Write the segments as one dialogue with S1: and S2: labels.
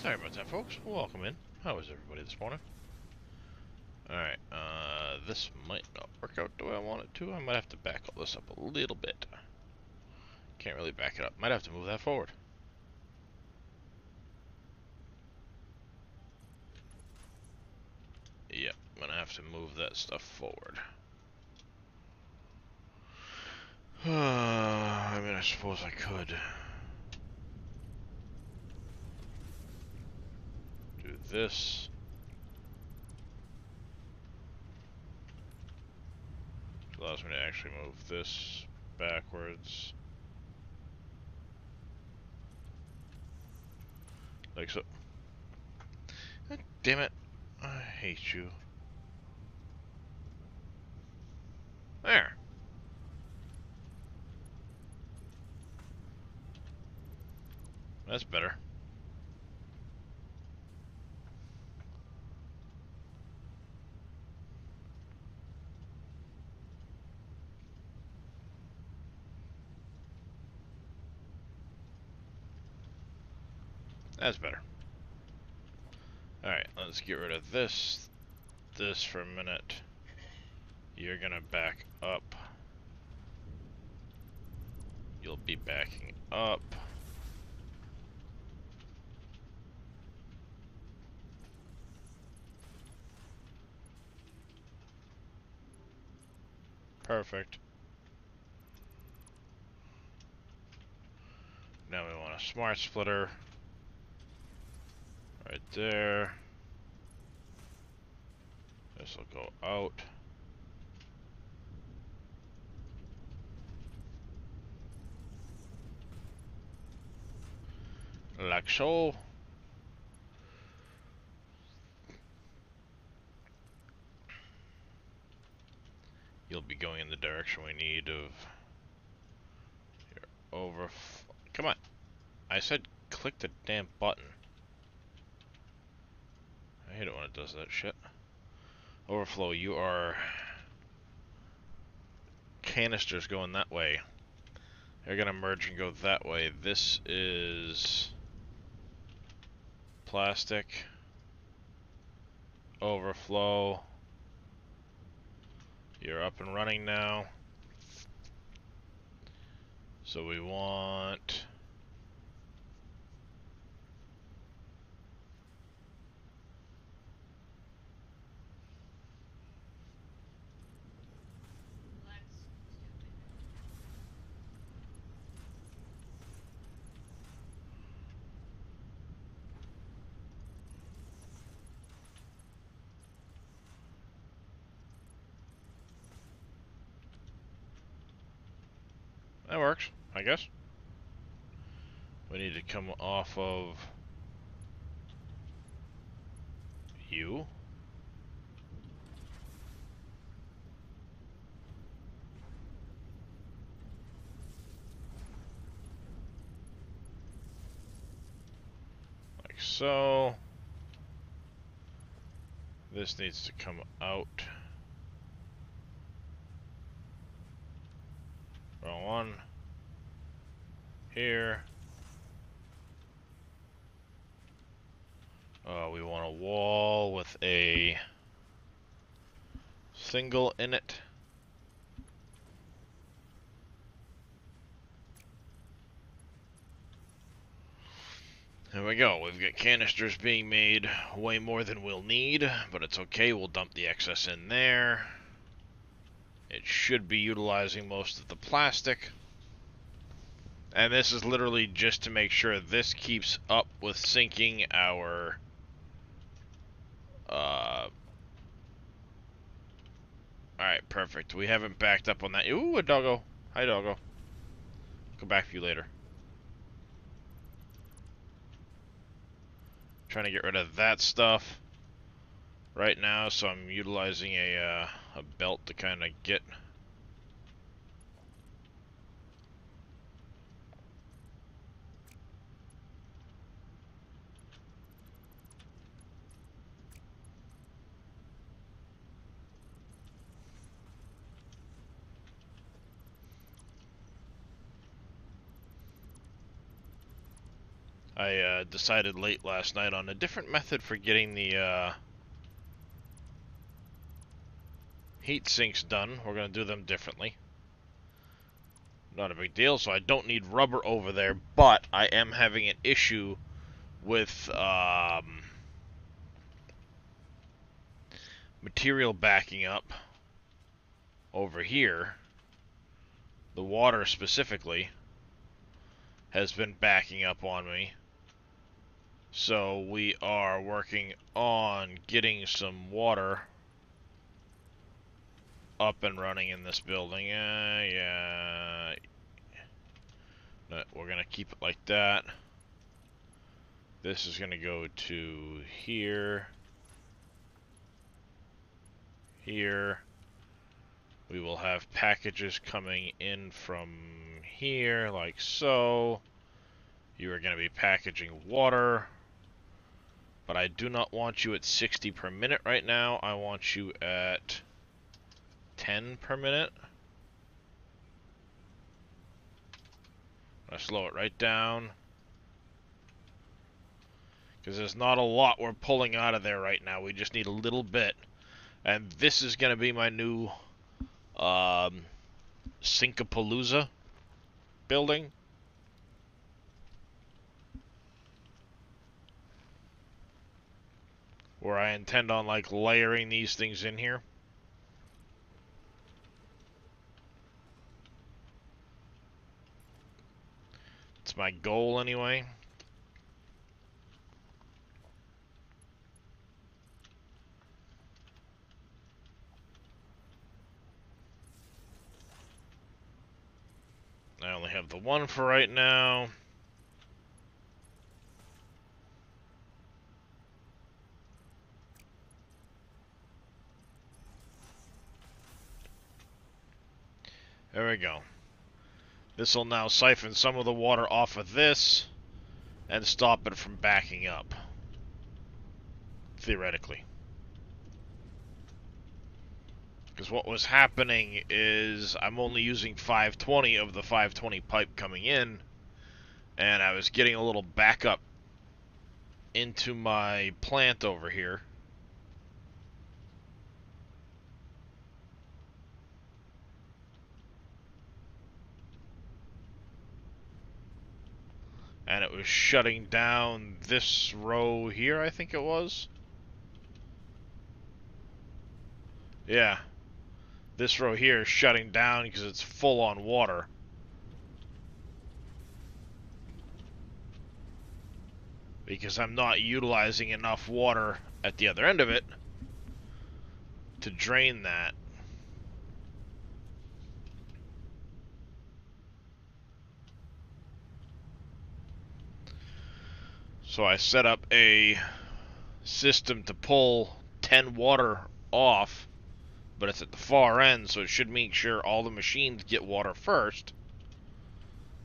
S1: Sorry about that, folks. Welcome in. How is everybody this morning? Alright, this might not work out the way I want it to. I might have to back all this up a little bit. Can't really back it up. Might have to move that forward. Yep, I'm gonna have to move that stuff forward. I mean, I suppose I could do this. Allows me to actually move this backwards. Like so. God damn it. I hate you. There. That's better. That's better. Alright, let's get rid of this for a minute. You're gonna back up. You'll be backing up. Perfect. Now we want a smart splitter. Right there. This will go out. Like so. You'll be going in the direction we need of your over. Come on. I said click the damn button. I hate it when it does that shit. Overflow, you are canisters going that way. They're gonna merge and go that way. This is plastic. Overflow. You're up and running now. So we want that works, I guess. We need to come off of you. Like so. This needs to come out. Wrong one. Here. We want a wall with a single in it. There we go. We've got canisters being made way more than we'll need, but it's okay. We'll dump the excess in there. It should be utilizing most of the plastic. And this is literally just to make sure this keeps up with sinking our alright, perfect. We haven't backed up on that. Ooh, a doggo. Hi, doggo. Come back for you later. Trying to get rid of that stuff right now, so I'm utilizing a belt to kind of get. I decided late last night on a different method for getting the heat sinks done. We're going to do them differently. Not a big deal, so I don't need rubber over there, but I am having an issue with material backing up over here. The water specifically has been backing up on me. So we are working on getting some water up and running in this building. Yeah. No, we're going to keep it like that. This is going to go to here. Here. We will have packages coming in from here, like so. You are going to be packaging water. But I do not want you at 60 per minute right now. I want you at 10 per minute. I'm going to slow it right down. Because there's not a lot we're pulling out of there right now. We just need a little bit. And this is going to be my new Sinkapalooza building. Where I intend on, like, layering these things in here. It's my goal, anyway. I only have the one for right now. There we go. This will now siphon some of the water off of this and stop it from backing up. Theoretically. Because what was happening is I'm only using 520 of the 520 pipe coming in, and I was getting a little backup into my plant over here. And it was shutting down this row here, I think it was. Yeah. This row here is shutting down because it's full on water. Because I'm not utilizing enough water at the other end of it to drain that. So I set up a system to pull 10 water off, but it's at the far end, so it should make sure all the machines get water first.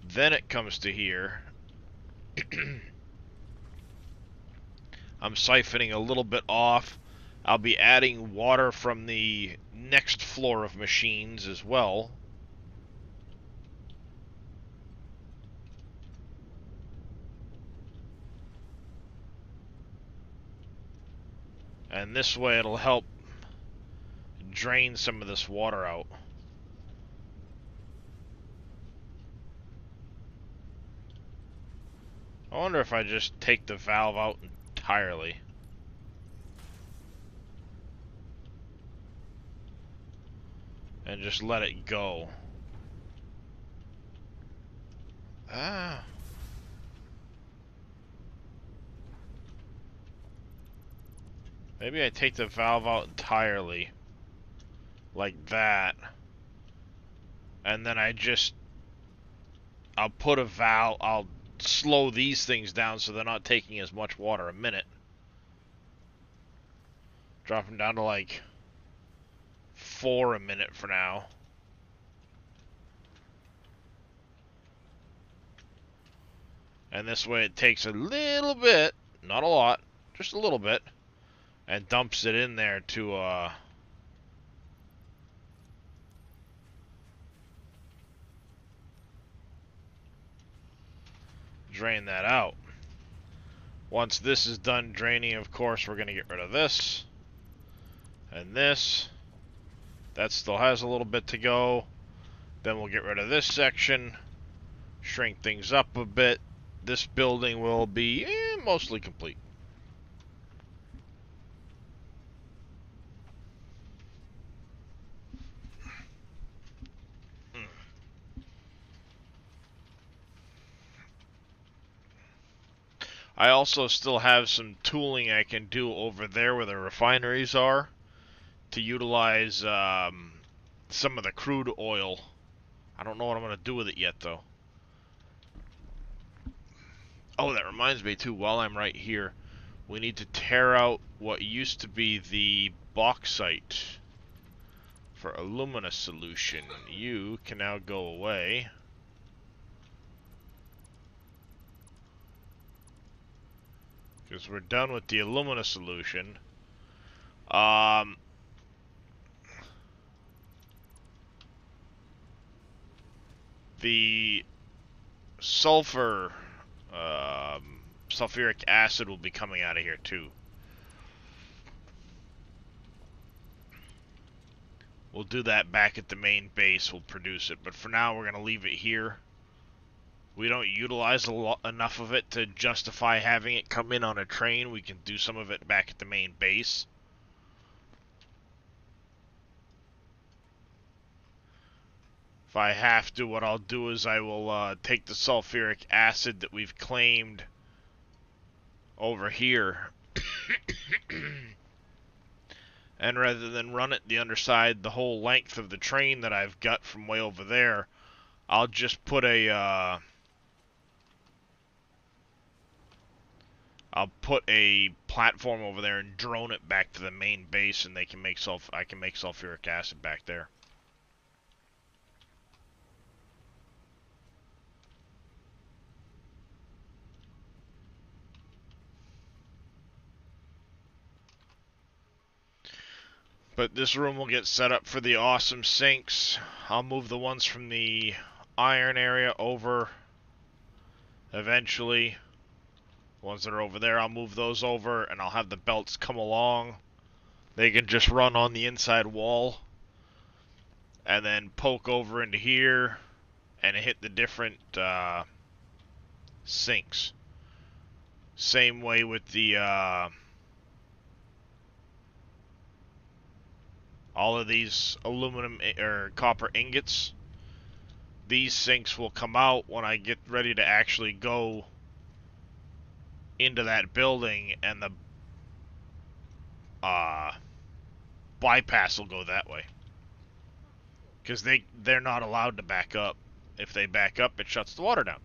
S1: Then it comes to here. I'm siphoning a little bit off. I'll be adding water from the next floor of machines as well. And this way it'll help drain some of this water out. I wonder if I just take the valve out entirely. And just let it go. Ah. Maybe I take the valve out entirely. Like that. And then I'll put a valve, I'll slow these things down so they're not taking as much water a minute. Drop them down to like 4 a minute for now. And this way it takes a little bit, not a lot, just a little bit, and dumps it in there to drain that out. Once this is done draining, of course, we're going to get rid of this. And this. That still has a little bit to go. Then we'll get rid of this section. Shrink things up a bit. This building will be mostly complete. I also still have some tooling I can do over there where the refineries are to utilize some of the crude oil. I don't know what I'm going to do with it yet, though. Oh, that reminds me, too, while I'm right here, we need to tear out what used to be the bauxite for alumina solution. You can now go away. Because we're done with the alumina solution. The sulfur, sulfuric acid will be coming out of here too. We'll do that back at the main base, we'll produce it, but for now we're going to leave it here. We don't utilize enough of it to justify having it come in on a train. We can do some of it back at the main base. If I have to, what I'll do is I will take the sulfuric acid that we've claimed over here and rather than run it the underside the whole length of the train that I've got from way over there, I'll just put a I'll put a platform over there and drone it back to the main base, and they can make I can make sulfuric acid back there. But this room will get set up for the awesome sinks. I'll move the ones from the iron area over eventually. The ones that are over there, I'll move those over, and I'll have the belts come along. They can just run on the inside wall and then poke over into here and hit the different sinks. Same way with the all of these aluminum or copper ingots. These sinks will come out when I get ready to actually go into that building, and the bypass will go that way. Because they're not allowed to back up. If they back up, it shuts the water down.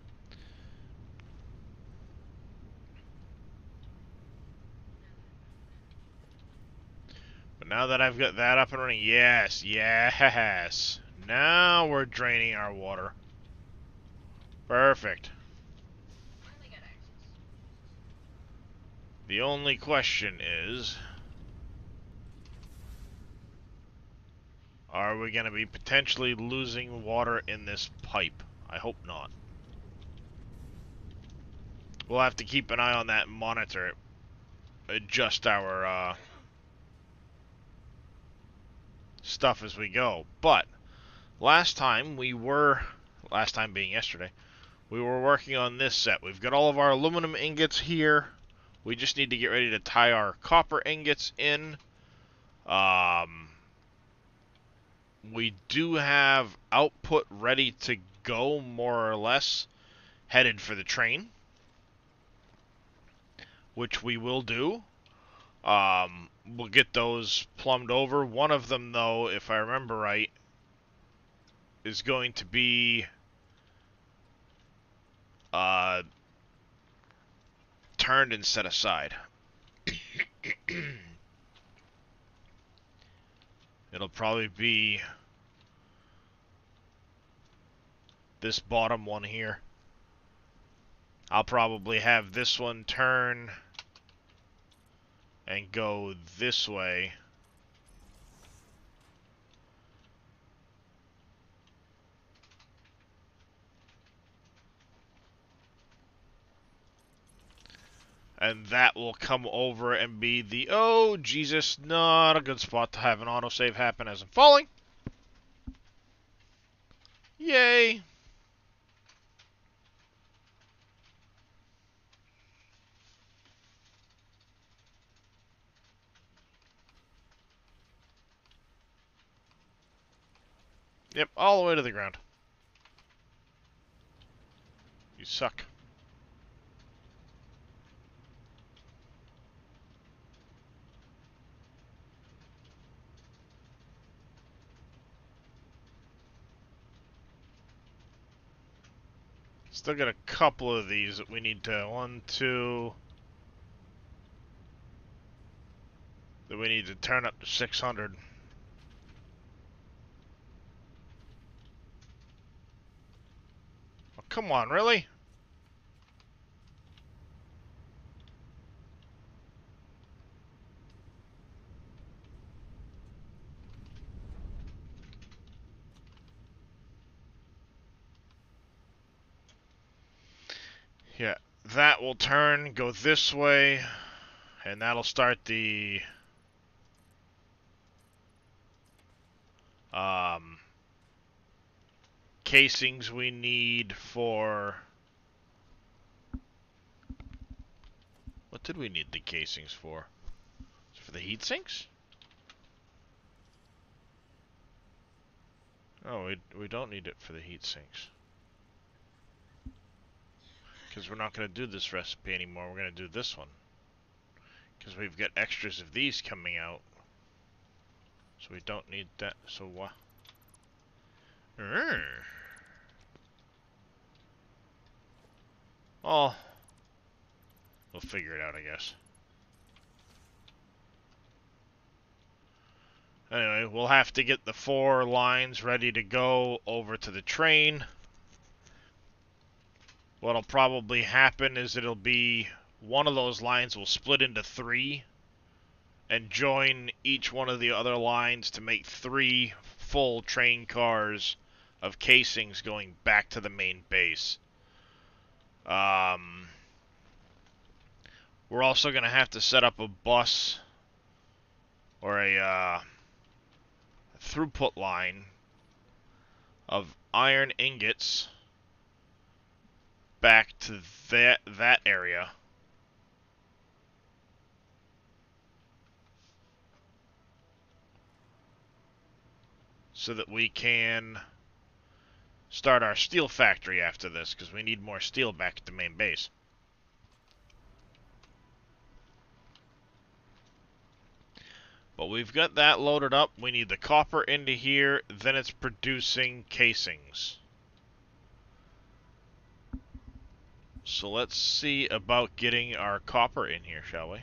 S1: But now that I've got that up and running, yes, yes. Now we're draining our water. Perfect. The only question is, are we going to be potentially losing water in this pipe? I hope not. We'll have to keep an eye on that and monitor it. Adjust our stuff as we go. But last time being yesterday, we were working on this set. We've got all of our aluminum ingots here. We just need to get ready to tie our copper ingots in. We do have output ready to go, more or less, headed for the train, which we will do. We'll get those plumbed over. One of them, though, if I remember right, is going to be turned and set aside. It'll probably be this bottom one here. I'll probably have this one turn and go this way. And that will come over and be the, oh, Jesus, not a good spot to have an autosave happen as I'm falling. Yay. Yep, all the way to the ground. You suck. Still got a couple of these that we need to, 1, 2, that we need to turn up to 600. Oh, come on, really? Yeah, that will turn, go this way, and that'll start the casings we need for... What did we need the casings for? For the heat sinks? Oh, we don't need it for the heat sinks. Because we're not going to do this recipe anymore. We're going to do this one. Because we've got extras of these coming out. So we don't need that. So what? Oh. We'll figure it out, I guess. Anyway, we'll have to get the 4 lines ready to go over to the train. What'll probably happen is it'll be one of those lines will split into 3 and join each one of the other lines to make 3 full train cars of casings going back to the main base. We're also going to have to set up a bus or a throughput line of iron ingots back to that area. So that we can start our steel factory after this, because we need more steel back at the main base. But we've got that loaded up. We need the copper into here, then it's producing casings. So let's see about getting our copper in here, shall we?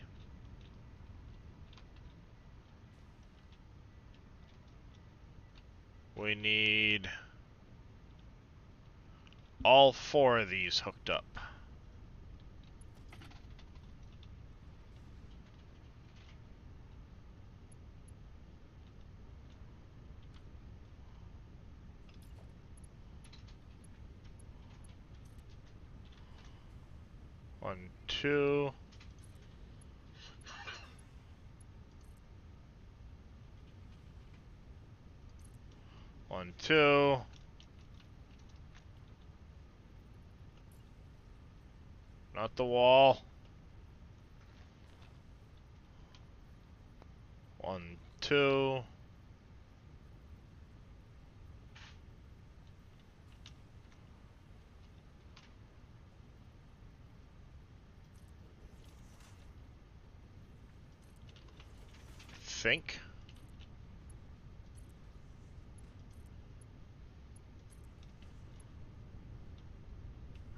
S1: We need all 4 of these hooked up. One, 2. One, 2. Not the wall. 1, 2. Think.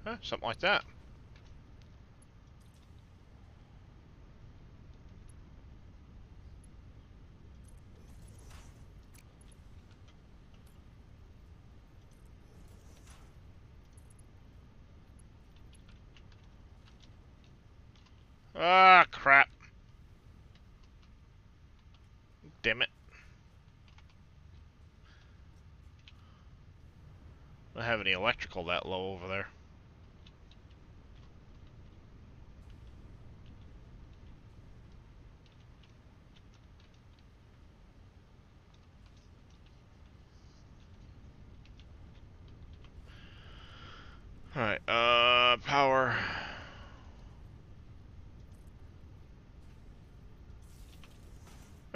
S1: Huh, something like that. Ah, crap. Damn it. I don't have any electrical that low over there.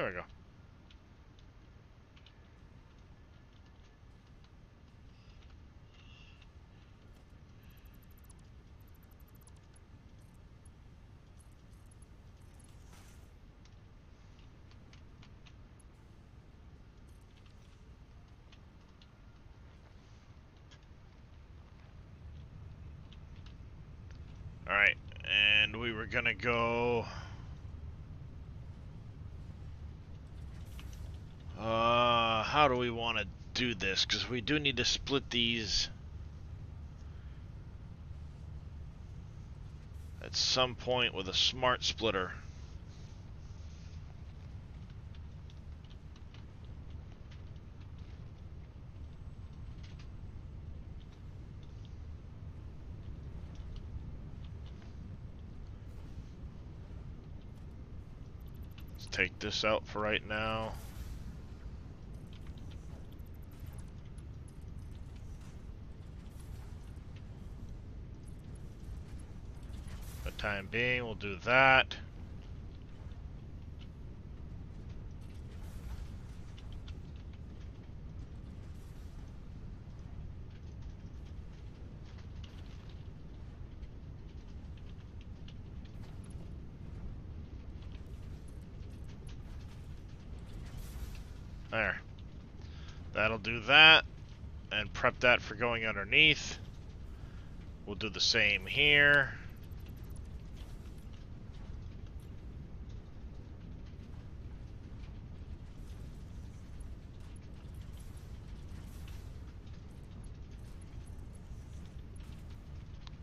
S1: There we go. Alright, and we were gonna go... how do we want to do this? Because we do need to split these at some point with a smart splitter. Let's take this out for right now. For the time being, we'll do that. There. That'll do that. And prep that for going underneath. We'll do the same here.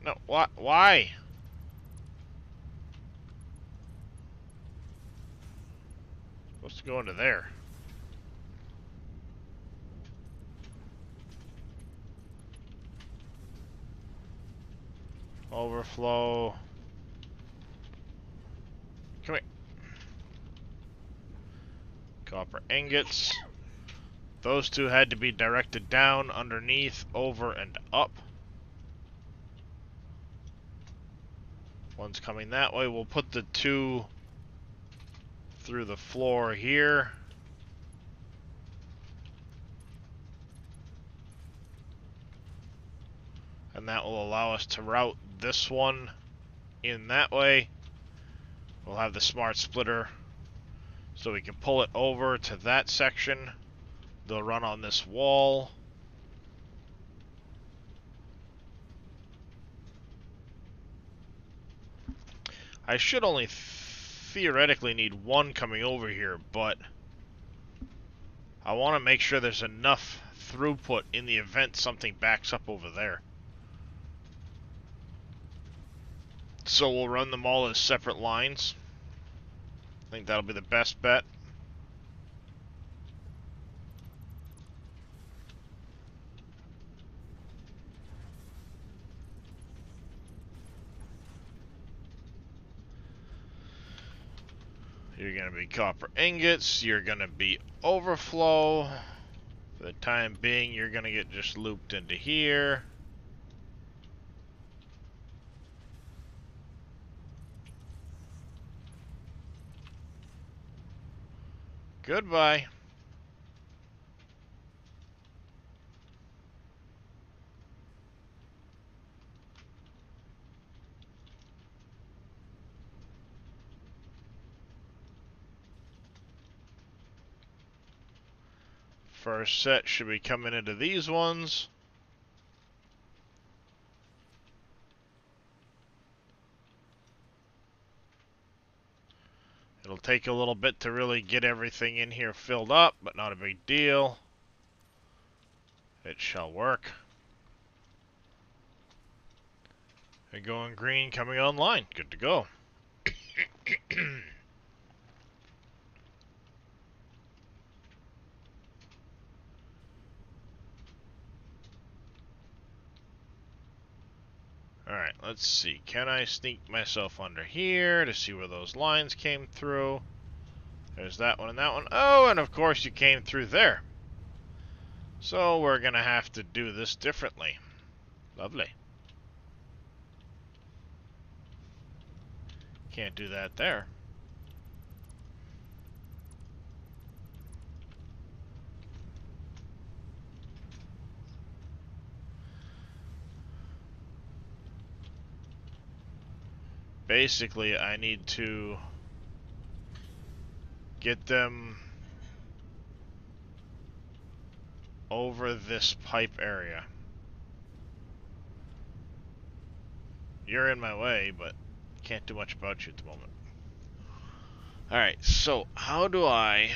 S1: No, what? Why? Supposed to go into there. Overflow. Come here. Copper ingots. Those two had to be directed down, underneath, over, and up. One's coming that way. We'll put the two through the floor here. And that will allow us to route this one in that way. We'll have the smart splitter so we can pull it over to that section. They'll run on this wall. I should only theoretically need one coming over here, but I want to make sure there's enough throughput in the event something backs up over there. So we'll run them all as separate lines. I think that'll be the best bet. You're going to be copper ingots. You're going to be overflow. For the time being, you're going to get just looped into here. Goodbye. First set should be coming into these ones. It'll take a little bit to really get everything in here filled up, but not a big deal. It shall work. And going green coming online. Good to go. Alright, let's see. Can I sneak myself under here to see where those lines came through? There's that one and that one. Oh, and of course you came through there. So we're going to have to do this differently. Lovely. Can't do that there. Basically, I need to get them over this pipe area. You're in my way, but can't do much about you at the moment. Alright, so how do I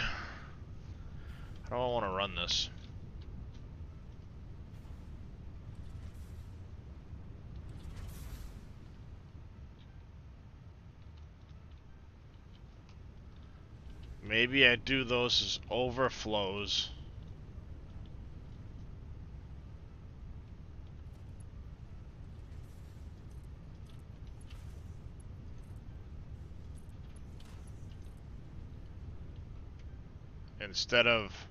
S1: want to run this? Maybe I do those as overflows. Instead of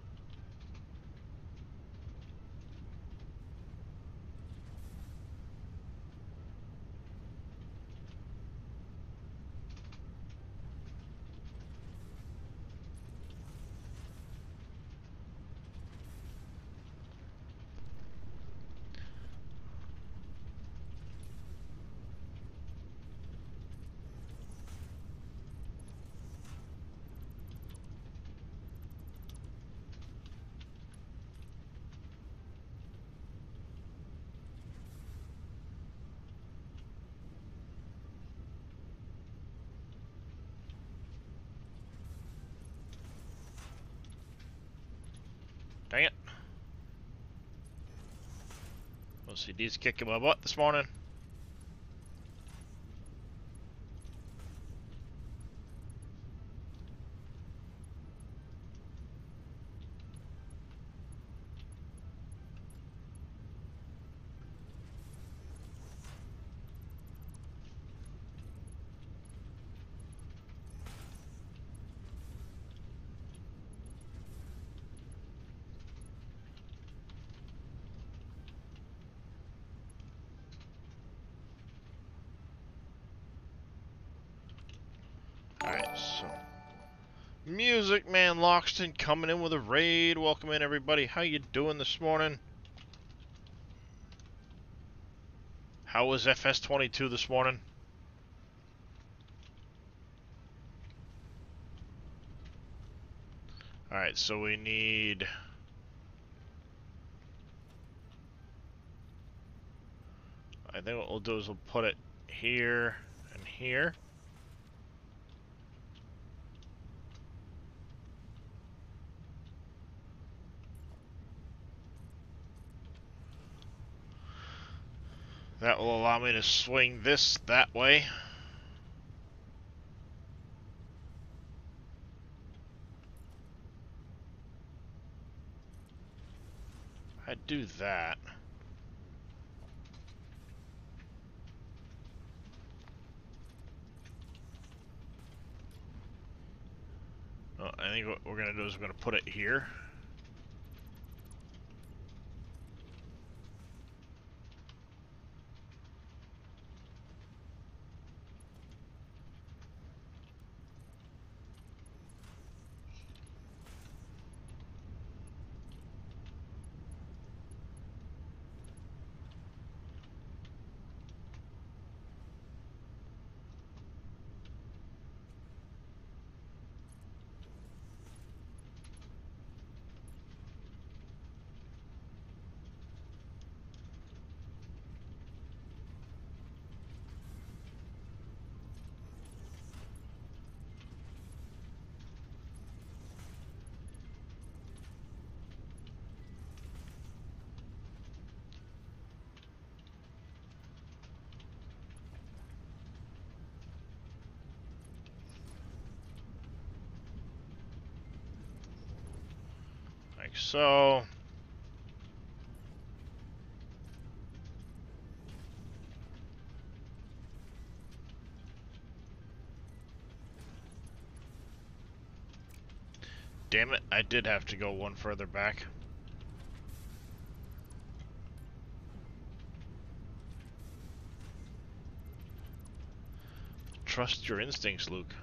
S1: dang it. OCD's kicking my butt this morning. Alright, so Music Man Loxton coming in with a raid. Welcome in, everybody. How you doing this morning? How was FS22 this morning? Alright, so we need... I think what we'll do is we'll put it here and here. That will allow me to swing this that way. I'd do that. Oh, I think what we're going to do is we're going to put it here. Like so. Damn it, I did have to go one further back. Trust your instincts, Luke.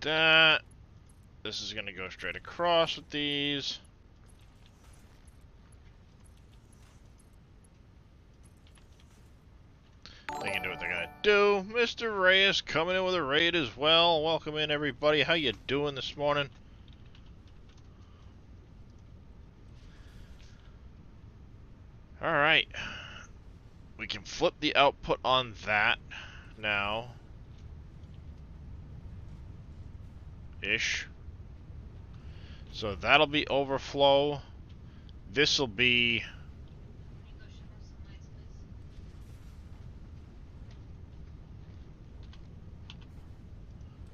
S1: that. This is going to go straight across with these. They can do what they're going to do. Mr. Reyes coming in with a raid as well. Welcome in, everybody. How you doing this morning? Alright. We can flip the output on that now. Ish. So that'll be overflow. This'll be...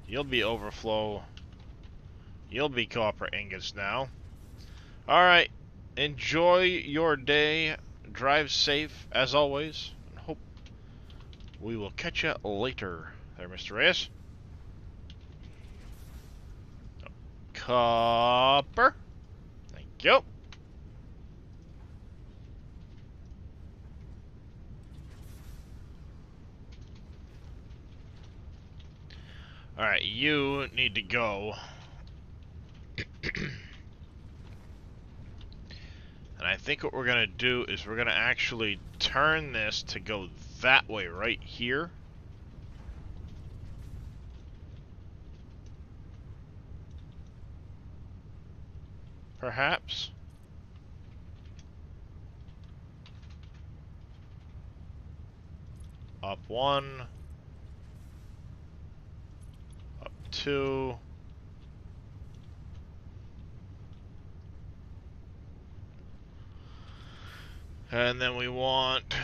S1: You'll be overflow. You'll be copper ingots now. Alright. Enjoy your day. Drive safe, as always. And hope we will catch you later. There, Mr. Reyes. Copper. Thank you. Alright, you need to go. And I think what we're going to do is we're going to actually turn this to go that way right here. Perhaps. Up 1. Up 2. And then we want...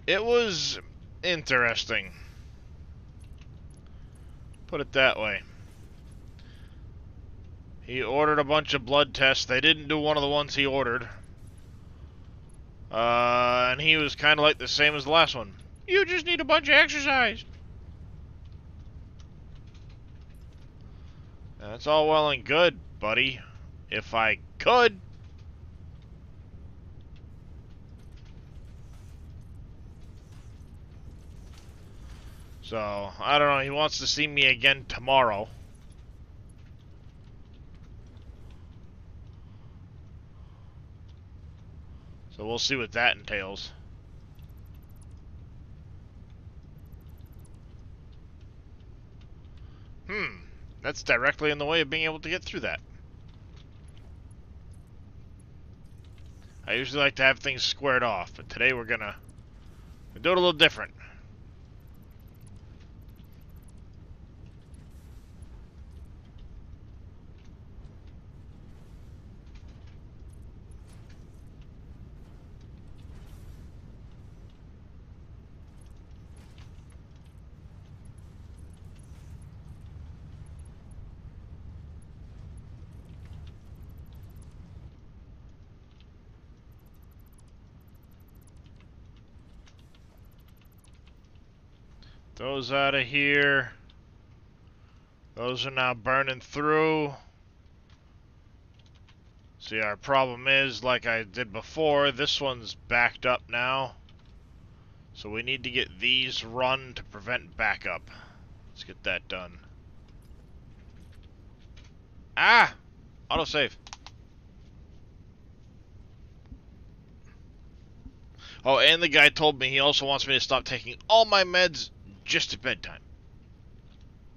S1: It was interesting. Put it that way. He ordered a bunch of blood tests. They didn't do one of the ones he ordered. And he was kind of like the same as the last one. You just need a bunch of exercise. That's all well and good, buddy. If I could. So, I don't know. He wants to see me again tomorrow. So we'll see what that entails. That's directly in the way of being able to get through that. I usually like to have things squared off, but today we're gonna do it a little different. Those out of here. Those are now burning through. See, our problem is, like I did before, this one's backed up now. So we need to get these run to prevent backup. Let's get that done. Ah! Autosave. Oh, and the guy told me he also wants me to stop taking all my meds just at bedtime.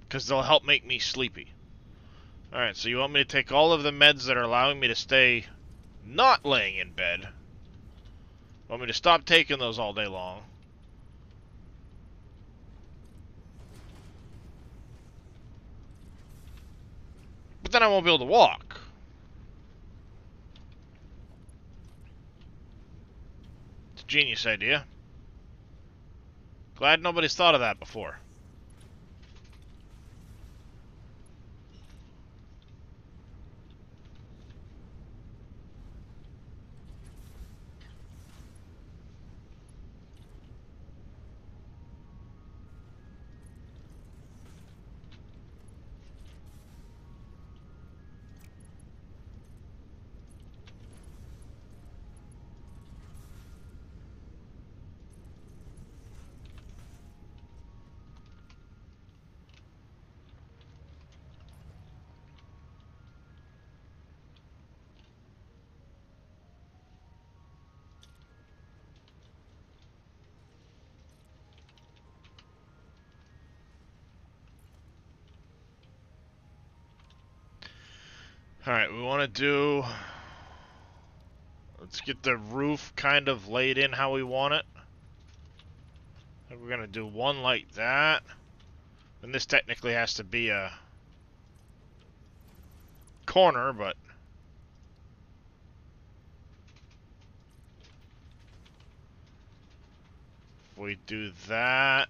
S1: Because they'll help make me sleepy. Alright, so you want me to take all of the meds that are allowing me to stay not laying in bed. Want me to stop taking those all day long. But then I won't be able to walk. It's a genius idea. Glad nobody's thought of that before. Alright, we want to do... Let's get the roof kind of laid in how we want it. We're going to do one like that. And this technically has to be a corner, but... If we do that...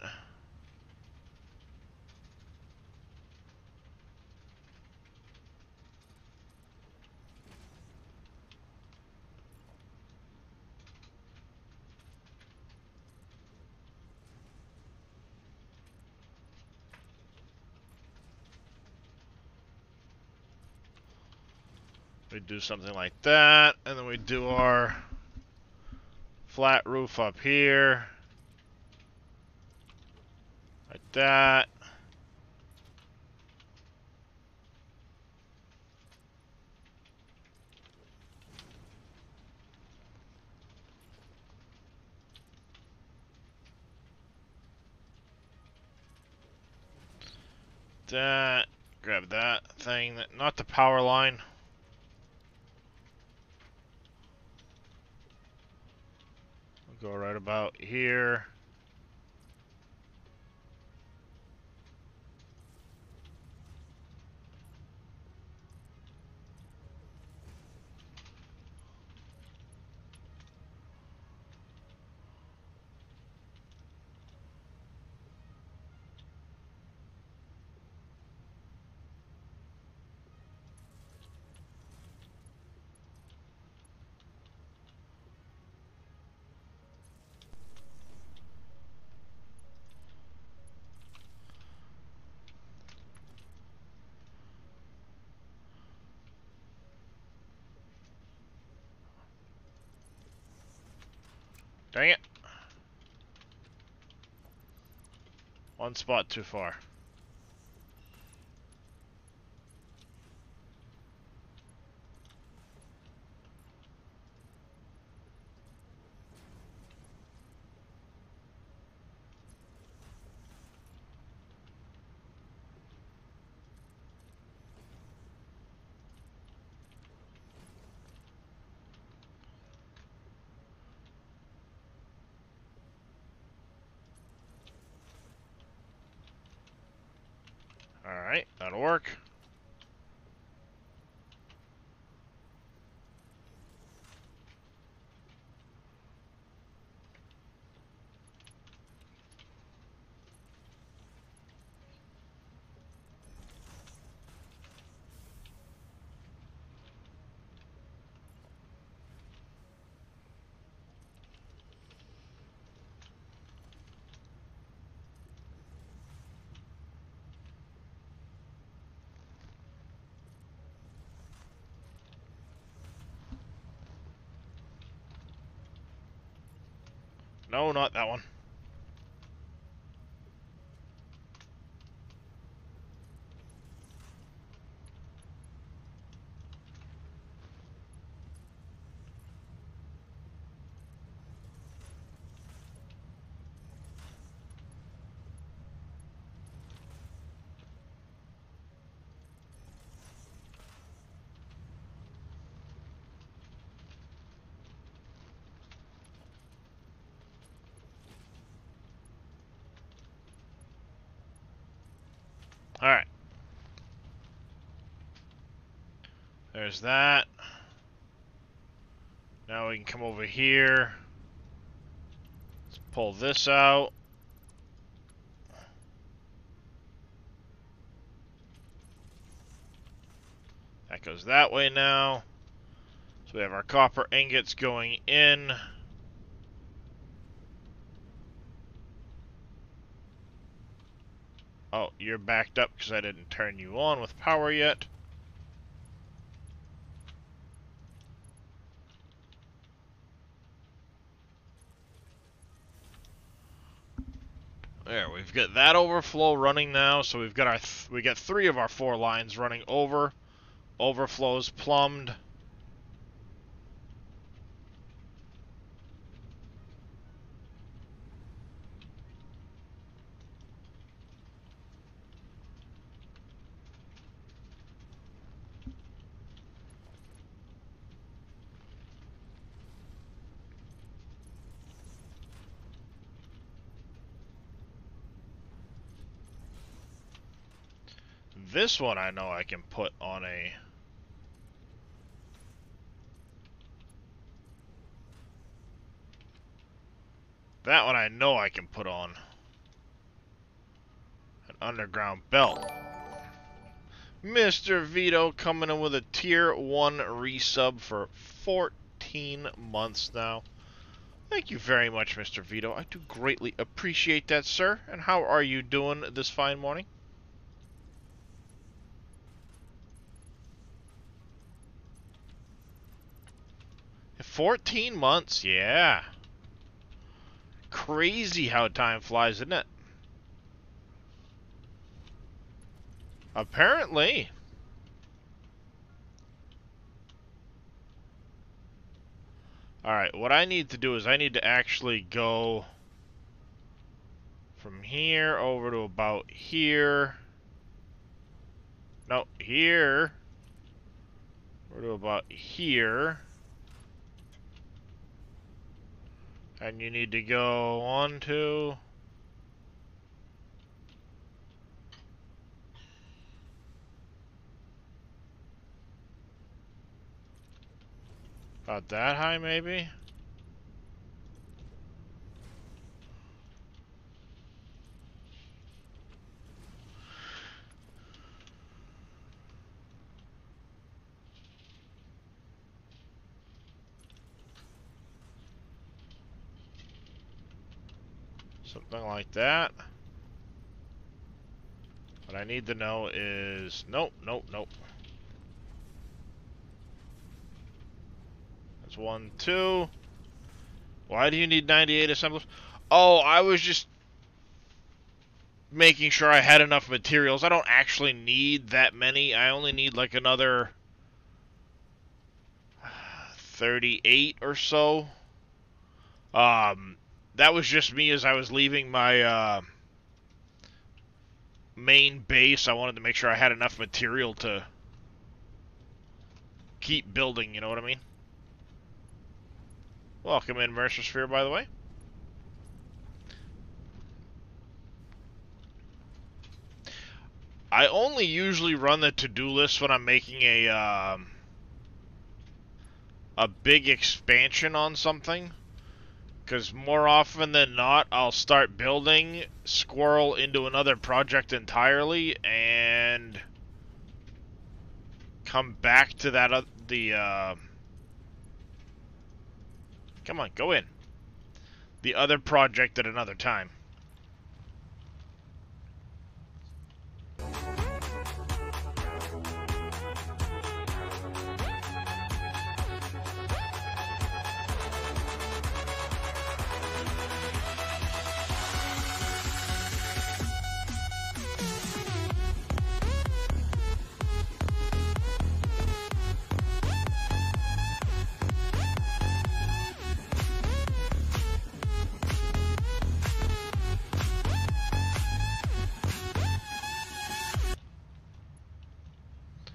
S1: We do something like that, and then we do our flat roof up here. Like that. That. Grab that thing, not the power line. We'll go right about here. Dang it. One spot too far. Alright, that'll work. No, not that one. Alright. There's that. Now we can come over here. Let's pull this out. That goes that way now. So we have our copper ingots going in. Oh, you're backed up because I didn't turn you on with power yet. There, we've got that overflow running now, so we've got we got 3 of our 4 lines running over. Overflows plumbed. this one I know I can put on a... That one I know I can put on an underground belt. Mr. Vito coming in with a tier 1 resub for 14 months now. Thank you very much, Mr. Vito. I do greatly appreciate that, sir. And how are you doing this fine morning? $14 months, yeah. Crazy how time flies, isn't it? Apparently. Alright, what I need to do is I need to actually go from here over to about here. No, here. Over to about here. And you need to go 1, 2... About that high, maybe? Something like that. What I need to know is... Nope, nope, nope. That's 1, 2. Why do you need 98 assemblers? Oh, I was just making sure I had enough materials. I don't actually need that many. I only need like another 38 or so. That was just me as I was leaving my main base. I wanted to make sure I had enough material to keep building, you know what I mean? Welcome in, Mercer Sphere, by the way. I only usually run the to-do list when I'm making a big expansion on something. Because more often than not, I'll start building, squirrel into another project entirely, and come back to that, come on, go in. The other project at another time.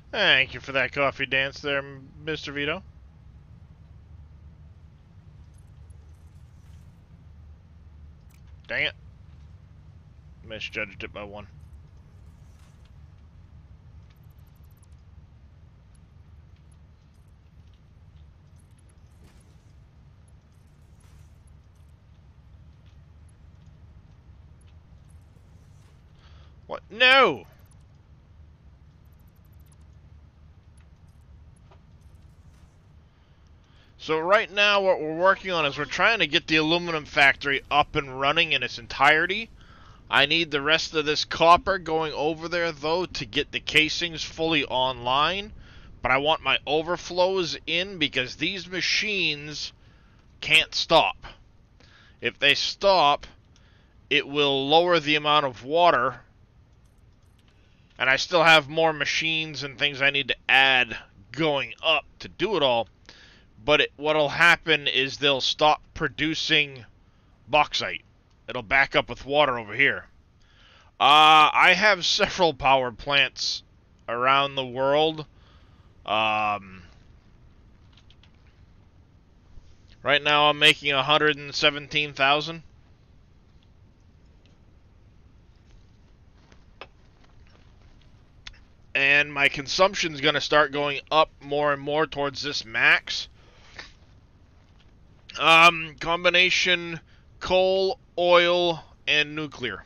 S1: Thank you for that coffee dance there, Mr. Vito. Dang it. Misjudged it by 1. What? No! So right now what we're working on is we're trying to get the aluminum factory up and running in its entirety. I need the rest of this copper going over there, though, to get the casings fully online. But I want my overflows in because these machines can't stop. If they stop, it will lower the amount of water. And I still have more machines and things I need to add going up to do it all. But what'll happen is they'll stop producing bauxite. It'll back up with water over here. I have several power plants around the world. Right now I'm making 117,000. and my consumption's going to start going up more and more towards this max. Combination coal, oil, and nuclear.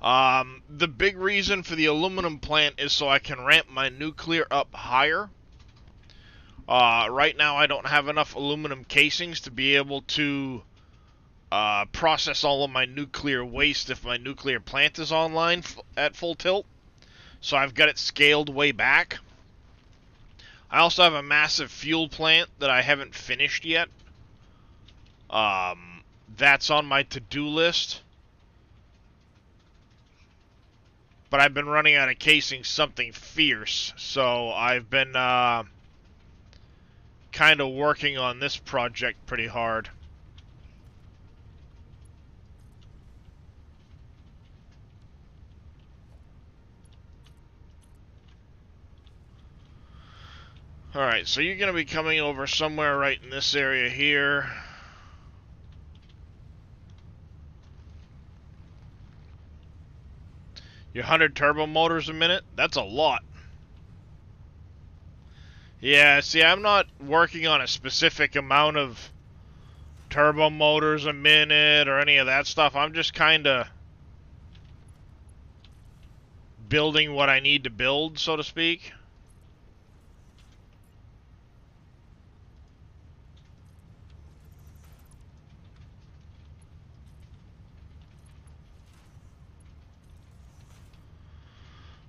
S1: The big reason for the aluminum plant is so I can ramp my nuclear up higher. Right now I don't have enough aluminum casings to be able to process all of my nuclear waste if my nuclear plant is online at full tilt. So I've got it scaled way back. I also have a massive fuel plant that I haven't finished yet. That's on my to-do list. But I've been running out of casings something fierce, so I've been kind of working on this project pretty hard. Alright, so you're going to be coming over somewhere right in this area here. Your 100 turbo motors a minute? That's a lot. Yeah, see, I'm not working on a specific amount of turbo motors a minute or any of that stuff. I'm just kind of building what I need to build, so to speak.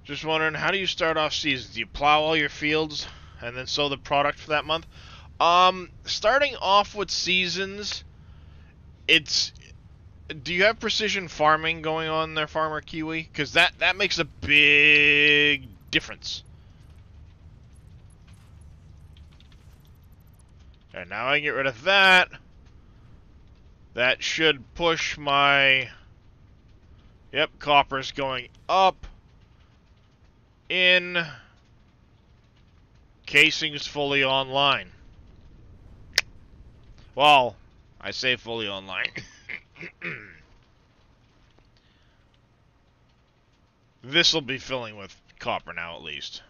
S1: Just wondering, how do you start off seasons? Do you plow all your fields and then sow the product for that month? Starting off with seasons, it's... Do you have precision farming going on there, Farmer Kiwi? Because that makes a big difference. And now I get rid of that. That should push my... Yep, copper's going up. In. Casing's fully online. Well, I say fully online. This will be filling with copper now, at least.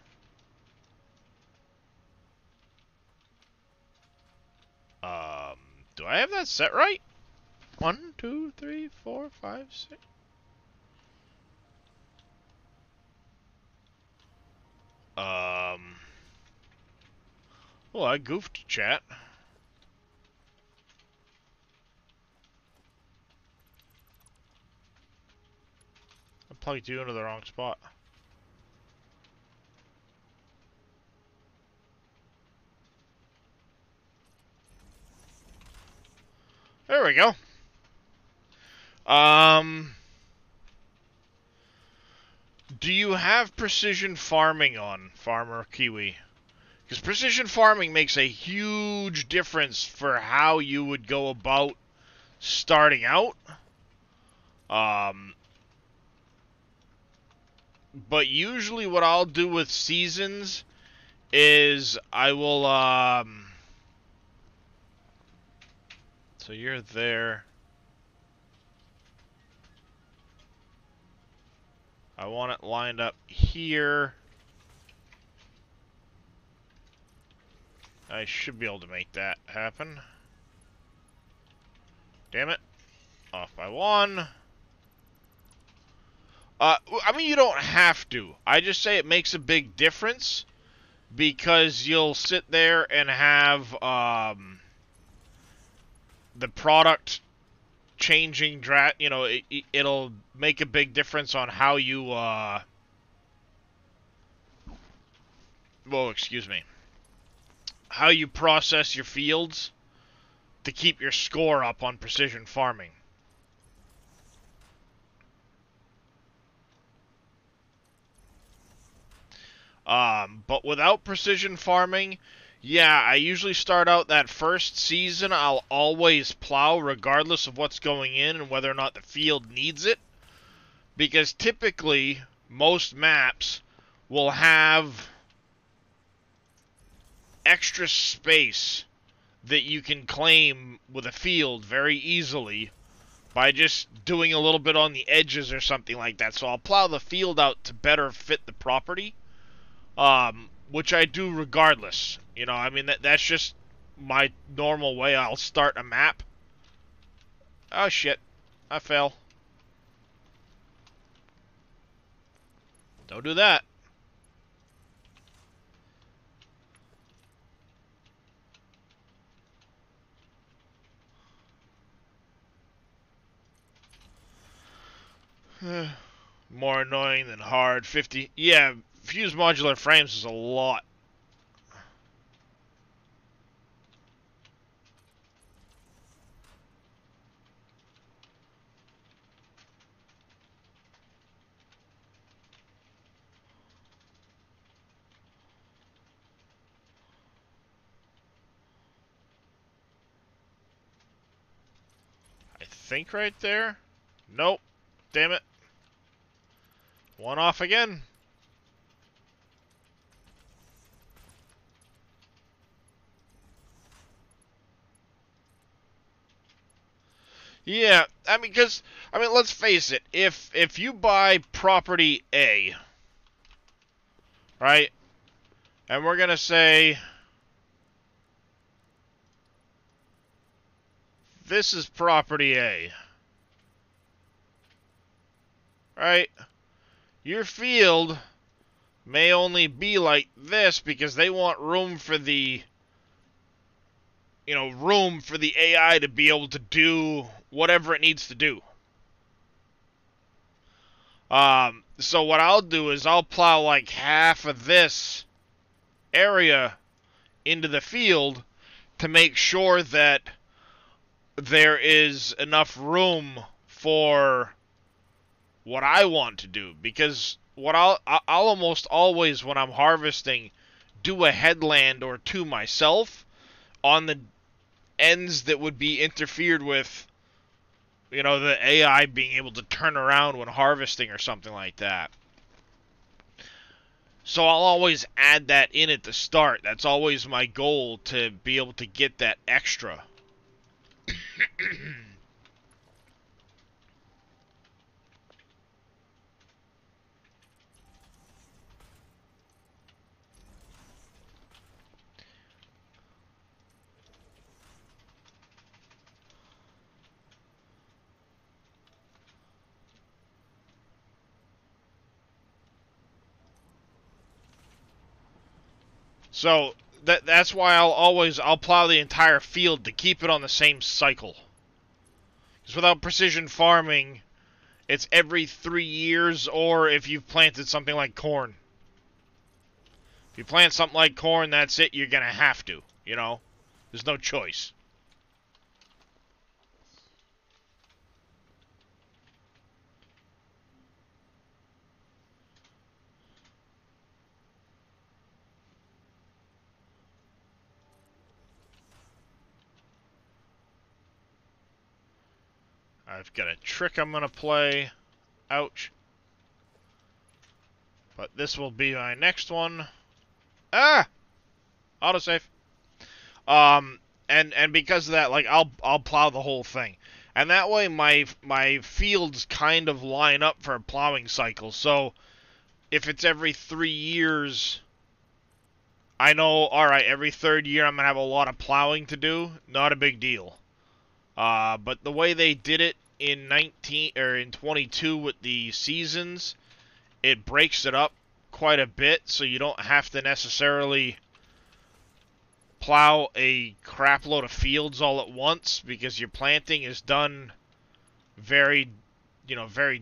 S1: Do I have that set right? 1, 2, 3, 4, 5, 6. Well, I goofed, chat. I plugged you into the wrong spot. There we go. Do you have precision farming on, Farmer Kiwi? Because precision farming makes a huge difference for how you would go about starting out. But usually what I'll do with seasons is I will, so you're there. I want it lined up here. I should be able to make that happen. Damn it. Off by 1. I mean, you don't have to. I just say it makes a big difference because you'll sit there and have the product changing, you know, it'll make a big difference on how you, well, excuse me, how you process your fields to keep your score up on precision farming. But without precision farming, yeah, I usually start out that first season, I'll always plow regardless of what's going in and whether or not the field needs it. Because typically, most maps will have extra space that you can claim with a field very easily by just doing a little bit on the edges or something like that. So I'll plow the field out to better fit the property, which I do regardless. You know, I mean, that's just my normal way I'll start a map. Oh shit, I fell. Don't do that. More annoying than hard. 50. Yeah, fused modular frames is a lot. I think right there. Nope. Damn it. One off again. Yeah, I mean, let's face it. If you buy property A, right, and we're gonna say this is property A, right? Your field may only be like this because they want room for the, room for the AI to be able to do whatever it needs to do. So what I'll do is I'll plow like half of this area into the field to make sure that there is enough room for what I want to do. Because what I'll almost always, when I'm harvesting, do a headland or two myself on the ends that would be interfered with, the AI being able to turn around when harvesting or something like that. So I'll always add that in at the start. That's always my goal, to be able to get that extra. So that's why I'll plow the entire field to keep it on the same cycle. Because without precision farming, it's every 3 years, or if you've planted something like corn. If you plant something like corn, that's it. You're gonna have to. There's no choice. I've got a trick I'm gonna play. Ouch. But this will be my next one. Ah! Autosave. And because of that, like, I'll plow the whole thing. And that way my fields kind of line up for a plowing cycle. So if it's every 3 years, I know, alright, every third year I'm gonna have a lot of plowing to do. Not a big deal. But the way they did it in 22 with the seasons, it breaks it up quite a bit, so you don't have to necessarily plow a crap load of fields all at once, because your planting is done very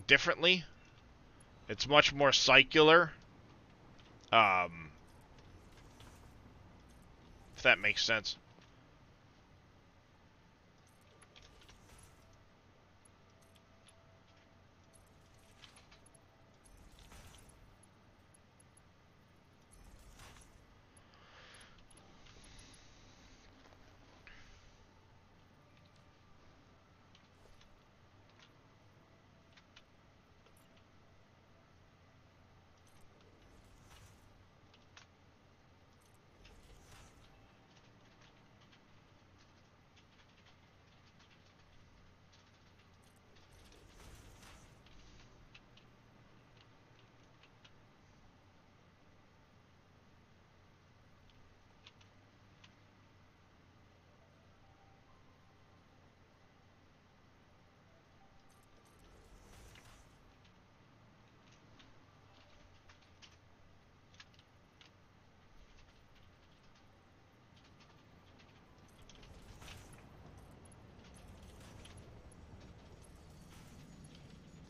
S1: differently. It's much more circular. If that makes sense.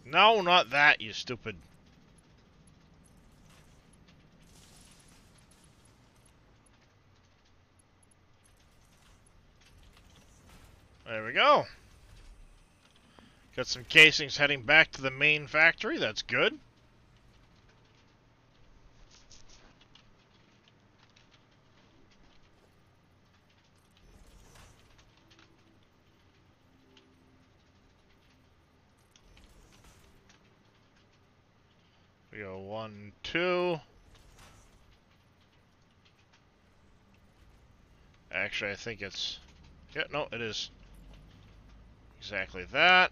S1: No, not that, you stupid. There we go. Got some casings heading back to the main factory. That's good. We go 1, 2. Actually, I think it's... Yeah, no, it is. Exactly that.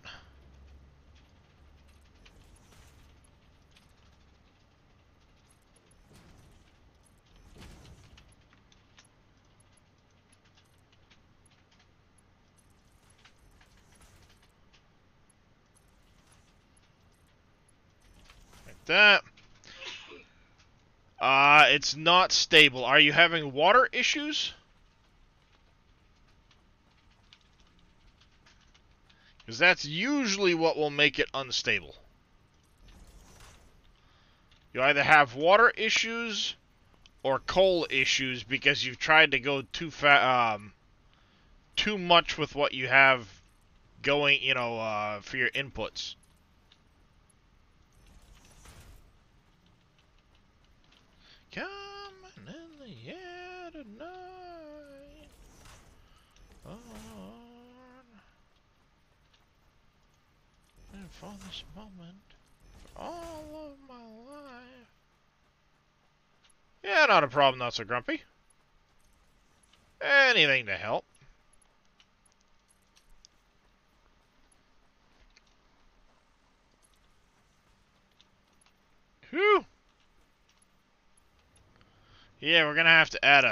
S1: Like that. It's not stable. Are you having water issues? Because that's usually what will make it unstable. You either have water issues or coal issues because you've tried to go too much with what you have going, for your inputs. Coming in the air tonight. On and for this moment, for all of my life. Yeah, not a problem, not so grumpy. Anything to help. Whew. Yeah, we're gonna have to add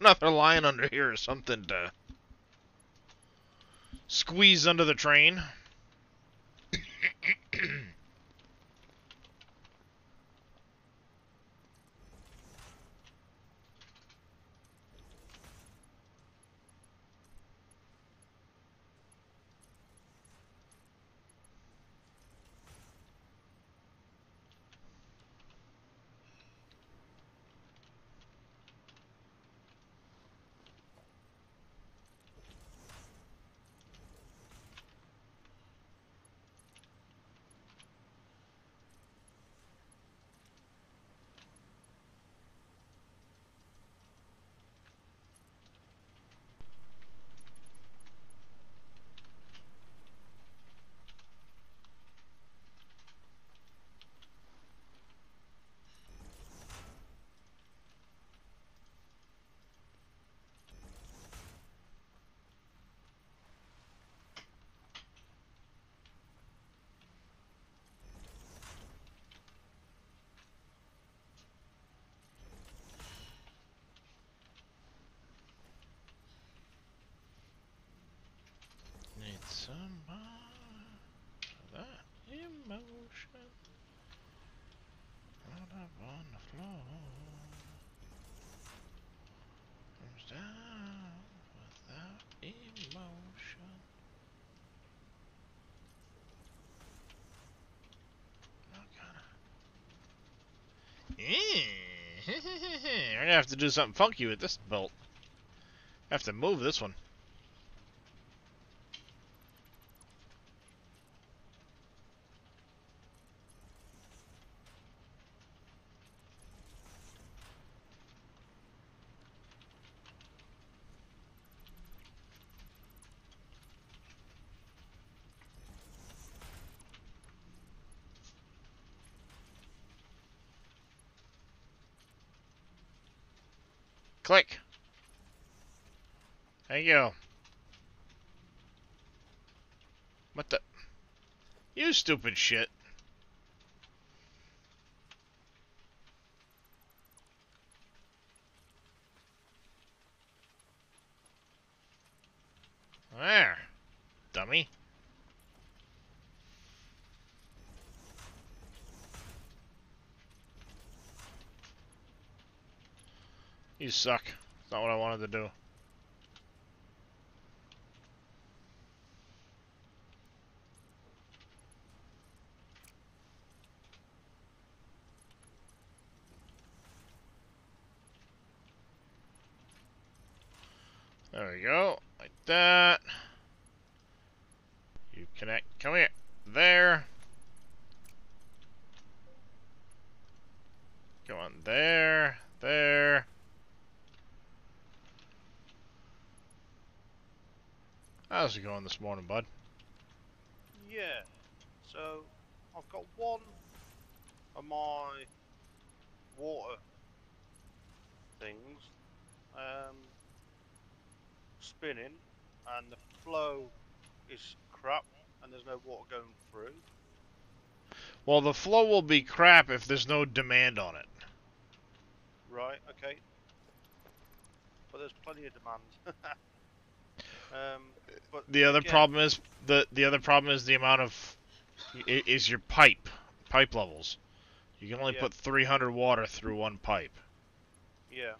S1: another line under here or something to squeeze under the train. Need some of that emotion. Right up on the floor. Comes down without emotion. What kind of... We're gonna have to do something funky with this bolt. Have to move this one. Click. There you go. What the... You stupid shit. There. Dummy. You suck. That's not what I wanted to do. There we go. Like that. You connect. Come here. There. Come on. There. There. How's it going this morning, bud?
S2: Yeah, so I've got one of my water things spinning, and the flow is crap, and there's no water going through.
S1: Well, the flow will be crap if there's no demand on it.
S2: Right, okay. But there's plenty of demand. But
S1: The other
S2: again,
S1: problem is the other problem is the amount of is your pipe levels. You can only
S2: yeah,
S1: put 300 water through one pipe.
S2: yeah.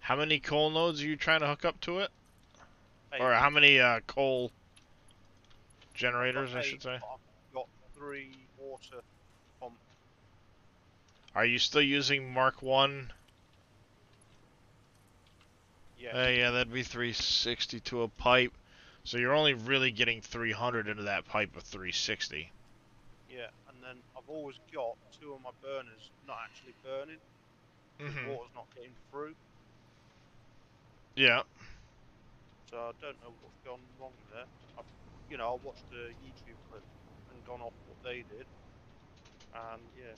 S1: How many coal nodes are you trying to hook up to it? Or
S2: 8.
S1: how many coal
S2: I've got
S1: generators, I
S2: 8,
S1: should say?
S2: but I've got 3 water pump.
S1: Are you still using Mark 1?
S2: Yes.
S1: Yeah, that'd be 360 to a pipe. So you're only really getting 300 into that pipe of 360.
S2: Yeah, and then I've always got 2 of my burners not actually burning because water's not getting through.
S1: Yeah.
S2: So I don't know what's gone wrong there. I watched a YouTube clip and gone off what they did, and yeah,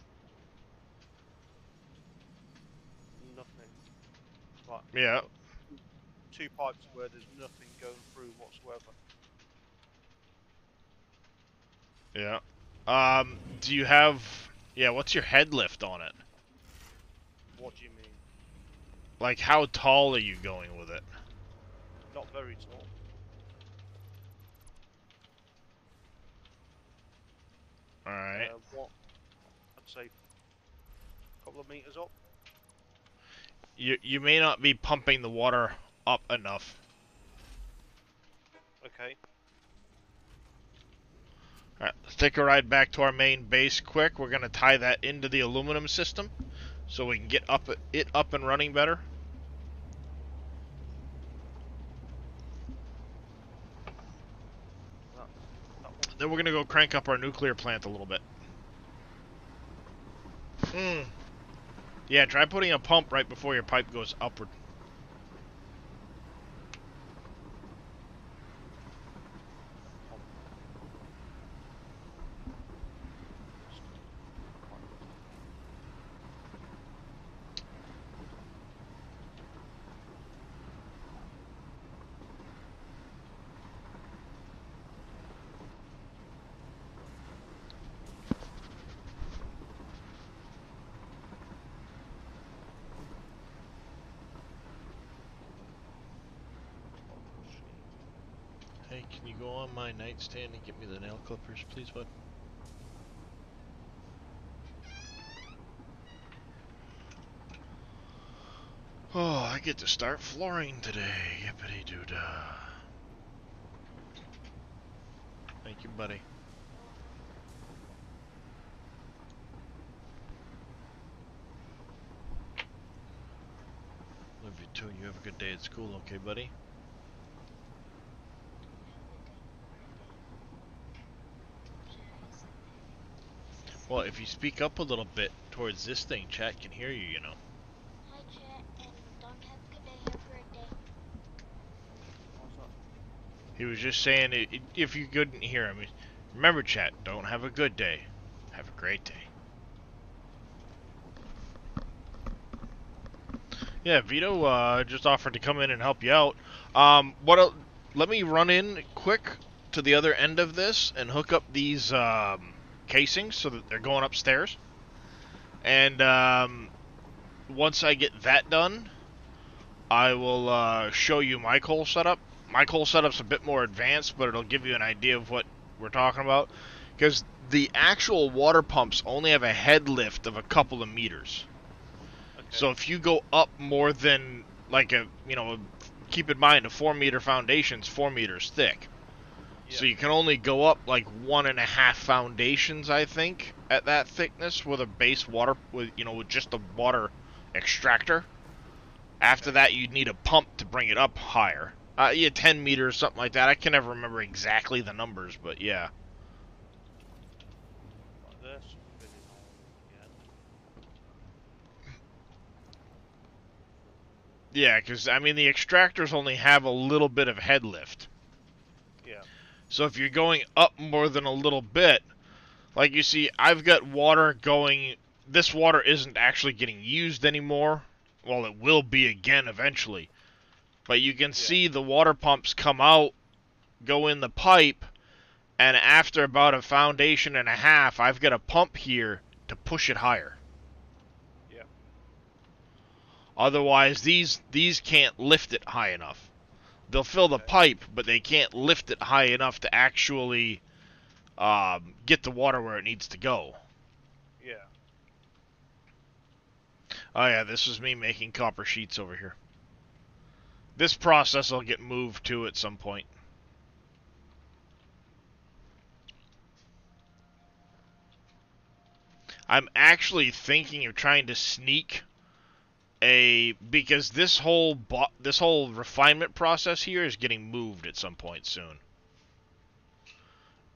S2: nothing. Like I've
S1: Yeah.
S2: got two pipes where there's nothing going through whatsoever.
S1: Yeah. Do you have... Yeah, what's your head lift on it?
S2: What do you mean?
S1: Like, how tall are you going with it?
S2: Not very tall.
S1: Alright.
S2: What? I'd say a couple of meters up.
S1: You may not be pumping the water up enough.
S2: Okay.
S1: Alright, let's take a ride back to our main base quick. We're going to tie that into the aluminum system so we can get it up and running better.
S2: That one.
S1: Then we're going to go crank up our nuclear plant a little bit. Yeah, try putting a pump right before your pipe goes upward. Hey, can you go on my nightstand and get me the nail clippers, please, bud? Oh, I get to start flooring today. Yippity doo dah. Thank you, buddy. Love you too. You have a good day at school, okay, buddy? Well, if you speak up a little bit towards this thing, chat can hear you, you know.
S3: Hi chat, and don't have a good day, have a great day.
S1: He was just saying, if you couldn't hear him, remember chat, don't have a good day. Have a great day. Yeah, Vito just offered to come in and help you out. Let me run in quick to the other end of this and hook up these casings so that they're going upstairs. And once I get that done, I will show you my coal setup. My coal setup's a bit more advanced, but it'll give you an idea of what we're talking about. Because the actual water pumps only have a head lift of a couple of meters. Okay. So if you go up more than, like keep in mind a 4-meter foundation's 4 meters thick. Yeah. So you can only go up like 1.5 foundations, I think, at that thickness with a base water, with just a water extractor. After that, you'd need a pump to bring it up higher. Yeah, 10 meters, something like that. I can never remember exactly the numbers, but yeah.
S2: Right, there's spinning all again.
S1: Yeah, because, I mean, the extractors only have a little bit of head lift.
S2: Yeah.
S1: So if you're going up more than a little bit, like you see, I've got water going... This water isn't actually getting used anymore. Well, it will be again eventually. But you can see the water pumps come out, go in the pipe, and after about a foundation and a half, I've got a pump here to push it higher.
S2: Yeah.
S1: Otherwise, these can't lift it high enough. They'll fill the pipe, but they can't lift it high enough to actually get the water where it needs to go.
S2: Yeah.
S1: Oh yeah, this is me making copper sheets over here. This process will get moved to at some point. I'm actually thinking of trying to sneak because this whole refinement process here is getting moved at some point soon.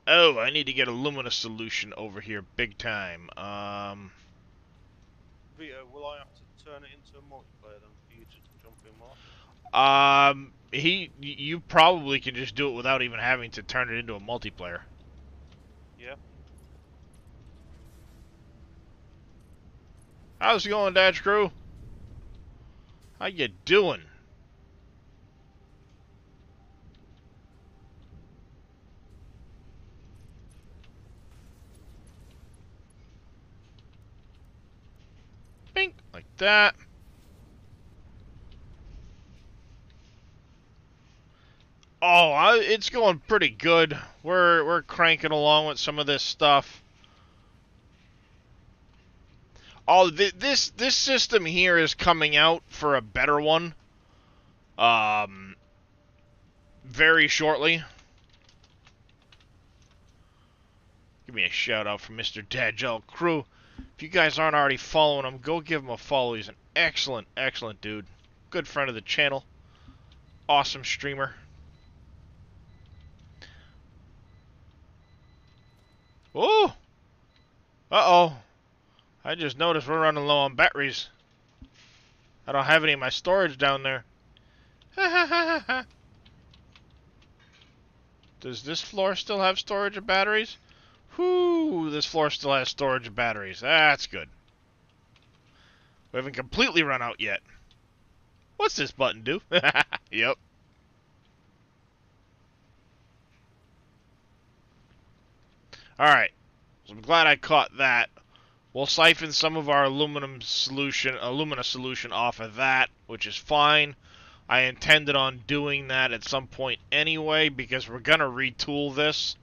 S1: Oh, I need to get a Lumina solution over here big time.
S2: Vito, will I have to turn it into a multiplayer then for you to jump in more?
S1: You probably can just do it without even having to turn it into a multiplayer.
S2: Yeah.
S1: How's it going, Dodge Crew? How you doing? Bink, like that. Oh, it's going pretty good. We're cranking along with some of this stuff. Oh, this system here is coming out for a better one. Very shortly. Give me a shout out from Mr. Dagel Crew. If you guys aren't already following him, go give him a follow. He's an excellent, excellent dude. Good friend of the channel. Awesome streamer. Oh! Uh-oh. I just noticed we're running low on batteries. I don't have any of my storage down there. Does this floor still have storage of batteries? Whoo, this floor still has storage of batteries. That's good. We haven't completely run out yet. What's this button do? Yep. Alright. So I'm glad I caught that. We'll siphon some of our alumina solution off of that, which is fine. I intended on doing that at some point anyway, because we're going to retool this.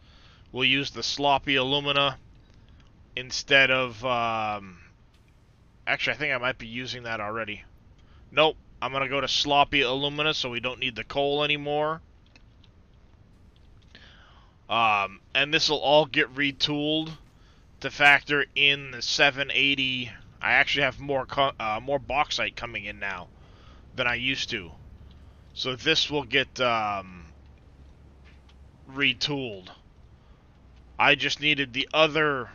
S1: We'll use the sloppy alumina instead of... actually, I think I might be using that already. Nope. I'm going to go to sloppy alumina so we don't need the coal anymore. And this will all get retooled to factor in the 780. I actually have more bauxite coming in now than I used to. So this will get retooled. I just needed the other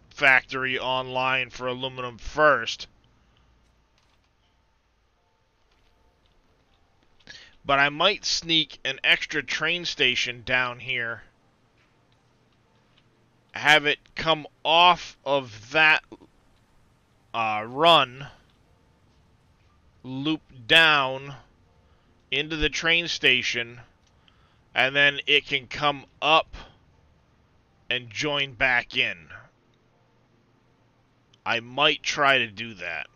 S1: factory online for aluminum first. But I might sneak an extra train station down here. Have it come off of that run, loop down into the train station, and then it can come up and join back in. I might try to do that.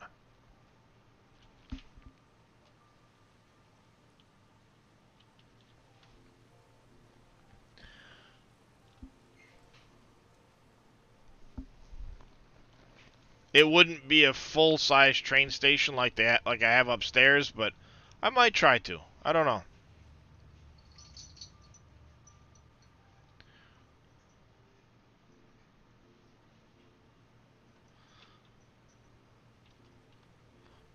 S1: It wouldn't be a full-size train station like I have upstairs, but I might try to. I don't know.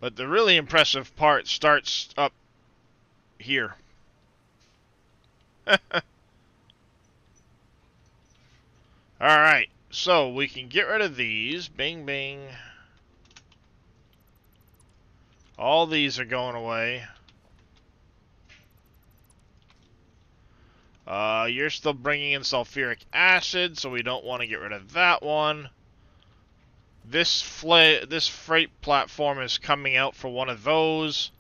S1: But the really impressive part starts up here. Alright, so we can get rid of these. Bing, bing. All these are going away. You're still bringing in sulfuric acid, so we don't want to get rid of that one. This freight platform is coming out for one of those.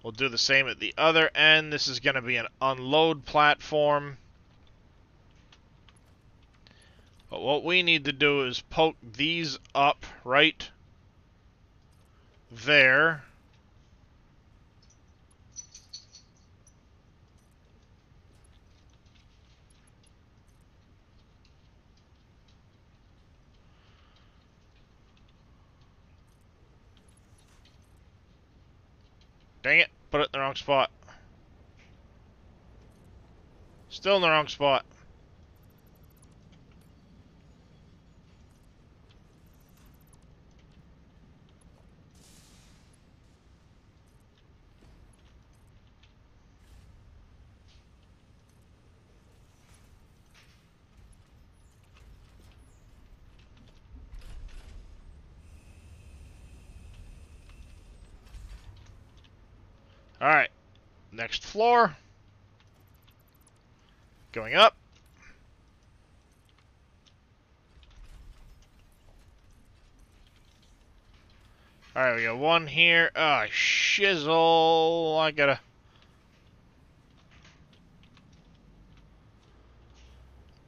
S1: We'll do the same at the other end. This is going to be an unload platform. But what we need to do is poke these up right there. Dang it, put it in the wrong spot. Still in the wrong spot. Alright, next floor. Going up. Alright, we got one here. Ah, shizzle. I gotta...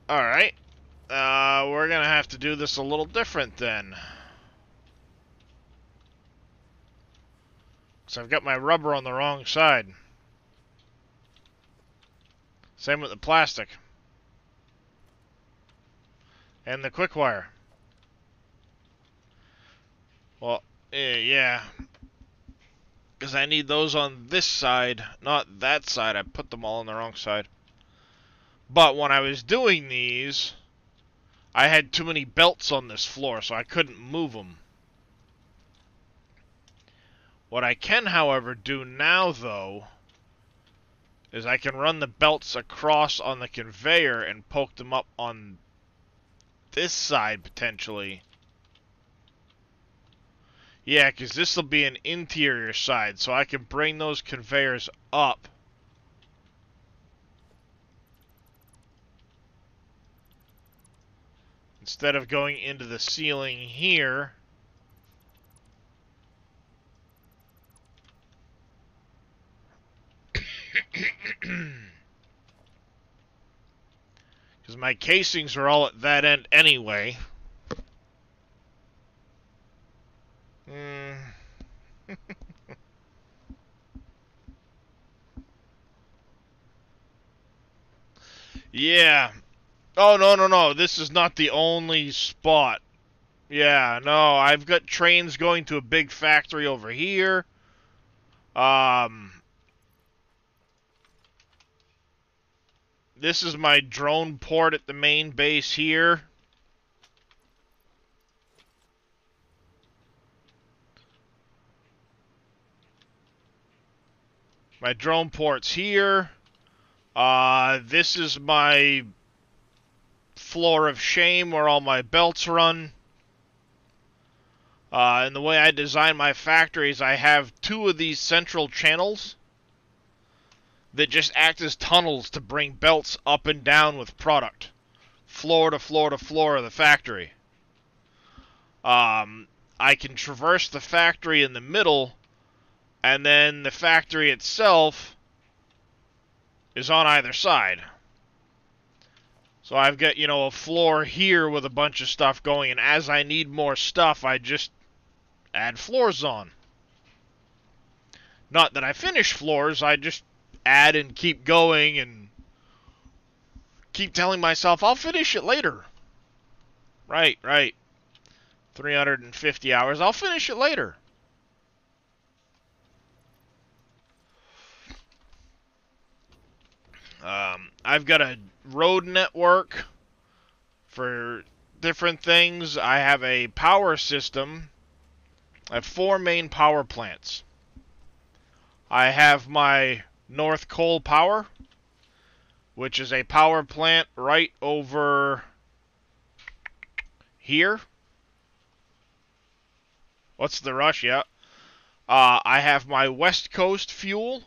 S1: Alright. We're gonna have to do this a little different then. So I've got my rubber on the wrong side. Same with the plastic. And the quick wire. Well, yeah. Because I need those on this side, not that side. I put them all on the wrong side. But when I was doing these, I had too many belts on this floor, so I couldn't move them. What I can, however, do now, though, is I can run the belts across on the conveyor and poke them up on this side, potentially. Yeah, because this will be an interior side, so I can bring those conveyors up. Instead of going into the ceiling here. Because my casings are all at that end anyway. Yeah. Oh, no. This is not the only spot. Yeah, no. I've got trains going to a big factory over here. This is my drone port at the main base here. My drone port's here. This is my floor of shame where all my belts run. And the way I design my factories, I have two of these central channels that just act as tunnels to bring belts up and down with product. Floor to floor to floor of the factory. I can traverse the factory in the middle, and then the factory itself is on either side. So I've got, you know, a floor here with a bunch of stuff going, and as I need more stuff, I just add floors on. Not that I finish floors, I just add and keep going and keep telling myself, I'll finish it later. Right. 350 hours, I'll finish it later. I've got a road network for different things. I have a power system. I have 4 main power plants. I have my North Coal Power, which is a power plant right over here. What's the rush? Yeah. I have my West Coast Fuel,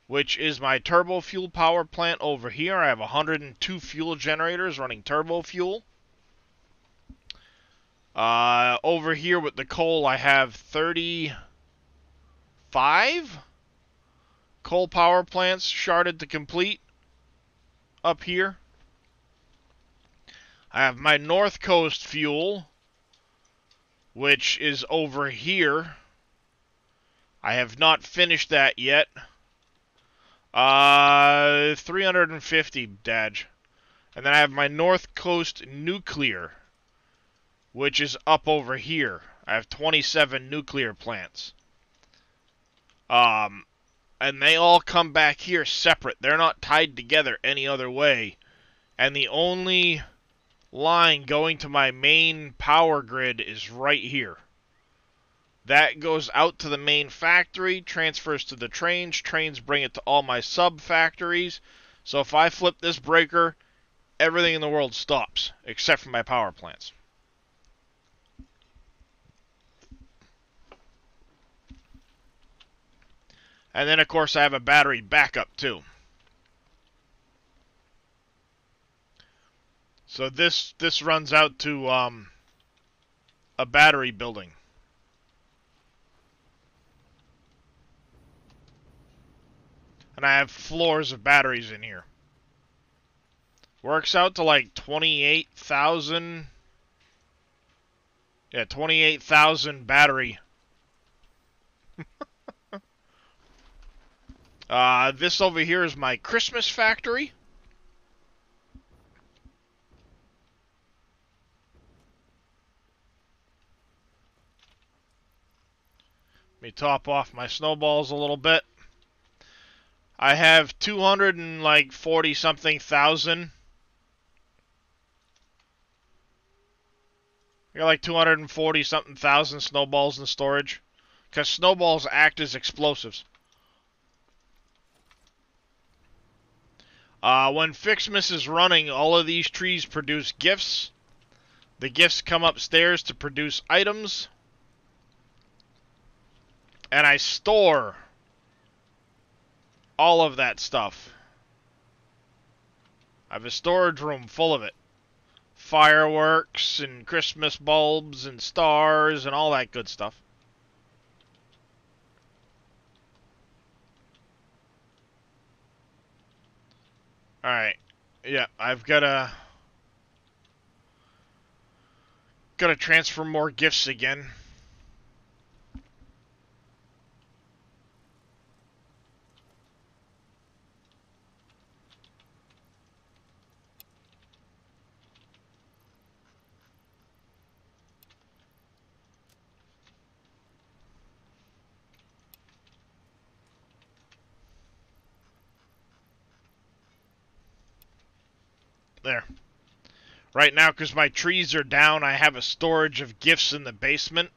S1: which is my turbo fuel power plant over here. I have 102 fuel generators running turbo fuel. Over here with the coal, I have 35 coal power plants sharded to complete up here. I have my North Coast Fuel, which is over here. I have not finished that yet. 350 Daj. And then I have my North Coast Nuclear, which is up over here. I have 27 nuclear plants. And they all come back here separate. They're not tied together any other way. And the only line going to my main power grid is right here. That goes out to the main factory, transfers to the trains. Trains bring it to all my sub-factories. So if I flip this breaker, everything in the world stops, except for my power plants. And then, of course, I have a battery backup, too. So this runs out to a battery building. And I have floors of batteries in here. Works out to like 28,000. Yeah, 28,000 battery. This over here is my Christmas factory. Let me top off my snowballs a little bit. I have 240 something thousand. I got like 240 something thousand snowballs in storage. Because snowballs act as explosives. When Fixmas is running, all of these trees produce gifts. The gifts come upstairs to produce items. And I store all of that stuff. I have a storage room full of it. Fireworks and Christmas bulbs and stars and all that good stuff. Alright. Yeah, I've gotta transfer more gifts again. There. Right now, because my trees are down, I have a storage of gifts in the basement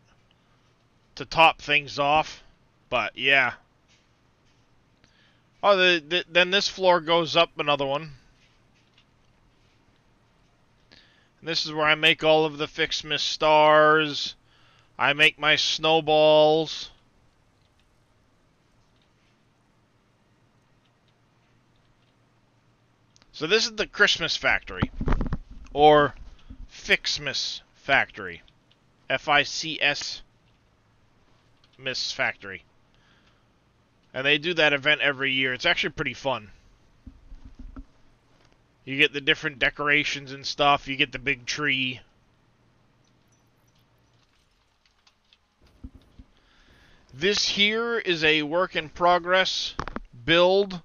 S1: to top things off. But, yeah. Oh, then this floor goes up another one. And this is where I make all of the Fixmas stars. I make my snowballs. So this is the Christmas factory, or Fixmas factory, F-I-C-S Miss factory. And they do that event every year. It's actually pretty fun. You get the different decorations and stuff. You get the big tree. This here is a work in progress build.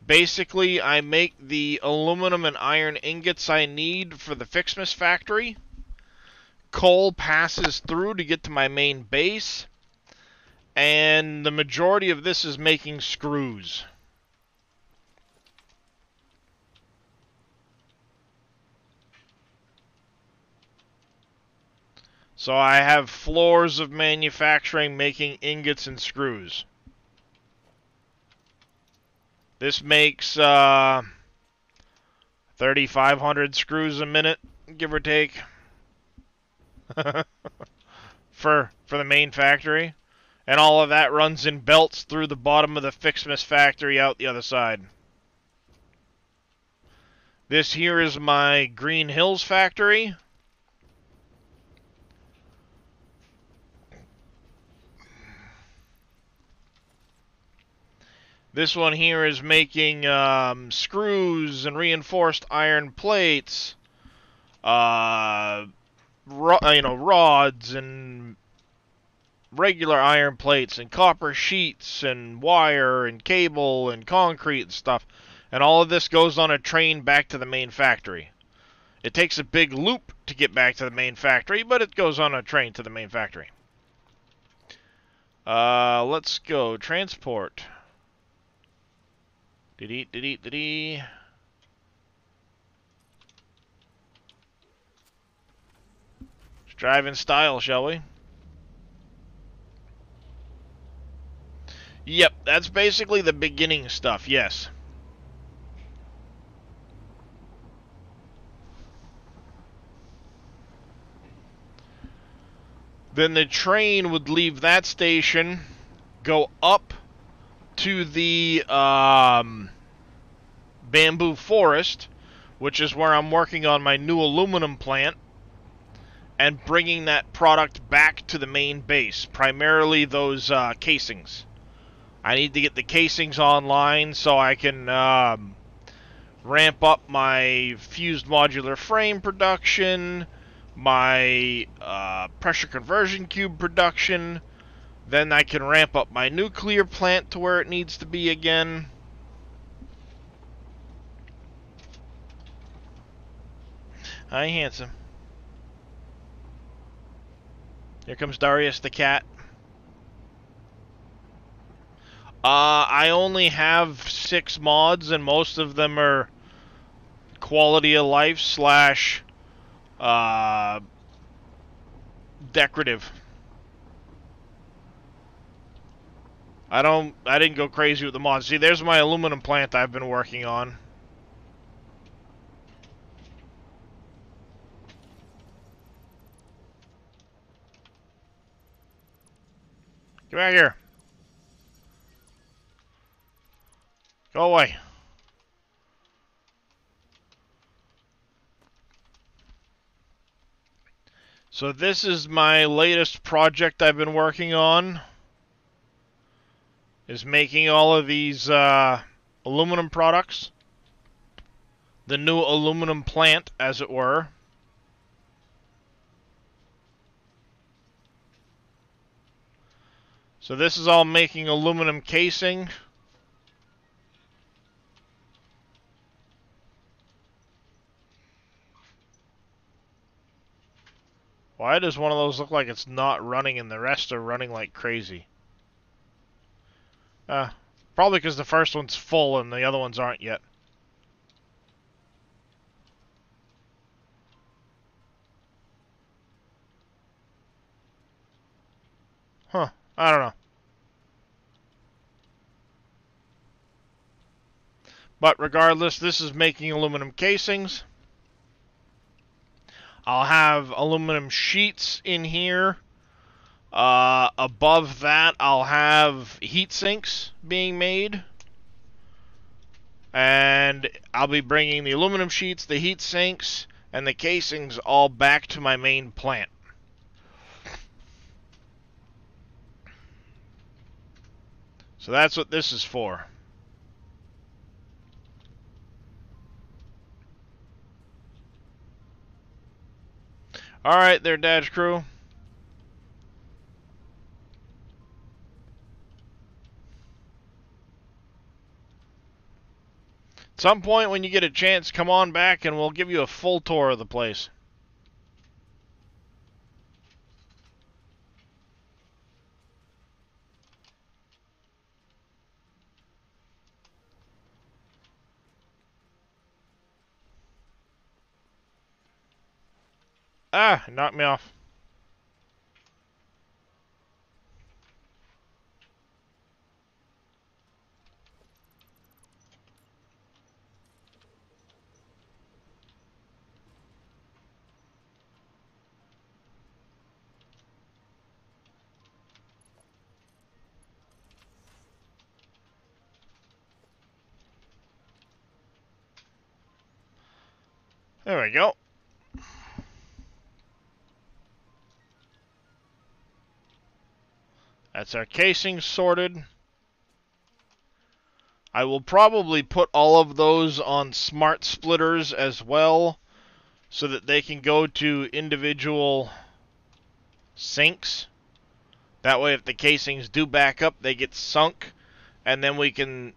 S1: Basically, I make the aluminum and iron ingots I need for the Fixmas factory. Coal passes through to get to my main base. And the majority of this is making screws. So I have floors of manufacturing making ingots and screws. This makes 3,500 screws a minute, give or take, for the main factory. And all of that runs in belts through the bottom of the Fixmas factory out the other side. This here is my Green Hills factory. This one here is making screws and reinforced iron plates, rods and regular iron plates and copper sheets and wire and cable and concrete and stuff. And all of this goes on a train back to the main factory. It takes a big loop to get back to the main factory, but it goes on a train to the main factory. Let's go. Transport. Dee-dee. Let's drive in style, shall we? Yep, that's basically the beginning stuff, yes. Then the train would leave that station, go up to the bamboo forest, which is where I'm working on my new aluminum plant, and bringing that product back to the main base, primarily those casings. I need to get the casings online so I can ramp up my fused modular frame production, my pressure conversion cube production. Then I can ramp up my nuclear plant to where it needs to be again. Hi, handsome. Here comes Darius the cat. I only have 6 mods, and most of them are quality of life slash decorative. I didn't go crazy with the mods. See, there's my aluminum plant I've been working on. Get back here. Go away. So this is my latest project I've been working on. Is making all of these aluminum products. The new aluminum plant, as it were. So this is all making aluminum casing. Why does one of those look like it's not running and the rest are running like crazy? Probably because the first one's full and the other ones aren't yet. Huh, I don't know. But regardless, this is making aluminum casings. I'll have aluminum sheets in here. Above that, I'll have heat sinks being made. And I'll be bringing the aluminum sheets, the heat sinks, and the casings all back to my main plant. So that's what this is for. Alright there, Dodge Crew. At some point when you get a chance, come on back and we'll give you a full tour of the place. Ah, knocked me off. There we go. That's our casing sorted. I will probably put all of those on smart splitters as well, so that they can go to individual sinks. That way if the casings do back up, they get sunk, and then we can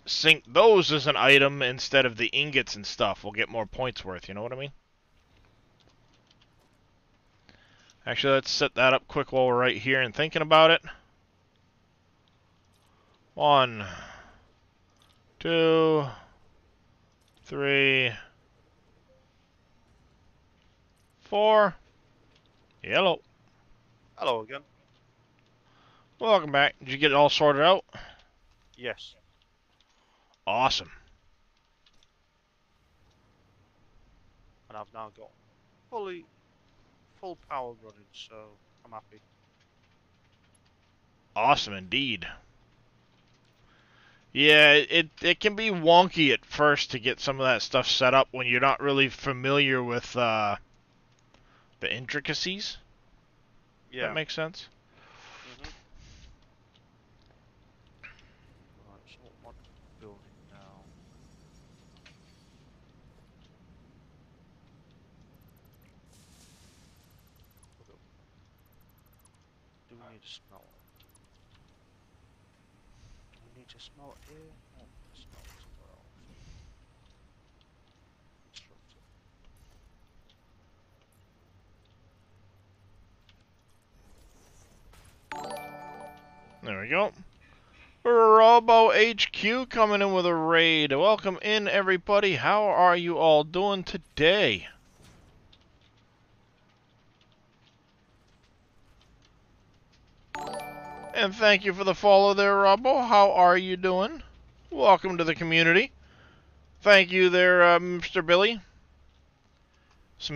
S1: sink those as an item instead of the ingots and stuff. We'll get more points worth, you know what I mean? Actually, let's set that up quick while we're right here and thinking about it. 1, 2, 3, 4. Yellow.
S2: Hello again.
S1: Welcome back. Did you get it all sorted out?
S2: Yes.
S1: Awesome.
S2: And I've now got full power running, so I'm happy.
S1: Awesome indeed. Yeah, it can be wonky at first to get some of that stuff set up when you're not really familiar with the intricacies.
S2: Yeah.
S1: That makes sense.
S2: Right, so what am I building now? Do we need a smelt? Do we need to smelt here? Oh, smelt somewhere else. Constructor.
S1: There we go. Robo HQ coming in with a raid. Welcome in, everybody. How are you all doing today? And thank you for the follow there, Robo. How are you doing? Welcome to the community. Thank you there, Mr. Billy.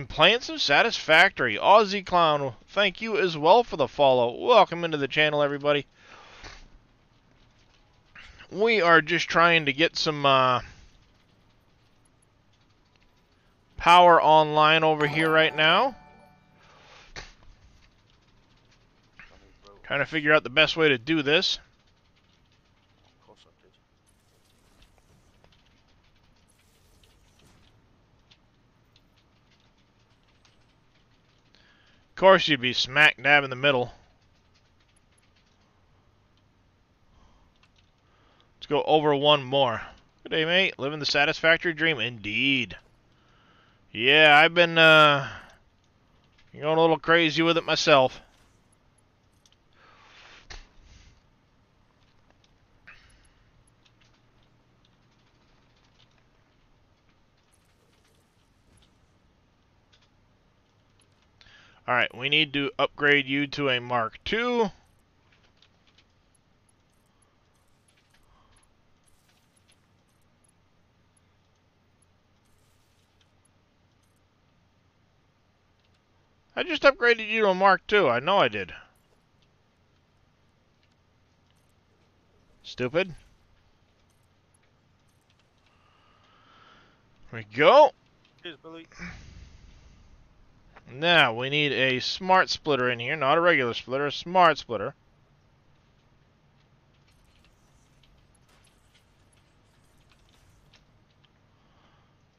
S1: Playing some Satisfactory. Aussie Clown, thank you as well for the follow. Welcome into the channel, everybody. We are just trying to get some power online over here right now. Trying to figure out the best way to do this.
S2: Of course I did.
S1: Of course, you'd be smack dab in the middle. Let's go over one more. Good day, mate. Living the Satisfactory dream. Indeed. Yeah, I've been going a little crazy with it myself. Alright, we need to upgrade you to a Mark II. I just upgraded you to a Mark II. I know I did. Stupid. There we go.
S2: Cheers, Billy.
S1: Now, we need a smart splitter in here. Not a regular splitter, a smart splitter.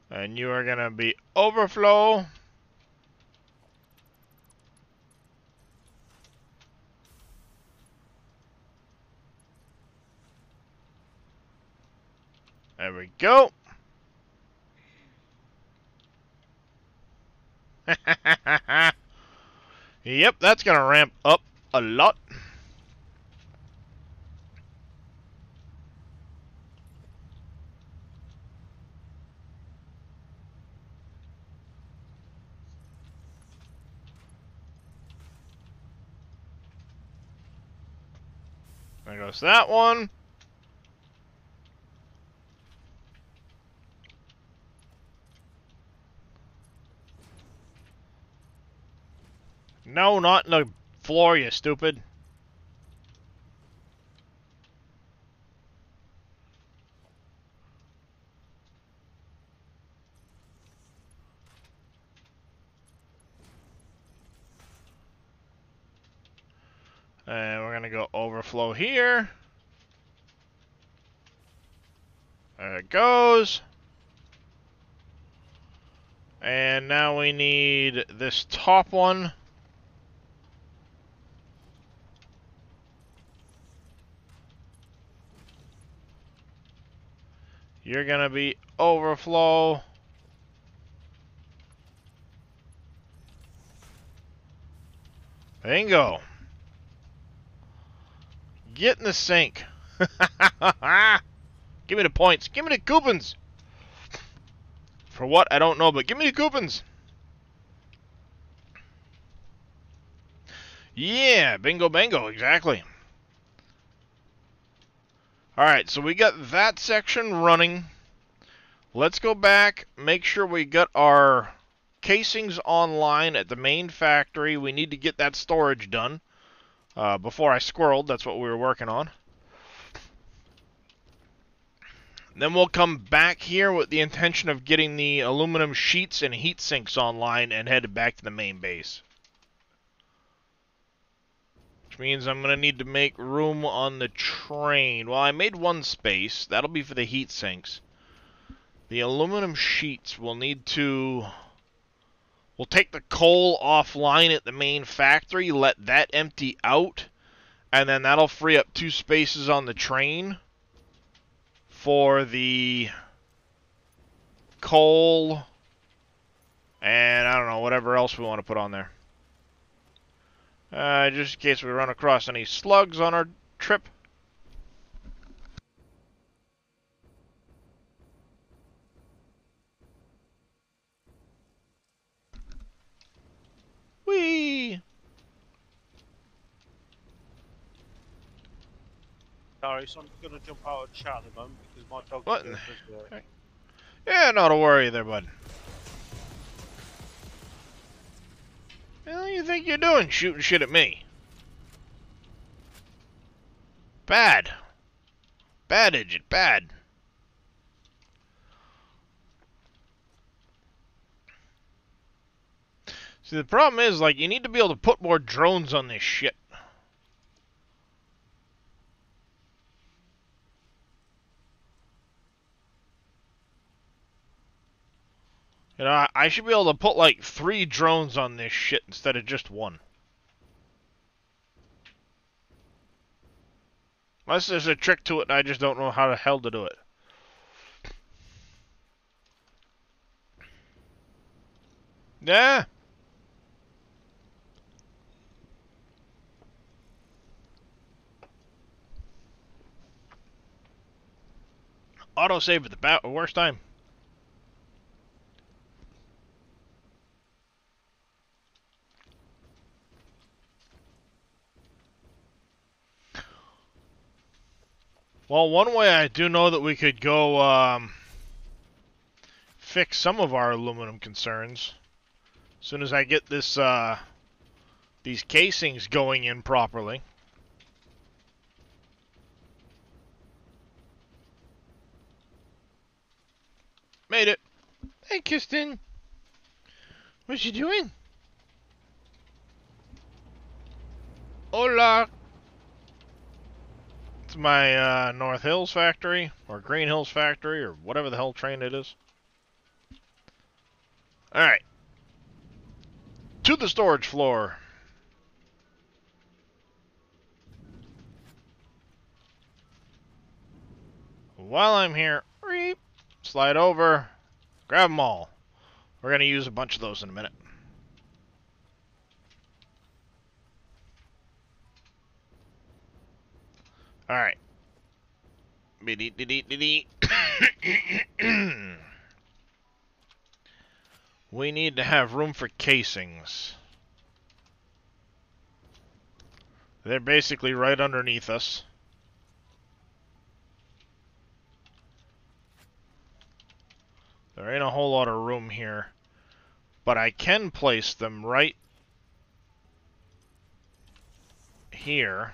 S1: And you are going to be overflow. There we go. Yep, that's going to ramp up a lot. There goes that one. No, not in the floor, you stupid. going to go overflow here. There it goes. And now we need this top one. You're going to be overflow. Bingo. Get in the sink. Give me the points. Give me the coupons. For what? I don't know, but give me the coupons. Yeah, bingo bango, exactly. Alright, so we got that section running. Let's go back, make sure we got our casings online at the main factory. We need to get that storage done. Before I squirreled, that's what we were working on. Then we'll come back here with the intention of getting the aluminum sheets and heat sinks online and headed back to the main base. Which means I'm going to need to make room on the train. Well, I made one space. That'll be for the heat sinks. The aluminum sheets will need to... We'll take the coal offline at the main factory, let that empty out, and then that'll free up 2 spaces on the train for the coal and I don't know, whatever else we want to put on there. Just in case we run across any slugs on our trip. Whee!
S2: Sorry, so I'm going to jump out of chat at the moment because my dog's
S1: What?
S2: going berserk.
S1: Yeah, not to worry there, bud. What do you think you're doing, shooting shit at me? Bad. Bad, Idjit, bad. See, the problem is, like, you need to be able to put more drones on this shit. You know, I should be able to put, like, 3 drones on this shit instead of just 1. Unless there's a trick to it and I just don't know how the hell to do it. Yeah. Autosave at the worst time. Well, one way I do know that we could go fix some of our aluminum concerns. As soon as I get this these casings going in properly. Made it. Hey, Kirsten. What you doing? Hola. It's my North Hills factory, or Green Hills factory, or whatever the hell train it is. Alright. To the storage floor. While I'm here, slide over, grab them all. We're going to use a bunch of those in a minute. Alright. We need to have room for casings. They're basically right underneath us. There ain't a whole lot of room here, but I can place them right here.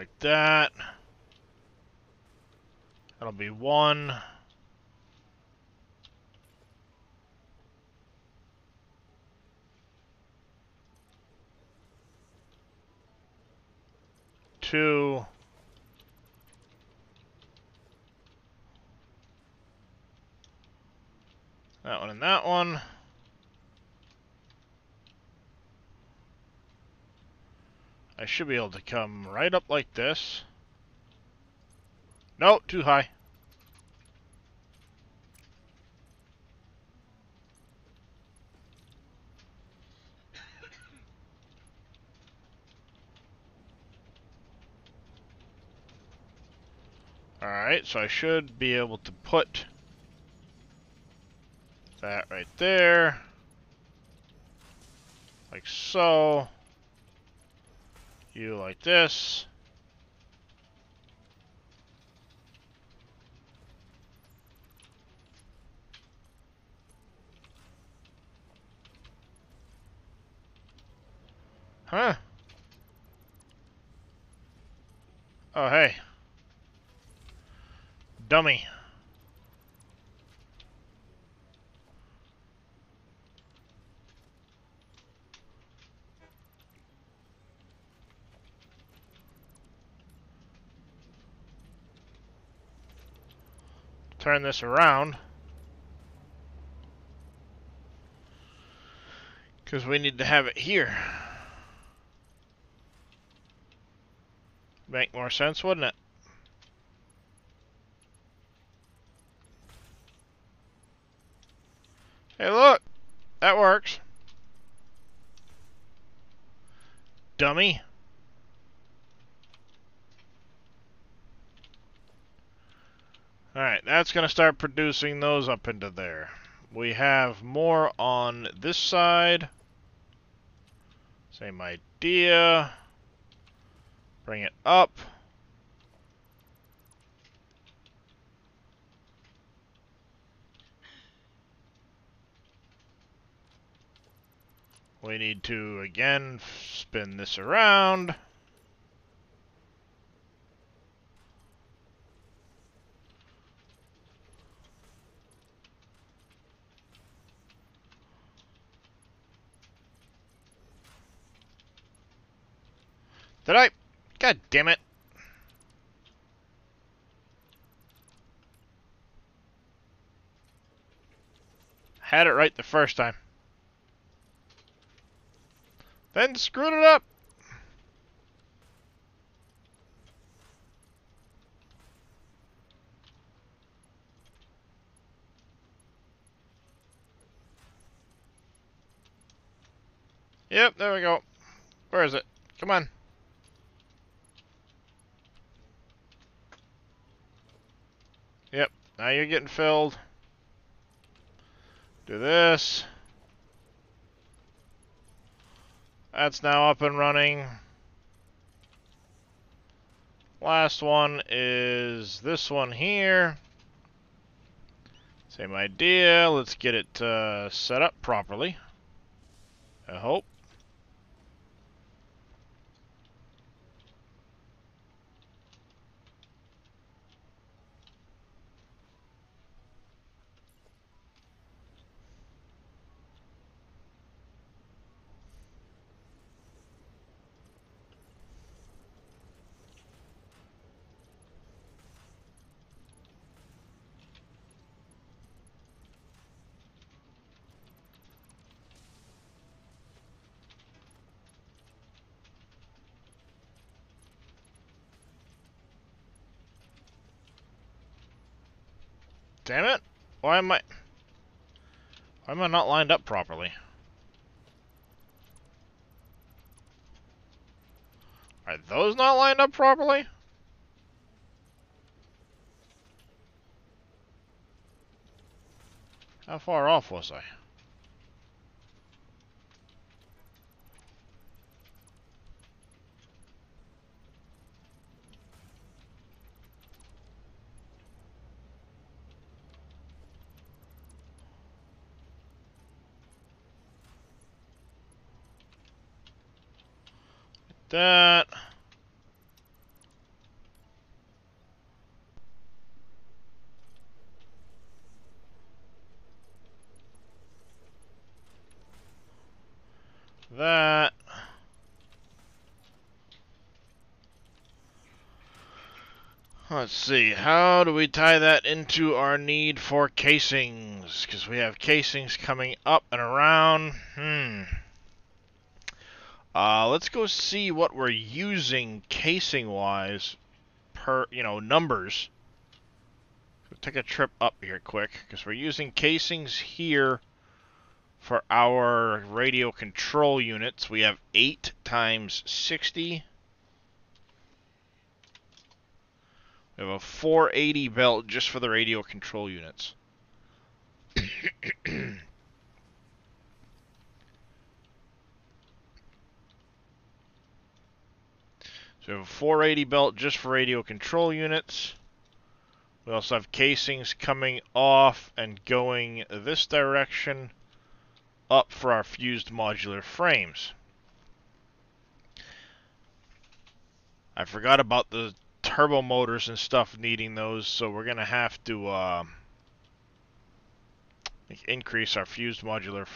S1: like that. That'll be 1. Two. That one and that one. I should be able to come right up like this. No, too high. Alright, so I should be able to put that right there. Like so. You like this. Huh? Oh, hey. Dummy. Turn this around. Because we need to have it here. Make more sense, wouldn't it? Hey, look! That works. Dummy. Alright, that's going to start producing those up into there. We have more on this side. Same idea. Bring it up. We need to, again, spin this around. Did I? God damn it. Had it right the first time. Then screwed it up. Yep, there we go. Where is it? Come on. Yep, now you're getting filled. Do this. That's now up and running. Last one is this one here. Same idea. Let's get it set up properly. I hope. Damn it! Why am I not lined up properly? Are those not lined up properly? How far off was I? That. that. Let's see, how do we tie that into our need for casings? Because we have casings coming up and around. Let's go see what we're using casing-wise per, numbers. So take a trip up here quick, because we're using casings here for our radio control units. We have 8 times 60. We have a 480 belt just for the radio control units. So we have a 480 belt just for radio control units. We also have casings coming off and going this direction up for our fused modular frames. I forgot about the turbo motors and stuff needing those, so we're gonna have to increase our fused modular.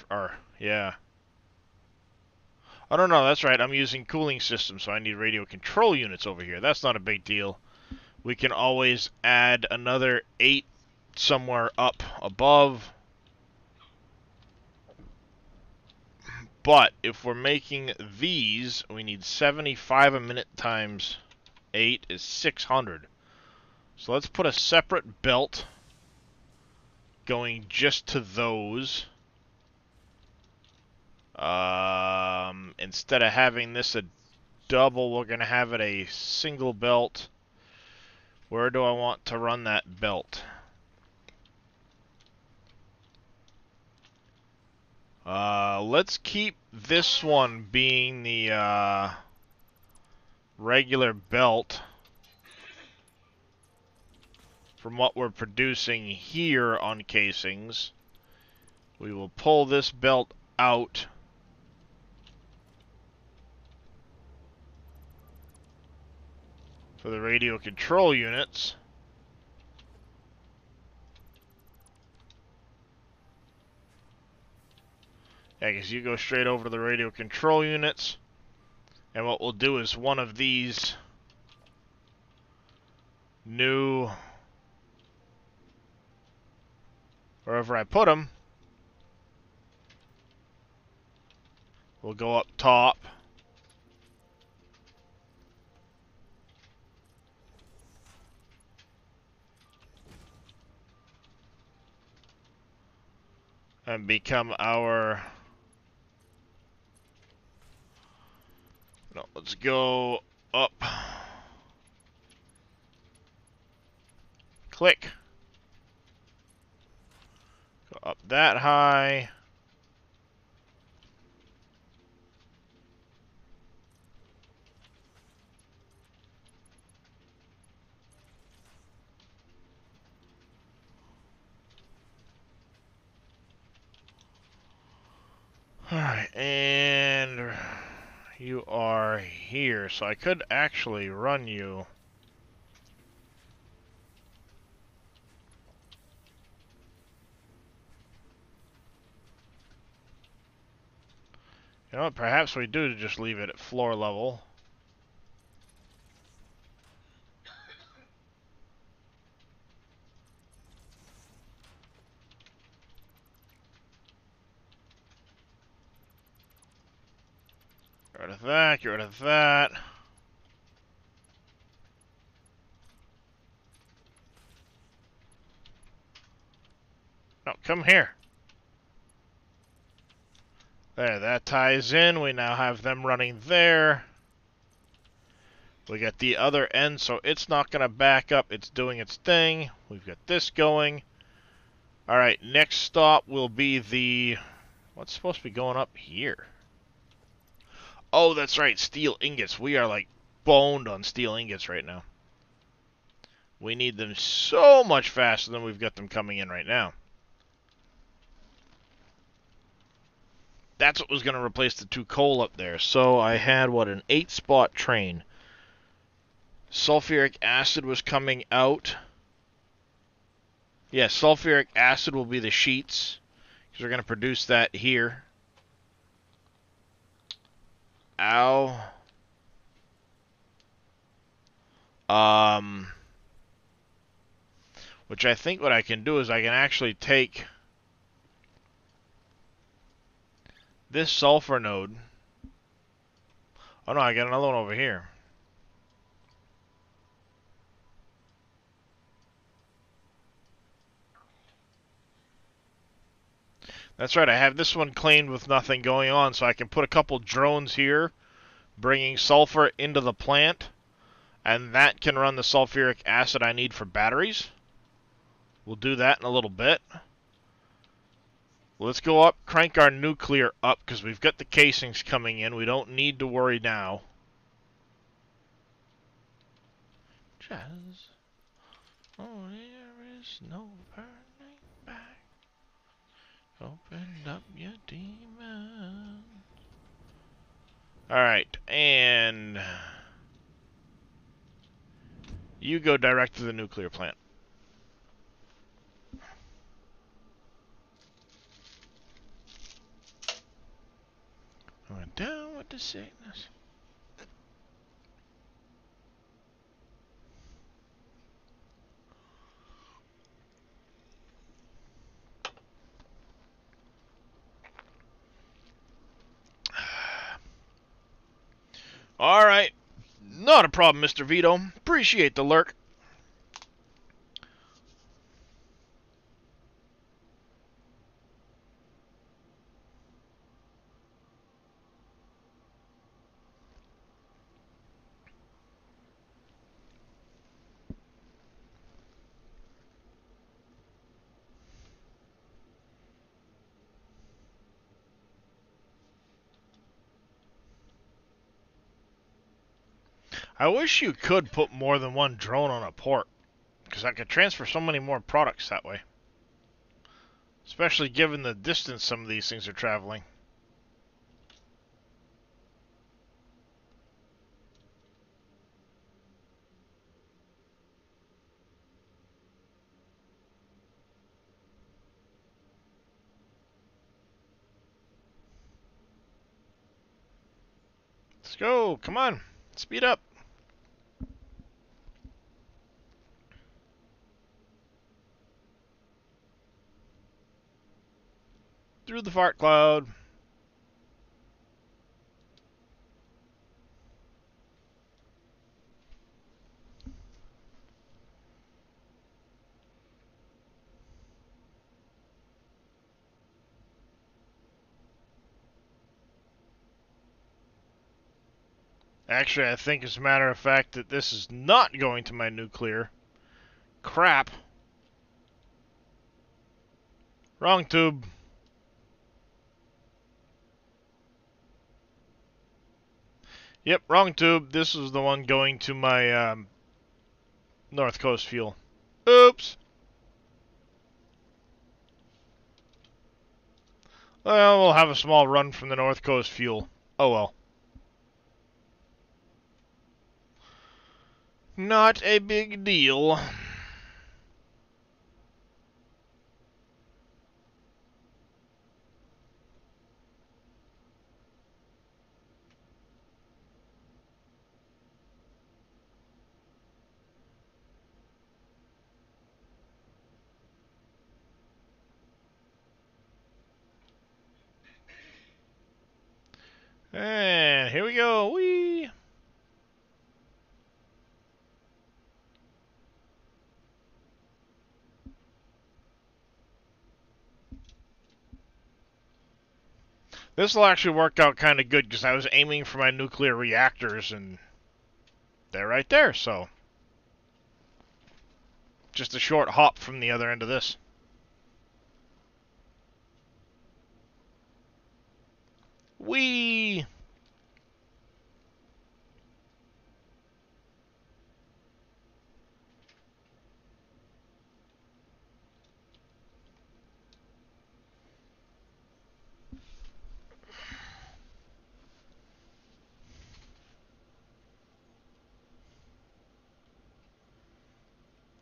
S1: Oh no, that's right. I'm using cooling systems, so I need radio control units over here. That's not a big deal. We can always add another 8 somewhere up above. But if we're making these, we need 75 a minute times 8 is 600. So let's put a separate belt going just to those. Instead of having this a double, we're going to have it a single belt. Where do I want to run that belt? Let's keep this one being the regular belt from what we're producing here on casings. We will pull this belt out. For the radio control units. Yeah, because you go straight over to the radio control units. And what we'll do is one of these new, wherever I put them, will go up top. And become our... No, let's go up. Click. Go up that high. Alright, and you are here, so I could actually run you. You know what, perhaps we do just leave it at floor level. Get rid of that, get rid of that. No, come here. There, that ties in. We now have them running there. We got the other end, so it's not going to back up. It's doing its thing. We've got this going. Alright, next stop will be the... What's supposed to be going up here? Oh, that's right, steel ingots. We are, like, boned on steel ingots right now. We need them so much faster than we've got them coming in right now. That's what was going to replace the 2 coal up there. So I had, what, an 8-spot train. Sulfuric acid was coming out. Yeah, sulfuric acid will be the sheets, because we're going to produce that here. Ow. Which I think what I can do is I can actually take this sulfur node. Oh no, I got another one over here. That's right, I have this one claimed with nothing going on, so I can put a couple drones here, bringing sulfur into the plant, and that can run the sulfuric acid I need for batteries. We'll do that in a little bit. Let's go up, crank our nuclear up, because we've got the casings coming in. We don't need to worry now. Jazz. Oh, there is no burning back. Open up your demon. Alright, and you go direct to the nuclear plant. I went down with the sickness. Alright. Not a problem, Mr. Vito. Appreciate the lurk. I wish you could put more than one drone on a port, because I could transfer so many more products that way. Especially given the distance some of these things are traveling. Let's go. Come on. Speed up. Through the fart cloud. Actually, I think as a matter of fact that this is not going to my nuclear. Crap. Wrong tube. Yep, wrong tube. This is the one going to my North Coast fuel. Oops. Well, we'll have a small run from the North Coast fuel. Oh well. Not a big deal. And here we go. Whee! This will actually work out kind of good because I was aiming for my nuclear reactors and they're right there, so just a short hop from the other end of this. Whee!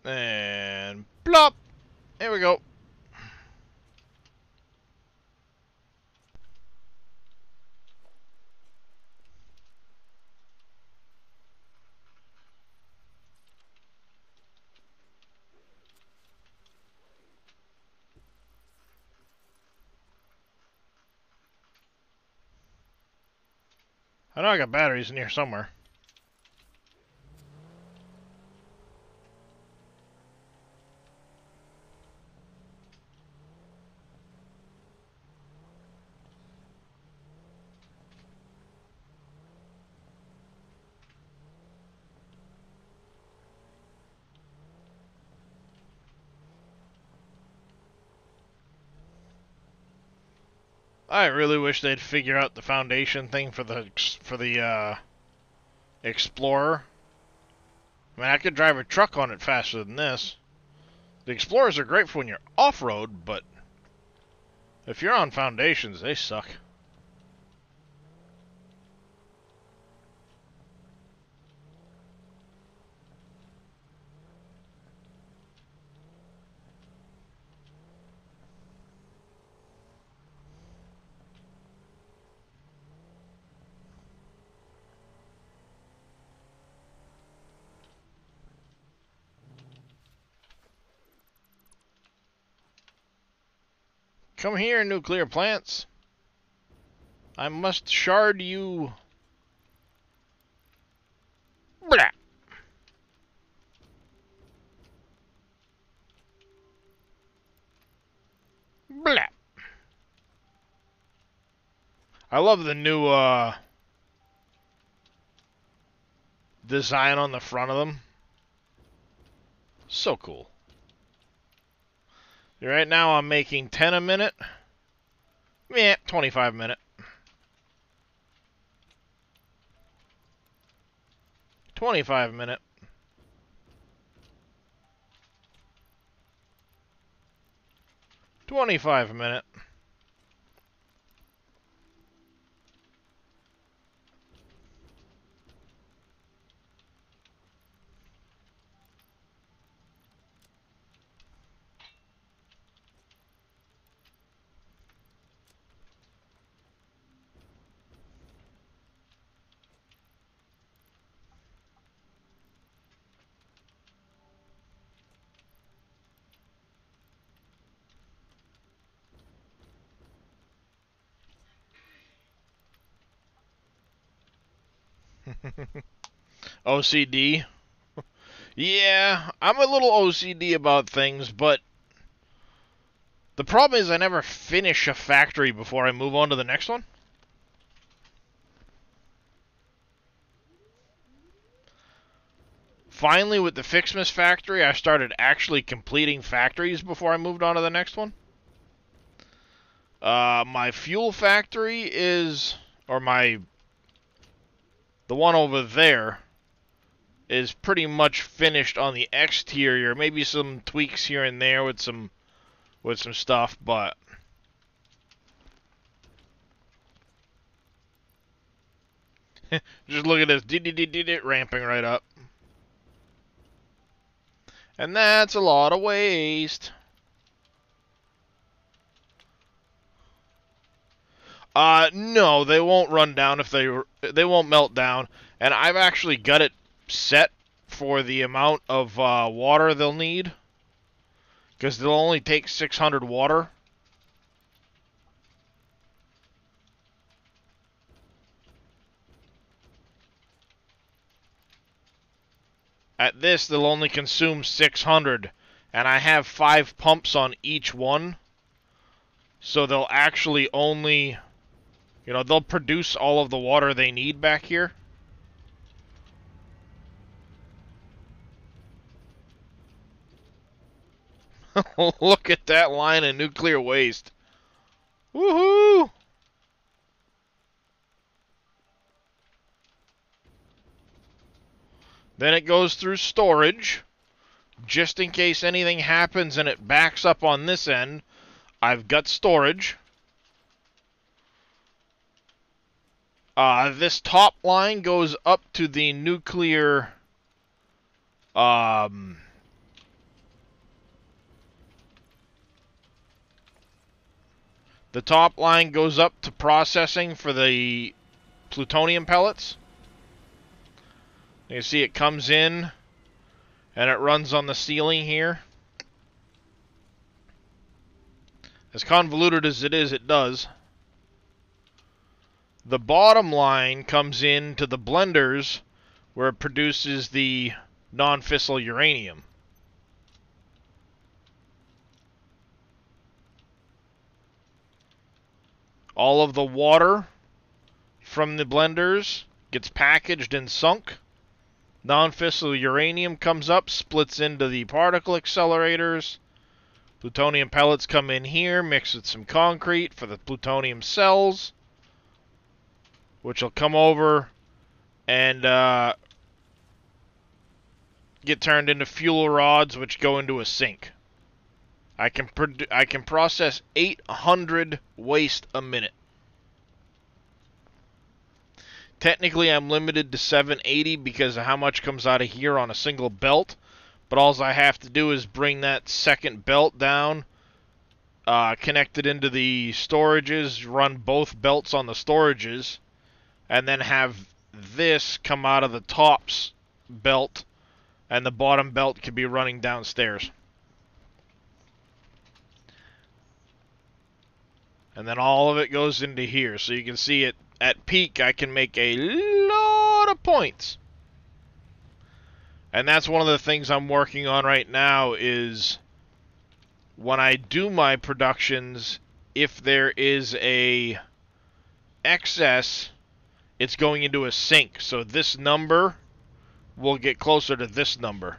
S1: And plop! There we go. I know I got batteries in here somewhere. I really wish they'd figure out the foundation thing for the Explorer. I mean, I could drive a truck on it faster than this. The Explorers are great for when you're off-road, but if you're on foundations, they suck. Come here, nuclear plants. I must shard you. Blah. Blah. I love the new design on the front of them. So cool. Right now I'm making 10 a minute. Yeah, 25 a minute. 25 a minute. $25 a minute. OCD. Yeah, I'm a little OCD about things, but the problem is I never finish a factory before I move on to the next one. Finally, with the Fixmas factory, I started actually completing factories before I moved on to the next one. My fuel factory is, the one over there, is pretty much finished on the exterior. Maybe some tweaks here and there with some stuff, but just look at this, ramping right up. And that's a lot of waste. No, they won't run down if they won't melt down. And I've actually got it set for the amount of water they'll need, because they'll only take 600 water. At this, they'll only consume 600, and I have 5 pumps on each one, so they'll actually only, they'll produce all of the water they need back here. Look at that line of nuclear waste. Woohoo! Then it goes through storage, just in case anything happens and it backs up on this end. I've got storage. This top line goes up to the nuclear, the top line goes up to processing for the plutonium pellets. You see it comes in and it runs on the ceiling here. As convoluted as it is, it does. The bottom line comes into the blenders where it produces the non-fissile uranium. All of the water from the blenders gets packaged and sunk. Non-fissile uranium comes up, splits into the particle accelerators. Plutonium pellets come in here, mix with some concrete for the plutonium cells, which will come over and get turned into fuel rods, which go into a sink. I can process 800 waste a minute. Technically, I'm limited to 780 because of how much comes out of here on a single belt. But all I have to do is bring that second belt down, connect it into the storages, run both belts on the storages, and then have this come out of the tops belt, and the bottom belt can be running downstairs. And then all of it goes into here. So you can see it at peak, I can make a lot of points. And that's one of the things I'm working on right now is when I do my productions, if there is a excess, it's going into a sink. So this number will get closer to this number.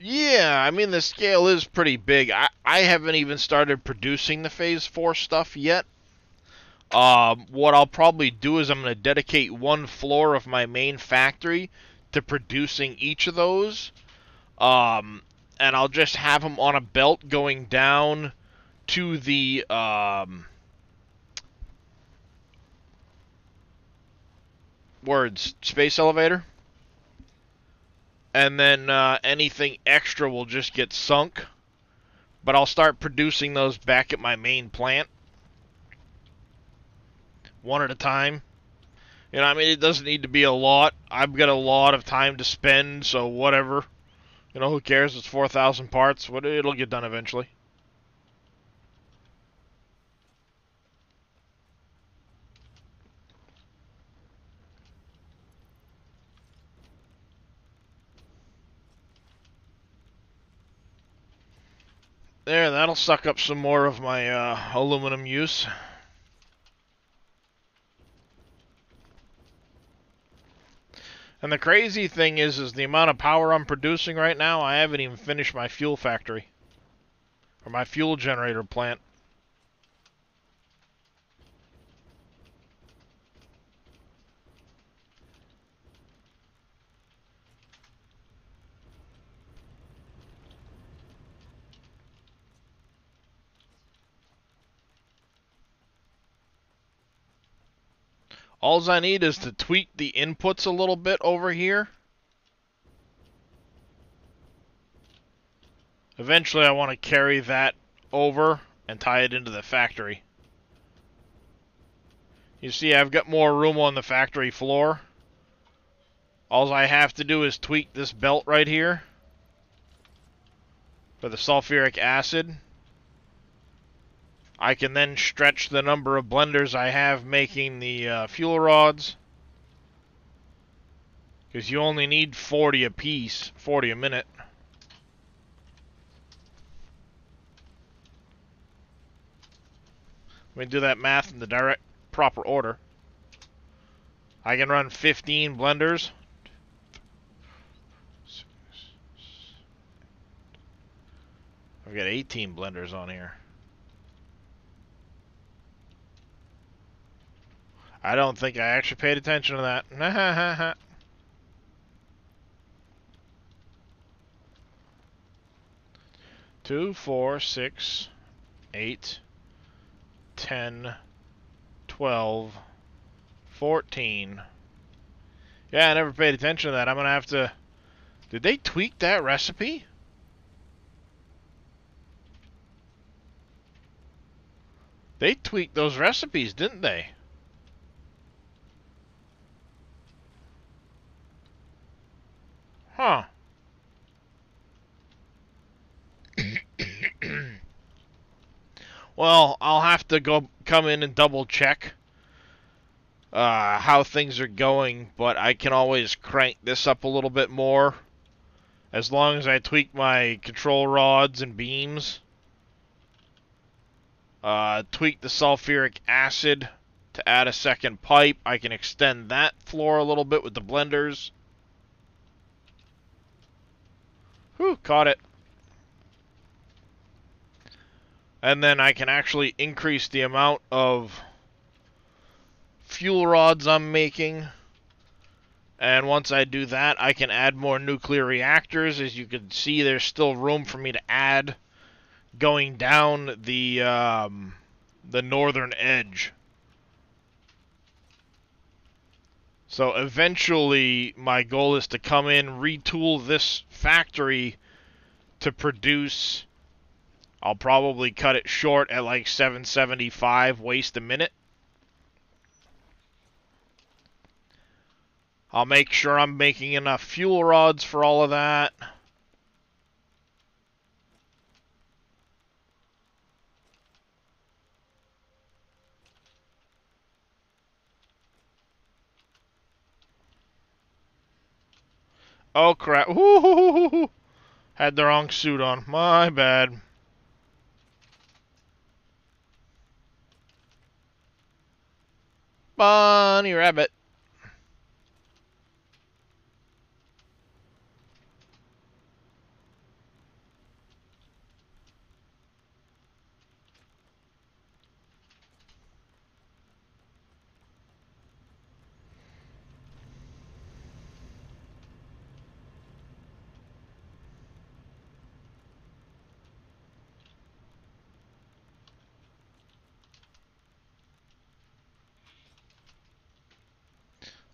S1: Yeah, I mean, the scale is pretty big. I haven't even started producing the Phase 4 stuff yet. What I'll probably do is I'm going to dedicate one floor of my main factory to producing each of those. And I'll just have them on a belt going down to the space elevator. And then anything extra will just get sunk. But I'll start producing those back at my main plant. One at a time. You know, I mean, it doesn't need to be a lot. I've got a lot of time to spend, so whatever. You know, who cares? It's 4,000 parts. It'll get done eventually. There, that'll suck up some more of my aluminum use. And the crazy thing is the amount of power I'm producing right now, I haven't even finished my fuel factory. Or my fuel generator plant. All I need is to tweak the inputs a little bit over here. Eventually I want to carry that over and tie it into the factory. You see, I've got more room on the factory floor. All I have to do is tweak this belt right here for the sulfuric acid. I can then stretch the number of blenders I have making the fuel rods. Because you only need 40 a piece, 40 a minute. Let me do that math in the proper order. I can run 15 blenders. I've got 18 blenders on here. I don't think I actually paid attention to that. 2, 4, 6, 8, 10, 12, 14. Yeah, I never paid attention to that. I'm going to have to... Did they tweak that recipe? They tweaked those recipes, didn't they? Huh. Well, I'll have to come in and double check how things are going, but I can always crank this up a little bit more as long as I tweak my control rods and beams. Tweak the sulfuric acid to add a second pipe. I can extend that floor a little bit with the blenders. Whew, caught it. And then I can actually increase the amount of fuel rods I'm making. And once I do that, I can add more nuclear reactors. As you can see, there's still room for me to add going down the northern edge. So eventually, my goal is to come in, retool this factory to produce. I'll probably cut it short at like 775 waste a minute. I'll make sure I'm making enough fuel rods for all of that. Oh crap. Woo-hoo-hoo-hoo-hoo. Had the wrong suit on. My bad. Bunny rabbit.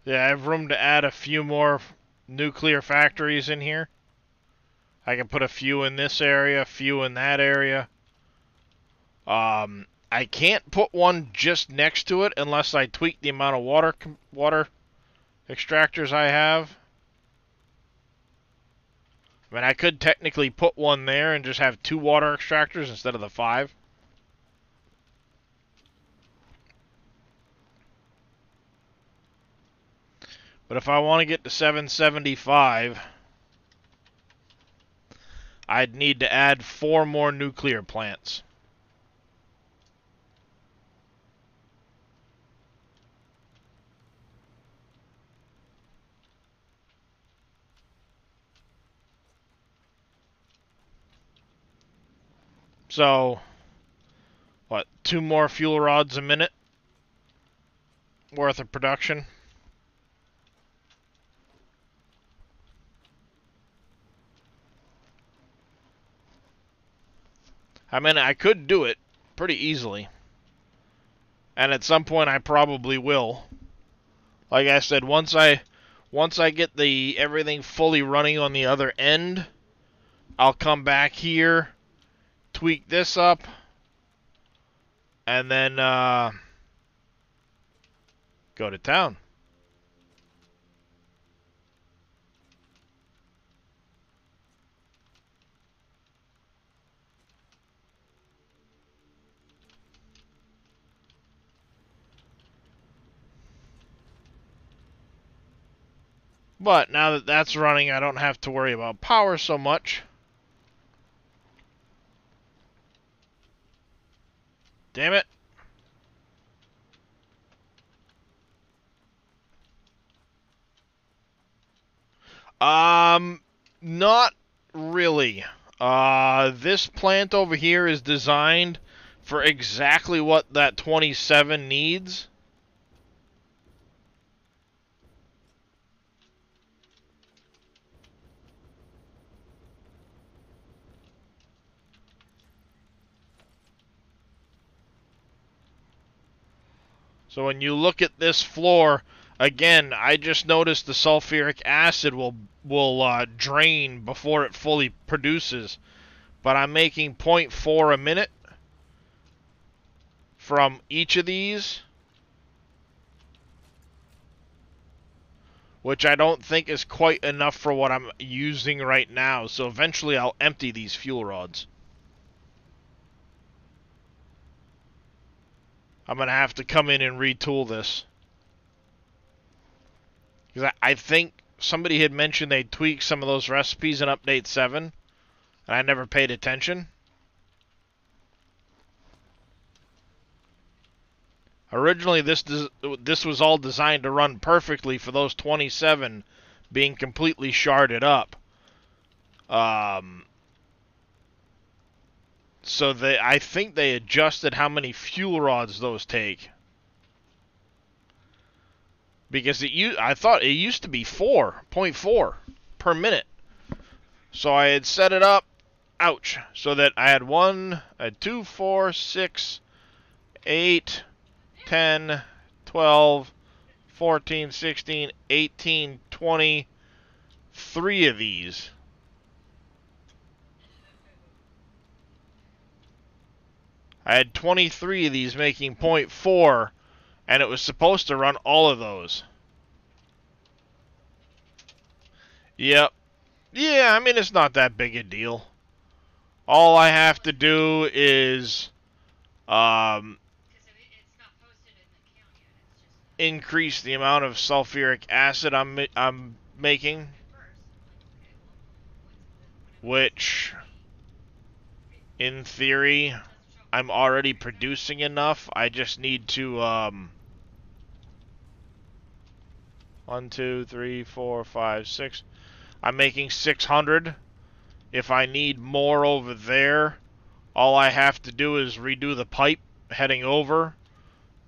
S1: Yeah, I have room to add a few more nuclear factories in here. I can put a few in this area, a few in that area. I can't put one just next to it unless I tweak the amount of water extractors I have. I mean, I could technically put one there and just have 2 water extractors instead of the 5. But if I want to get to 775, I'd need to add 4 more nuclear plants. So, what, 2 more fuel rods a minute worth of production? I mean, I could do it pretty easily. And at some point I probably will. Like I said, once I get everything fully running on the other end, I'll come back here, tweak this up, and then go to town. But now that that's running, I don't have to worry about power so much. Damn it. Not really. This plant over here is designed for exactly what that 27 needs. So when you look at this floor, again, I just noticed the sulfuric acid will drain before it fully produces. But I'm making 0.4 a minute from each of these, which I don't think is quite enough for what I'm using right now. So eventually I'll empty these fuel rods. I'm going to have to come in and retool this. Because I think somebody had mentioned they tweaked some of those recipes in Update 7, and I never paid attention. Originally, this was all designed to run perfectly for those 27 being completely sharded up. So I think they adjusted how many fuel rods those take. Because I thought it used to be 4.4 per minute. So I had set it up, ouch, so that I had 2, 4, 6, 8, 10, 12, 14, 16, 18, 20, 3 of these. I had 23 of these making 0.4, and it was supposed to run all of those. Yep. Yeah, I mean, it's not that big a deal. All I have to do is increase the amount of sulfuric acid I'm making, which, in theory, I'm already producing enough. I just need to 1, 2, 3, 4, 5, 6. I'm making 600. If I need more over there, all I have to do is redo the pipe heading over,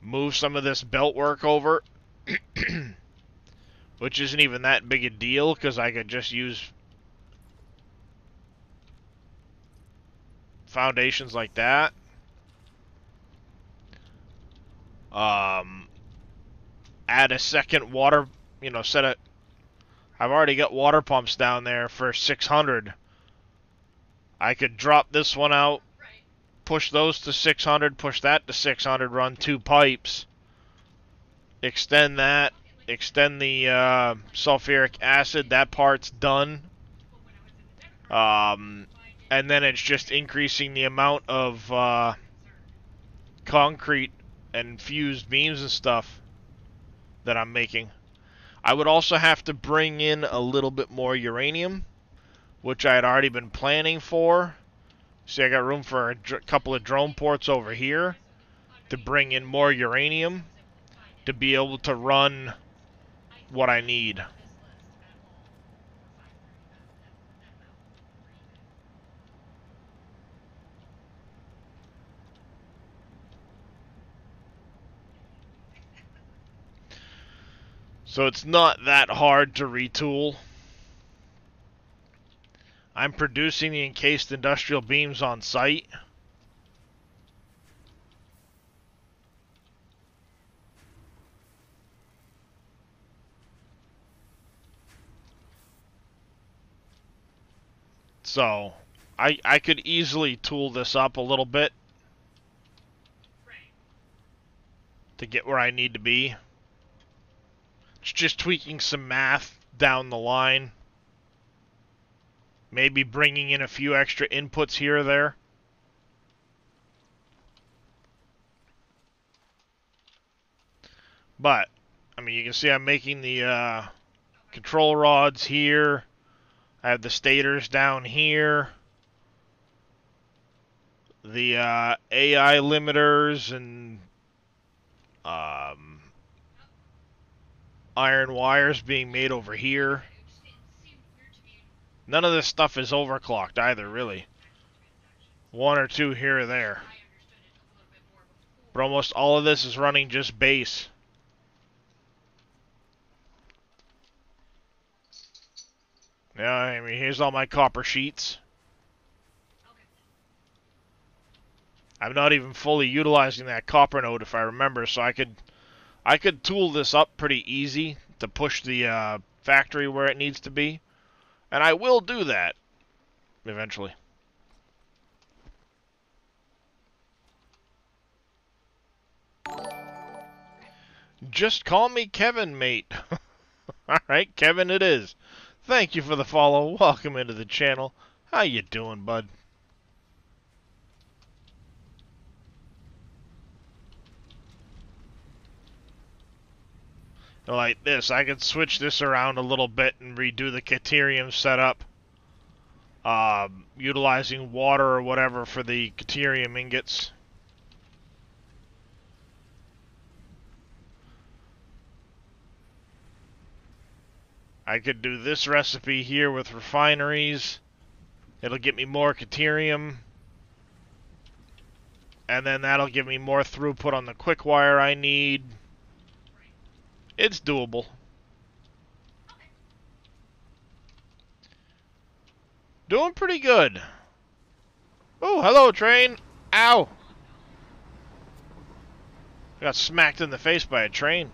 S1: move some of this belt work over, which isn't even that big a deal because I could just use foundations like that. Add a second water, I've already got water pumps down there for 600. I could drop this one out, push those to 600, push that to 600, run 2 pipes, extend that, extend the sulfuric acid, that part's done. And then it's just increasing the amount of concrete and fused beams and stuff that I'm making. I would also have to bring in a little bit more uranium, which I had already been planning for. See, I got room for a couple of drone ports over here to bring in more uranium to be able to run what I need. So it's not that hard to retool. I'm producing the encased industrial beams on site. So I could easily tool this up a little bit to get where I need to be. It's just tweaking some math down the line. Maybe bringing in a few extra inputs here or there. But, I mean, you can see I'm making the control rods here. I have the stators down here. The AI limiters and iron wires being made over here. None of this stuff is overclocked either, really. 1 or 2 here or there. But almost all of this is running just base. Yeah, I mean, here's all my copper sheets. I'm not even fully utilizing that copper node, if I remember, so I could tool this up pretty easy to push the factory where it needs to be. And I will do that eventually. Just call me Kevin, mate. Alright, Kevin it is. Thank you for the follow. Welcome into the channel. How you doing, bud? like this. I could switch this around a little bit and redo the Caterium setup. Utilizing water or whatever for the Caterium ingots. I could do this recipe here with refineries. It'll get me more Caterium. And then that'll give me more throughput on the quick wire I need. It's doable. Doing pretty good. Oh, hello, train. Ow. I got smacked in the face by a train.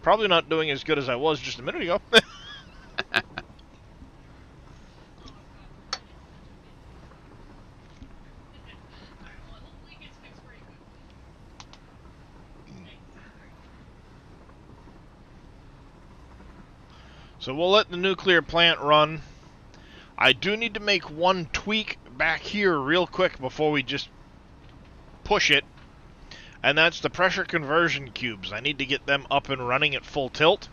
S1: Probably not doing as good as I was just a minute ago. So we'll let the nuclear plant run. I do need to make one tweak back here real quick before we just push it. And that's the pressure conversion cubes. I need to get them up and running at full tilt.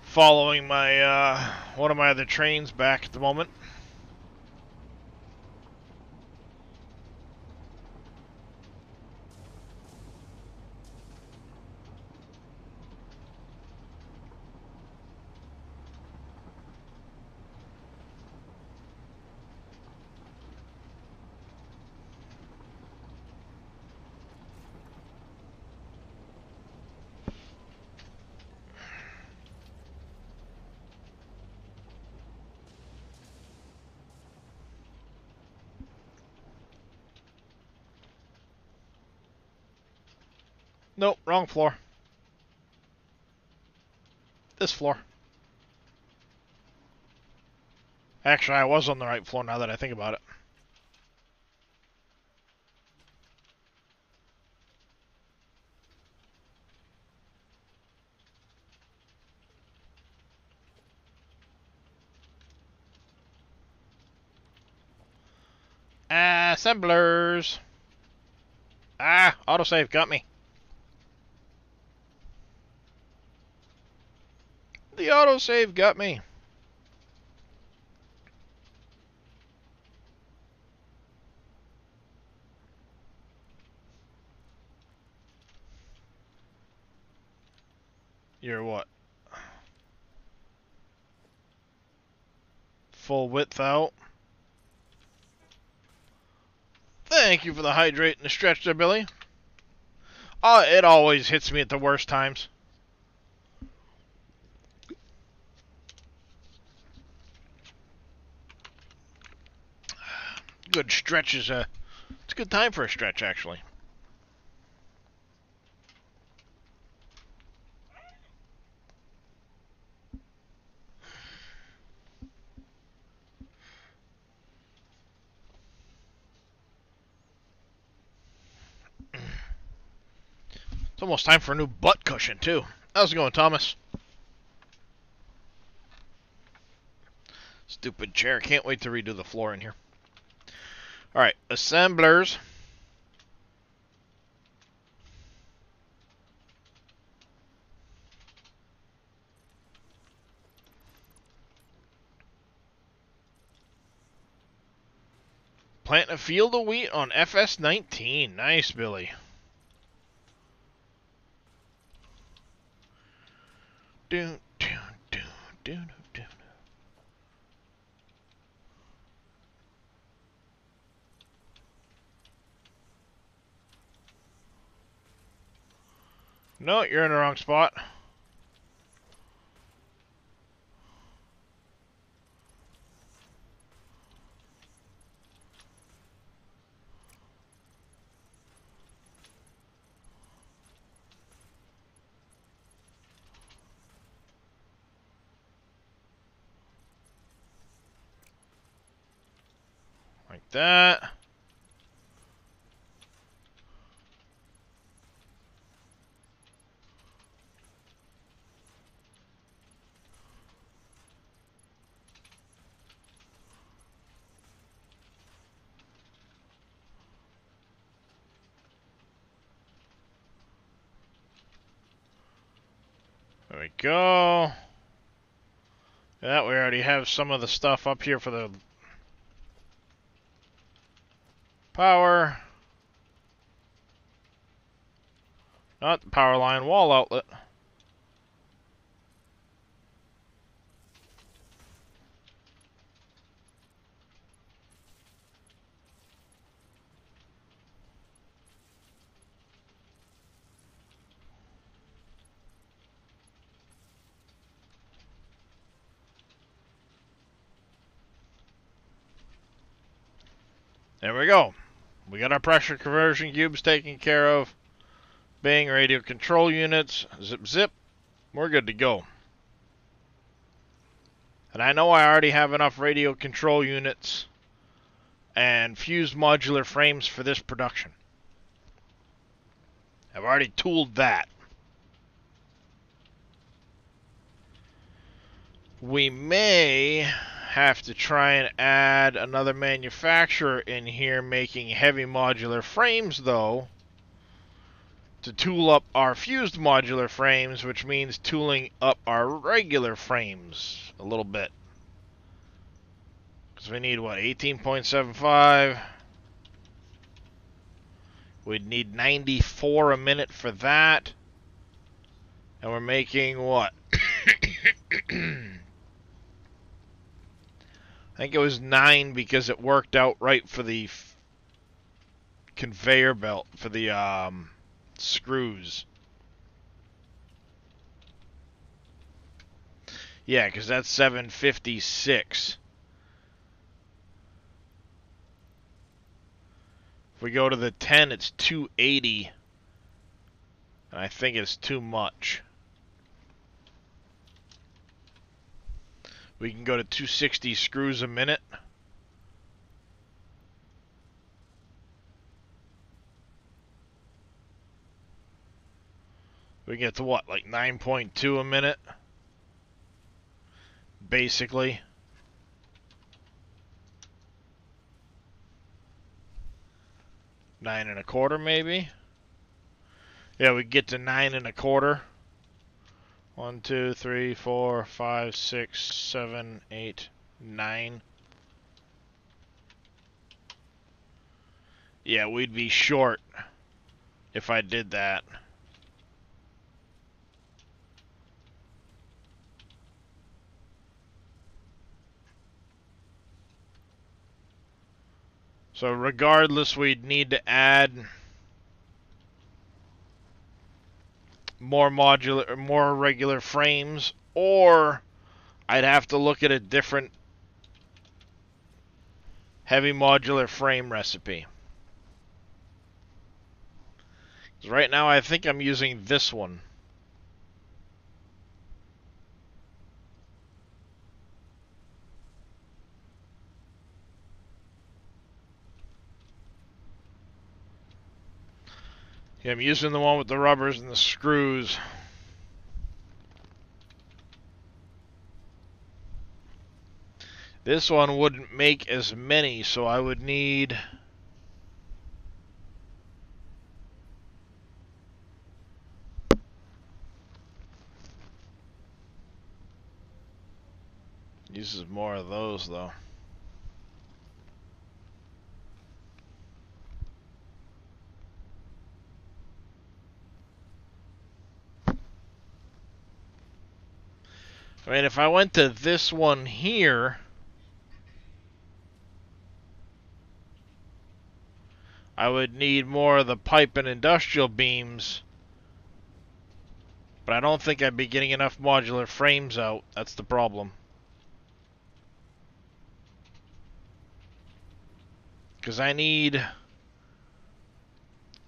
S1: Following my one of my other trains back at the moment. Nope, wrong floor. This floor. Actually, I was on the right floor now that I think about it. Assemblers! Ah, autosave got me. The autosave got me. You're what? Full width out. Thank you for the hydrate and the stretch there, Billy. It always hits me at the worst times. Good stretch is it's a good time for a stretch, actually. It's almost time for a new butt cushion, too. How's it going, Thomas? Stupid chair. Can't wait to redo the floor in here. Alright, assemblers. Plant a field of wheat on FS19. Nice, Billy. Do, do, do, do, do. No, you're in the wrong spot. Like that. There we go. Yeah, we already have some of the stuff up here for the power. Not the power line, wall outlet. There we go. We got our pressure conversion cubes taken care of. Bang, radio control units. Zip, zip. We're good to go. And I know I already have enough radio control units and fused modular frames for this production. I've already tooled that. We may have to try and add another manufacturer in here making heavy modular frames, though, to tool up our fused modular frames, which means tooling up our regular frames a little bit. Because we need, what, 18.75? We'd need 94 a minute for that. And we're making, what? I think it was 9 because it worked out right for the conveyor belt, for the screws. Yeah, because that's 756. If we go to the 10, it's 280. And I think it's too much. We can go to 260 screws a minute. We get to what, like 9.2 a minute? Basically. Nine and a quarter, maybe? Yeah, we get to 9 and a quarter. 1, 2, 3, 4, 5, 6, 7, 8, 9. Yeah, we'd be short if I did that. So regardless, we'd need to add more modular, more regular frames, or I'd have to look at a different heavy modular frame recipe. 'Cause right now I think I'm using this one. Yeah, I'm using the one with the rubbers and the screws. This one wouldn't make as many, so I would need... Uses more of those, though. I mean, if I went to this one here, I would need more of the pipe and industrial beams, but I don't think I'd be getting enough modular frames out. That's the problem. Because I need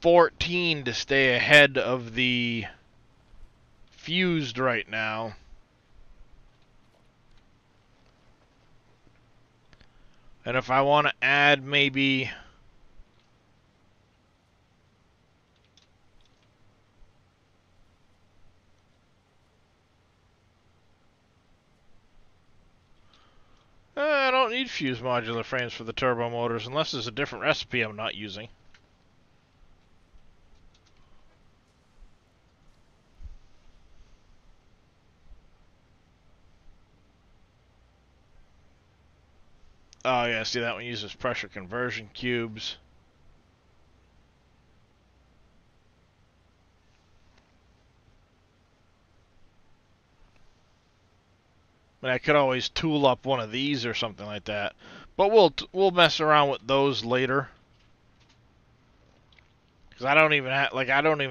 S1: 14 to stay ahead of the fused right now. And if I want to add maybe... I don't need fused modular frames for the turbo motors unless there's a different recipe I'm not using. Oh yeah, see that one uses pressure conversion cubes. I mean, I could always tool up one of these or something like that, but we'll mess around with those later. Because I don't even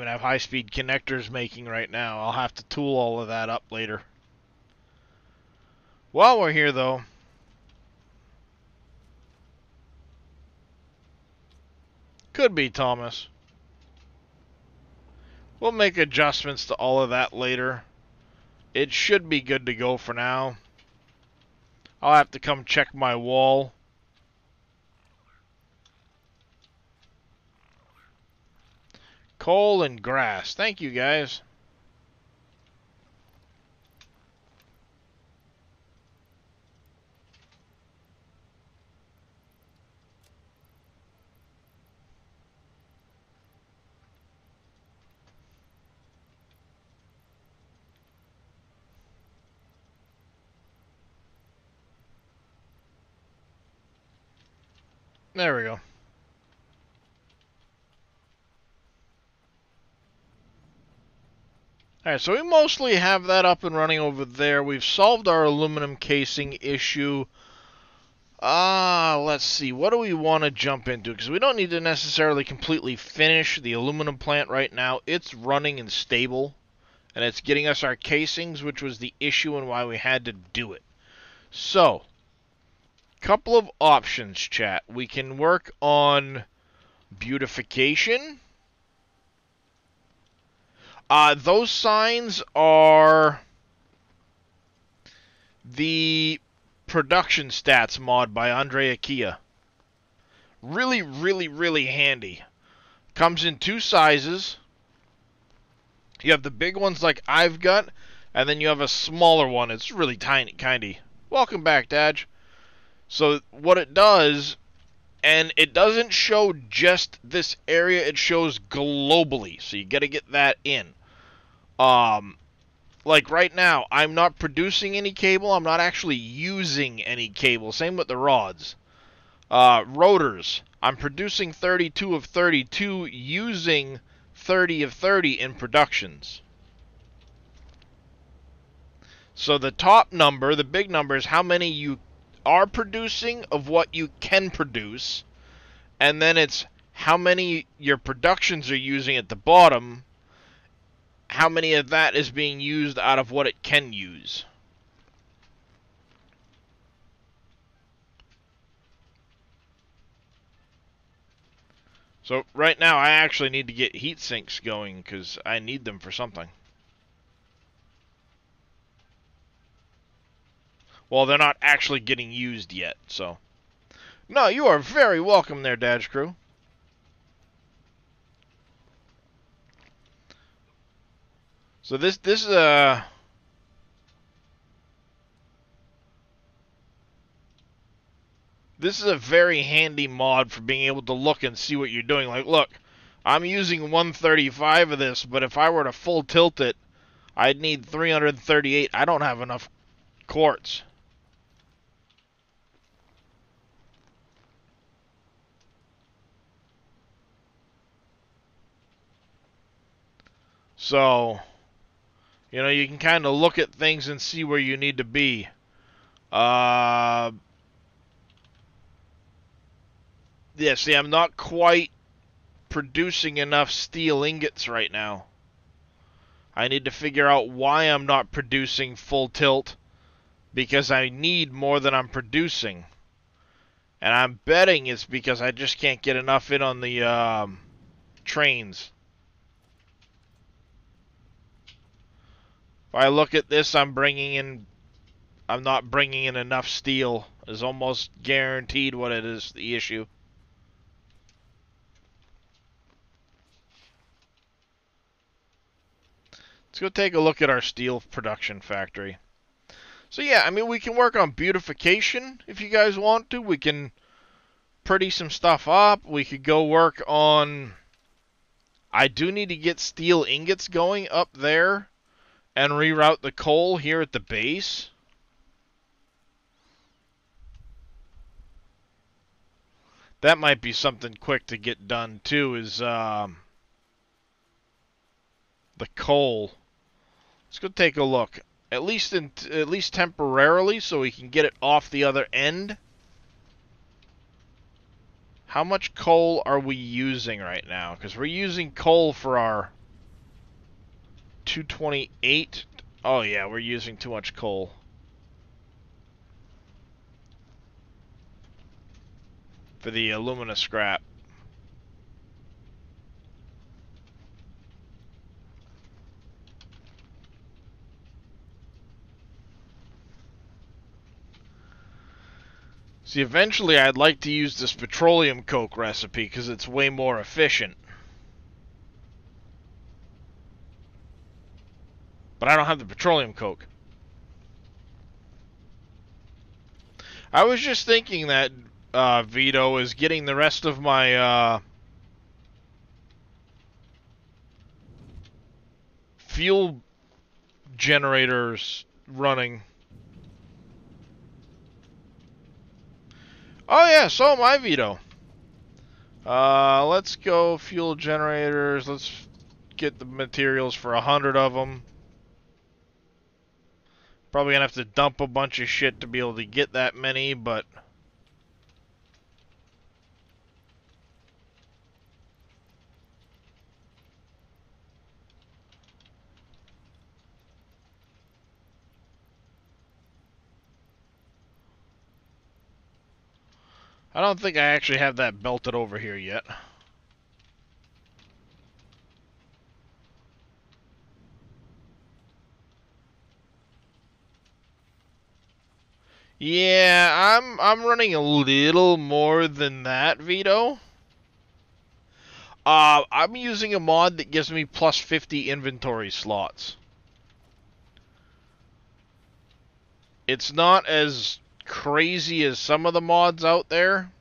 S1: have high-speed connectors making right now. I'll have to tool all of that up later. While we're here, though, could be Thomas. We'll make adjustments to all of that later. It should be good to go for now. I'll have to come check my wall. Coal and grass. Thank you, guys. There we go. Alright, so we mostly have that up and running over there. We've solved our aluminum casing issue. Let's see. What do we want to jump into? Because we don't need to necessarily completely finish the aluminum plant right now. It's running and stable. And it's getting us our casings, which was the issue and why we had to do it. So, couple of options, chat. We can work on beautification. Those signs are the production stats mod by Andre Akia. Really, really, really handy. Comes in two sizes. You have the big ones like I've got, and then you have a smaller one. It's really tiny, kindy. Welcome back, Daj. So what it does, and it doesn't show just this area, it shows globally. So you got to get that in. Like right now, I'm not producing any cable. I'm not actually using any cable. Same with the rods. Rotors. I'm producing 32 of 32, using 30 of 30 in productions. So the top number, the big number, is how many you are producing of what you can produce, and then it's how many your productions are using at the bottom, how many of that is being used out of what it can use. So right now I actually need to get heat sinks going because I need them for something. Well, they're not actually getting used yet, so. No, you are very welcome there, Daj Crew. So this is a very handy mod for being able to look and see what you're doing. Like, look, I'm using 135 of this, but if I were to full tilt it, I'd need 338. I don't have enough quartz. So, you know, you can kind of look at things and see where you need to be. Yeah, see, I'm not quite producing enough steel ingots right now. I need to figure out why I'm not producing full tilt, because I need more than I'm producing. And I'm betting it's because I just can't get enough in on the trains. If I look at this, I'm not bringing in enough steel. Is almost guaranteed what it is, the issue. Let's go take a look at our steel production factory. So yeah, I mean, we can work on beautification if you guys want to. We can pretty some stuff up. We could go work on... I do need to get steel ingots going up there and reroute the coal here at the base. That might be something quick to get done too, is the coal. Let's go take a look. At least temporarily, so we can get it off the other end. How much coal are we using right now? Because we're using coal for our 228. Oh yeah, we're using too much coal. For the alumina scrap. See, eventually I'd like to use this petroleum coke recipe because it's way more efficient. But I don't have the petroleum coke. I was just thinking that, Vito, is getting the rest of my, fuel generators running. Oh yeah, so am I, Vito. Let's go fuel generators. Let's get the materials for 100 of them. Probably gonna have to dump a bunch of shit to be able to get that many, but... I don't think I actually have that belted over here yet. Yeah, I'm running a little more than that, Vito. I'm using a mod that gives me plus 50 inventory slots. It's not as crazy as some of the mods out there.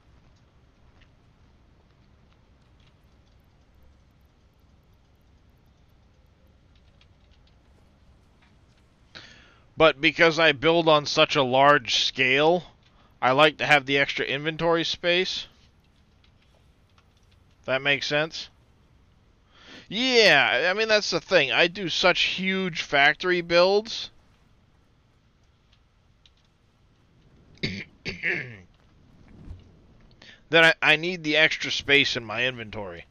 S1: But because I build on such a large scale, I like to have the extra inventory space. That makes sense? Yeah, I mean, that's the thing. I do such huge factory builds. That I need the extra space in my inventory.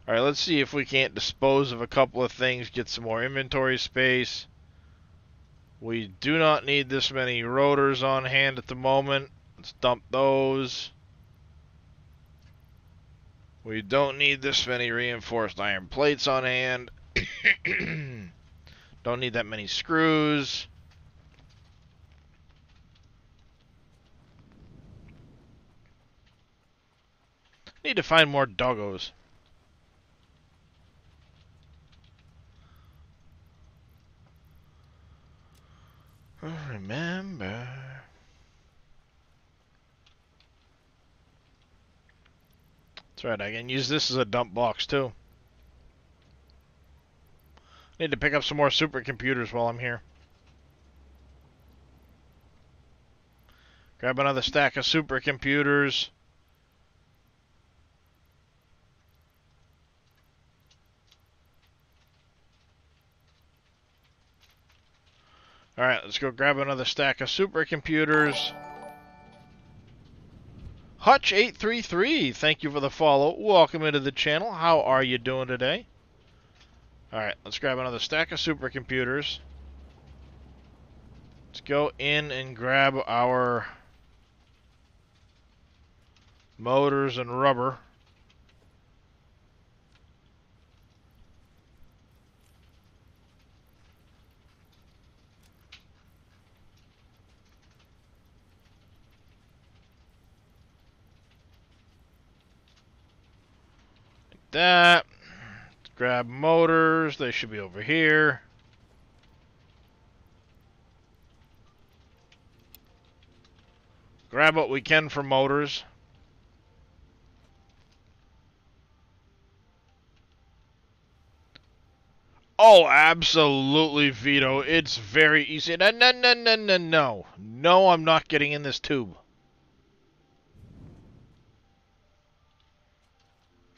S1: Alright, let's see if we can't dispose of a couple of things, get some more inventory space. We do not need this many rotors on hand at the moment. Let's dump those. We don't need this many reinforced iron plates on hand. Don't need that many screws. Need to find more doggos. Remember. That's right, I can use this as a dump box too. Need to pick up some more supercomputers while I'm here. Grab another stack of supercomputers. Alright, let's go grab another stack of supercomputers. Hutch833, thank you for the follow. Welcome into the channel. How are you doing today? Alright, let's grab another stack of supercomputers. Let's go in and grab our motors and rubber. That. Let's grab motors. They should be over here. Grab what we can for motors. Oh, absolutely, Vito. It's very easy. No, no, no, no, no, no. No, I'm not getting in this tube.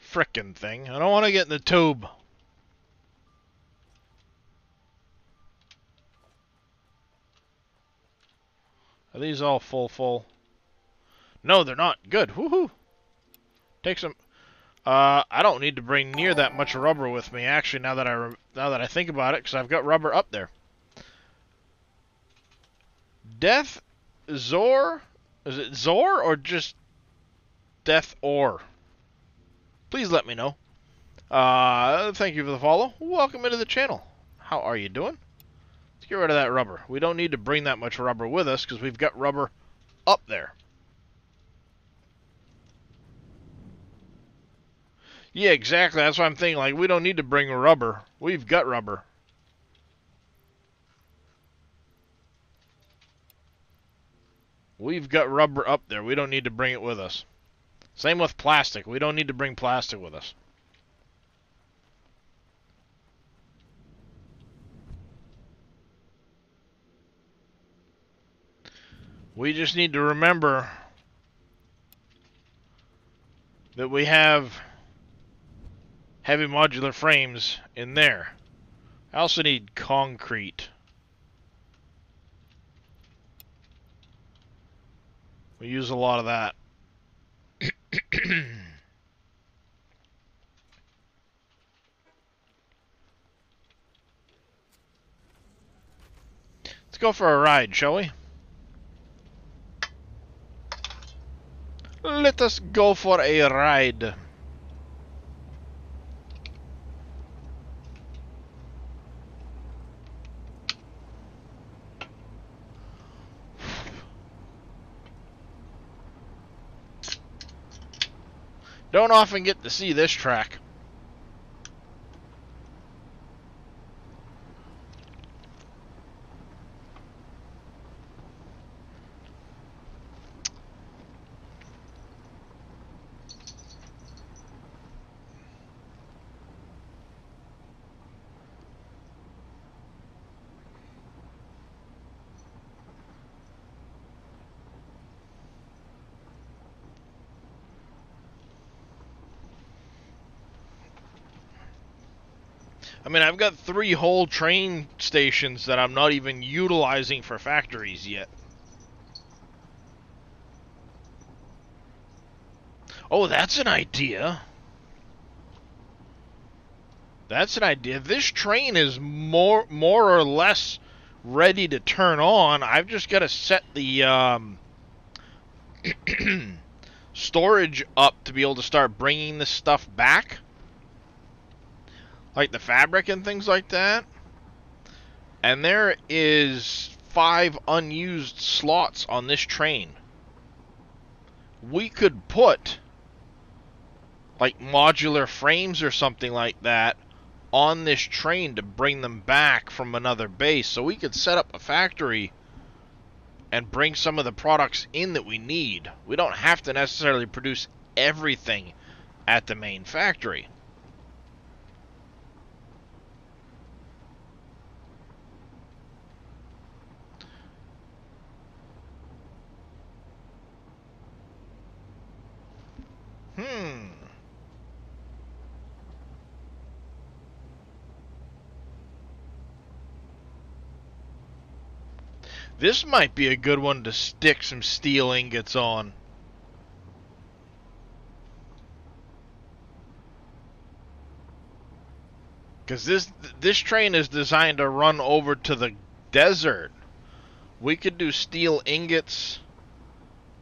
S1: Frickin' thing. I don't want to get in the tube. Are these all full? No, they're not. Good. Woohoo. Take some. I don't need to bring near that much rubber with me. Actually, now that I think about it, because I've got rubber up there. Death Zor? Is it Zor or just Death Or? Please let me know. Thank you for the follow. Welcome into the channel. How are you doing? Let's get rid of that rubber. We don't need to bring that much rubber with us because we've got rubber up there. Yeah, exactly. That's what I'm thinking. Like, we don't need to bring rubber. We've got rubber. We've got rubber up there. We don't need to bring it with us. Same with plastic. We don't need to bring plastic with us. We just need to remember that we have heavy modular frames in there. I also need concrete. We use a lot of that. Let's go for a ride, shall we? Let us go for a ride. Don't often get to see this track. I mean, I've got 3 whole train stations that I'm not even utilizing for factories yet. Oh, that's an idea. That's an idea. This train is more or less ready to turn on. I've just got to set the storage up to be able to start bringing this stuff back. Like the fabric and things like that. And there is 5 unused slots on this train. We could put like modular frames or something like that on this train to bring them back from another base. So we could set up a factory and bring some of the products in that we need. We don't have to necessarily produce everything at the main factory. This might be a good one to stick some steel ingots on. Because this train is designed to run over to the desert. We could do steel ingots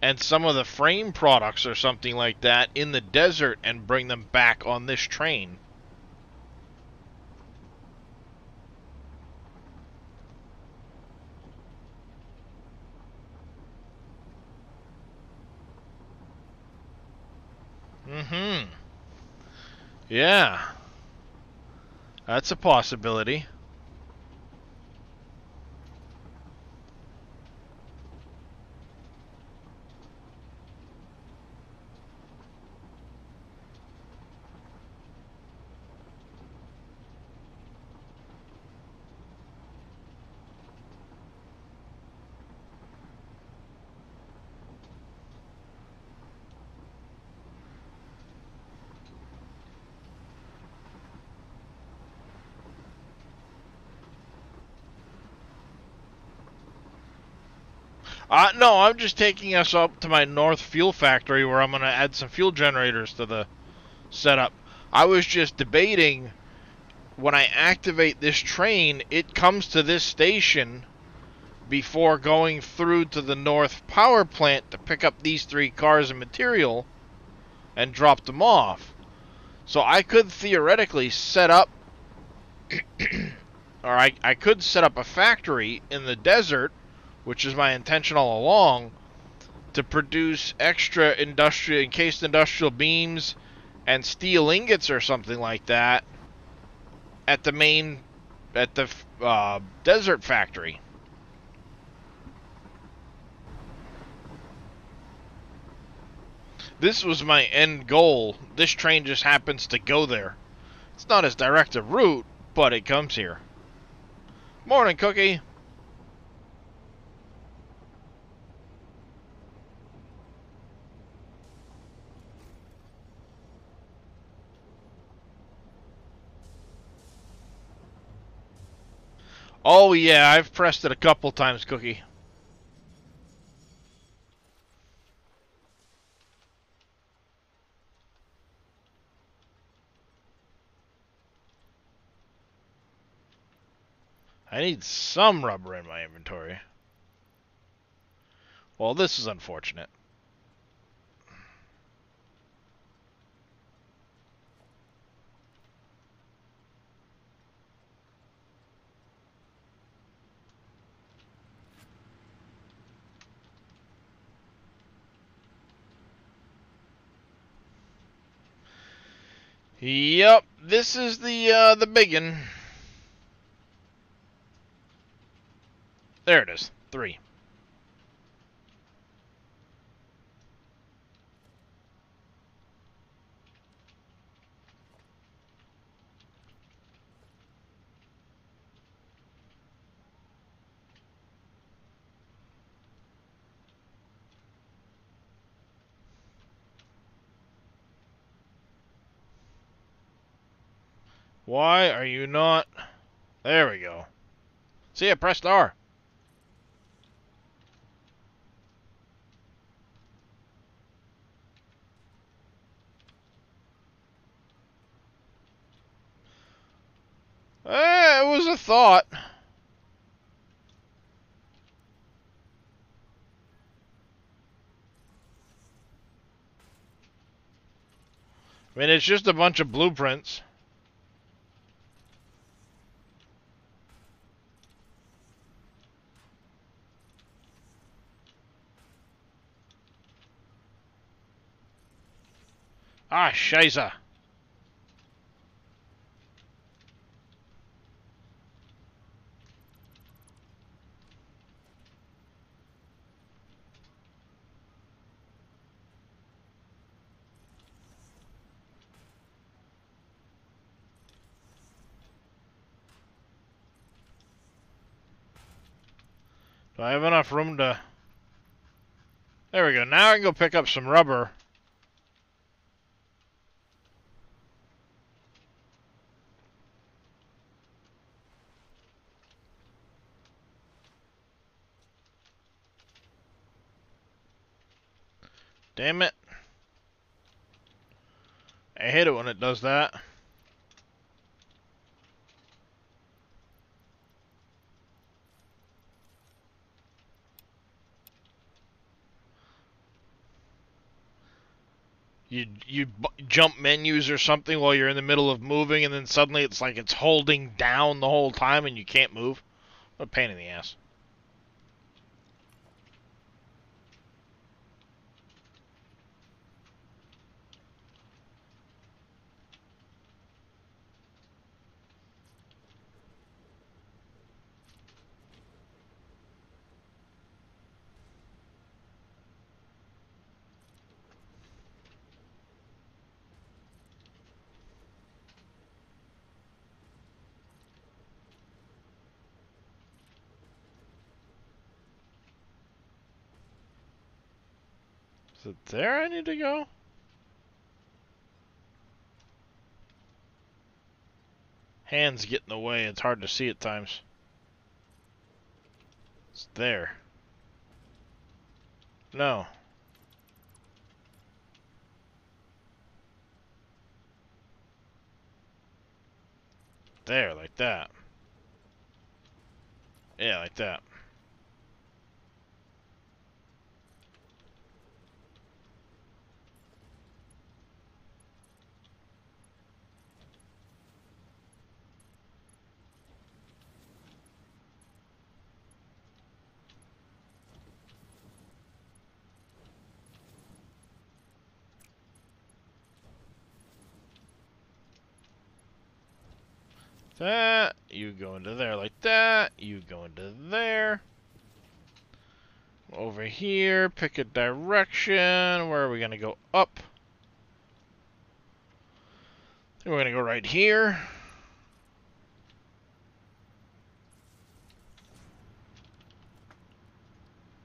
S1: and some of the frame products or something like that in the desert and bring them back on this train. Yeah. That's a possibility. No, I'm just taking us up to my north fuel factory where I'm going to add some fuel generators to the setup. I was just debating, when I activate this train, it comes to this station before going through to the north power plant to pick up these 3 cars and material and drop them off. So I could theoretically set up, or I could set up a factory in the desert, which is my intention all along, to produce extra encased industrial beams and steel ingots or something like that at the desert factory. This was my end goal. This train just happens to go there. It's not as direct a route, but it comes here. Morning, Cookie. Oh yeah, I've pressed it a couple times, Cookie. I need some rubber in my inventory. Well, this is unfortunate. Yep, this is the biggin. There it is, 3. Why are you not? There we go. See, I pressed R. It was a thought. I mean, it's just a bunch of blueprints. Ah, scheisse. Do I have enough room to... There we go. Now I can go pick up some rubber. Damn it. I hate it when it does that. You jump menus or something while you're in the middle of moving, and then suddenly it's like it's holding down the whole time and you can't move. What a pain in the ass. Is it there I need to go? Hands get in the way, it's hard to see at times. It's there. No. There, like that. Yeah, like that. That, you go into there like that, you go into there. Over here, pick a direction. Where are we gonna go? Up. And we're gonna go right here.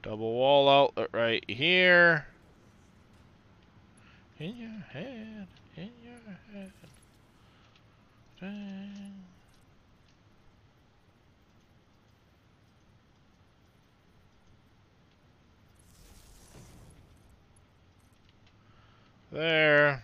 S1: Double wall outlet right here. In your head, in your head. Dang. There.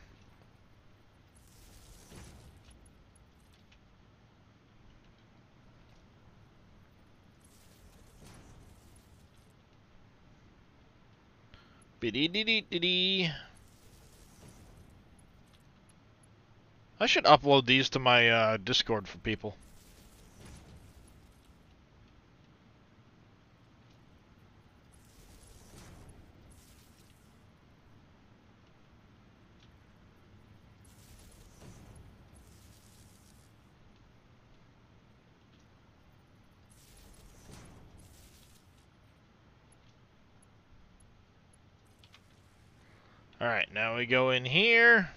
S1: Biddy-dee-dee-dee-dee. I should upload these to my Discord for people. Alright, now we go in here.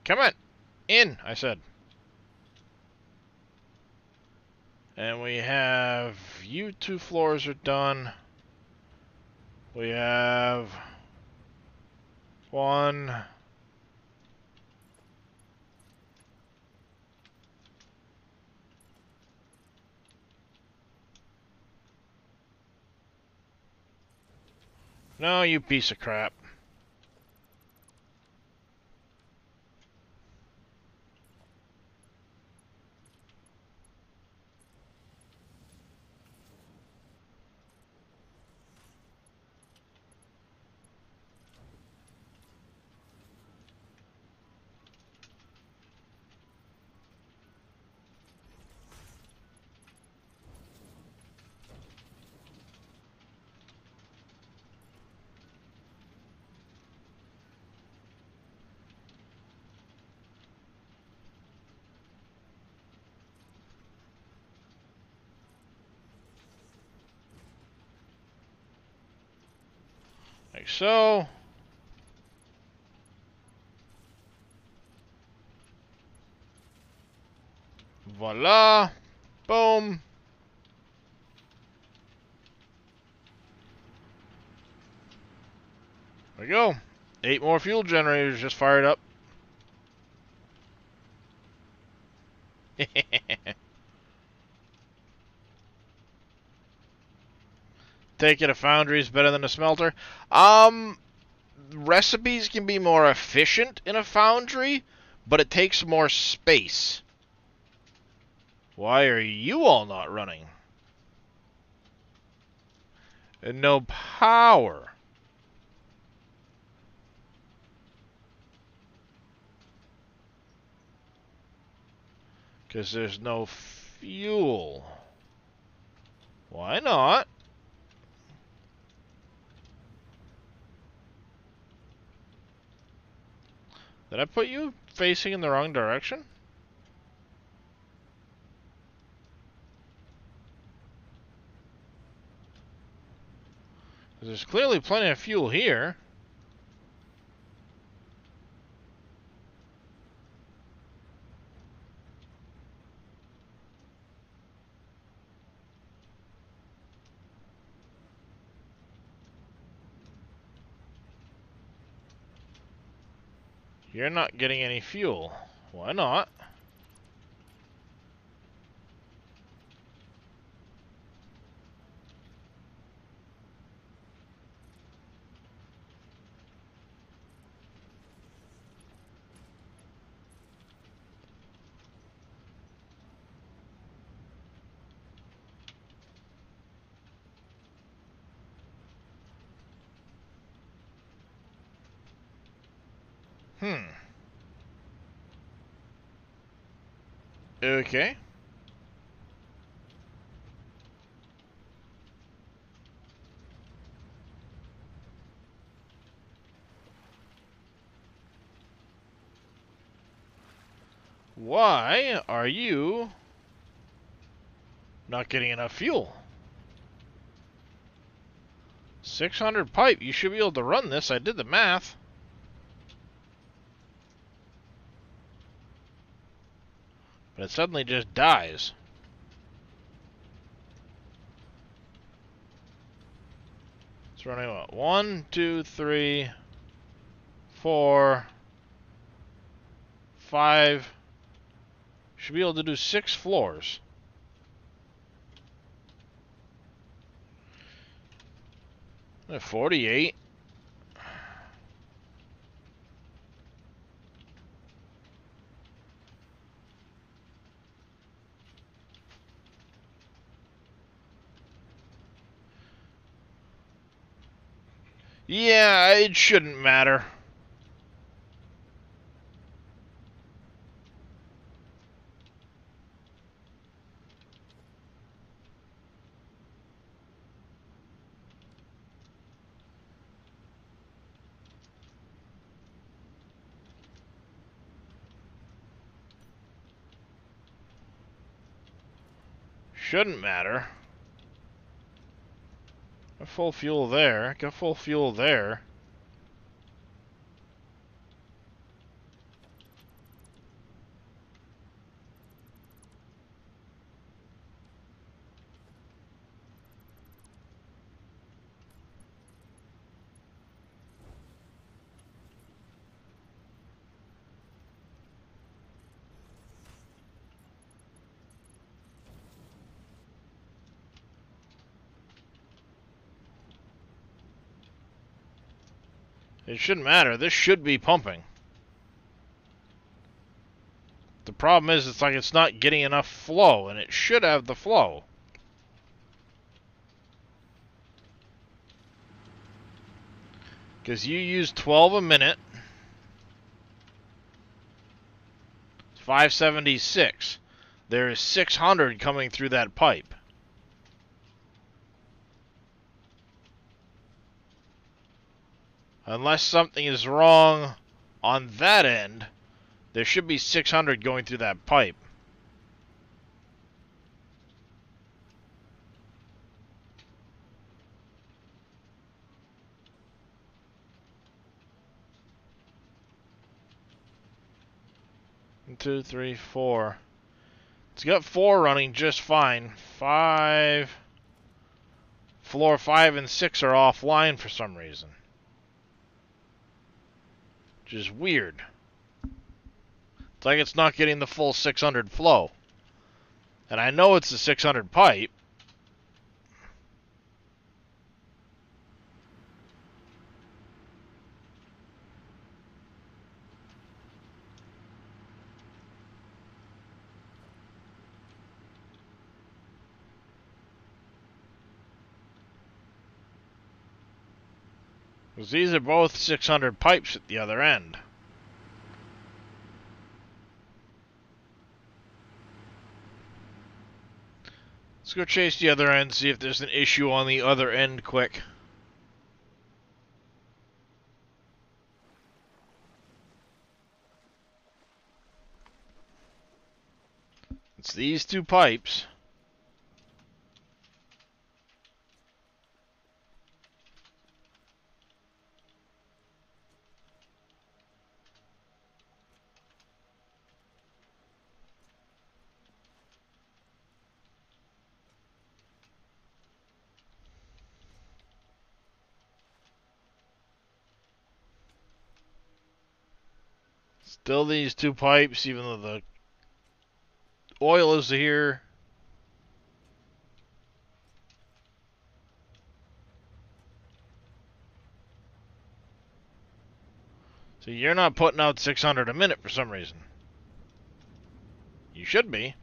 S1: Come on! In, I said. And we have... You 2 floors are done. We have... 1... No, you piece of crap. Like so. Voila. Boom. There we go. 8 more fuel generators just fired up. Take it, a foundry is better than a smelter. Recipes can be more efficient in a foundry, but it takes more space. Why are you all not running? And no power. Because there's no fuel. Why not? Did I put you facing in the wrong direction? There's clearly plenty of fuel here. You're not getting any fuel. Why not? Hmm. Okay. Why are you not getting enough fuel? 600 pipe. You should be able to run this. I did the math. But it suddenly just dies. It's running what? 1, 2, 3, 4, 5. Should be able to do 6 floors. At 48. Yeah, it shouldn't matter. Shouldn't matter. Got full fuel there. Got full fuel there. It shouldn't matter. This should be pumping. The problem is, it's like it's not getting enough flow, and it should have the flow. Because you use 12 a minute. It's 576. There is 600 coming through that pipe. Unless something is wrong on that end, there should be 600 going through that pipe. One, 2, 3, 4. It's got 4 running just fine. 5. Floor 5 and 6 are offline for some reason. Which is weird. It's like it's not getting the full 600 flow. And I know it's a 600 pipe. Because these are both 600 pipes at the other end. Let's go chase the other end, see if there's an issue on the other end quick. It's these 2 pipes. Still these 2 pipes, even though the oil is here. So you're not putting out 600 a minute for some reason. You should be.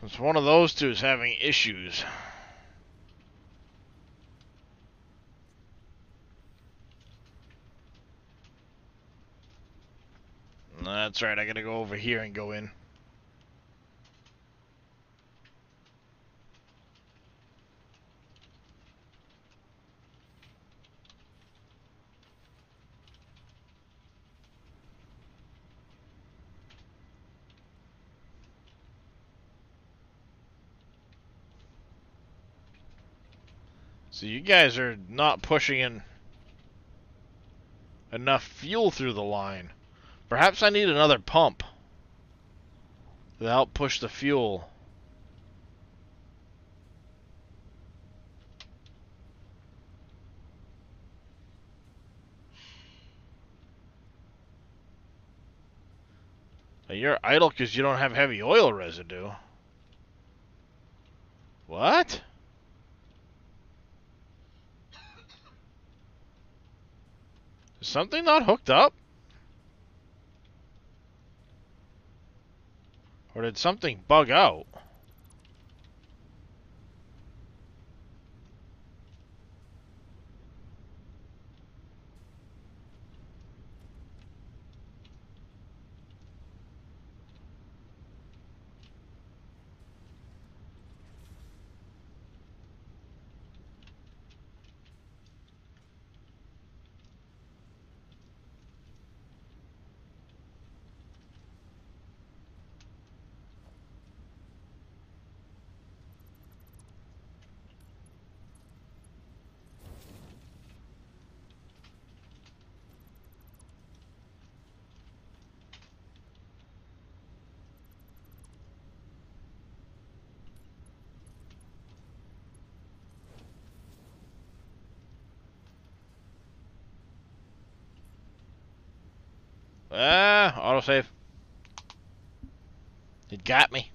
S1: It's one of those two is having issues. That's right, I gotta go over here and go in. So you guys are not pushing in enough fuel through the line. Perhaps I need another pump to help push the fuel. You're idle because you don't have heavy oil residue. What? Is something not hooked up? Or did something bug out? Autosave. It got me.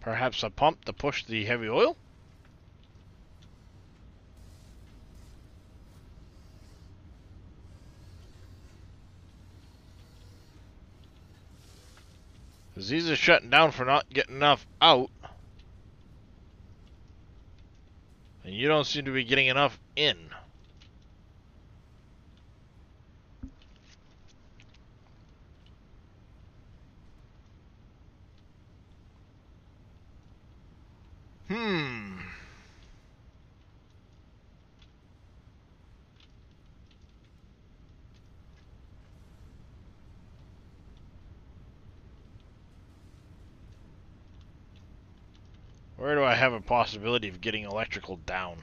S1: Perhaps a pump to push the heavy oil? Because these are shutting down for not getting enough out. And you don't seem to be getting enough in. Where do I have a possibility of getting electrical down?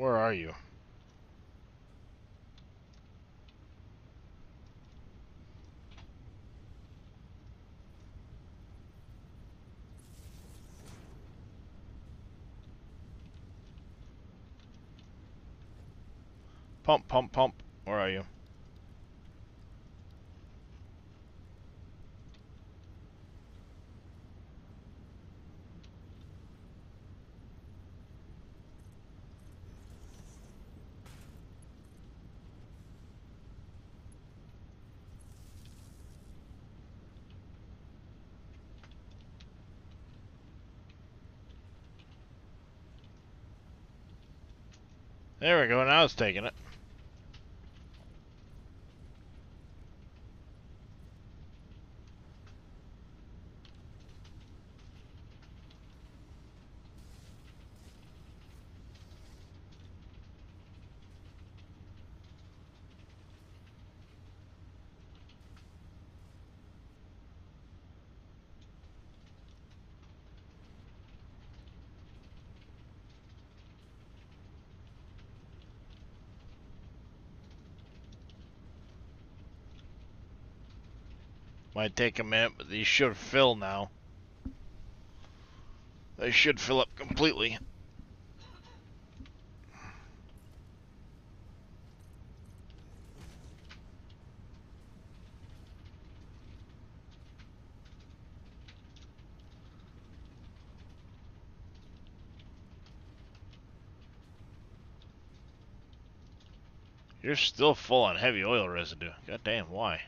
S1: Where are you? Pump, pump, pump. Where are you? There we go, now it's taking it. Might take a minute, but these should fill now. They should fill up completely. You're still full on heavy oil residue. God damn, why?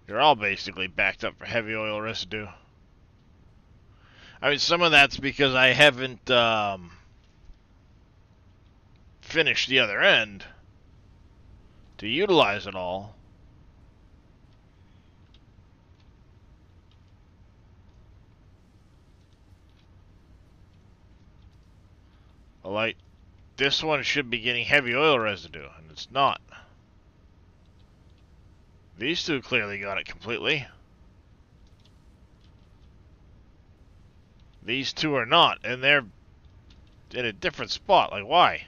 S1: You're all basically backed up for heavy oil residue. I mean, some of that's because I haven't finished the other end to utilize it all. Like, this one should be getting heavy oil residue, and it's not. These two clearly got it completely. These two are not, and they're in a different spot. Like, why?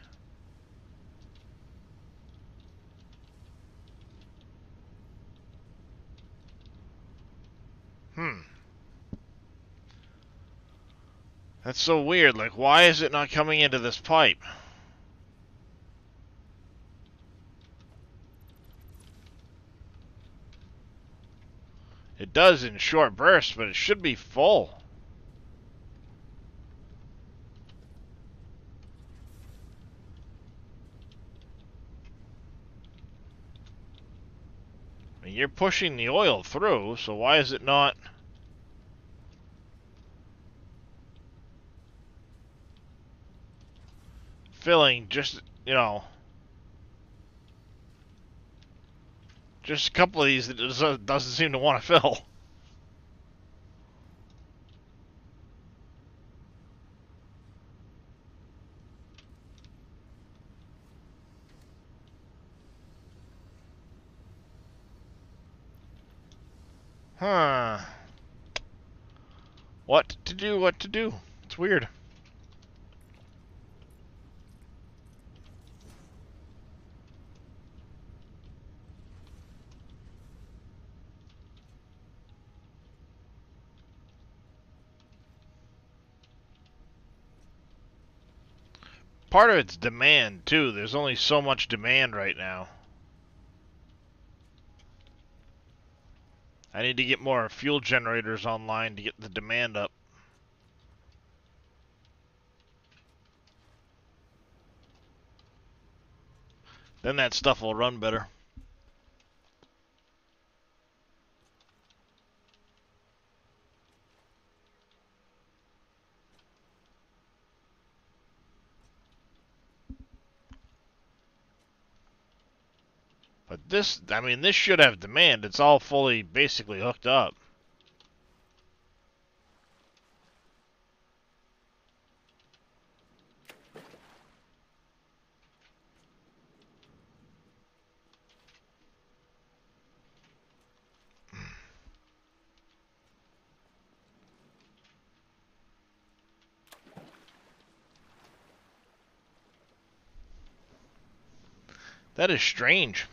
S1: That's so weird. Like, why is it not coming into this pipe? It does in short bursts, but it should be full. I mean, you're pushing the oil through, so why is it not filling just, you know, just a couple of these that doesn't seem to want to fill. Huh. What to do, what to do. It's weird. Part of it's demand, too. There's only so much demand right now. I need to get more fuel generators online to get the demand up. Then that stuff will run better. But this, I mean, this should have demand. It's all fully, basically hooked up. That is strange.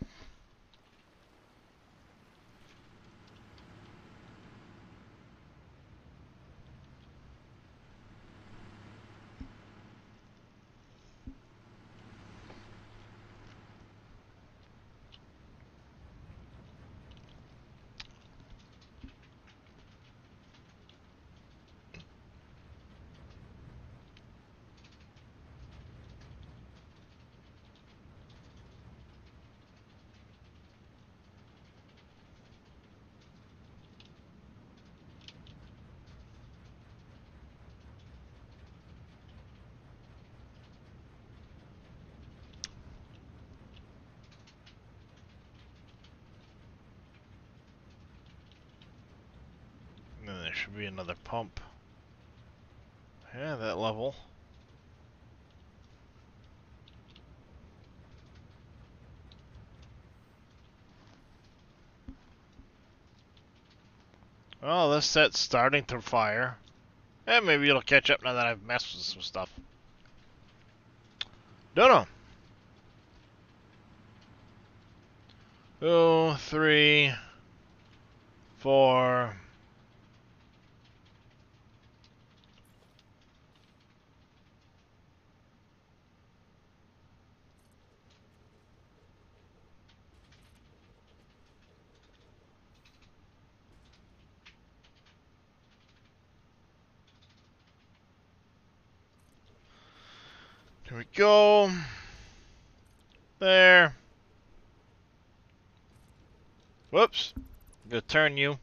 S1: should be another pump. Yeah, that level. Well, this set's starting to fire. And maybe it'll catch up now that I've messed with some stuff. Don't know. 2, 3, 4. Here we go. There. Whoops. I'm gonna turn you.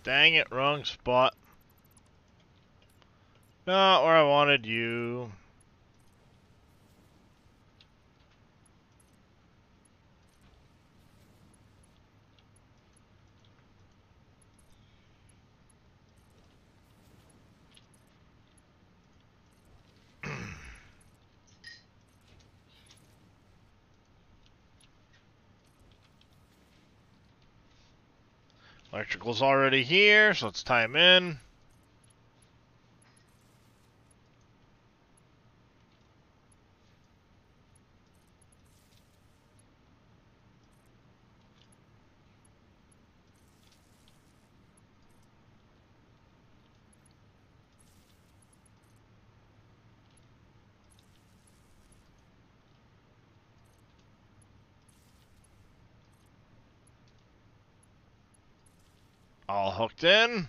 S1: Dang it, wrong spot. Not where I wanted you. Electrical's already here, so let's tie him in. All hooked in.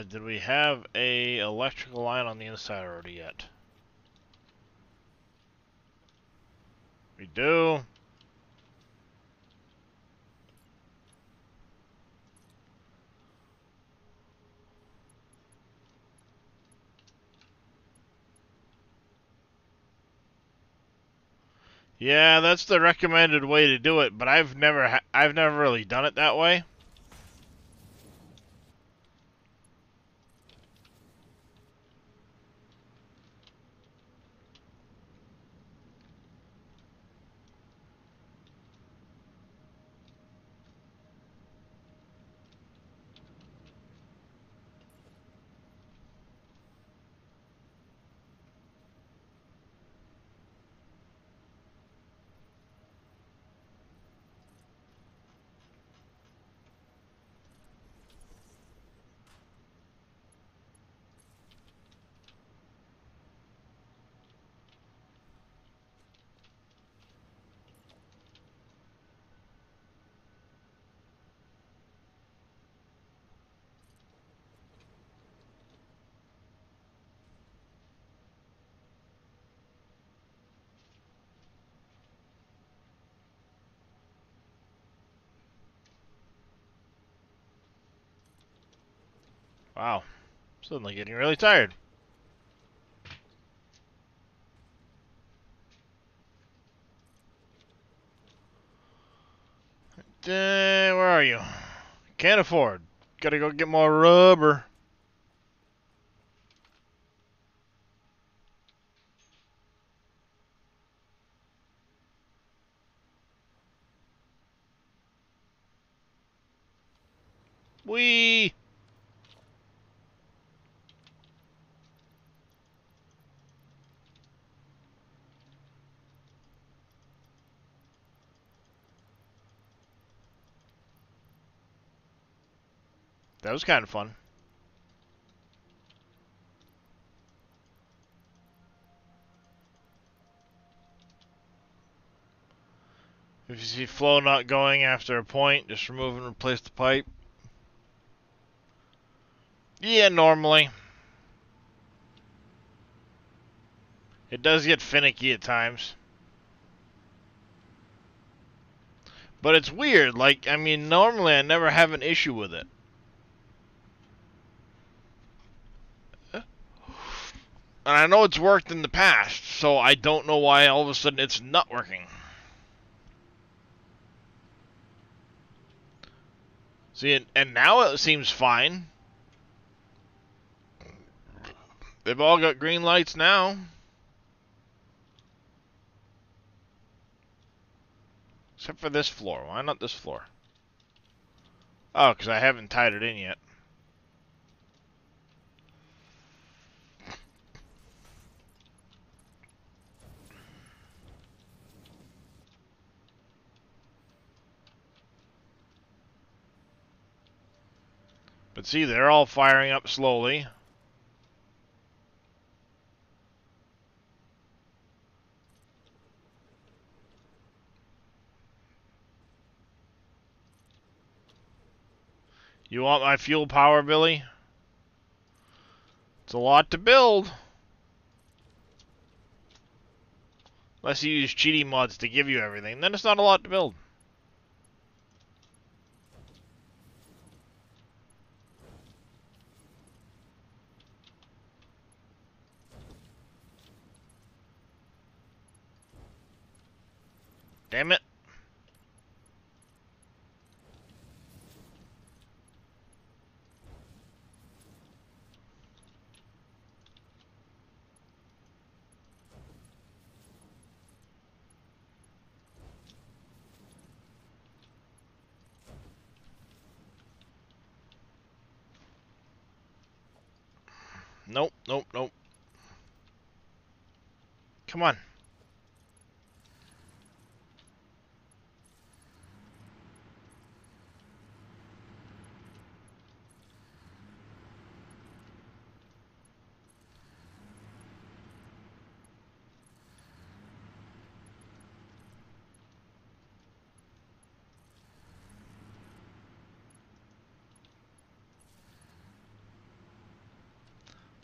S1: Did we have a electrical line on the inside already yet? We do. Yeah, that's the recommended way to do it, but I've never really done it that way. Wow, suddenly getting really tired. Where are you? Can't afford. Gotta go get more rubber. Whee! That was kind of fun. If you see flow not going after a point, just remove and replace the pipe. Yeah, normally. It does get finicky at times. But it's weird, like, I mean, normally I never have an issue with it. And I know it's worked in the past, so I don't know why all of a sudden it's not working. See, and now it seems fine. They've all got green lights now. Except for this floor. Why not this floor? Oh, because I haven't tied it in yet. But see, they're all firing up slowly. You want my fuel power, Billy? It's a lot to build. Unless you use cheating mods to give you everything, then it's not a lot to build. Damn it. Nope, nope, nope. Come on.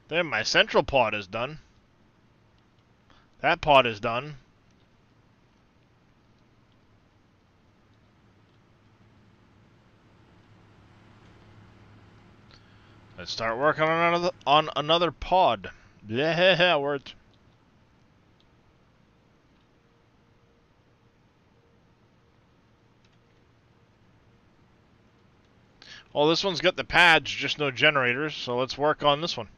S1: There, my central pod is done. That pod is done. Let's start working on another pod. Yeah, words. Well, this one's got the pads, just no generators, so let's work on this one.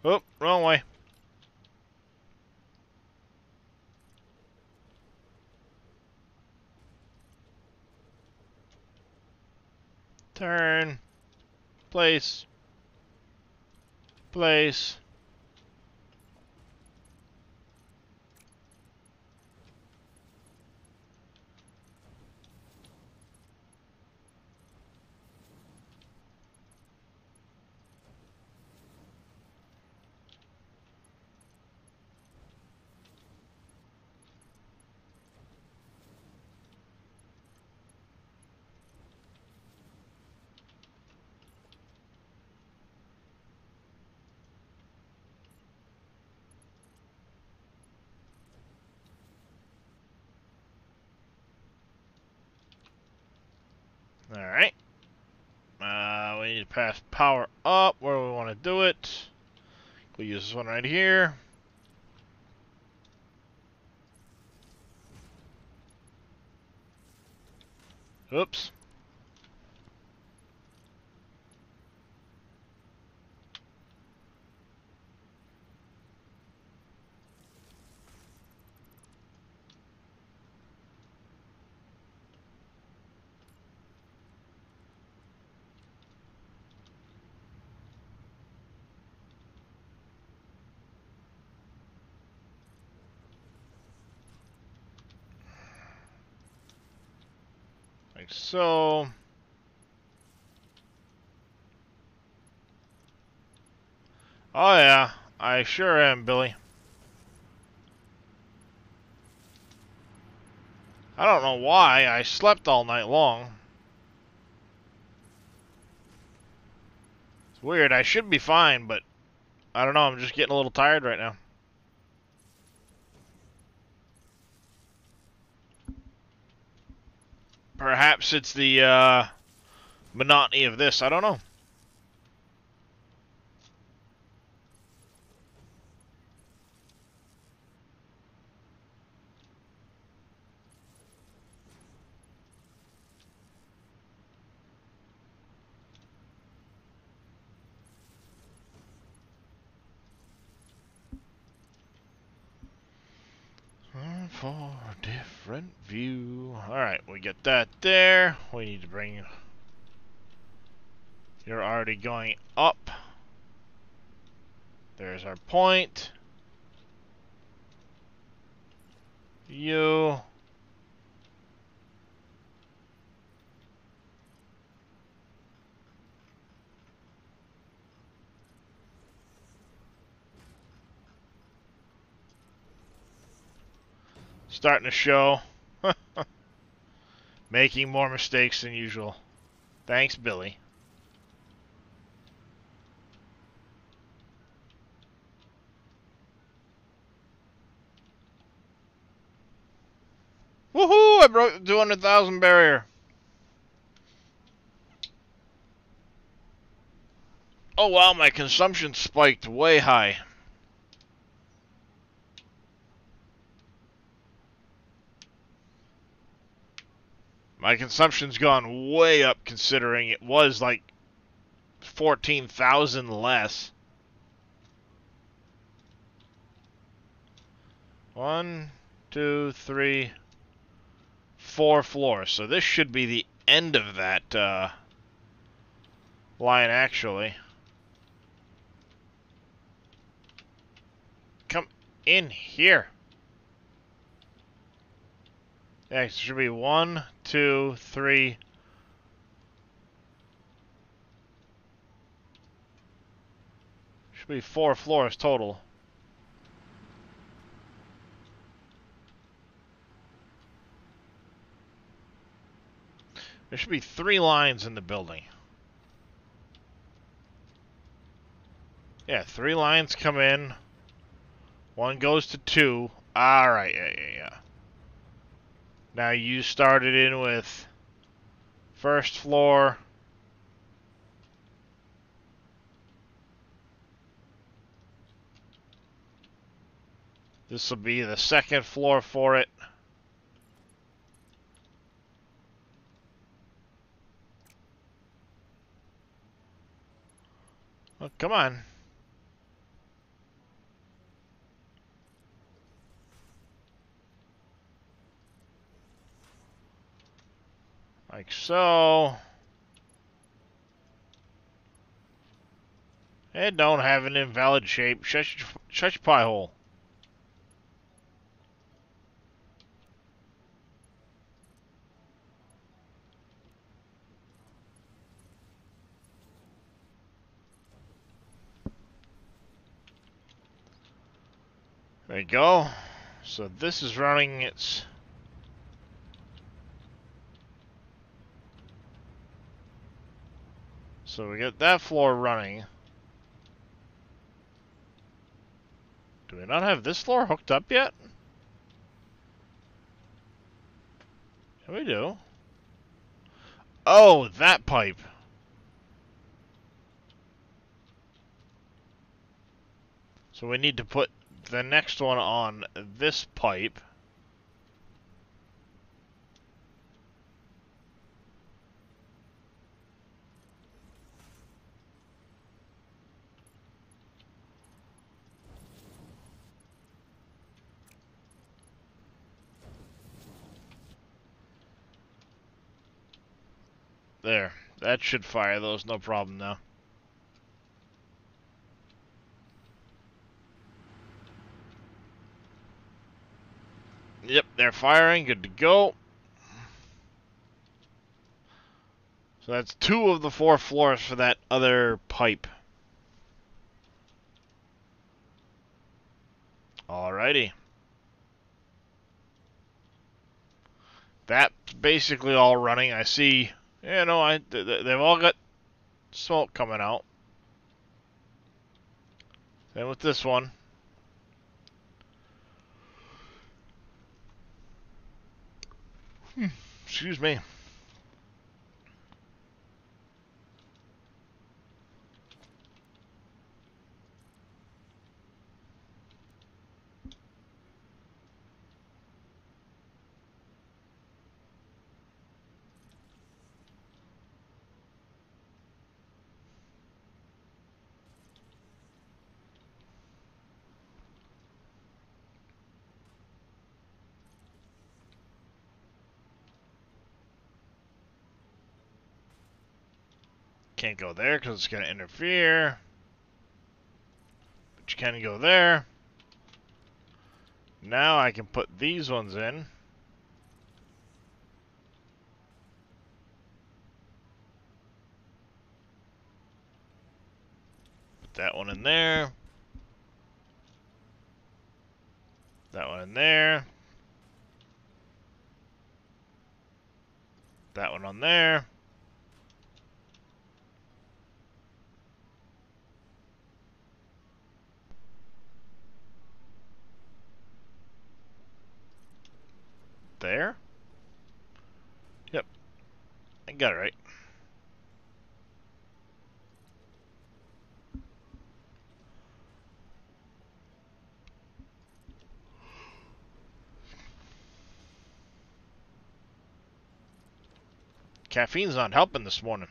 S1: Oh, wrong way. Turn. Place. Place. Alright. We need to pass power up where we want to do it. We'll use this one right here. Oops. Like so. Oh yeah, I sure am, Billy. I don't know why, I slept all night long. It's weird, I should be fine, but I don't know, I'm just getting a little tired right now. Perhaps it's the monotony of this, I don't know. For a different view. Alright, we get that there. We need to bring... You're already going up. There's our point. You... Starting to show. Making more mistakes than usual. Thanks, Billy. Woohoo! I broke the 200,000 barrier. Oh wow, my consumption spiked way high. My consumption's gone way up considering it was like 14,000 less. 1, 2, 3, 4 floors. So this should be the end of that line actually. Come in here. Yeah, it should be 1, 2, 3. Should be 4 floors total. There should be 3 lines in the building. Yeah, 3 lines come in. 1 goes to 2. Alright, yeah. Now you started in with first floor. This will be the second floor for it. Oh, come on. Like so. And don't have an invalid shape. Shut your pie hole. There you go. So this is running its... So we get that floor running. Do we not have this floor hooked up yet? Yeah, we do. Oh, that pipe. So we need to put the next one on this pipe. There. That should fire those, no problem now. Yep, they're firing. Good to go. So that's 2 of the 4 floors for that other pipe. Alrighty. That's basically all running. I see, you know, they've all got smoke coming out. Same with this one. Excuse me. Can't go there because it's going to interfere. But you can go there. Now I can put these ones in. Put that one in there. That one in there. That one on there. There. Yep. I got it right. Caffeine's not helping this morning.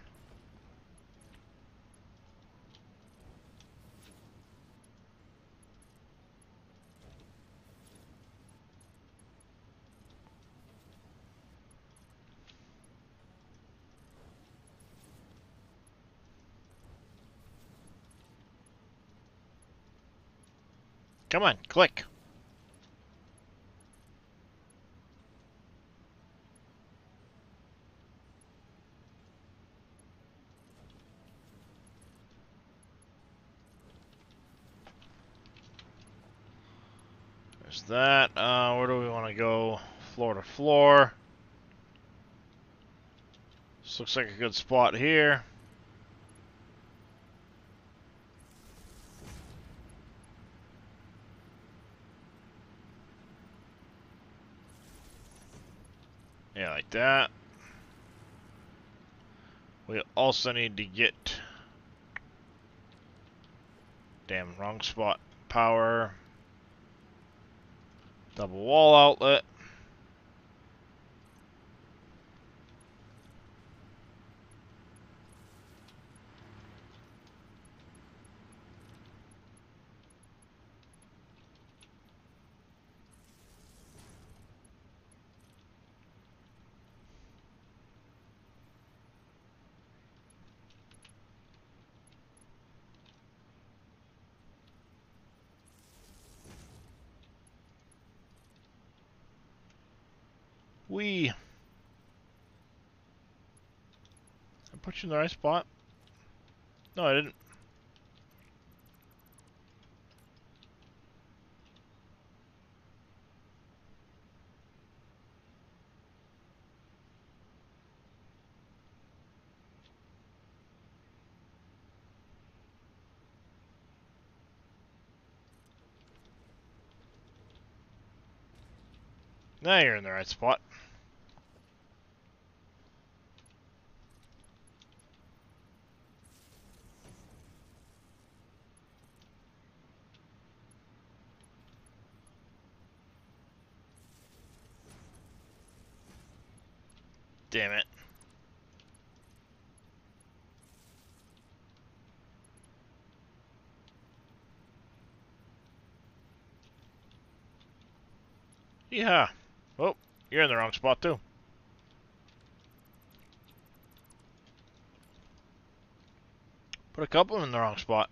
S1: Come on, click. There's that. Where do we want to go? Floor to floor. This looks like a good spot here. Yeah, like that. We also need to get... Damn, wrong spot. Power. Double wall outlet. I put you in the right spot? No, I didn't. Now you're in the right spot. Damn it. Yeah. Oh, you're in the wrong spot too. Put a couple in the wrong spot.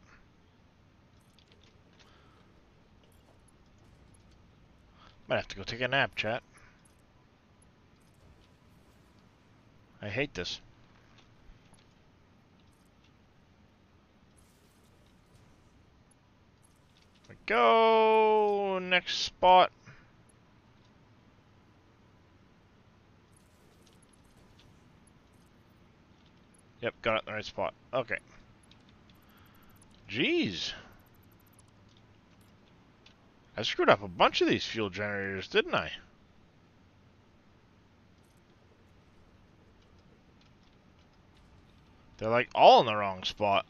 S1: Might have to go take a nap, chat. I hate this. go. Next spot. Yep, got it in the right spot. Okay. Jeez. I screwed up a bunch of these fuel generators, didn't I? They're like all in the wrong spot.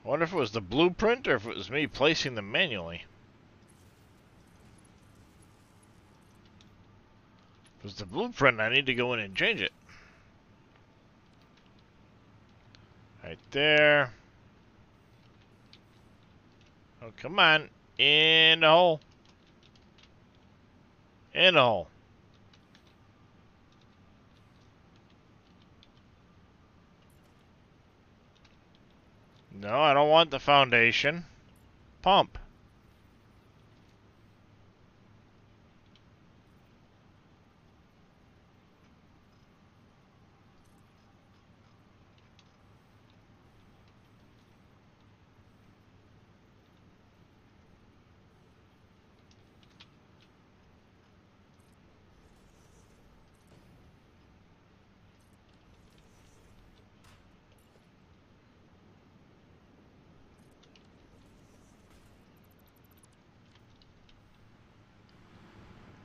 S1: I wonder if it was the blueprint or if it was me placing them manually. If it was the blueprint, I need to go in and change it. Right there. Oh, come on. In the hole. In the hole. No, I don't want the foundation. Pump.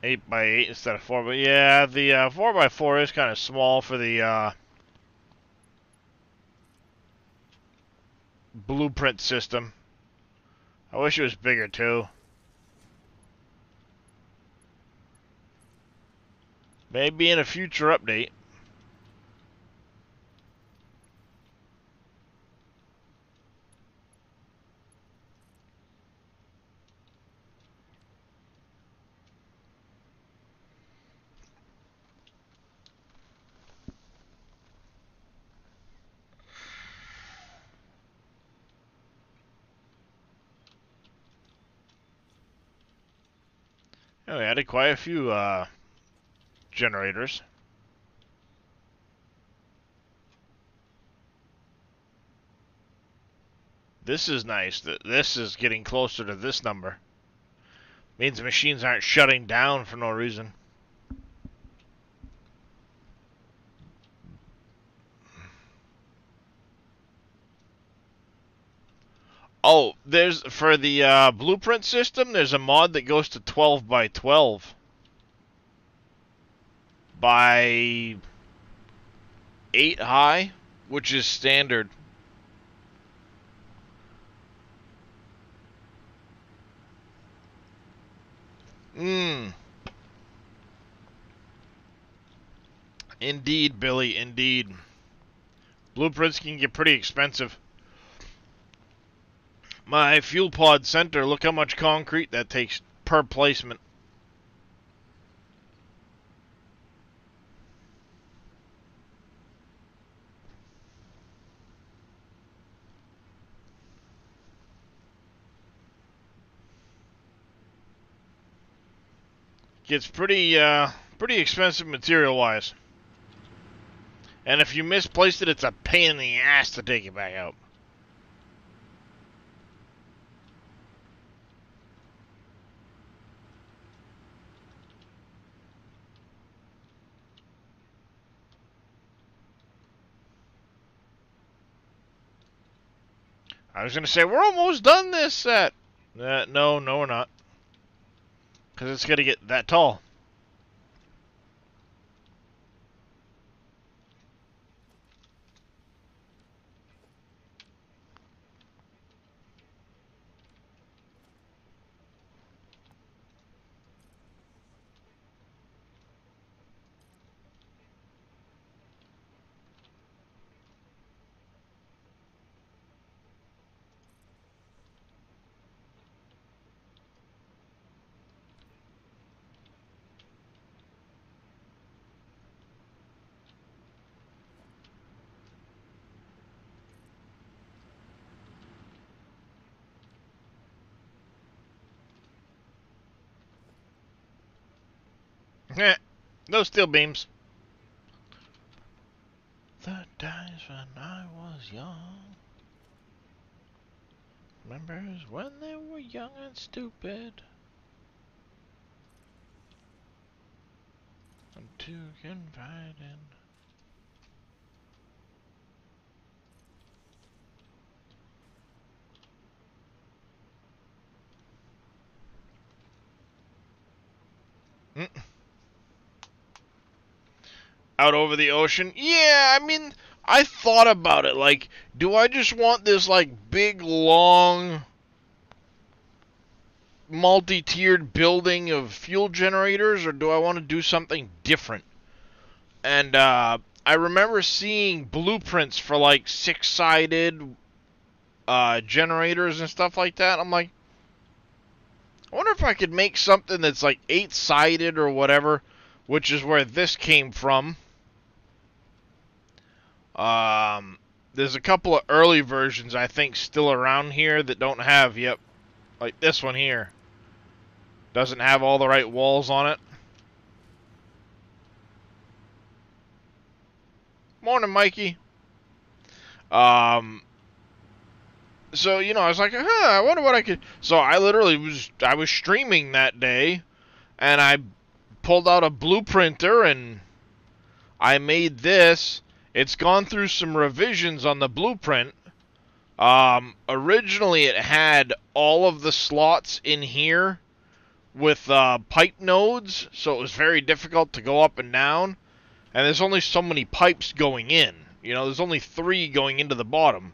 S1: Eight by 8 instead of 4, but yeah, the 4x4 is kind of small for the blueprint system. I wish it was bigger too. Maybe in a future update. Yeah, we added quite a few generators. This is nice. This is getting closer to this number. Means the machines aren't shutting down for no reason. Oh, there's for the blueprint system, there's a mod that goes to 12 by 12 by 8 high, which is standard. Indeed, Billy, indeed. Blueprints can get pretty expensive. My fuel pod center, look how much concrete that takes per placement. Gets pretty expensive material-wise. And if you misplaced it, it's a pain in the ass to take it back out. I was going to say, we're almost done this set. No, we're not. Because it's going to get that tall. No steel beams. times when I was young. Remembers when they were young and stupid. And two confide in. Out over the ocean? Yeah, I mean, I thought about it. Like, do I just want this, like, big, long, multi-tiered building of fuel generators, or do I want to do something different? And, I remember seeing blueprints for, like, 6-sided generators and stuff like that. I'm like, I wonder if I could make something that's, like, 8-sided or whatever, which is where this came from. There's a couple of early versions, I think, still around here that don't have, yep, like this one here. Doesn't have all the right walls on it. Morning, Mikey. So, you know, I was like, I wonder what I could... So I literally was streaming that day, and I pulled out a blueprinter, and I made this. It's gone through some revisions on the blueprint. Originally it had all of the slots in here with pipe nodes, so it was very difficult to go up and down. And there's only so many pipes going in. You know, there's only 3 going into the bottom.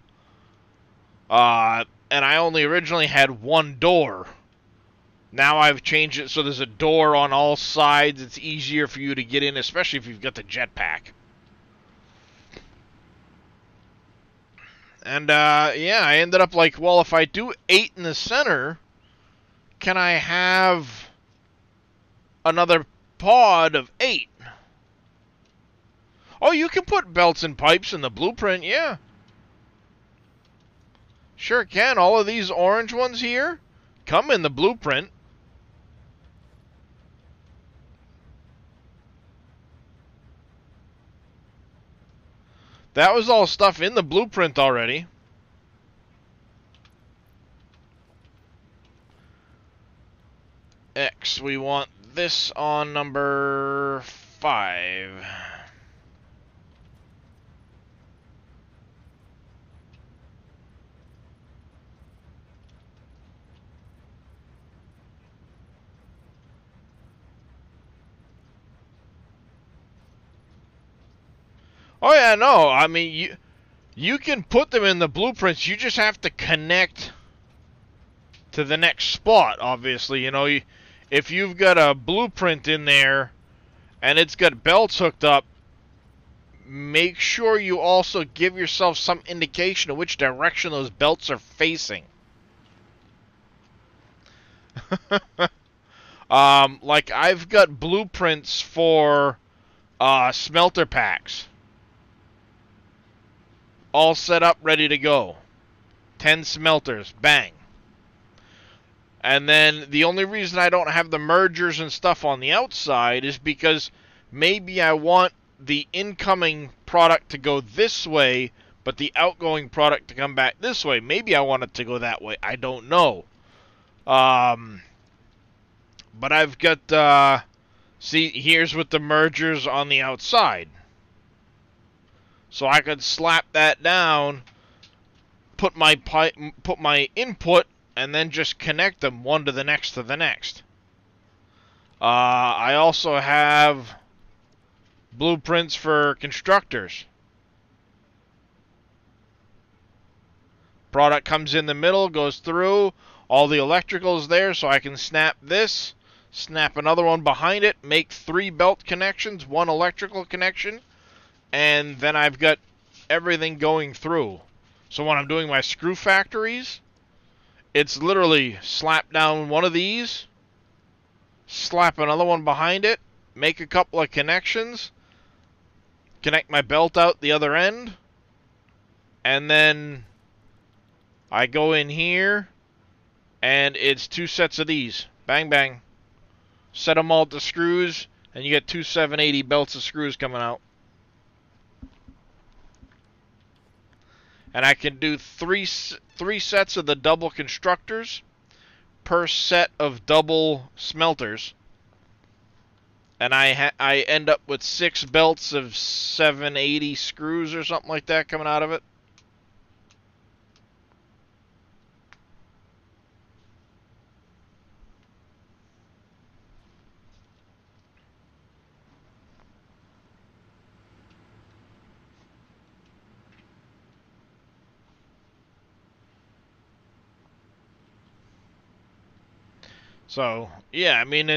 S1: And I only originally had 1 door. Now I've changed it so there's a door on all sides. It's easier for you to get in, especially if you've got the jetpack. And, yeah, I ended up like, well, if I do 8 in the center, can I have another pod of 8? Oh, you can put belts and pipes in the blueprint, yeah. Sure can. All of these orange ones here come in the blueprint. That was all stuff in the blueprint already. X, we want this on number 5. Oh yeah, no, I mean, you can put them in the blueprints, you just have to connect to the next spot, obviously. You know, if you've got a blueprint in there and it's got belts hooked up, make sure you also give yourself some indication of which direction those belts are facing. Like I've got blueprints for smelter packs. All set up, ready to go. 10 smelters, bang. And then the only reason I don't have the mergers and stuff on the outside is because maybe I want the incoming product to go this way, but the outgoing product to come back this way. Maybe I want it to go that way. I don't know. But I've got, see, here's with the mergers on the outside. So I could slap that down, put my input, and then just connect them one to the next to the next. I also have blueprints for constructors. Product comes in the middle, goes through, all the electricals there, so I can snap this, snap another one behind it, make 3 belt connections, 1 electrical connection, and then I've got everything going through. So when I'm doing my screw factories, it's literally slap down one of these, slap another one behind it, make a couple of connections, connect my belt out the other end, and then I go in here, and it's 2 sets of these. Bang, bang. Set them all to screws, and you get 2 780 belts of screws coming out. And I can do three sets of the double constructors per set of double smelters. And I end up with 6 belts of 780 screws or something like that coming out of it. So, yeah, I mean,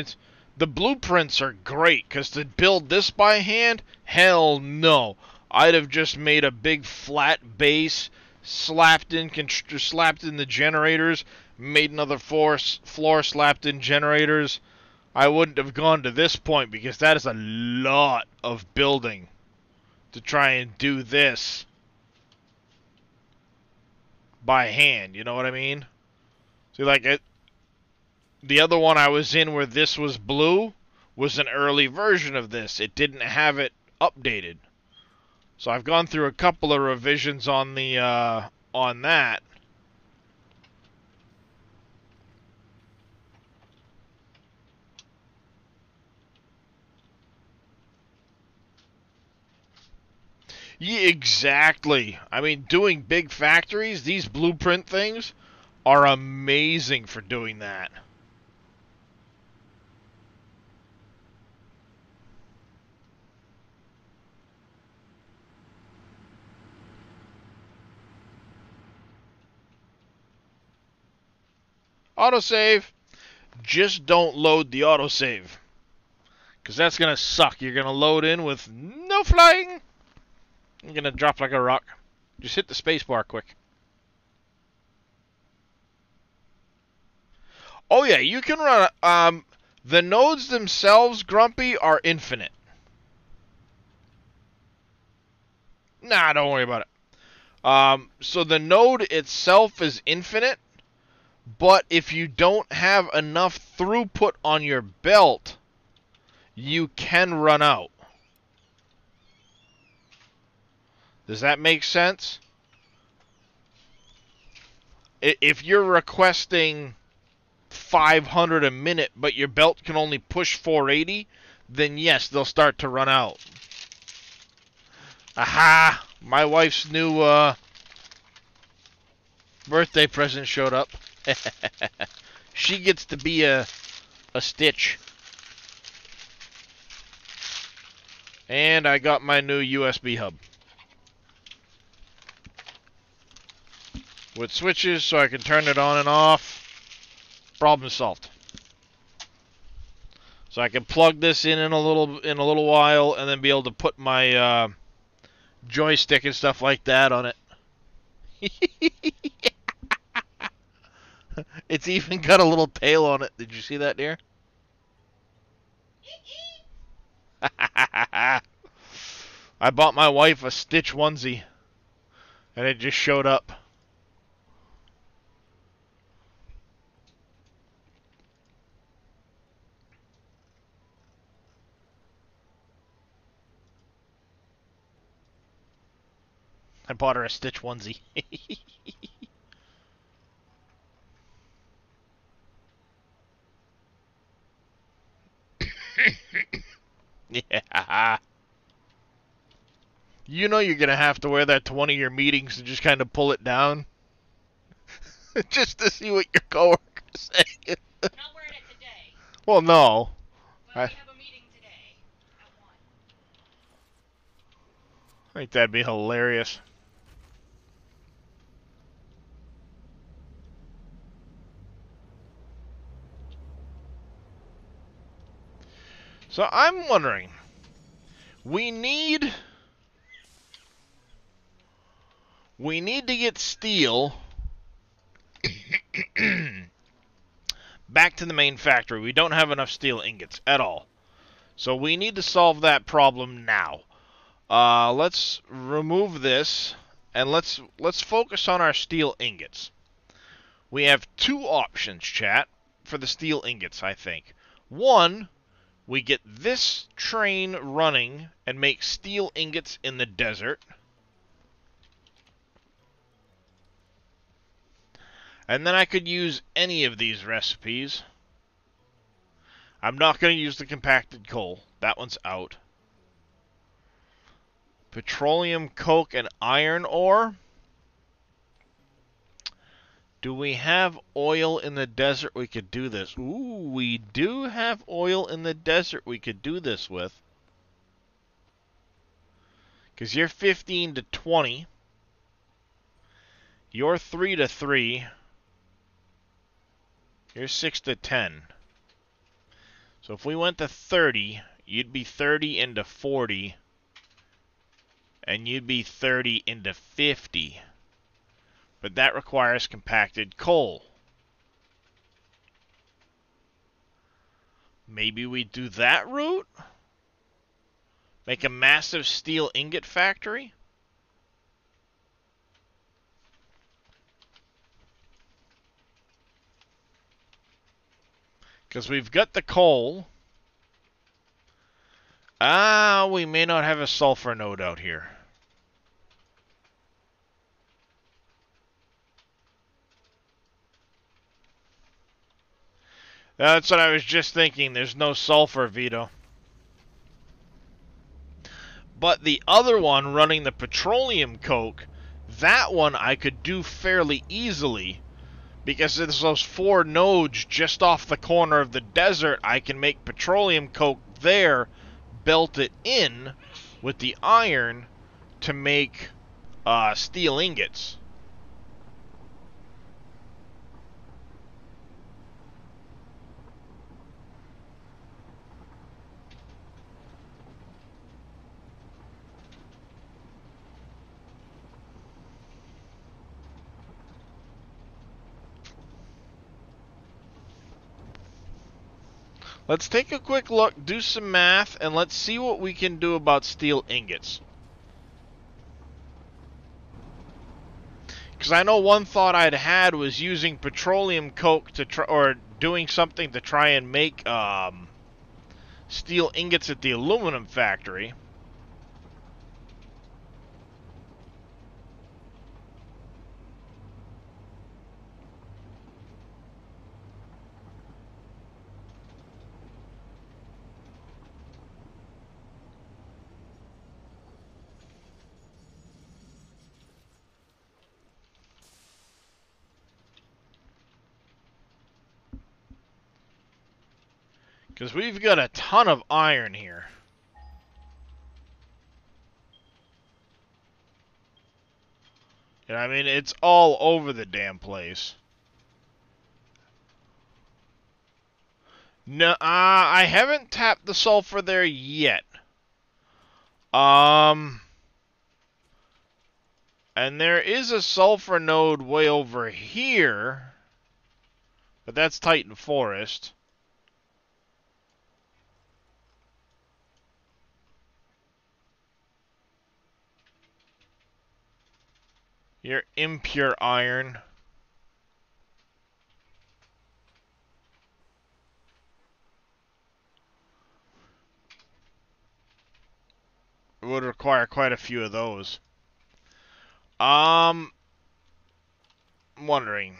S1: the blueprints are great, because to build this by hand, hell no. I'd have just made a big flat base, slapped in the generators, made another floor, slapped in generators. I wouldn't have gone to this point, because that is a lot of building to try and do this by hand, you know what I mean? See, like, the other one I was in where this was blue was an early version of this. It didn't have it updated. So I've gone through a couple of revisions on the on that. Yeah, exactly. I mean, doing big factories, these blueprint things are amazing for doing that. Autosave. Just don't load the autosave, because that's going to suck. You're going to load in with no flying. You're going to drop like a rock. Just hit the spacebar quick. Oh yeah, you can run, the nodes themselves, Grumpy, are infinite. Nah, don't worry about it. So the node itself is infinite, but if you don't have enough throughput on your belt, you can run out. Does that make sense? If you're requesting 500 a minute, but your belt can only push 480, then yes, they'll start to run out. Aha! My wife's new birthday present showed up. She gets to be a Stitch. And I got my new USB hub with switches so I can turn it on and off. Problem solved. So I can plug this in a little while, and then be able to put my joystick and stuff like that on it. It's even got a little tail on it. Did you see that, dear? I bought my wife a Stitch onesie, and it just showed up. I bought her a Stitch onesie. Yeah. You know you're going to have to wear that to one of your meetings and just kind of pull it down. Just to see what your coworkers say.
S4: Not wearing it today.
S1: Well, no.
S4: But we have a meeting today at 1.
S1: I think that'd be hilarious. So I'm wondering, we need to get steel back to the main factory. We don't have enough steel ingots at all. So we need to solve that problem now. Let's remove this, and let's focus on our steel ingots. We have 2 options, chat, for the steel ingots, I think. One, we get this train running and make steel ingots in the desert. And then I could use any of these recipes. I'm not going to use the compacted coal. That one's out. Petroleum, coke, and iron ore. Do we have oil in the desert we could do this? Ooh, we do have oil in the desert we could do this with. Because you're 15 to 20. You're 3 to 3. You're 6 to 10. So if we went to 30, you'd be 30 into 40. And you'd be 30 into 50. But that requires compacted coal. Maybe we do that route? Make a massive steel ingot factory? Because we've got the coal. Ah, we may not have a sulfur node out here. That's what I was just thinking. There's no sulfur, Vito. But the other one, running the petroleum coke, that one I could do fairly easily. Because there's those 4 nodes just off the corner of the desert. I can make petroleum coke there, belt it in with the iron to make steel ingots. Let's take a quick look, do some math, and let's see what we can do about steel ingots. Because I know one thought I'd had was using petroleum coke to try, or doing something to try and make steel ingots at the aluminum factory. Because we've got a ton of iron here. And I mean, it's all over the damn place. No, I haven't tapped the sulfur there yet. And there is a sulfur node way over here. But that's Titan Forest. Your impure iron. It would require quite a few of those. I'm wondering.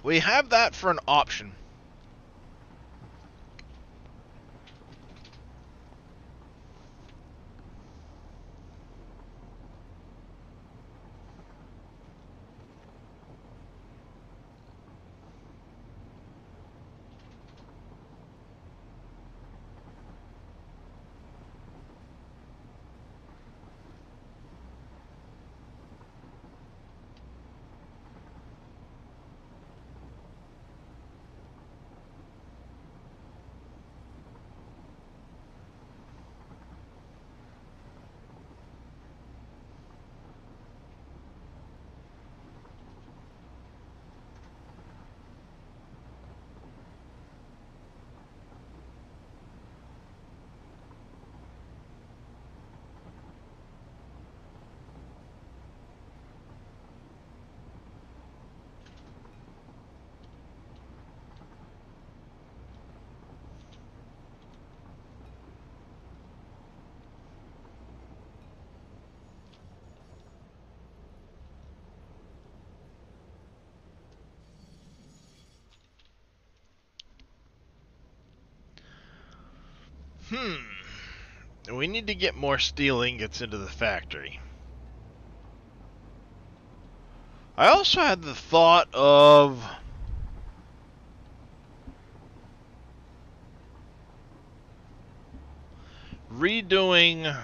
S1: We have that for an option. We need to get more steel ingots into the factory. I also had the thought of redoing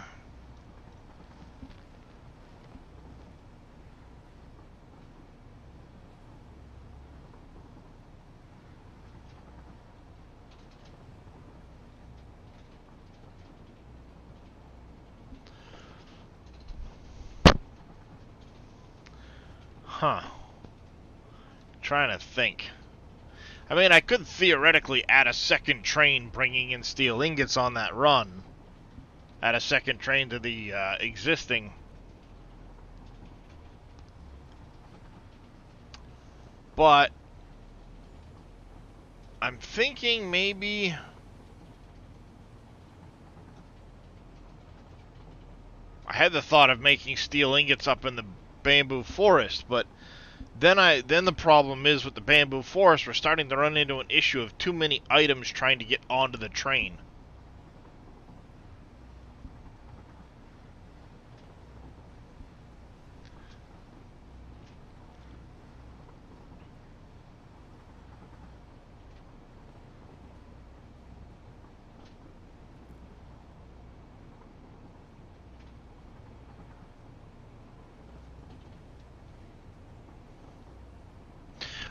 S1: trying to think. I mean, I could theoretically add a second train bringing in steel ingots on that run. Add a second train to the existing. But I'm thinking maybe I had the thought of making steel ingots up in the bamboo forest, but then the problem is with the bamboo forest, we're starting to run into an issue of too many items trying to get onto the train.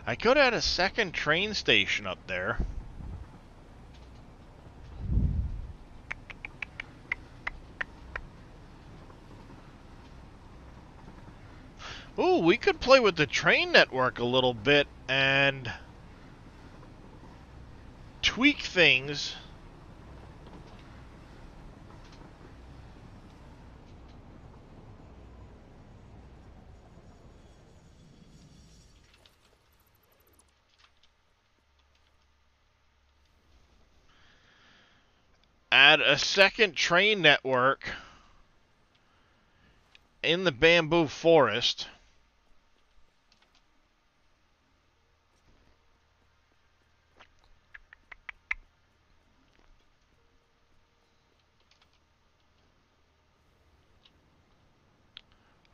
S1: I could add a second train station up there. Ooh, we could play with the train network a little bit and tweak things. Add a second train network in the bamboo forest.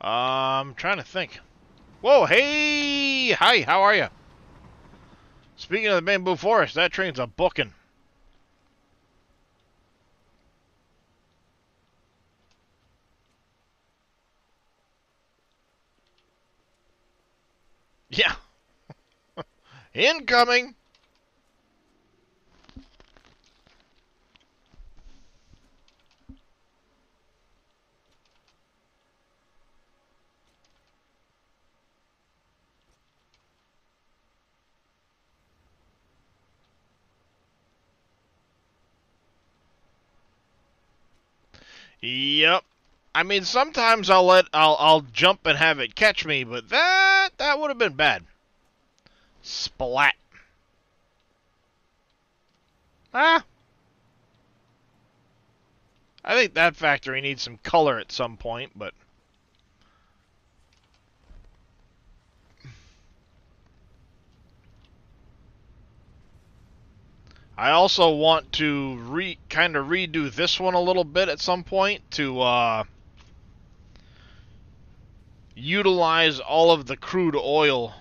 S1: I'm trying to think. Whoa, hey! Hi, how are you? Speaking of the bamboo forest, that train's a booking. Yeah. Incoming! Yep. I mean, sometimes I'll jump and have it catch me, but that would have been bad. Splat. Ah. I think that factory needs some color at some point, but I also want to kind of redo this one a little bit at some point to utilize all of the crude oil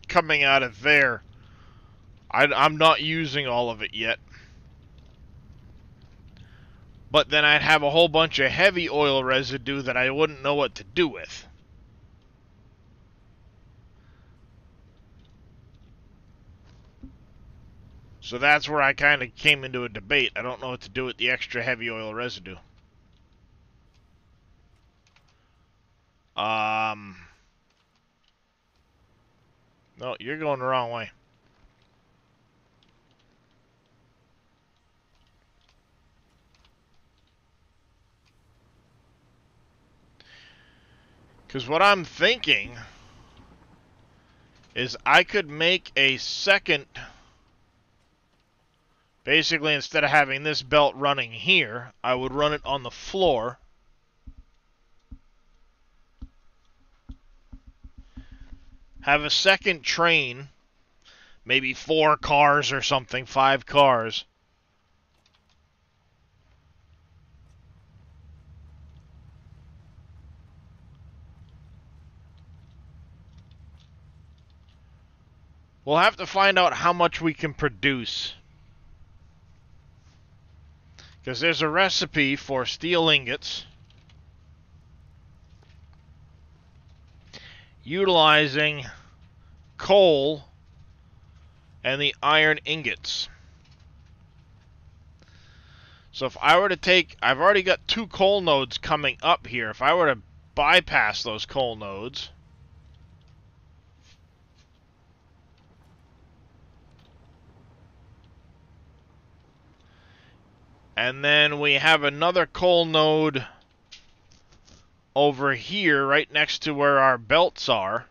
S1: coming out of there. I'm not using all of it yet. But then I'd have a whole bunch of heavy oil residue that I wouldn't know what to do with. So that's where I kind of came into a debate. I don't know what to do with the extra heavy oil residue. No, you're going the wrong way. Because what I'm thinking is I could make a second... Basically, instead of having this belt running here, I would run it on the floor. Have a second train, maybe 4 cars or something, 5 cars, We'll have to find out how much we can produce. Because there's a recipe for steel ingots utilizing coal and the iron ingots. So if I were to take, I've already got 2 coal nodes coming up here. If I were to bypass those coal nodes, and then we have another coal node over here right next to where our belts are.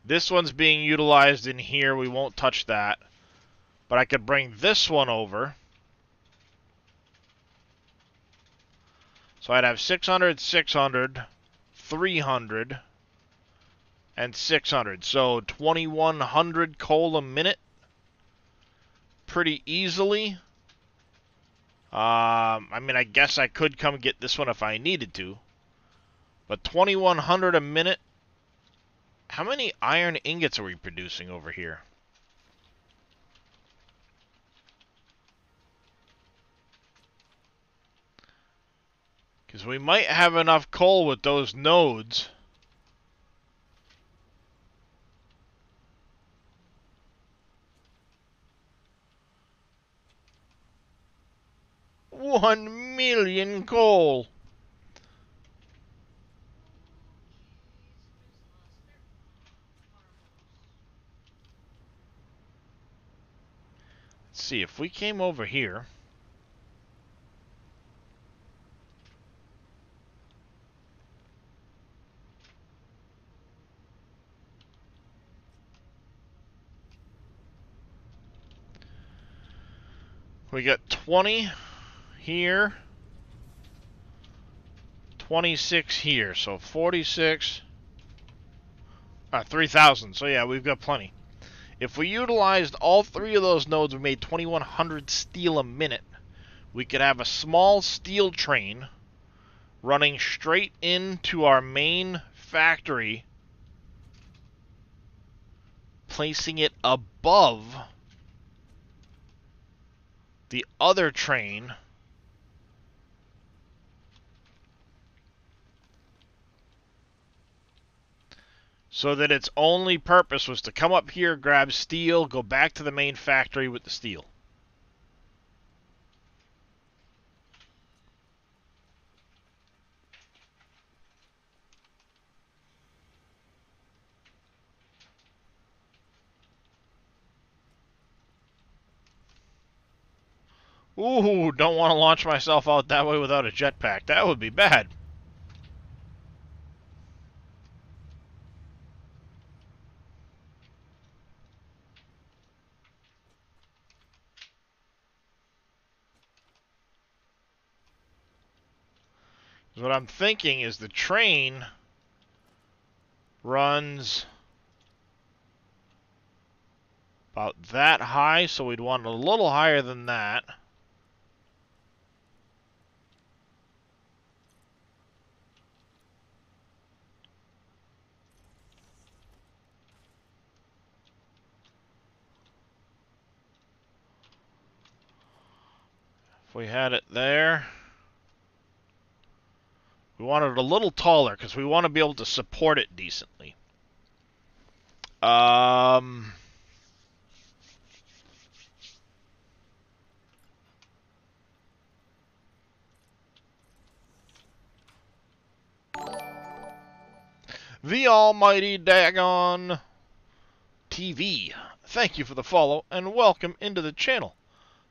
S1: This one's being utilized in here. We won't touch that. But I could bring this one over. So I'd have 600, 600, 300, and 600. So 2,100 coal a minute. Pretty easily. I mean, I guess I could come get this one if I needed to. But 2,100 a minute. How many iron ingots are we producing over here? Because we might have enough coal with those nodes. $1 million coal. Let's see, if we came over here. We got 20 here. 26 here. So 46. 3,000. So yeah, we've got plenty. If we utilized all 3 of those nodes, we made 2,100 steel a minute. We could have a small steel train running straight into our main factory, placing it above the other train, so that its only purpose was to come up here, grab steel, go back to the main factory with the steel. Ooh, don't want to launch myself out that way without a jetpack. That would be bad. What I'm thinking is the train runs about that high, so we'd want a little higher than that. If we had it there. We want it a little taller because we want to be able to support it decently. The Almighty Dagon TV. Thank you for the follow and welcome into the channel.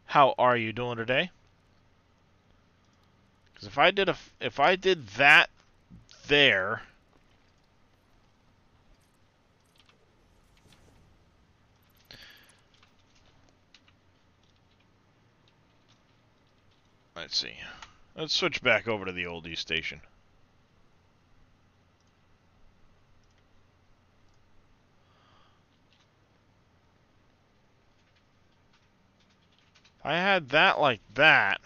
S1: How are you doing today? Because if I did that there, let's see. Let's switch back over to the old East Station. If I had that like that,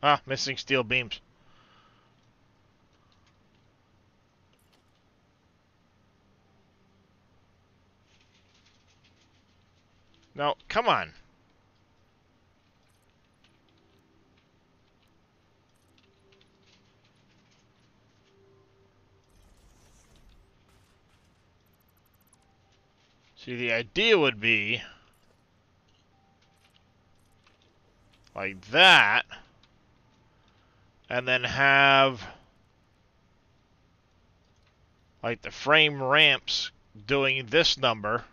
S1: Ah, missing steel beams. No, come on. See, the idea would be like that, and then have like the frame ramps doing this number.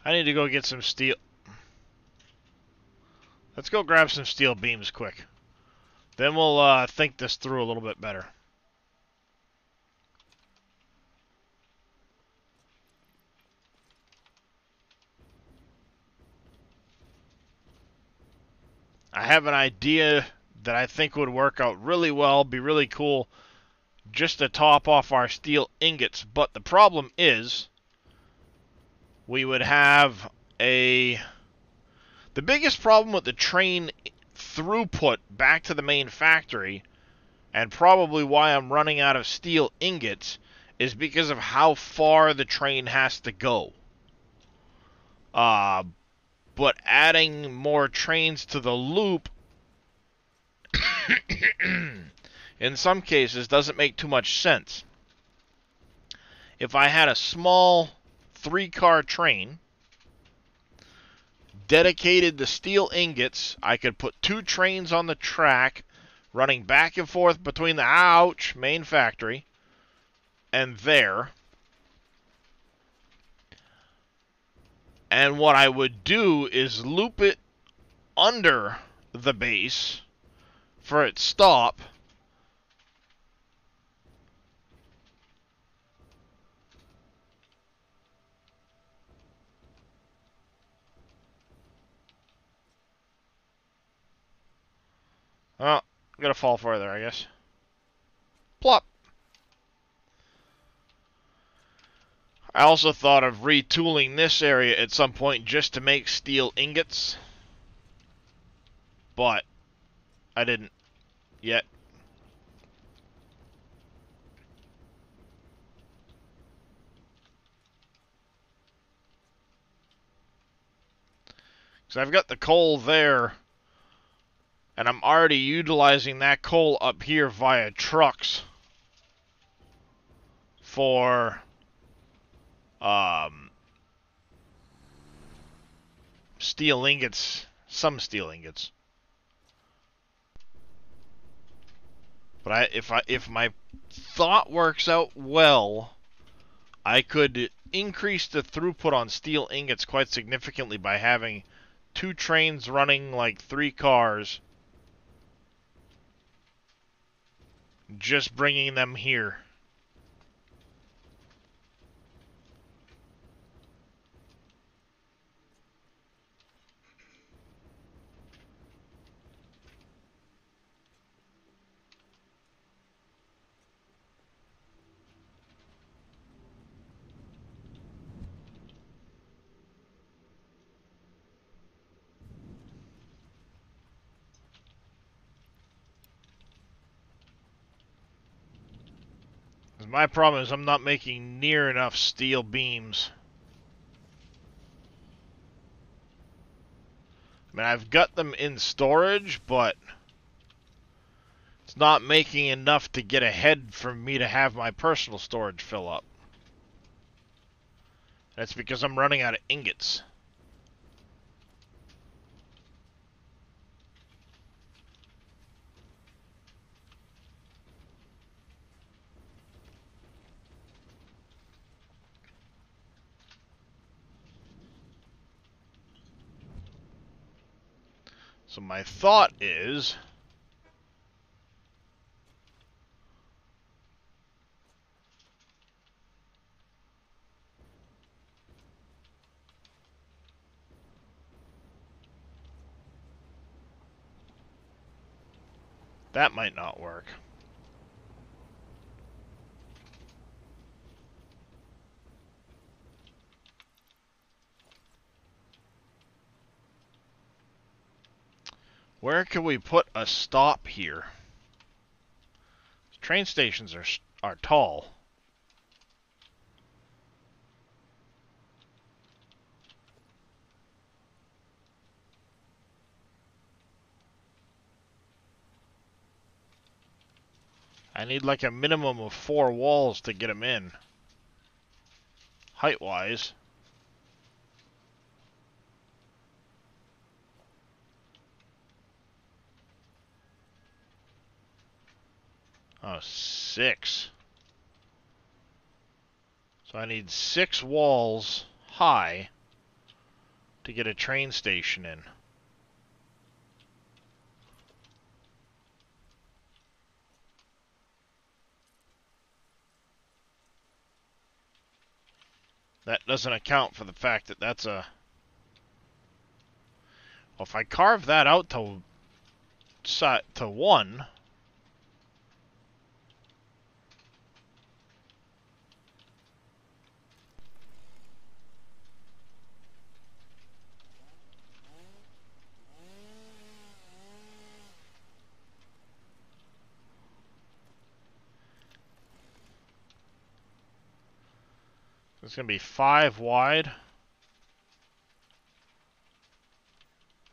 S1: I need to go get some steel. Let's go grab some steel beams quick. Then we'll think this through a little bit better. I have an idea that I think would work out really well, be really cool, just to top off our steel ingots. But the problem is, we would have a... The biggest problem with the train throughput back to the main factory, and probably why I'm running out of steel ingots, is because of how far the train has to go. But adding more trains to the loop in some cases doesn't make too much sense. If I had a small 3-car train dedicated to steel ingots, I could put 2 trains on the track running back and forth between the main factory and there. And what I would do is loop it under the base for its stop. Oh, I'm gonna fall further, I guess. Plop. I also thought of retooling this area at some point just to make steel ingots, but I didn't yet. So I've got the coal there, and I'm already utilizing that coal up here via trucks for steel ingots, some steel ingots. But if my thought works out well, I could increase the throughput on steel ingots quite significantly by having 2 trains running like 3 cars, just bringing them here. My problem is I'm not making near enough steel beams. I mean, I've got them in storage, but it's not making enough to get ahead for me to have my personal storage fill up. That's because I'm running out of ingots. So my thought is, That might not work. Where can we put a stop here? Train stations are tall. I need like a minimum of 4 walls to get them in. Height-wise. Oh, 6. So I need 6 walls high to get a train station in. That doesn't account for the fact that that's a... Well, if I carve that out to 1... It's going to be 5 wide.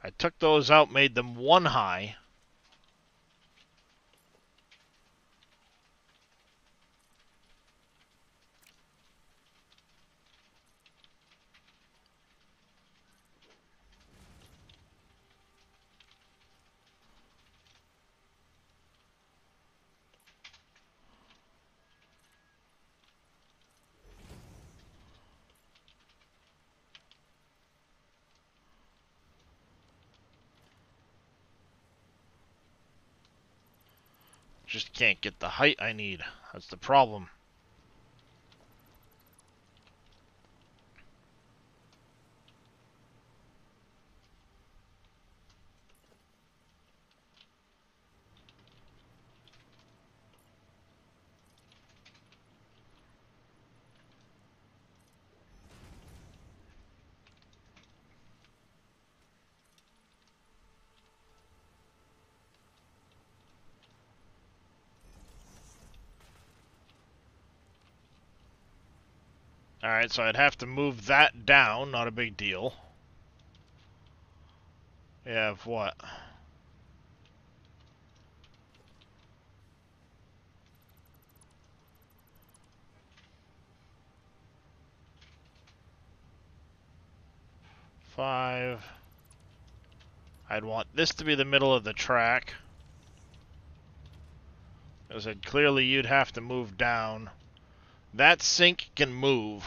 S1: I took those out, made them 1 high. Just can't get the height I need. That's the problem. Alright, so I'd have to move that down. Not a big deal. We have what? Five. I'd want this to be the middle of the track. As I said, clearly you'd have to move down. That sink can move.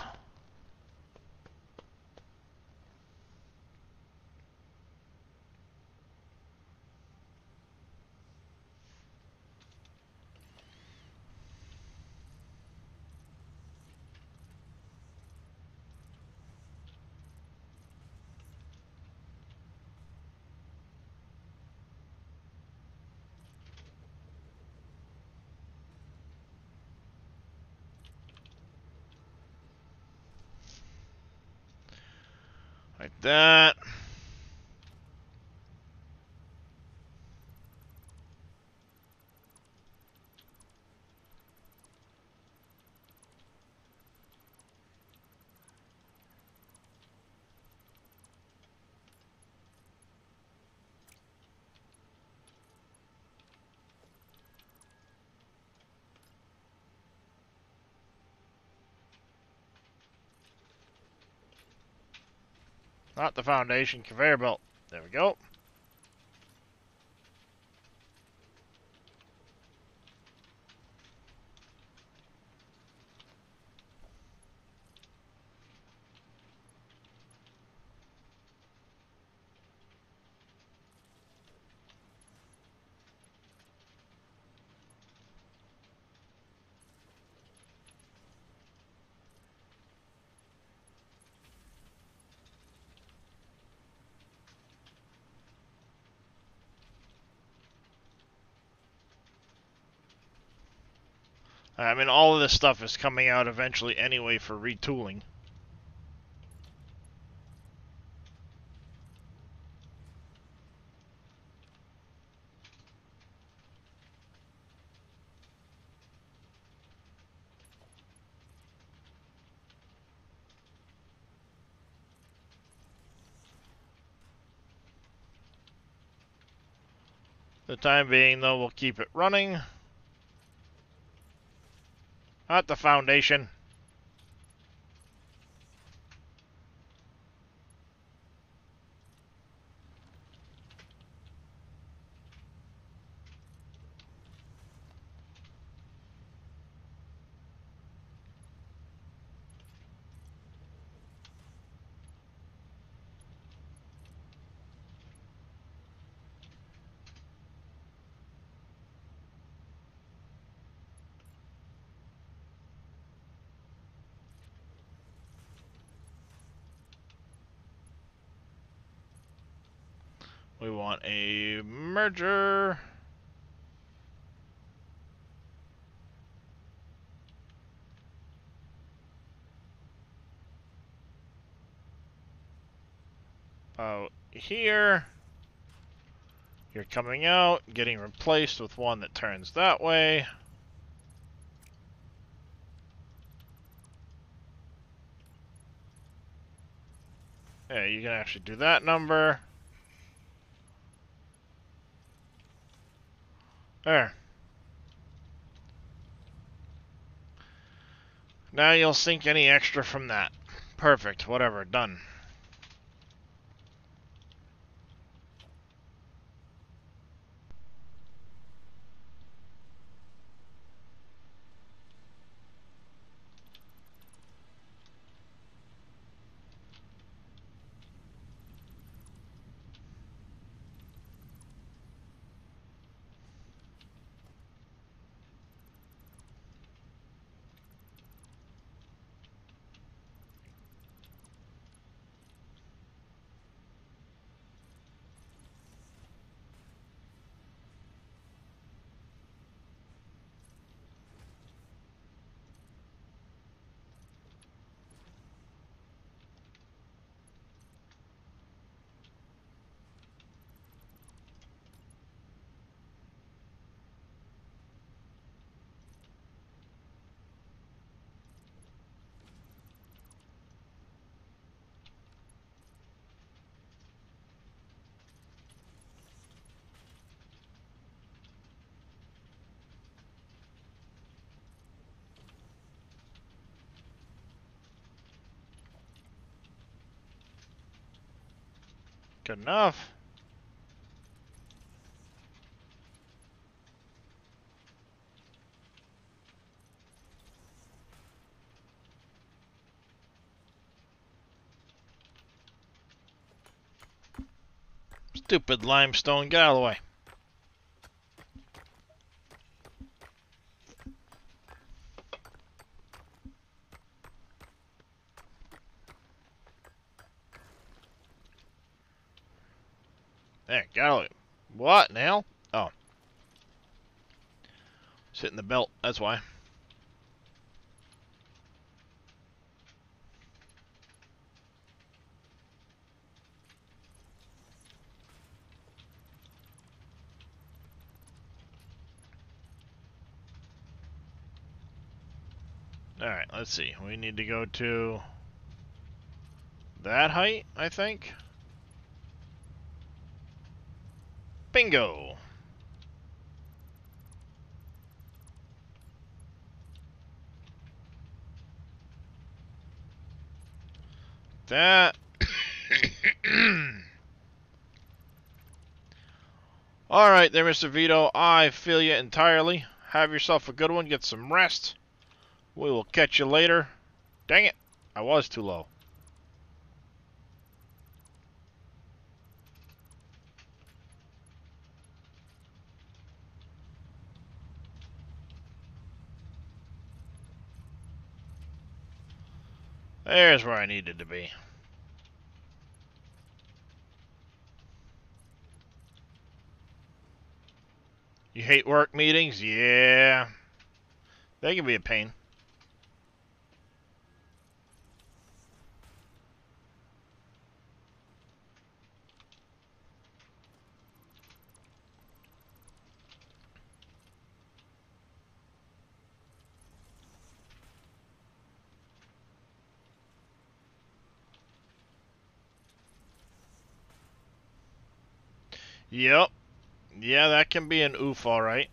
S1: Like that. Not the foundation, conveyor belt. There we go. I mean, all of this stuff is coming out eventually anyway for retooling. For the time being, though, we'll keep it running. Not the foundation. We want a merger. Here. You're coming out, getting replaced with one that turns that way. Yeah, you can actually do that number. There. Now you'll sink any extra from that. Perfect, whatever, done. Good enough. Stupid limestone, get out of the way. There, get out of the way. What, nail? Oh. It's hitting the belt, that's why. Alright, let's see. We need to go to that height, I think. Bingo! That. Alright there, Mr. Vito. I feel you entirely. Have yourself a good one. Get some rest. We will catch you later. Dang it. I was too low. There's where I needed to be. You hate work meetings? Yeah. They can be a pain. Yep. Yeah, that can be an oof, alright.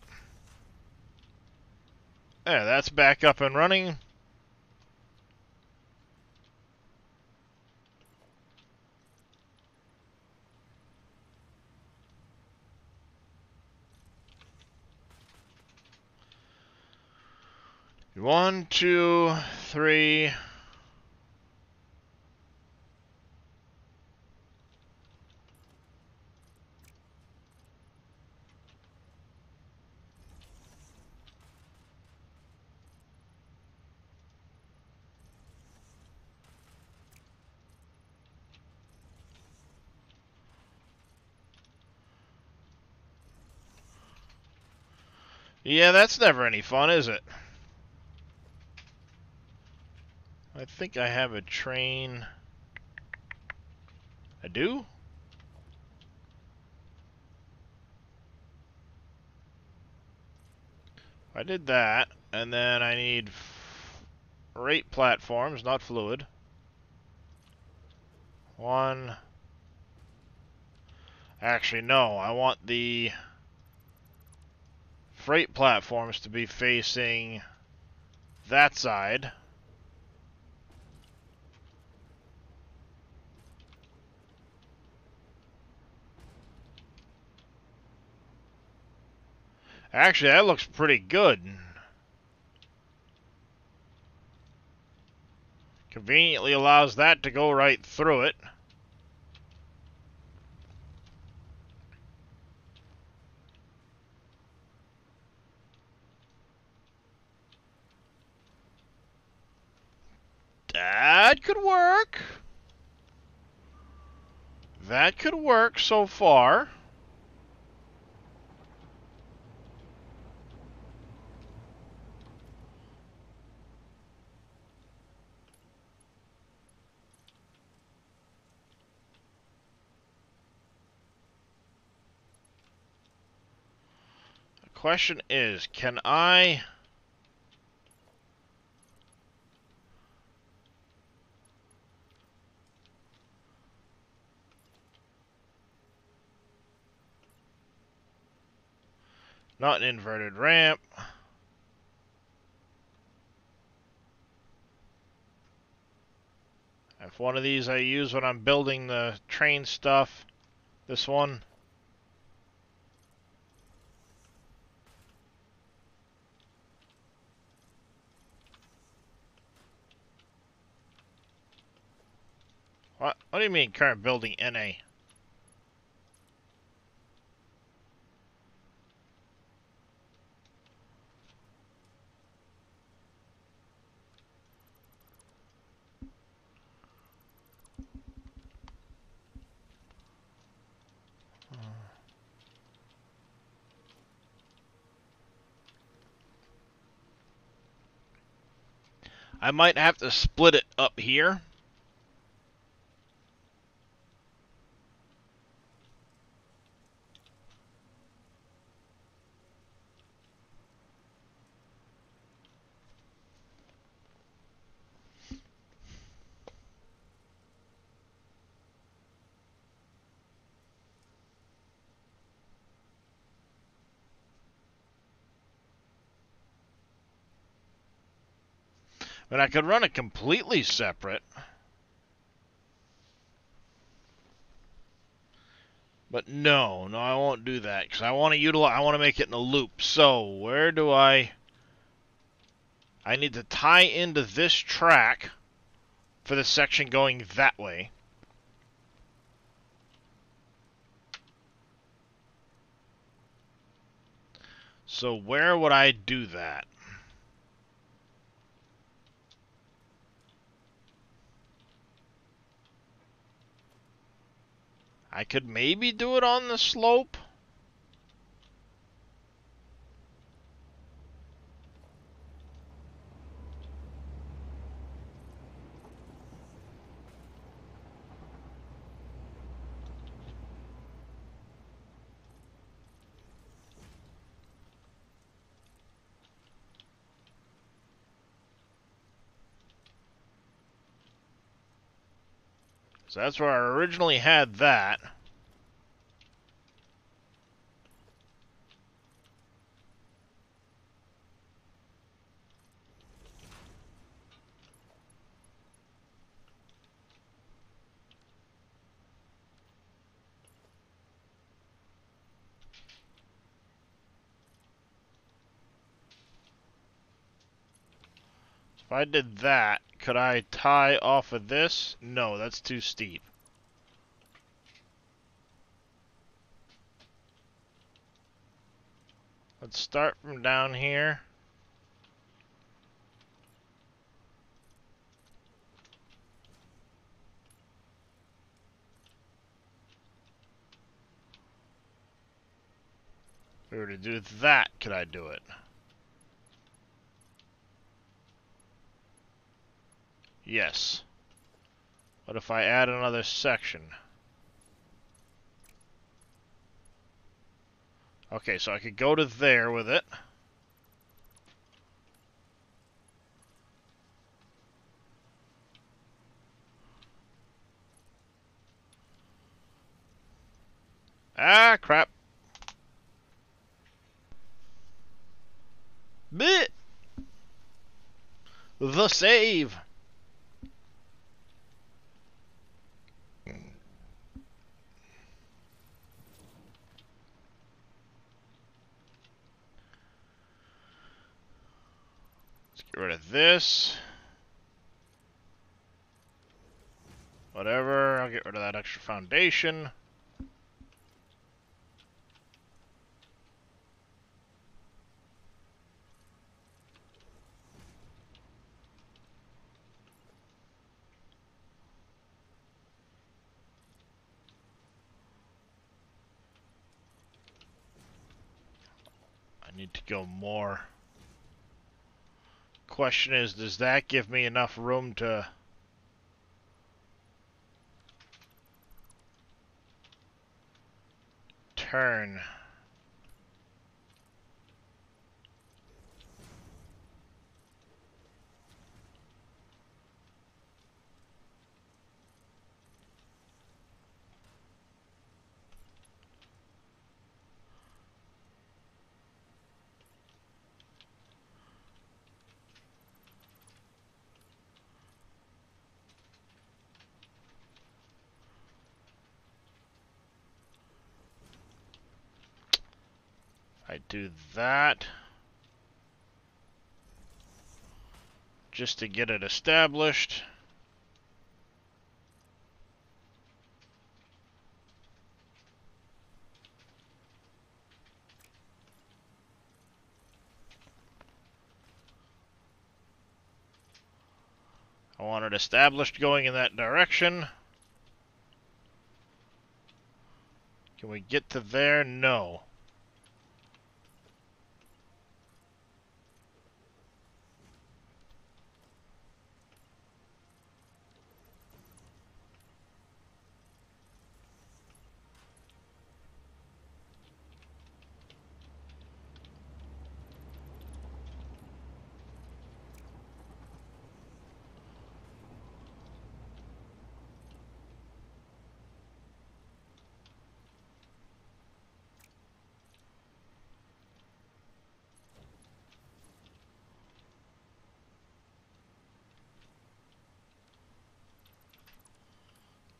S1: There, that's back up and running. One, two, three. Yeah, that's never any fun, is it? I think I have a train. I do? I did that, and then I need freight platforms, not fluid. One. Actually, no, I want the freight platforms to be facing that side. Actually, that looks pretty good. Conveniently allows that to go right through it. That could work. That could work so far. The question is, can I... Not an inverted ramp. If one of these I use when I'm building the train stuff, this one. What do you mean current building NA? I might have to split it up here. But I could run it completely separate. But no, I won't do that because I want to utilize. I want to make it in a loop. So where do I need to tie into this track for the section going that way. So where would I do that? I could maybe do it on the slope. So that's where I originally had that. If I did that, could I tie off of this? No, that's too steep. Let's start from down here. If we were to do that, could I do it? Yes. What if I add another section? Okay, so I could go to there with it. Ah, crap. Blech. The save. Let's get rid of this. Whatever, I'll get rid of that extra foundation. I need to go more. Question is, does that give me enough room to... turn? I do that just to get it established. I want it established going in that direction. Can we get to there? No.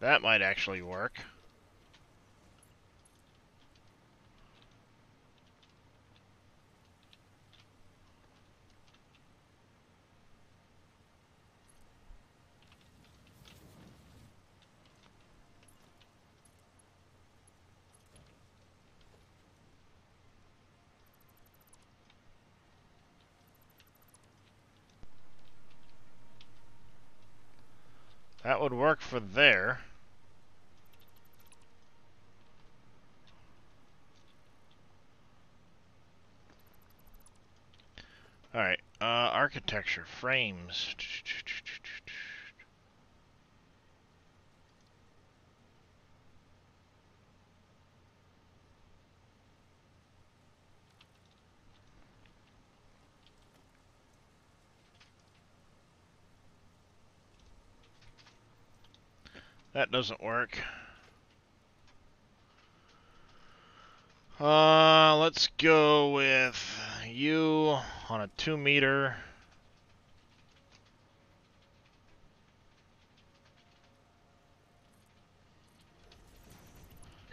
S1: That might actually work. That would work for there. Alright, architecture, frames. That doesn't work. Let's go with you on a 2 meter.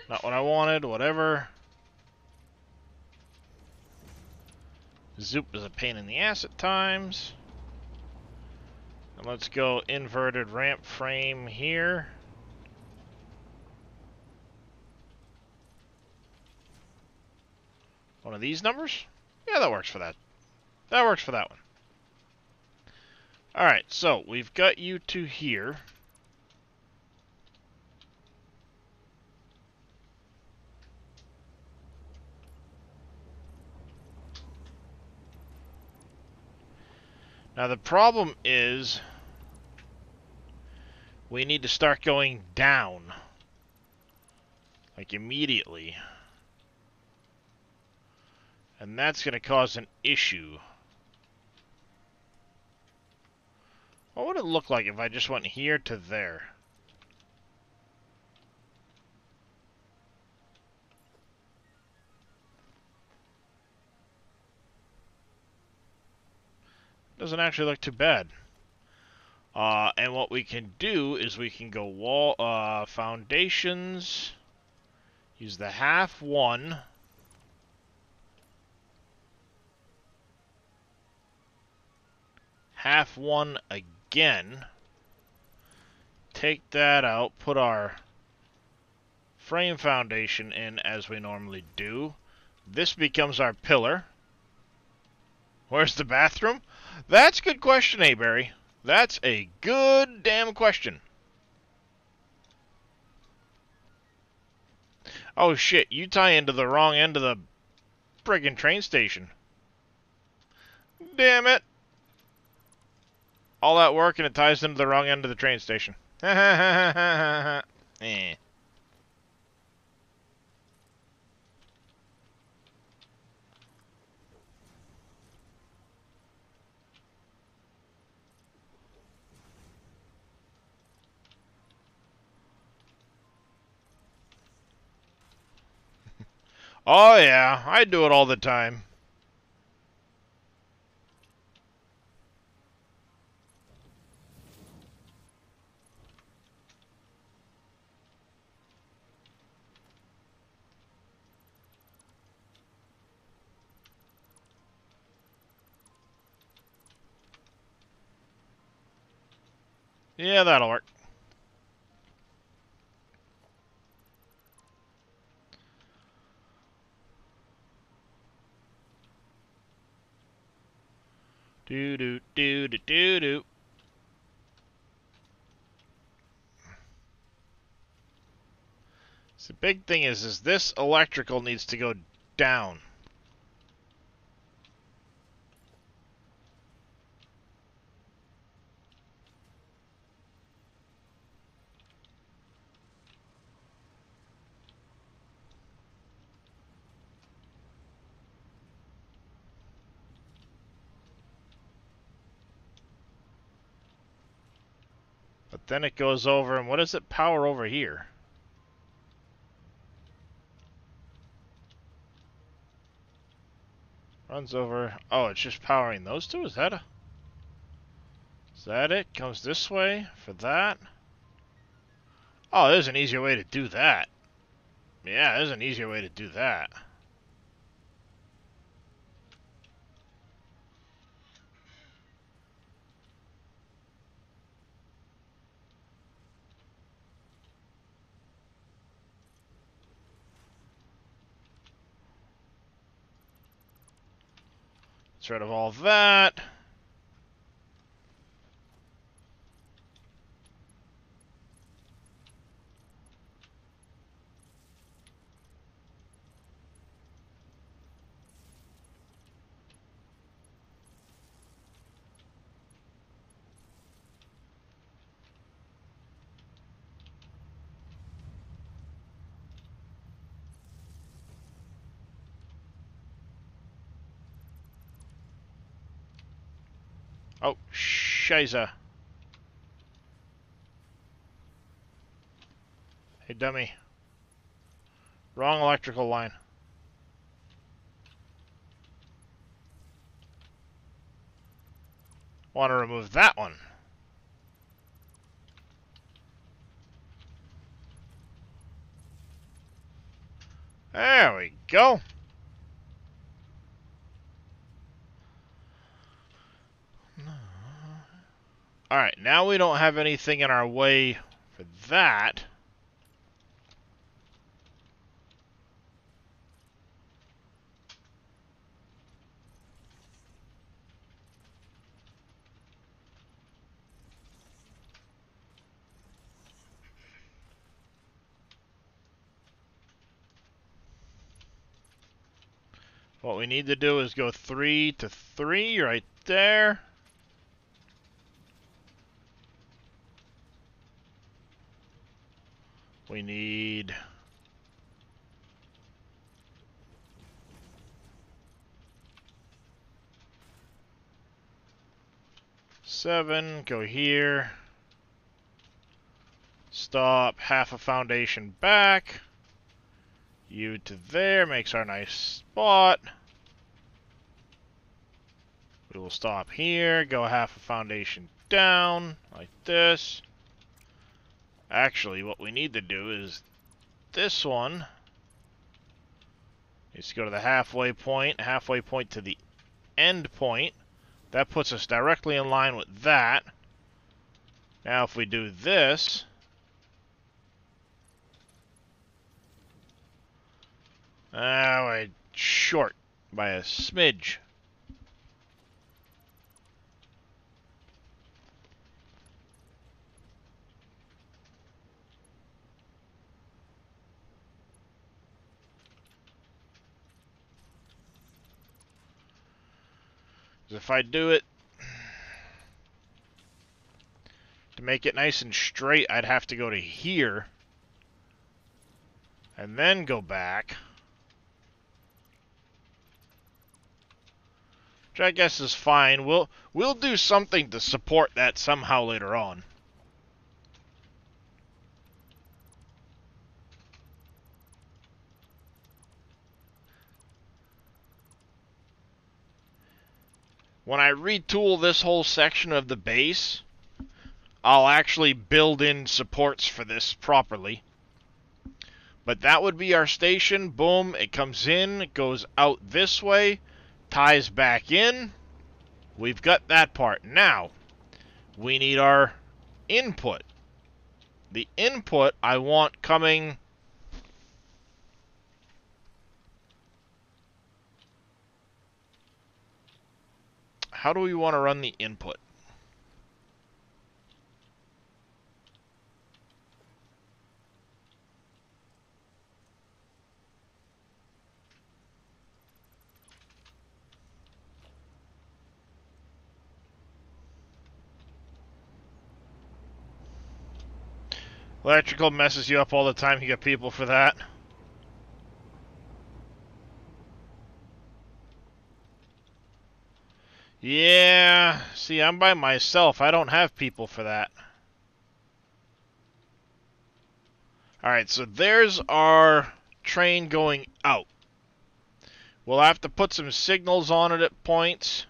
S1: Not what I wanted, whatever. Zoop is a pain in the ass at times. And let's go inverted ramp frame here. One of these numbers? Yeah, that works for that. That works for that one. Alright, so we've got you two here. Now the problem is we need to start going down. Like immediately. And that's going to cause an issue. What would it look like if I just went here to there? Doesn't actually look too bad. And what we can do is we can go wall foundations. Use the half one. Half one again. Take that out. Put our frame foundation in as we normally do. This becomes our pillar. Where's the bathroom? That's a good question, Barry. That's a good damn question. Oh shit, you tie into the wrong end of the friggin' train station. Damn it. All that work and it ties into the wrong end of the train station. Eh. Oh yeah, I do it all the time. Yeah, that'll work. Do do do do do do. So the big thing is this electrical needs to go down. But then it goes over, and what does it power over here? Runs over. Oh, it's just powering those two? Is that it? Comes this way for that? Oh, there's an easier way to do that. Yeah, there's an easier way to do that. Get rid of all that. Oh, shiza. dummy. Wrong electrical line. Want to remove that one. There we go. Alright, now we don't have anything in our way for that. What we need to do is go 3 to 3 right there. We need 7, go here. Stop, half a foundation back. You to there makes our nice spot. We will stop here, go half a foundation down, like this. Actually, what we need to do is this one needs to go to the halfway point to the end point. That puts us directly in line with that. Now if we do this, we're short by a smidge. If I do it to make it nice and straight, I'd have to go to here and then go back, which I guess is fine. We'll do something to support that somehow later on. When I retool this whole section of the base, I'll actually build in supports for this properly. But that would be our station. Boom, it comes in, it goes out this way, ties back in. We've got that part. Now, we need our input. The input I want coming... How do we want to run the input? Electrical messes you up all the time. You get people for that. Yeah, see, I'm by myself. I don't have people for that. Alright, so there's our train going out. We'll have to put some signals on it at points.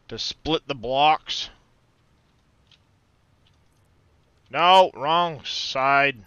S1: To split the blocks. No, wrong side.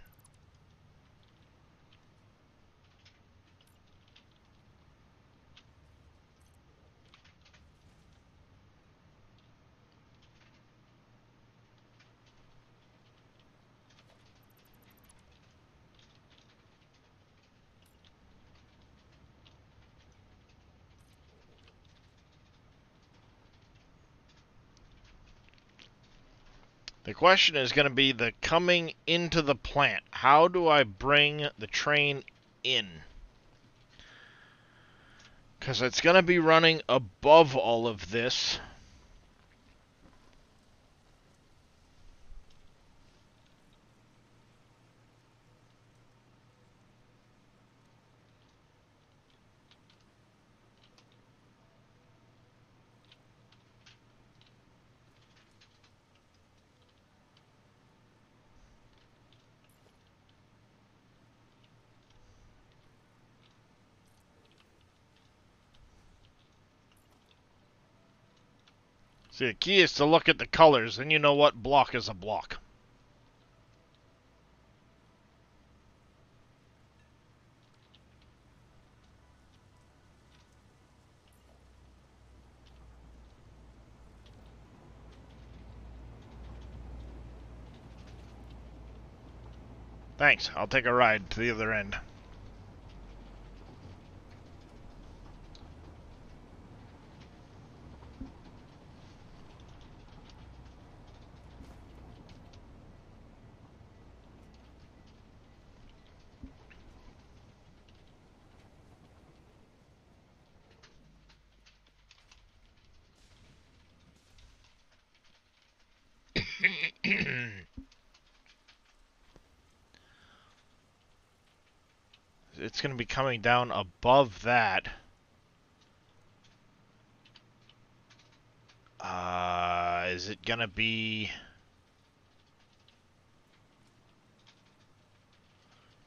S1: The question is going to be the coming into the plant. How do I bring the train in? Because it's going to be running above all of this. See, the key is to look at the colors, then you know what block is a block. Thanks, I'll take a ride to the other end. It's going to be coming down above that. Is it going to be...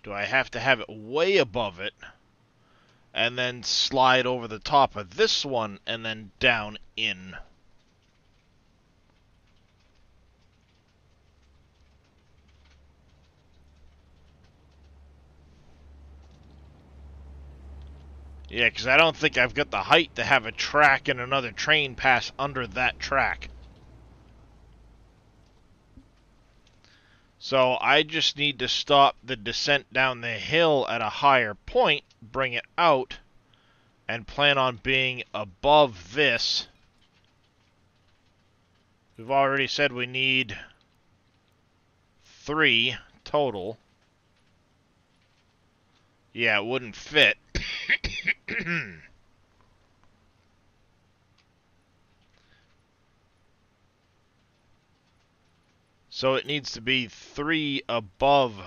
S1: Do I have to have it way above it and then slide over the top of this one and then down in? Yeah, because I don't think I've got the height to have a track and another train pass under that track. So I just need to stop the descent down the hill at a higher point, bring it out, and plan on being above this. We've already said we need 3 total. Yeah, it wouldn't fit. So it needs to be 3 above.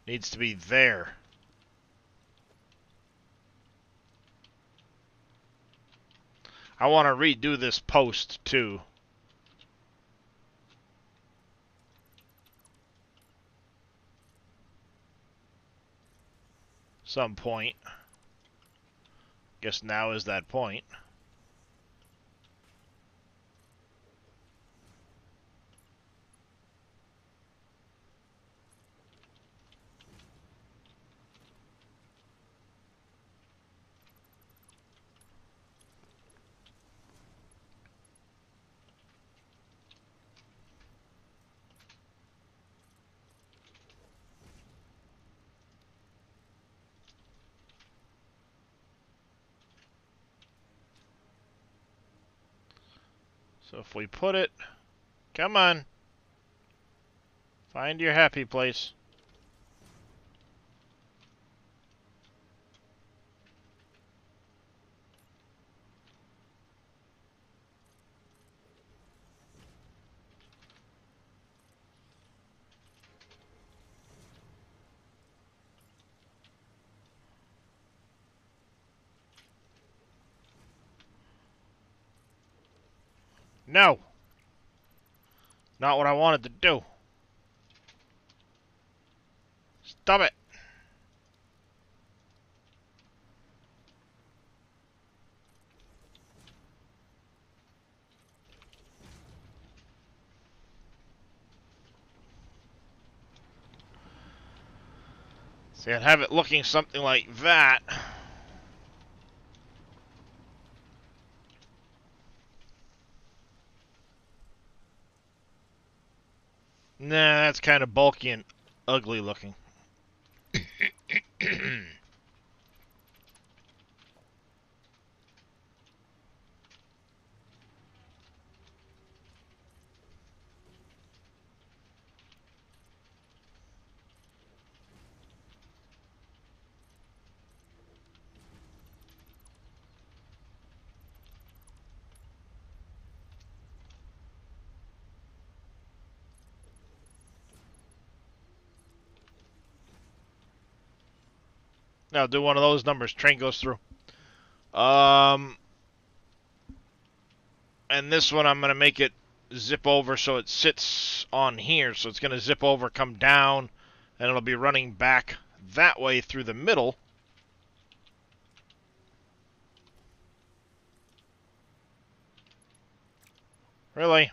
S1: Needs to be there. I want to redo this post too. Some point. Guess now is that point. So if we put it, come on, find your happy place. No! Not what I wanted to do. Stop it! See, I'd have it looking something like that. Nah, that's kind of bulky and ugly looking. Now do one of those numbers. Train goes through. And this one I'm going to make it zip over so it sits on here. So it's going to zip over, come down, and it'll be running back that way through the middle. Really?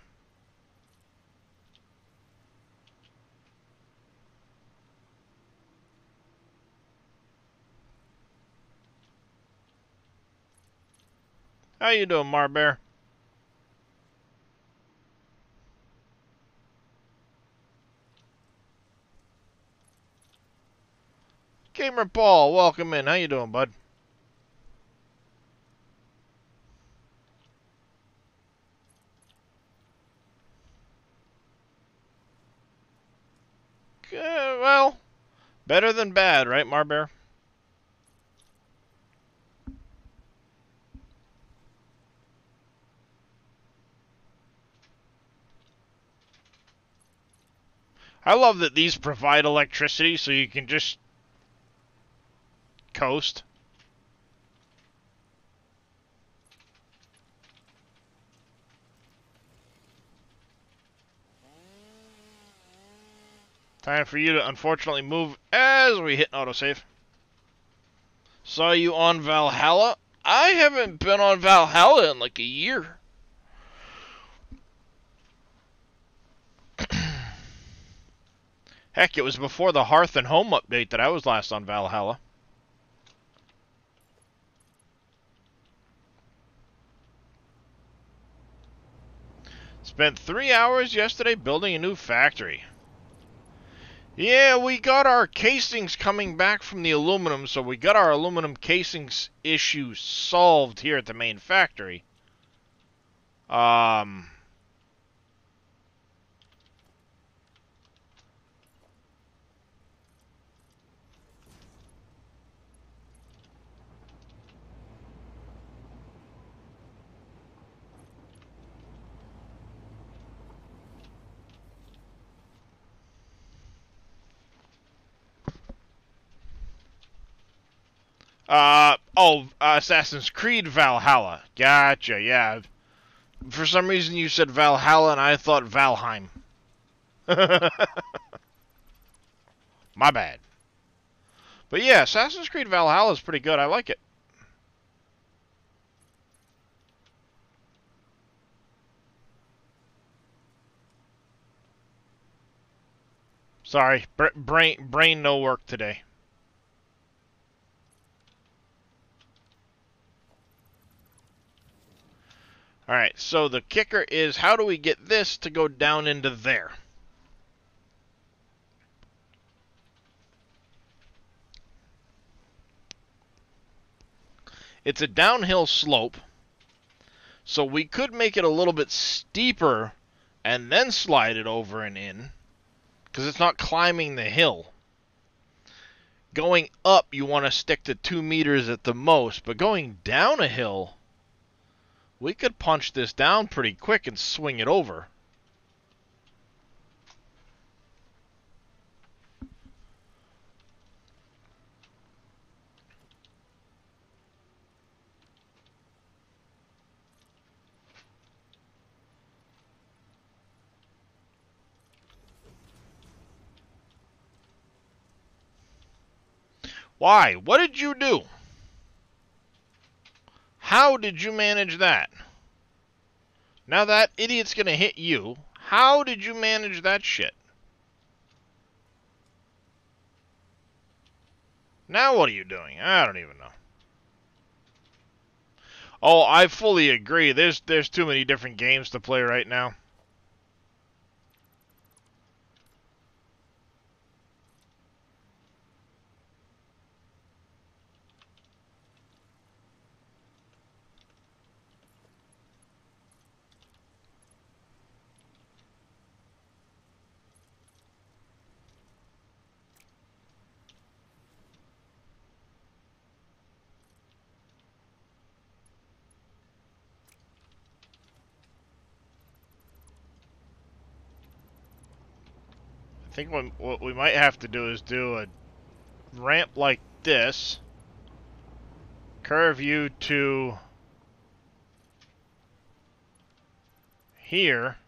S1: How you doing, Marbear? Gamer Paul, welcome in. How you doing, bud? Well, better than bad, right, Marbear? I love that these provide electricity so you can just coast. Time for you to unfortunately move as we hit autosave. Saw you on Valhalla? I haven't been on Valhalla in like a year. Heck, it was before the Hearth and Home update that I was last on Valhalla. Spent 3 hours yesterday building a new factory. Yeah, we got our casings coming back from the aluminum, so we got our aluminum casings issue solved here at the main factory. Assassin's Creed Valhalla. Gotcha, yeah. For some reason you said Valhalla and I thought Valheim. My bad. But yeah, Assassin's Creed Valhalla is pretty good. I like it. Sorry, brain no work today. Alright, so the kicker is, how do we get this to go down into there? It's a downhill slope, so we could make it a little bit steeper and then slide it over and in, because it's not climbing the hill. Going up, you want to stick to 2 meters at the most, but going down a hill, we could punch this down pretty quick and swing it over. Why? What did you do? How did you manage that? Now that idiot's gonna hit you. How did you manage that shit? Now what are you doing? I don't even know. Oh, I fully agree. There's too many different games to play right now. I think what we might have to do is do a ramp like this. Curve you to here.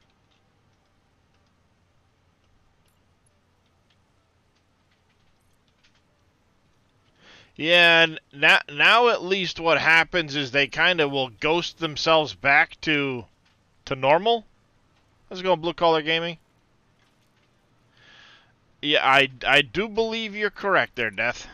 S1: Yeah, and now at least what happens is they kind of will ghost themselves back to normal. Let's go, Blue Collar Gaming. Yeah, I do believe you're correct there, Death.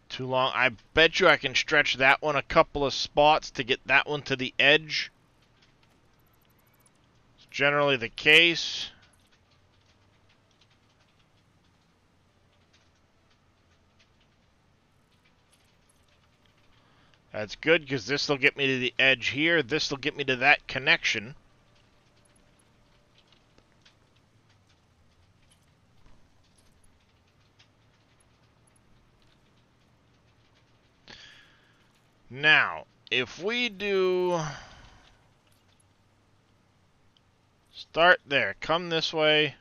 S1: Too long. I bet you I can stretch that one a couple of spots to get that one to the edge. It's generally the case. That's good, because this will get me to the edge here. This will get me to that connection. Now, if we do... Start there. Come this way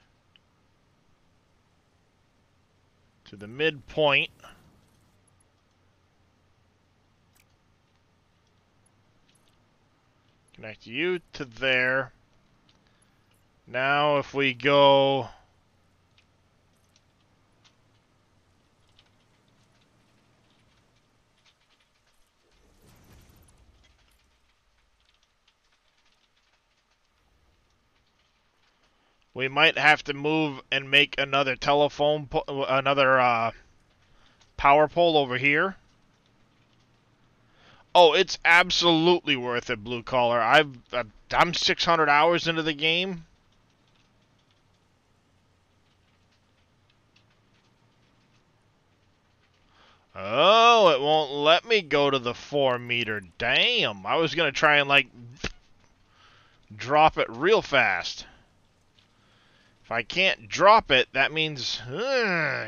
S1: to the midpoint. Connect you to there. Now if we go... We might have to move and make another telephone, another power pole over here. Oh, it's absolutely worth it, Blue Collar. I'm 600 hours into the game. Oh, it won't let me go to the 4 meter. Damn, I was gonna try and like drop it real fast. If I can't drop it, that means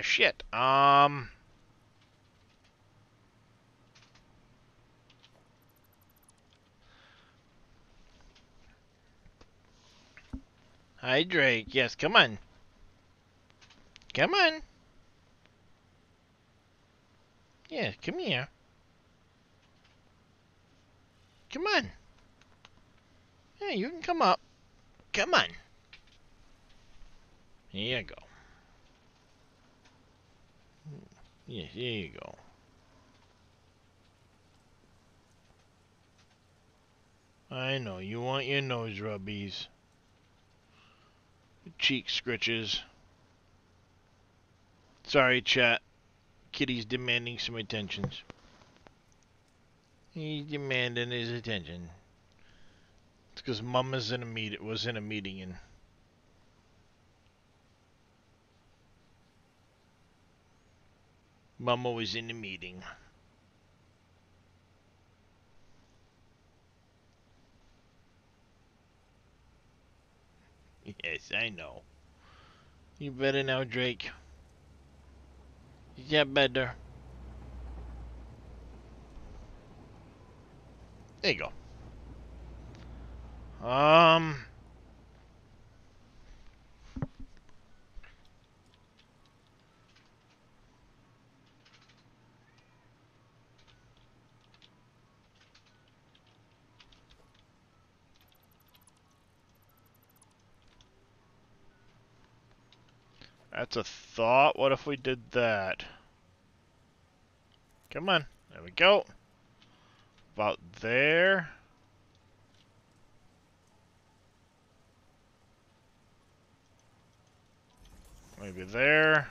S1: shit. Hi, Drake. Yes, come on. Come on. Yeah, come here. Come on. Yeah, you can come up. Come on. Here you go. Yeah, here you go. I know, you want your nose rubbies. Cheek scritches. Sorry, chat. Kitty's demanding some attentions. He's demanding his attention. It's because Mama's in a was in a meeting and... Mama was in a meeting. Yes, I know. You better now, Drake. Yeah, better. There you go. That's a thought. What if we did that? Come on. There we go. About there. Maybe there.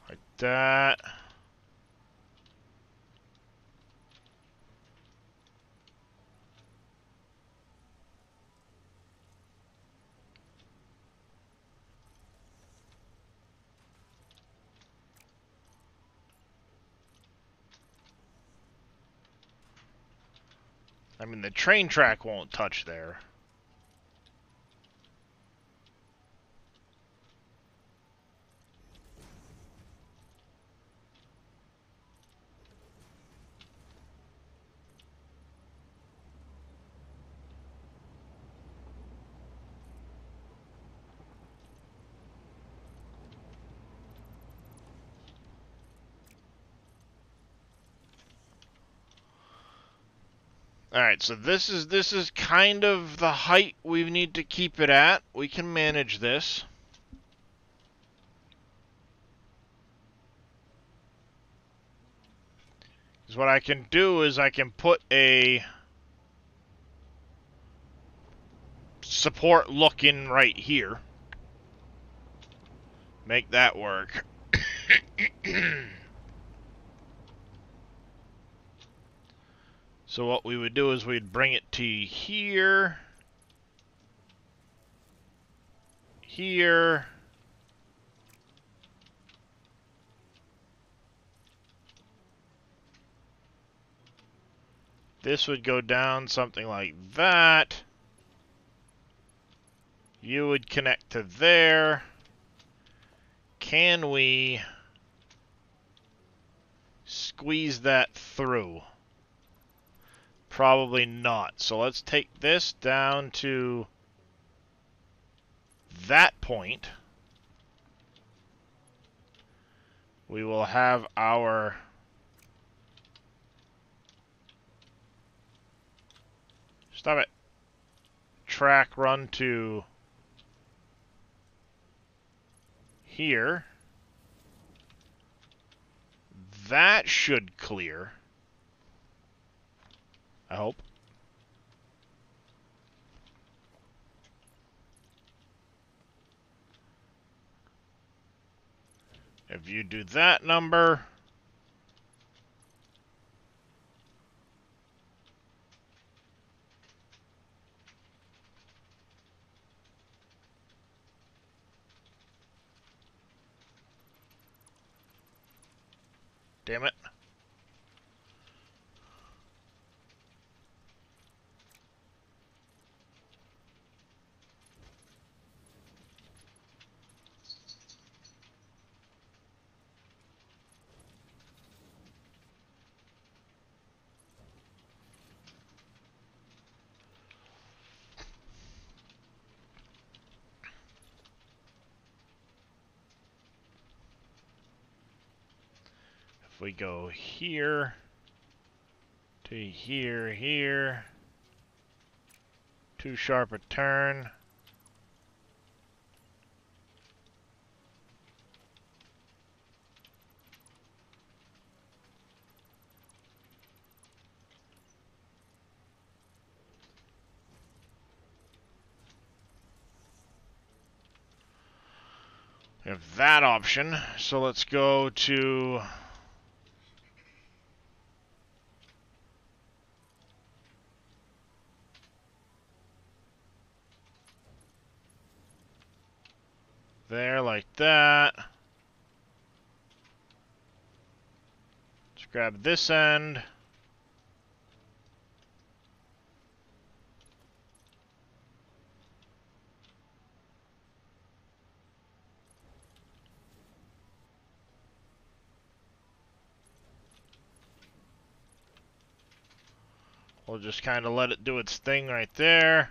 S1: Like that. I mean, the train track won't touch there. Alright, so this is kind of the height we need to keep it at. We can manage this. Because what I can do is I can put a support looking right here. Make that work. So what we would do is we'd bring it to here. Here. This would go down something like that. You would connect to there. Can we squeeze that through? Probably not. So let's take this down to that point. We will have our stop it. Track run to here. That should clear. I hope. If you do that number, damn it. If we go here to here, here, too sharp a turn. We have that option, so let's go to there like that. Let's grab this end. We'll just kind of let it do its thing right there.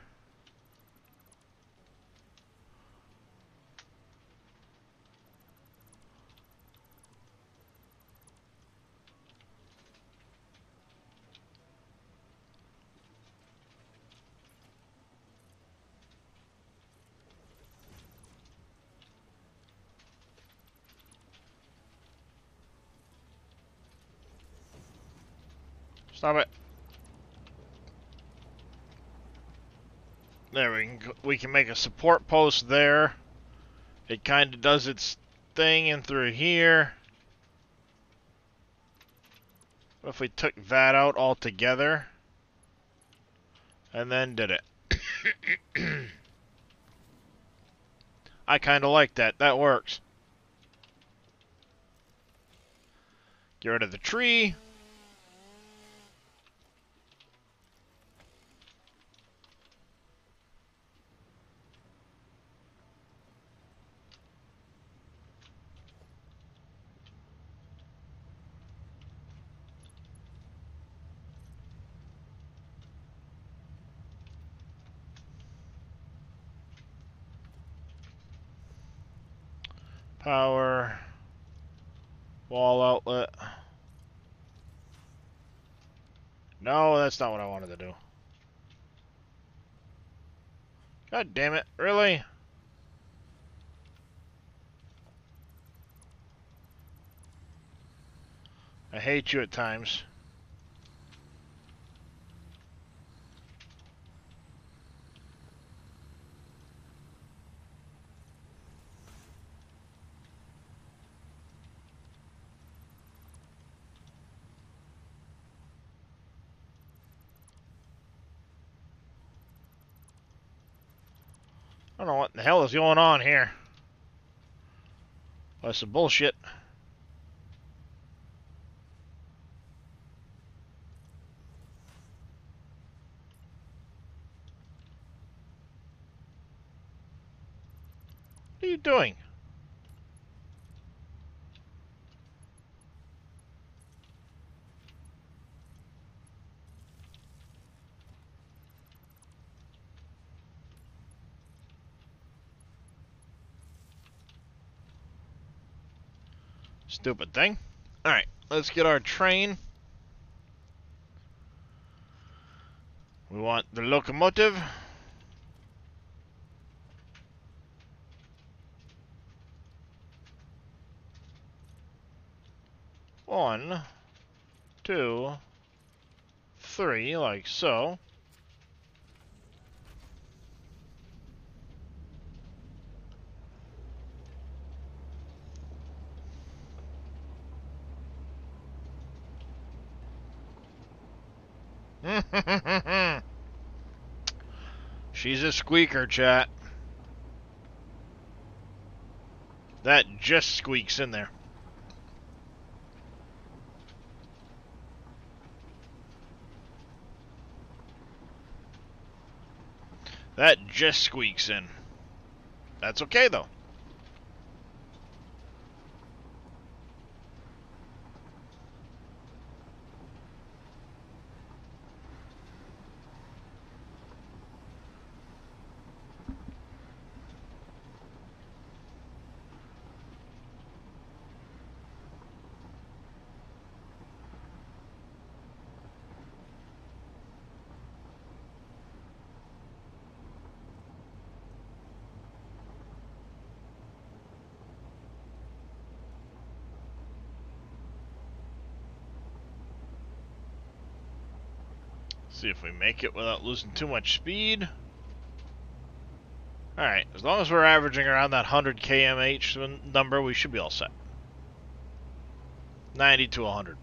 S1: Stop it. There, we can make a support post there. It kind of does its thing in through here. What if we took that out altogether and then did it? I kind of like that. That works. Get rid of the tree. Power. Wall outlet. No, that's not what I wanted to do. God damn it, really? I hate you at times. I don't know what the hell is going on here. That's some bullshit. What are you doing? Stupid thing. Alright, let's get our train. We want the locomotive. One, two, three, like so. She's a squeaker, chat. That just squeaks in there. That just squeaks in. That's okay, though. See if we make it without losing too much speed. Alright, as long as we're averaging around that 100 kmh number, we should be all set. 90 to 100.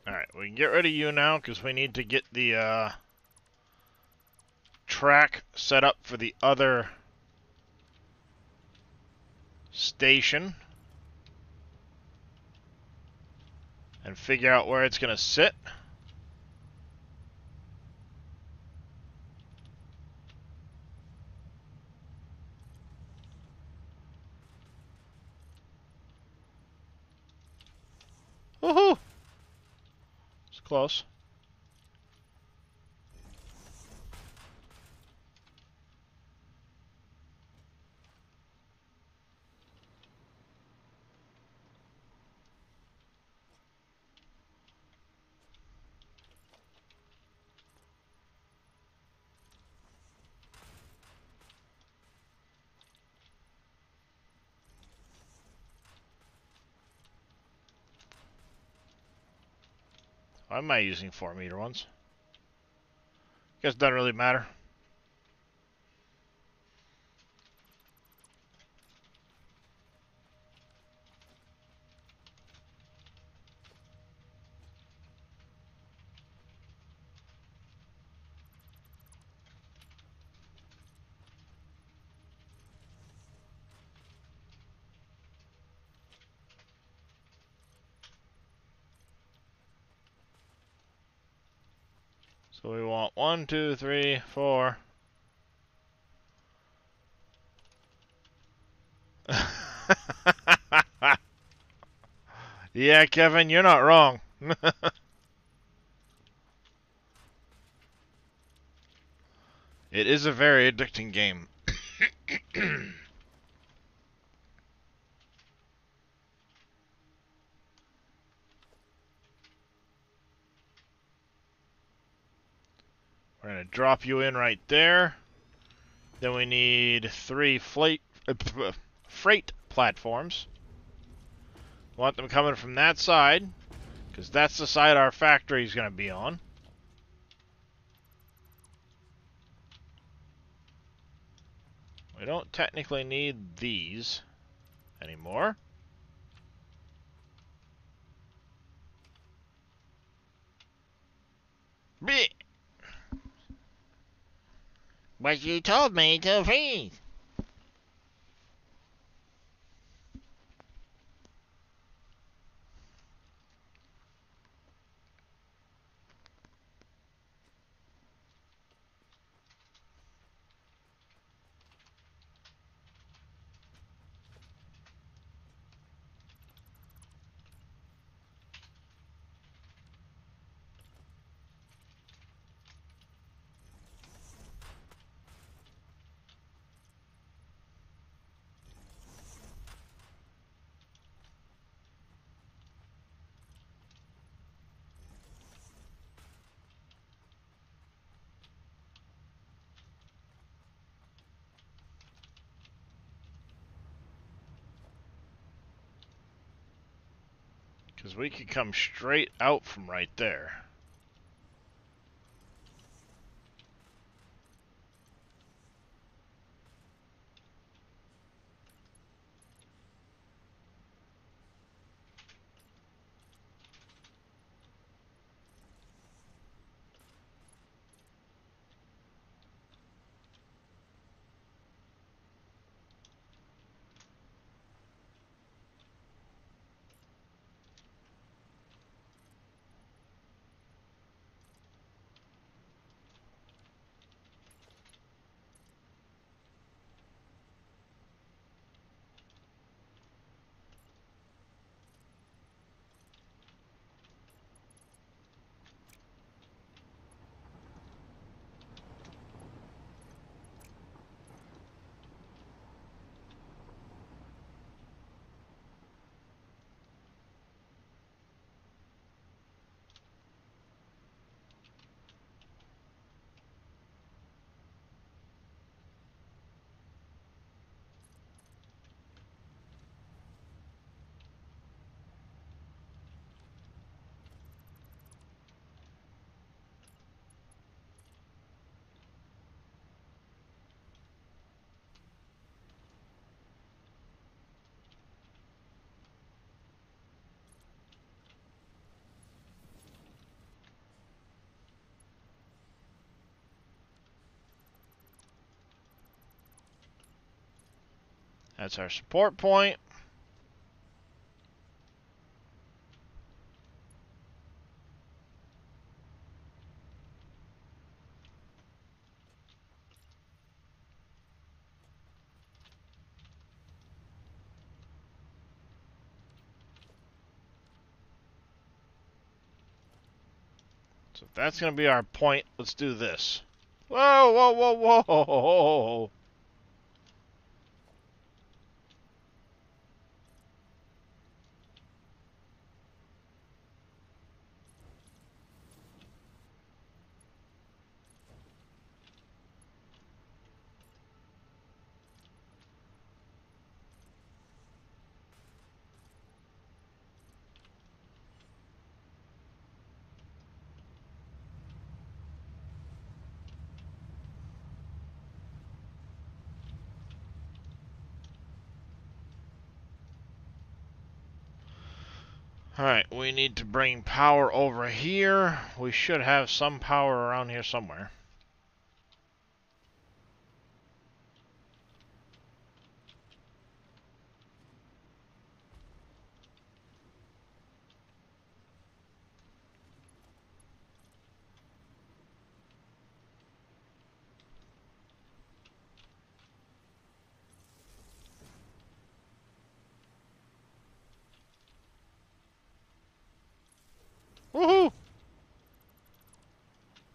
S1: Alright, we can get rid of you now because we need to get the track set up for the other station and figure out where it's going to sit. Woohoo! It's close. Why am I using 4-meter ones? Guess it doesn't really matter. So we want 1, 2, 3, 4. Yeah, Kevin, you're not wrong. It is a very addicting game. We're going to drop you in right there. Then we need 3 freight platforms. We want them coming from that side, because that's the side our factory is going to be on. We don't technically need these anymore. Blech. But you told me to freeze. Because we could come straight out from right there. That's our support point. So if that's going to be our point, let's do this. Whoa, whoa, whoa, whoa. Alright, we need to bring power over here. We should have some power around here somewhere.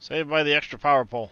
S1: Saved by the extra power pole.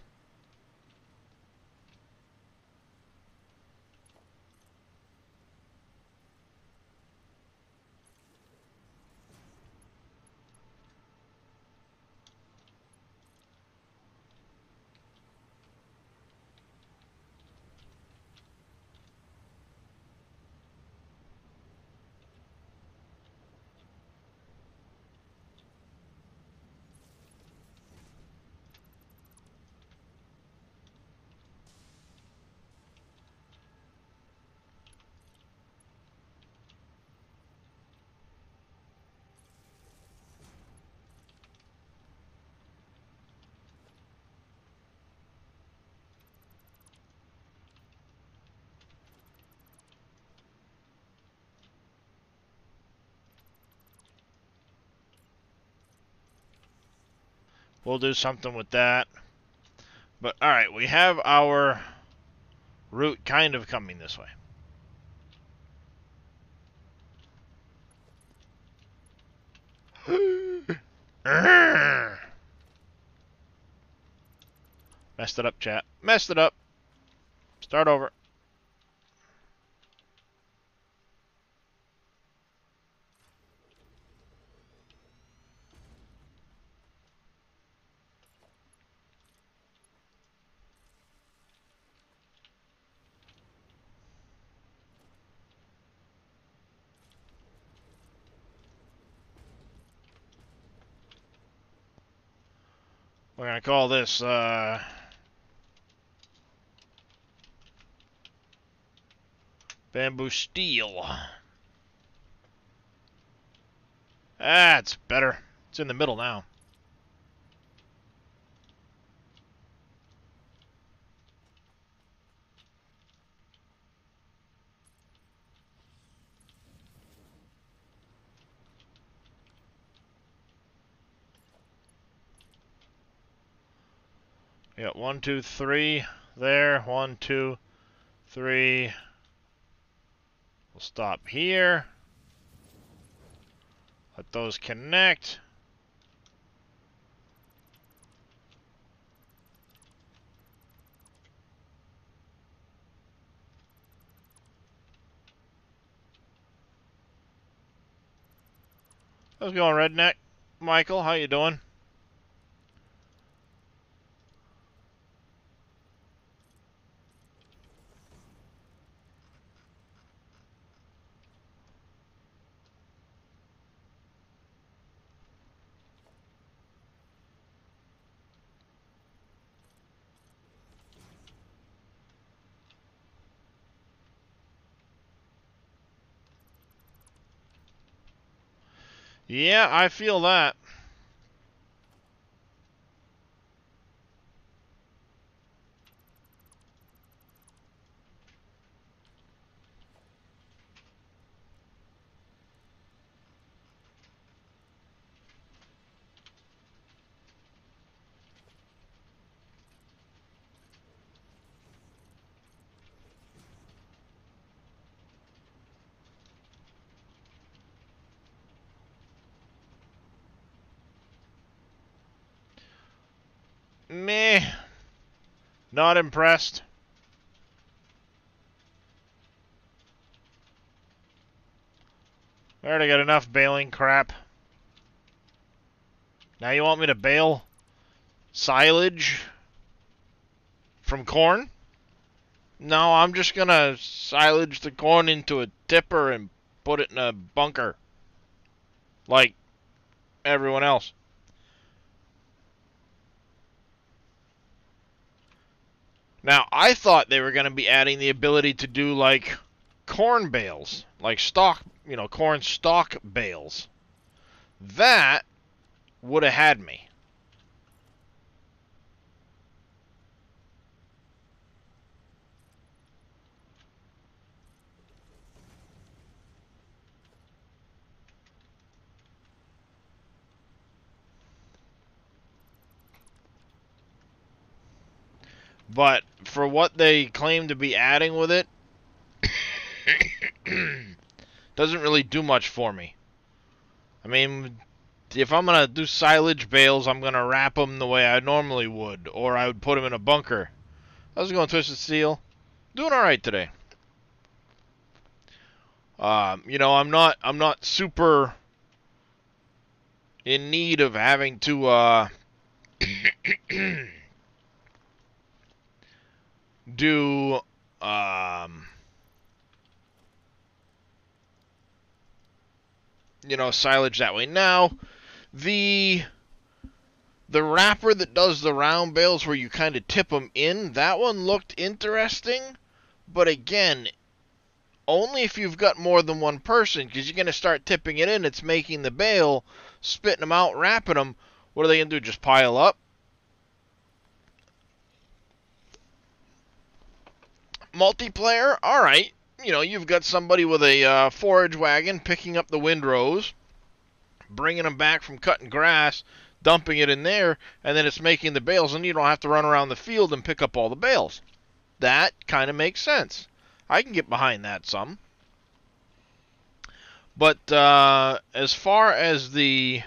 S1: We'll do something with that. But, alright, we have our route kind of coming this way. Messed it up, chat. Messed it up. Start over. We're going to call this, bamboo steel. That's better. It's in the middle now. We got 1, 2, 3 there. 1, 2, 3. We'll stop here. Let those connect. How's it going, Redneck? Michael, how you doing? Yeah, I feel that. Meh. Not impressed. I already got enough baling crap. Now you want me to bale silage from corn? No, I'm just gonna silage the corn into a tipper and put it in a bunker. Like everyone else. Now, I thought they were going to be adding the ability to do, like, corn bales. Like stock, you know, corn stalk bales. That would have had me. But for what they claim to be adding with it, doesn't really do much for me. I mean, if I'm gonna do silage bales, I'm gonna wrap them the way I normally would, or I would put them in a bunker. How's it going, Twisted Steel? Doing all right today. You know, I'm not super in need of having to do you know, silage that way. Now, the wrapper that does the round bales where you kind of tip them in, that one looked interesting, but again, only if you've got more than one person, because you're going to start tipping it in, it's making the bale, spitting them out, wrapping them. What are they going to do, just pile up? Multiplayer, alright. You know, you've got somebody with a forage wagon picking up the windrows, bringing them back from cutting grass, dumping it in there, and then it's making the bales, and you don't have to run around the field and pick up all the bales. That kind of makes sense. I can get behind that some. But as far as the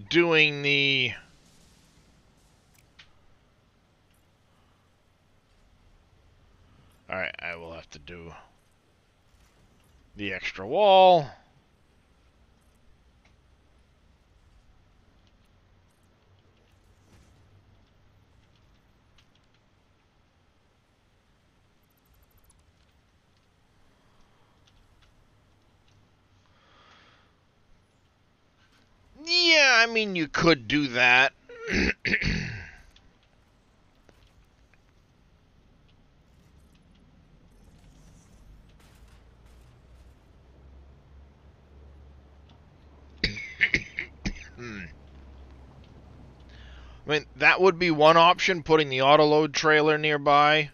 S1: doing the alright, I will have to do the extra wall. Yeah, I mean, you could do that. I mean, that would be one option, putting the autoload trailer nearby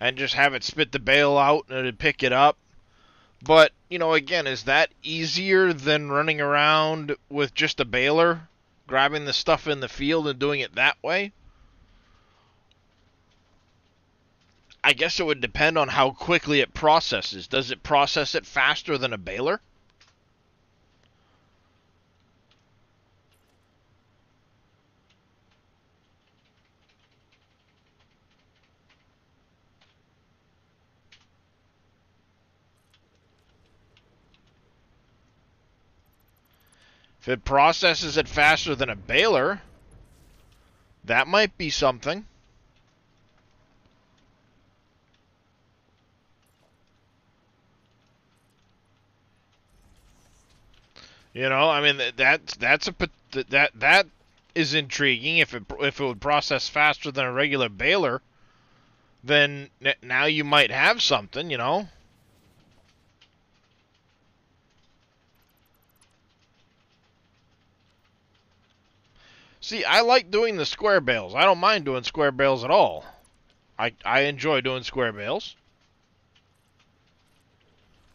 S1: and just have it spit the bale out and it'd pick it up. But, you know, again, is that easier than running around with just a baler, grabbing the stuff in the field and doing it that way? I guess it would depend on how quickly it processes. Does it process it faster than a baler? If it processes it faster than a baler, that might be something. You know, I mean, that is intriguing. If it would process faster than a regular baler, then now you might have something, you know. See, I like doing the square bales. I don't mind doing square bales at all. I enjoy doing square bales.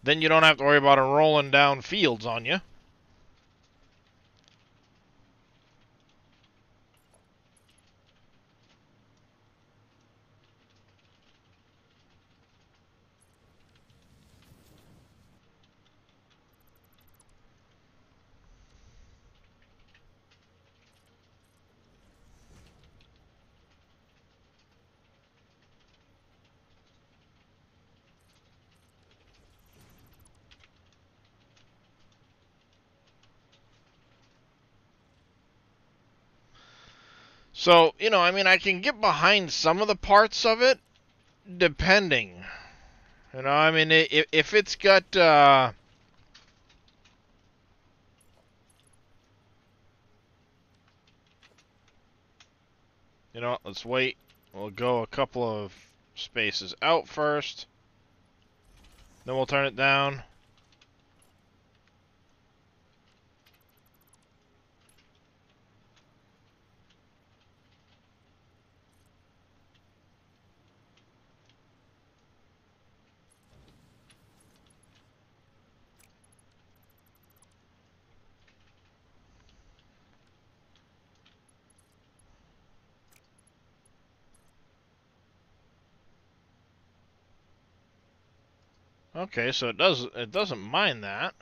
S1: Then you don't have to worry about them rolling down fields on you. So, you know, I mean, I can get behind some of the parts of it, depending. You know, I mean, if it's got, you know, let's wait. We'll go a couple of spaces out first. Then we'll turn it down. Okay, so it doesn't mind that.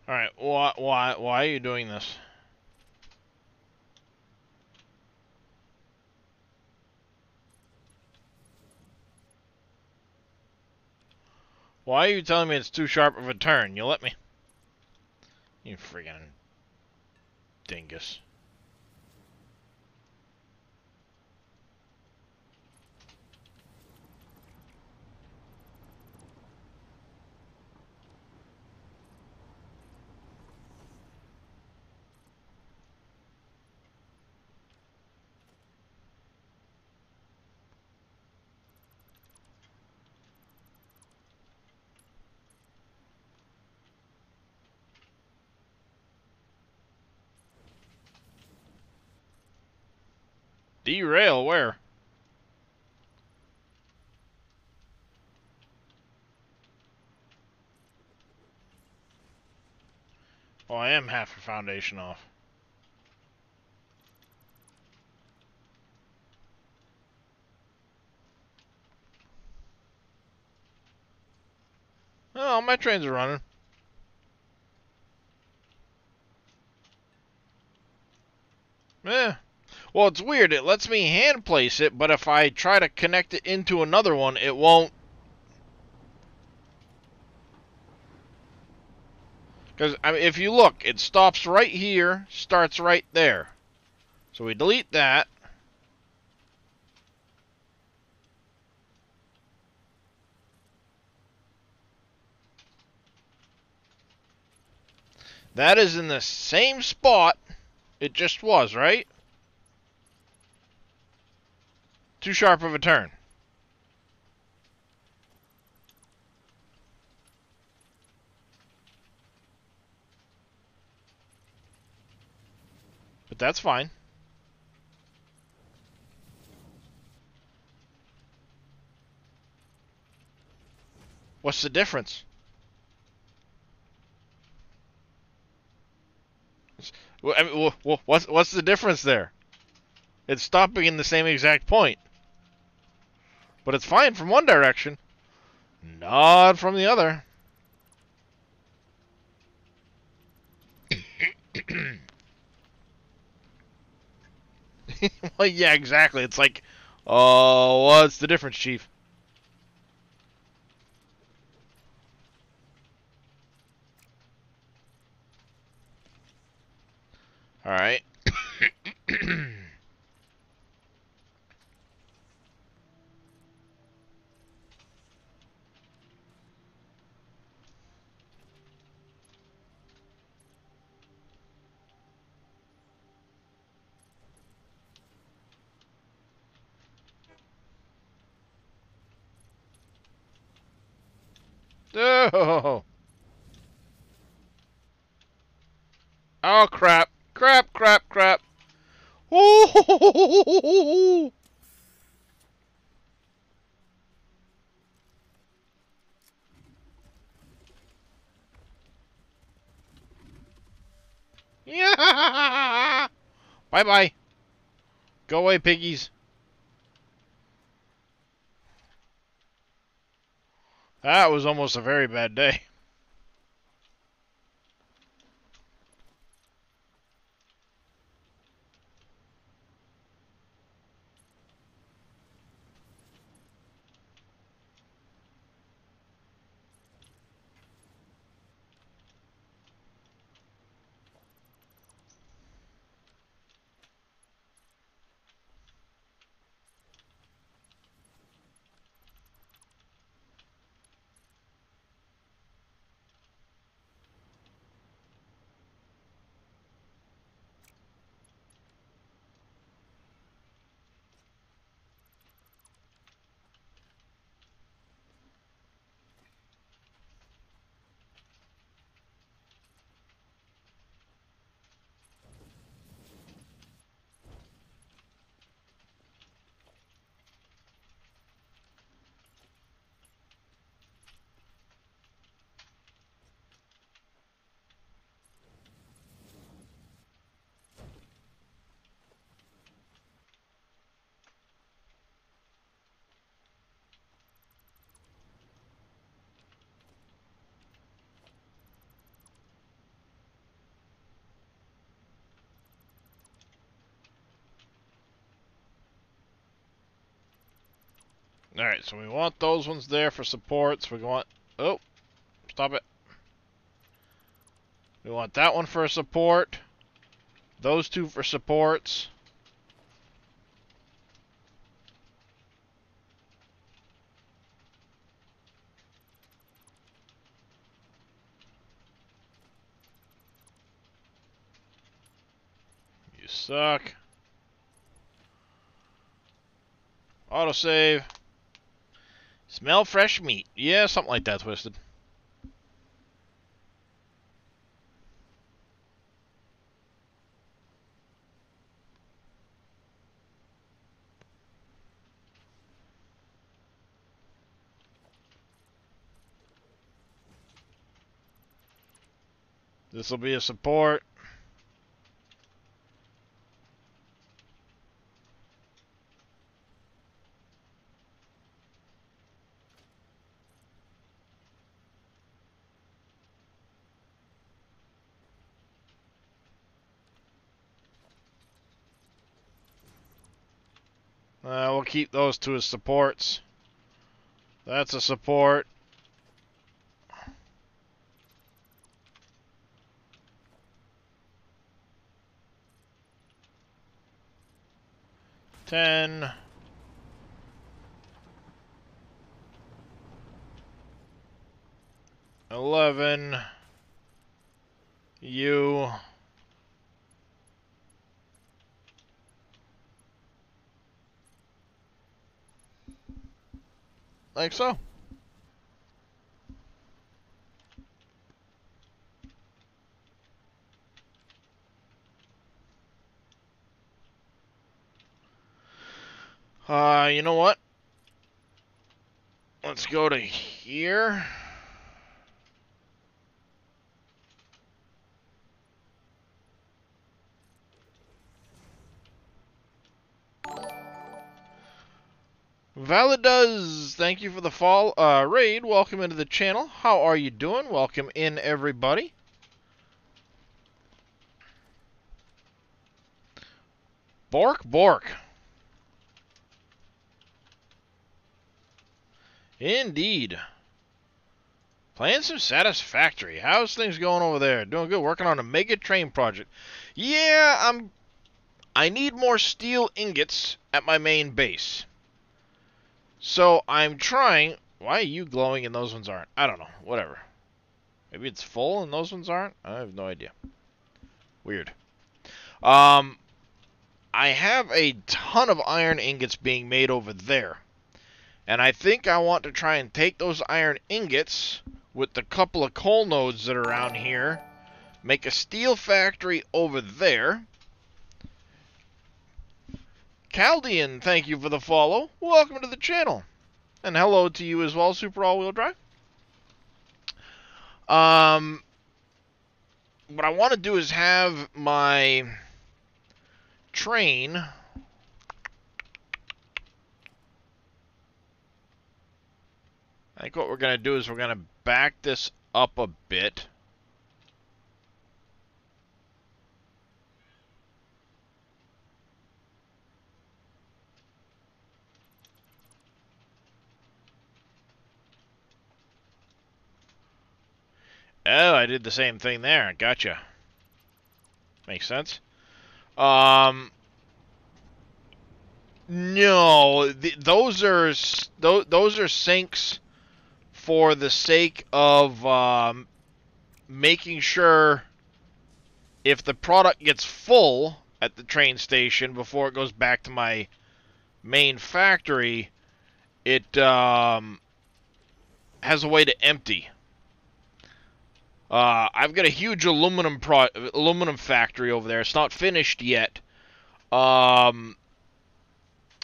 S1: All right, why are you doing this? Why are you telling me it's too sharp of a turn? You let me. You friggin' dingus. Derail where? Well, I am half a foundation off. Oh, my trains are running. Yeah. Well, it's weird. It lets me hand place it, but if I try to connect it into another one, it won't. Because I mean, if you look, it stops right here, starts right there. So we delete that. That is in the same spot it just was, right? Too sharp of a turn. But that's fine. What's the difference? I mean, what's the difference there? It's stopping in the same exact point. But it's fine from one direction, not from the other. Well, yeah, exactly. It's like, oh, what's the difference, Chief? All right. Oh, oh, crap, crap, crap, crap. Ooh. Yeah. Bye bye. Go away, piggies. That was almost a very bad day. Alright, so we want those ones there for supports. We want... Oh, stop it. We want that one for a support. Those two for supports. You suck. Autosave. Smell fresh meat. Yeah, something like that, Twisted. This will be a support. We'll keep those two as supports. That's a support. $10. 11. You. Like so. You know what? Let's go to here. Validuz, thank you for the fall raid. Welcome into the channel. How are you doing? Welcome in, everybody. Bork, bork. Indeed. Playing some Satisfactory. How's things going over there? Doing good. Working on a mega train project. Yeah, I need more steel ingots at my main base. So I'm trying. Why are you glowing and those ones aren't? I don't know. Whatever. Maybe it's full and those ones aren't? I have no idea. Weird. I have a ton of iron ingots being made over there. And I think I want to try and take those iron ingots with the couple of coal nodes that are around here, make a steel factory over there. Chaldean, thank you for the follow. Welcome to the channel. And hello to you as well, Super All-Wheel Drive. What I want to do is have my train... I think what we're going to do is we're going to back this up a bit. Oh, I did the same thing there. Gotcha. Makes sense. No, those are sinks for the sake of making sure if the product gets full at the train station before it goes back to my main factory, it has a way to empty. I've got a huge aluminum factory over there. It's not finished yet. All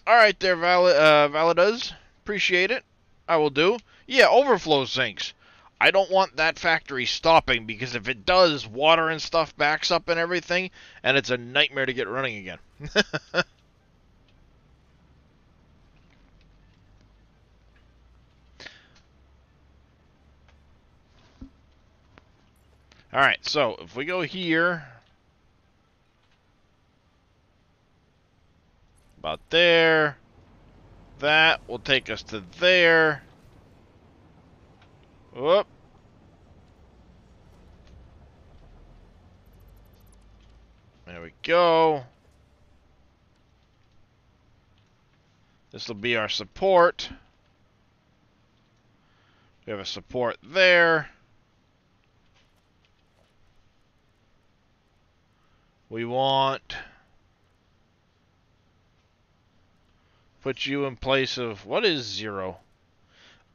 S1: right there, Validuz. Appreciate it. I will do. Yeah, overflow sinks. I don't want that factory stopping, because if it does, water and stuff backs up and everything, and it's a nightmare to get running again. Alright, so if we go here, about there, That will take us to there. Whoop. There we go. This will be our support. We have a support there. We want... Put you in place of... What is 0?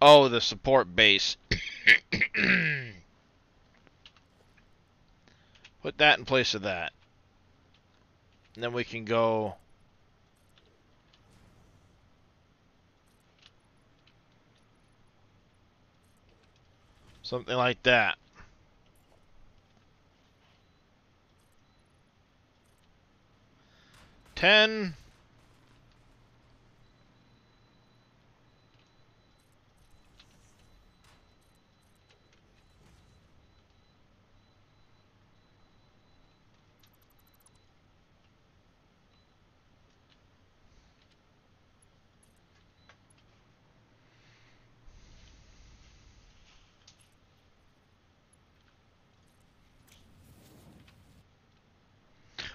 S1: Oh, the support base. Put that in place of that. And then we can go... Something like that. $10.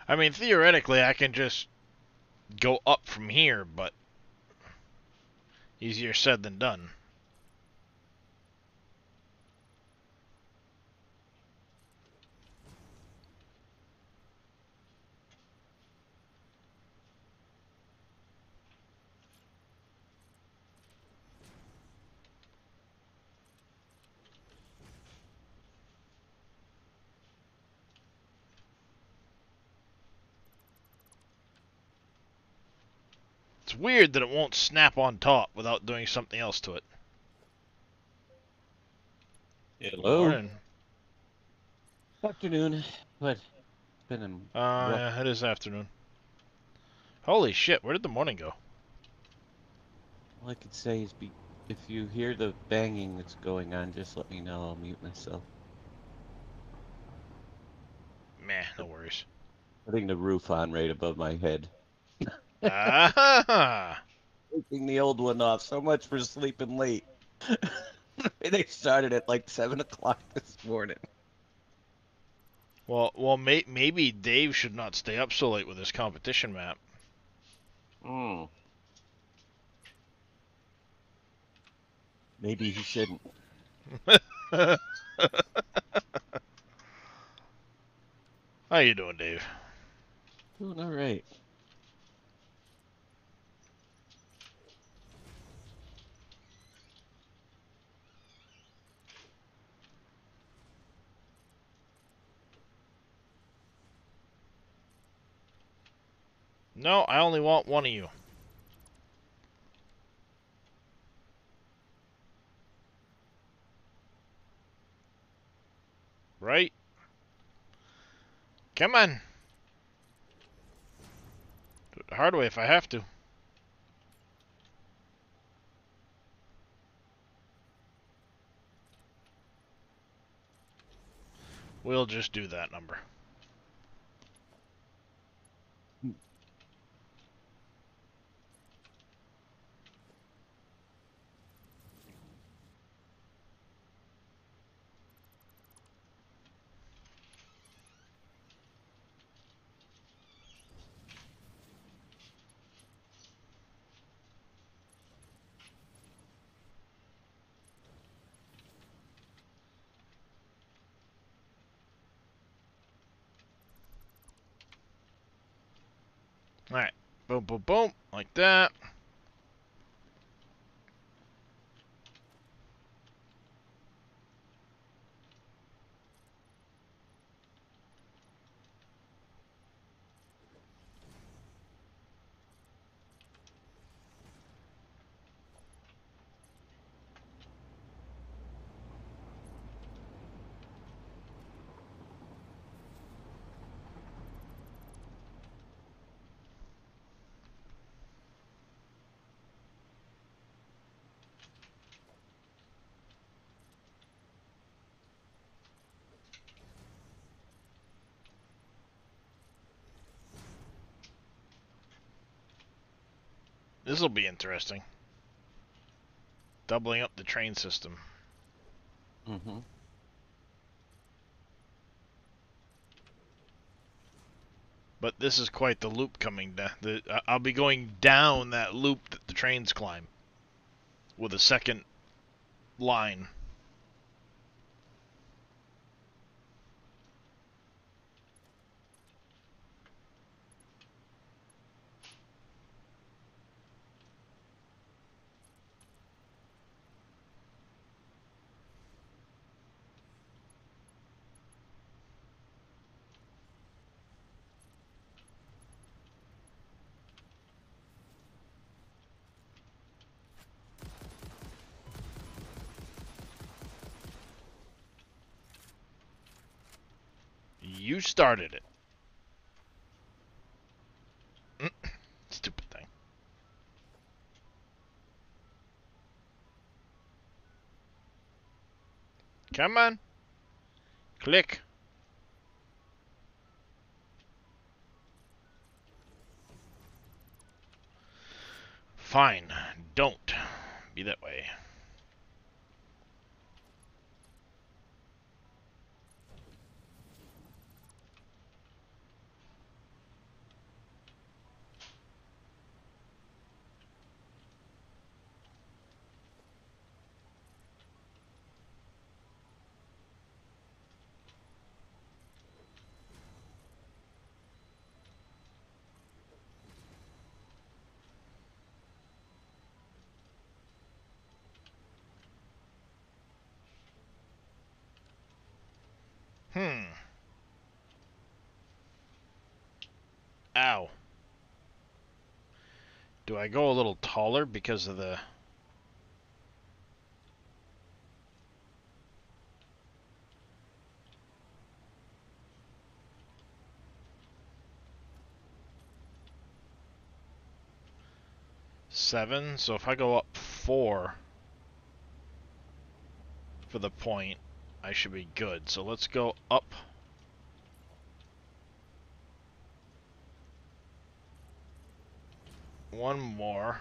S1: I mean, theoretically, I can just go up from here, but easier said than done. It's weird that it won't snap on top without doing something else to it.
S5: Hello.
S1: Morning.
S5: Afternoon. What? It's been a rough...
S1: Yeah, it is afternoon. Holy shit, where did the morning go?
S5: All I could say is if you hear the banging that's going on, just let me know. I'll mute myself.
S1: Meh, no worries.
S5: Putting the roof on right above my head.
S1: Ah,
S5: Taking the old one off. So much for sleeping late. They started at like 7 o'clock this morning.
S1: well, maybe Dave should not stay up so late with his competition map.
S5: Maybe he shouldn't.
S1: How you doing, Dave?
S5: Doing all right.
S1: No, I only want one of you. Right? Come on. Do it the hard way if I have to. We'll just do that number. Alright. Boom, boom, boom. Like that. This'll be interesting. doubling up the train system.
S5: Mm-hmm.
S1: But this is quite the loop coming down. I'll be going down that loop that the trains climb with a second line. You started it. Stupid thing. Come on. Click. Fine. Don't be that way. Ow. Do I go a little taller because of the... Seven? So if I go up 4 for the point, I should be good. So let's go up. One more.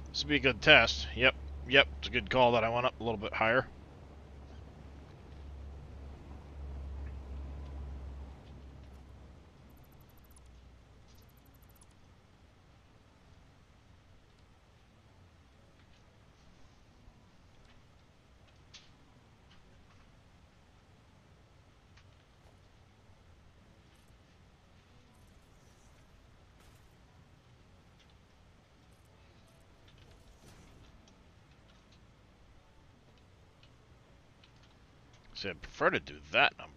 S1: This would be a good test. Yep, it's a good call that I went up a little bit higher. See, I'd prefer to do that number.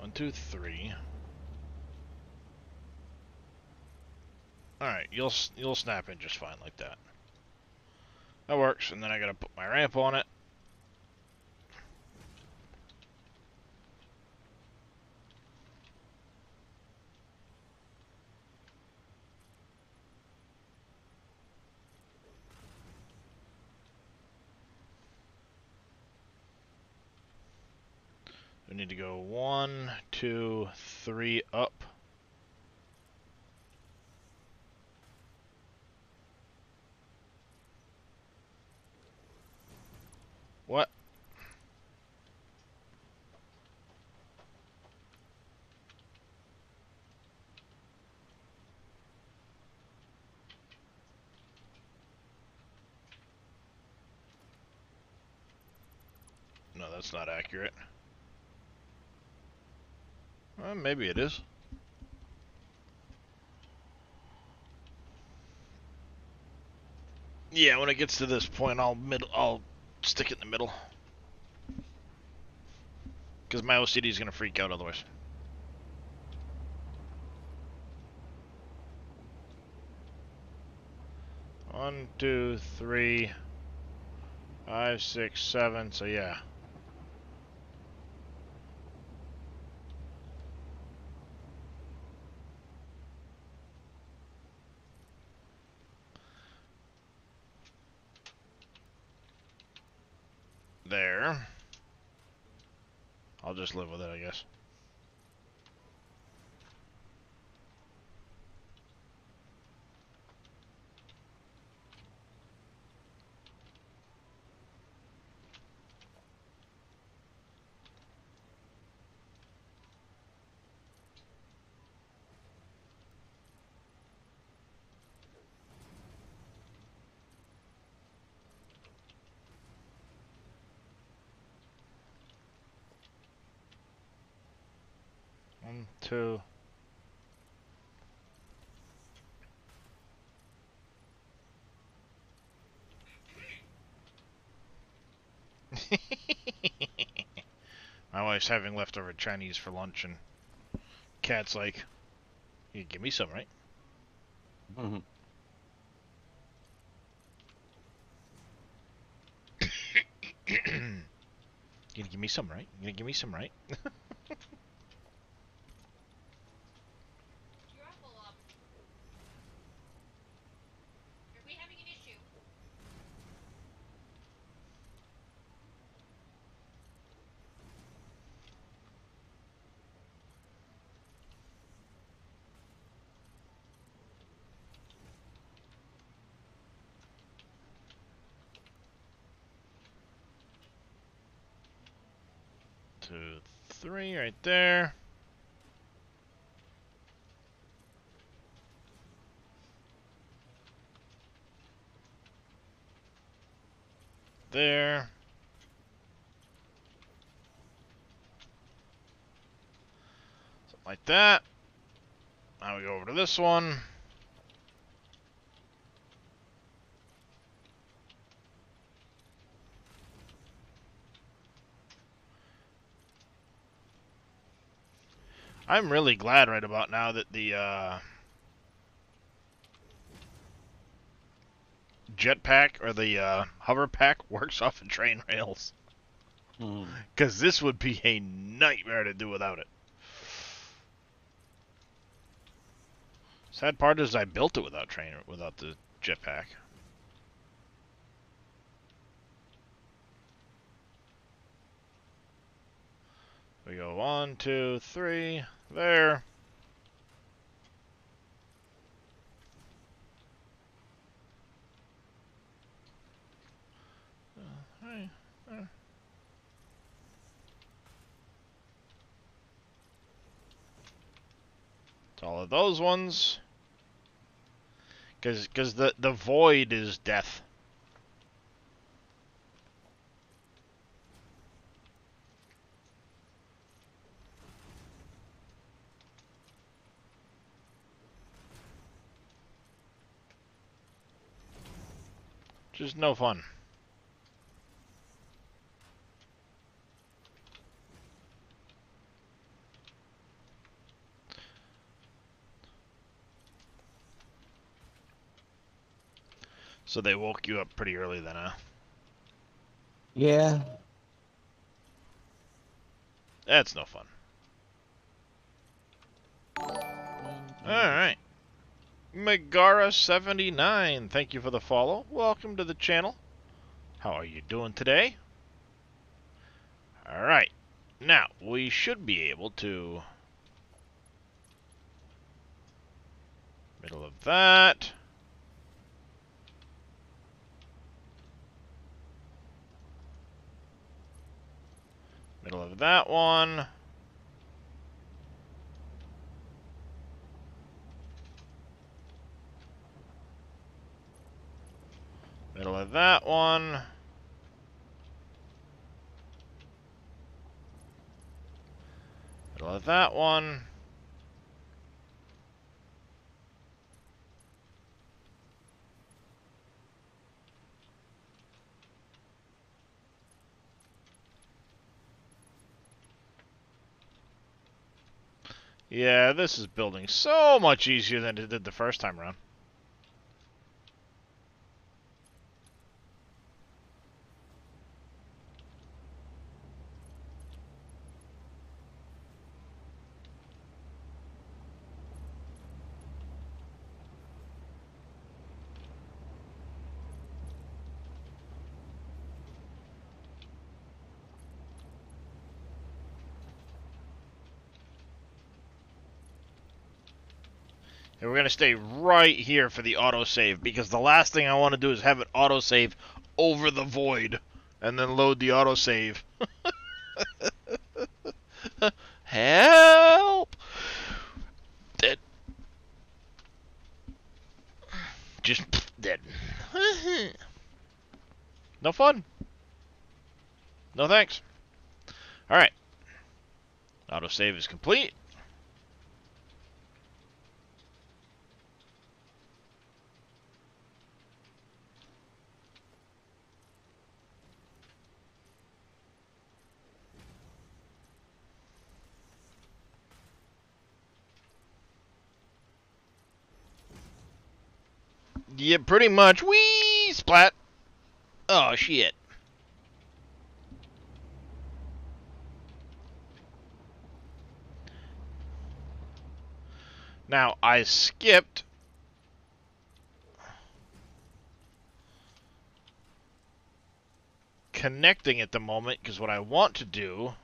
S1: One, two, three. Alright, you'll snap in just fine like that. That works, and then I gotta put my ramp on it. We need to go 1, 2, 3 up. What? No, that's not accurate. Maybe it is. Yeah, when it gets to this point, I'll stick it in the middle. Because my OCD is going to freak out otherwise. One, two, three, 5, 6, 7. So yeah. There. I'll just live with it, I guess. One, two. My wife's having leftover Chinese for lunch, and Cat's like, "You give me some, right?"
S5: Mm-hmm.
S1: You gonna give me some, right? You gonna give me some, right?
S4: Your apple up. Are we having an issue?
S1: 2, 3, right there. There. Something like that. Now we go over to this one. I'm really glad right about now that the jetpack or the hover pack works off of train rails.
S5: Mm-hmm.
S1: Because this would be a nightmare to do without it. Sad part is I built it without the jetpack. We go 1, 2, 3, there. Hey, there. It's all of those ones. Because the void is death. Just no fun. So they woke you up pretty early then, huh?
S5: Yeah.
S1: That's no fun. Alright. Megara79, thank you for the follow. Welcome to the channel. How are you doing today? Alright. Now, we should be able to... Middle of that. Middle of that one. Middle of that one. Middle of that one. Yeah, this is building so much easier than it did the first time around. And we're going to stay right here for the autosave, because the last thing I want to do is have it autosave over the void and then load the autosave. Help! Dead. Just dead. No fun. No thanks. Alright. Autosave is complete. Yeah, pretty much. Whee! Splat. Oh, shit. Now, I skipped connecting at the moment, because what I want to do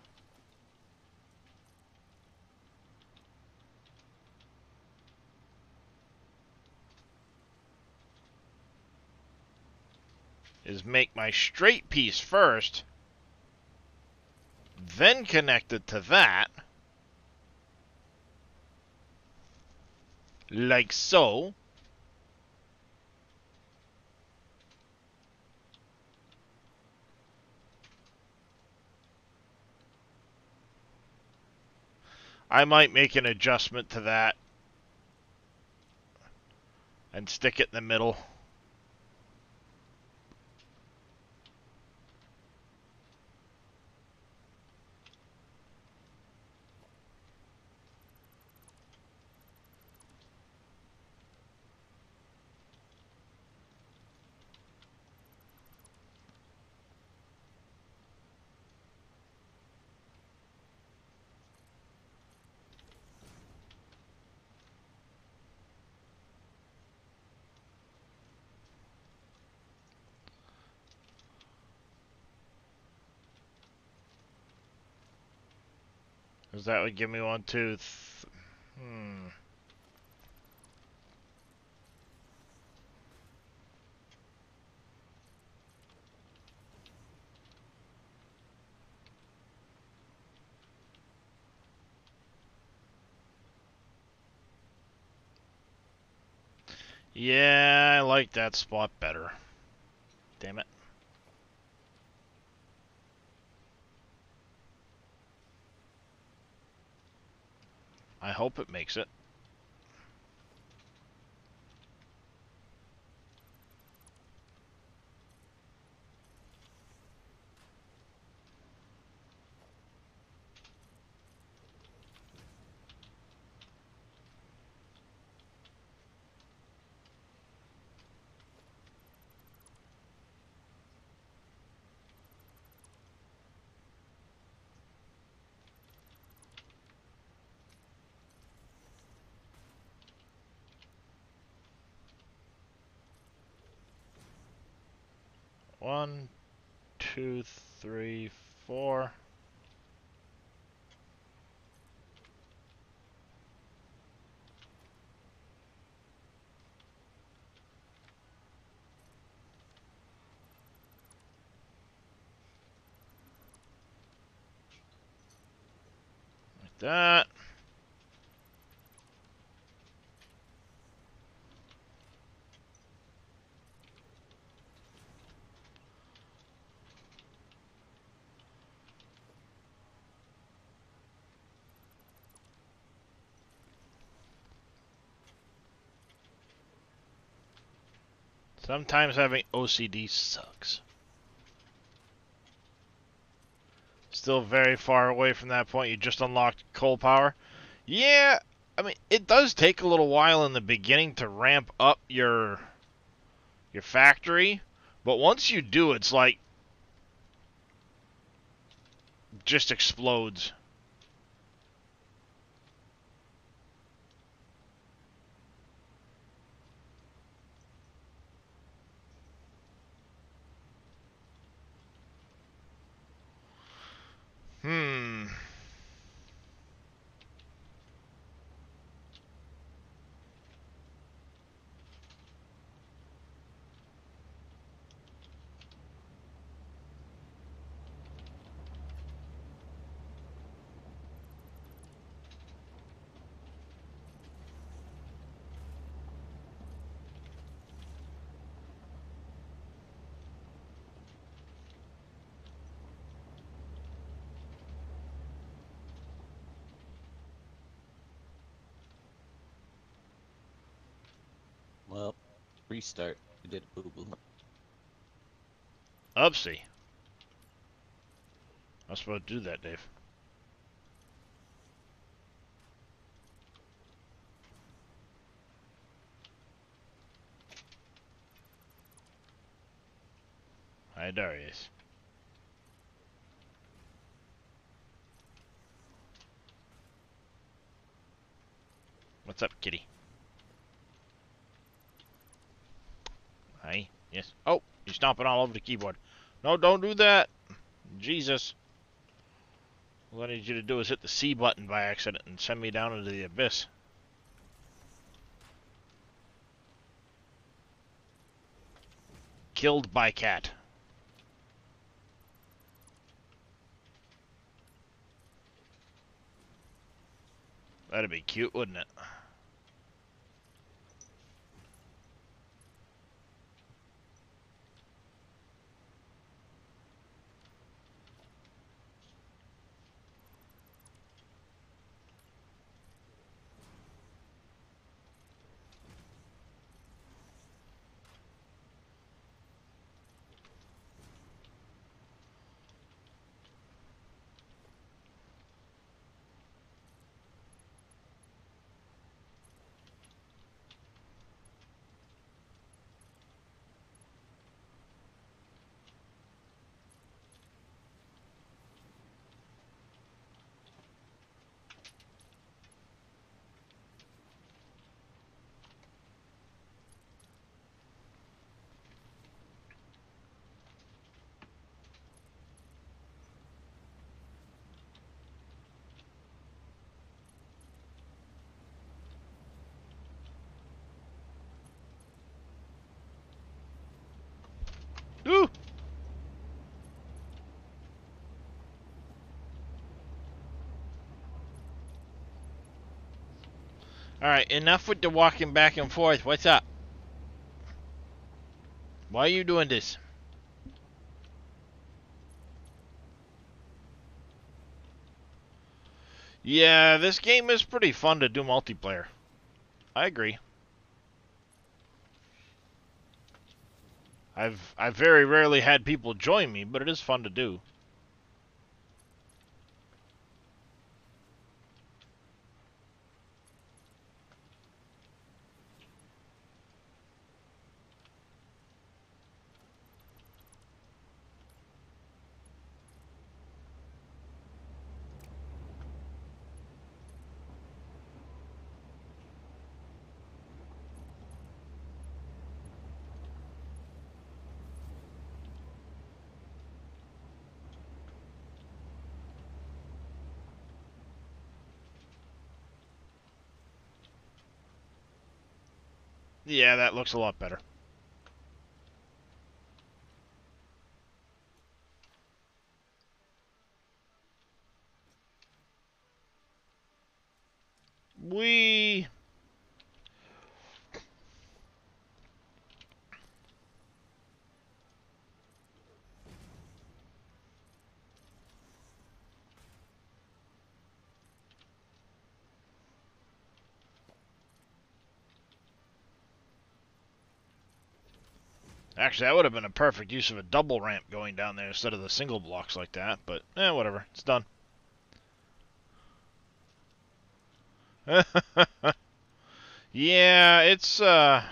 S1: is make my straight piece first, then connect it to that, like so. I might make an adjustment to that and stick it in the middle. Because that would give me 1, 2, Yeah, I like that spot better. Damn it. I hope it makes it. One, 2, 3, 4. Like that. Sometimes having OCD sucks. Still very far away from that point. You just unlocked coal power. Yeah, I mean, it does take a little while in the beginning to ramp up your factory, but once you do, it's like just explodes. Hmm.
S5: Well, restart. You did a boo-boo.
S1: Upsie. I was supposed to do that, Dave. Hi, Darius. What's up, kitty? Hi. Yes. Oh, you're stomping all over the keyboard. No, don't do that. Jesus. What I need you to do is hit the C button by accident and send me down into the abyss. Killed by cat. That'd be cute, wouldn't it? Ooh! Alright, enough with the walking back and forth. What's up? Why are you doing this? Yeah, this game is pretty fun to do multiplayer. I agree. I've very rarely had people join me, but it is fun to do. Yeah, that looks a lot better. We... Actually, that would have been a perfect use of a double ramp going down there instead of the single blocks like that, but whatever. It's done. Yeah, it's there's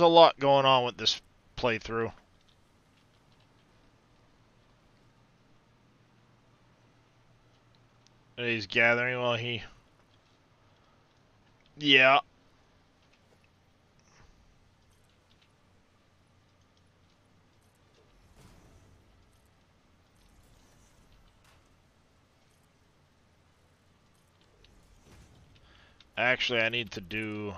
S1: a lot going on with this playthrough. And he's gathering while he... Yeah. Actually, I need to do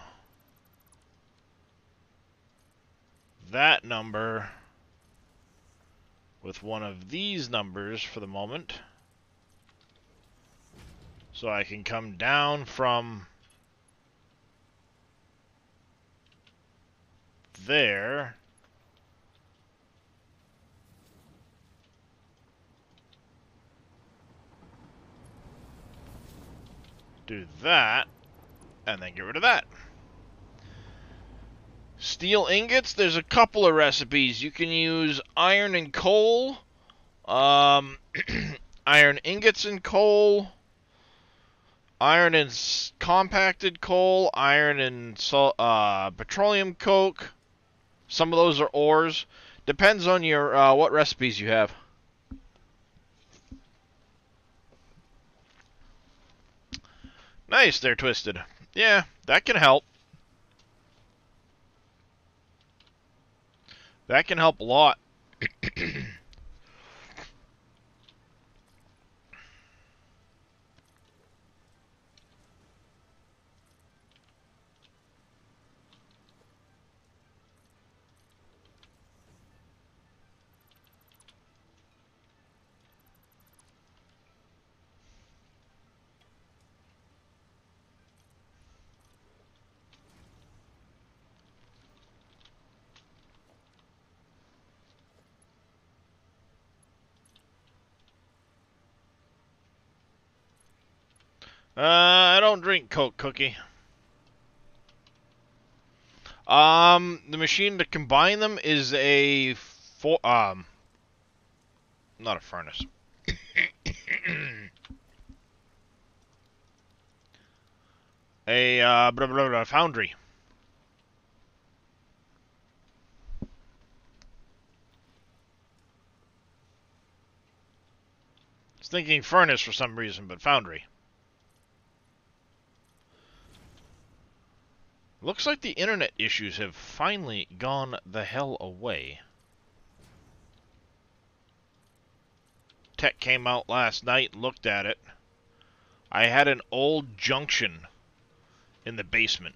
S1: that number with one of these numbers for the moment. So I can come down from there. Do that, and then get rid of that. Steel ingots, there's a couple of recipes. You can use iron and coal, iron ingots and coal, iron and compacted coal, iron and petroleum coke. Some of those are ores. Depends on your what recipes you have. Nice, they're twisted. Yeah, that can help. That can help a lot. I don't drink Coke, Cookie. The machine to combine them is a not a furnace. A foundry. I was thinking furnace for some reason, but foundry. Looks like the internet issues have finally gone the hell away. Tech came out last night and looked at it. I had an old junction in the basement.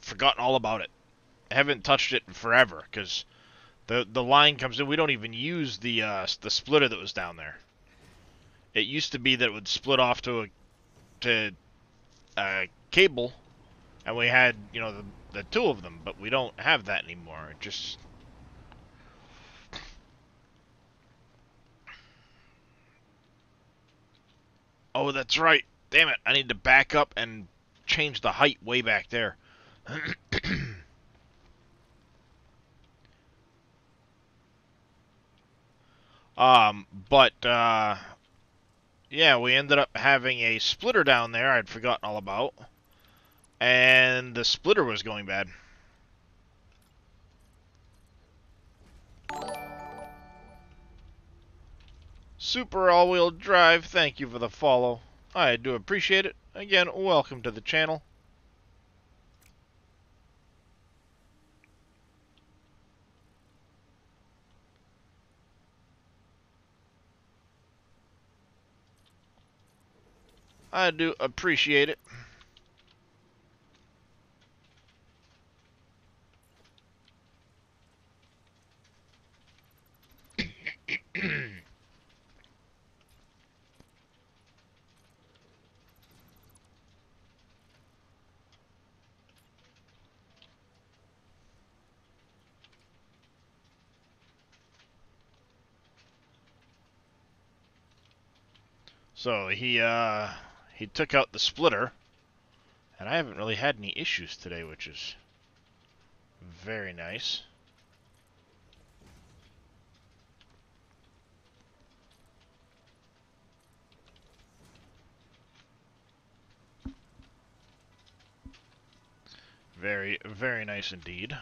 S1: Forgotten all about it. I haven't touched it in forever because the line comes in. We don't even use the splitter that was down there. It used to be that it would split off to a cable, and we had, you know, the two of them, but we don't have that anymore. It just... Oh, that's right. Damn it. I need to back up and change the height way back there. Yeah, we ended up having a splitter down there I'd forgotten all about. And the splitter was going bad. Super all-wheel drive, thank you for the follow. I do appreciate it. Again, welcome to the channel. I do appreciate it. So he took out the splitter, and I haven't really had any issues today, which is very nice. Very, very nice indeed.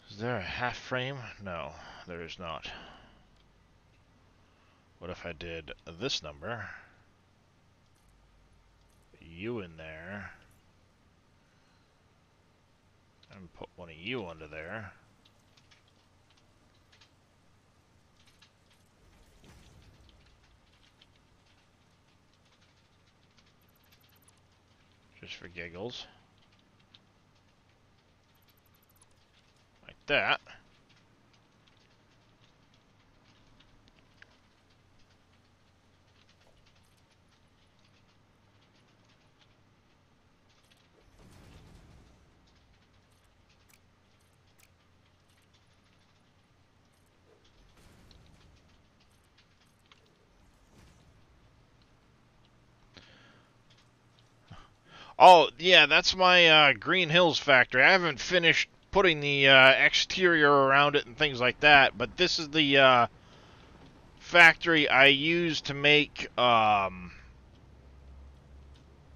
S1: Is there a half frame? No, there is not. What if I did this number? You in there. And put one of you under there. Just for giggles. Like that. Oh, yeah, that's my Green Hills factory. I haven't finished putting the exterior around it and things like that, but this is the factory I use to make, you know,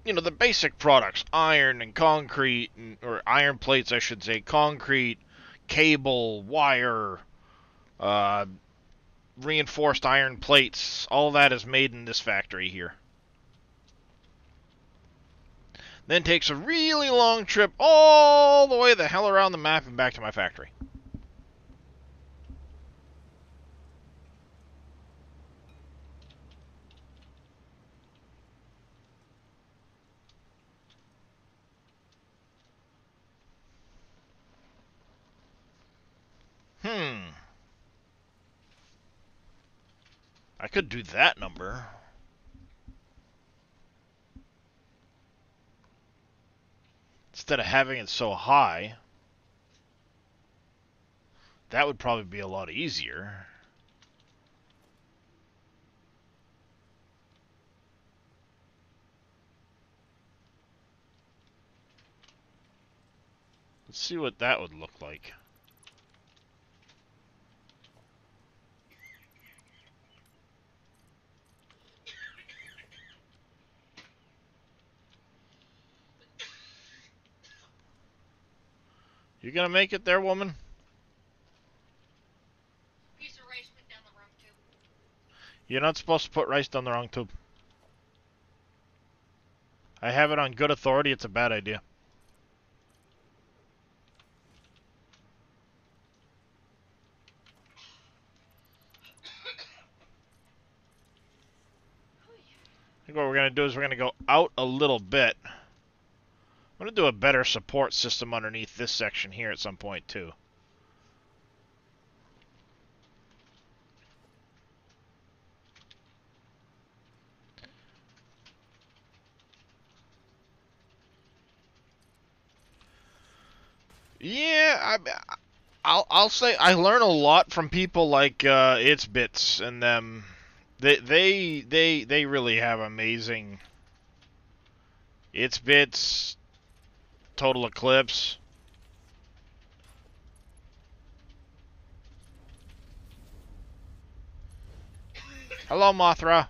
S1: the basic products. Iron and concrete, or iron plates, I should say. Concrete, cable, wire, reinforced iron plates. All that is made in this factory here. Then takes a really long trip all the way the hell around the map and back to my factory. I could do that number. Instead of having it so high. That would probably be a lot easier. Let's see what that would look like. You gonna make it there, woman?
S4: Piece of rice went down the wrong tube.
S1: You're not supposed to put rice down the wrong tube. I have it on good authority, it's a bad idea. I think what we're going to do is we're going to go out a little bit. I'm going to do a better support system underneath this section here at some point, too. Yeah, I'll say I learn a lot from people like It's Bits and them. They really have amazing. It's Bits, Total Eclipse. Hello, Mothra.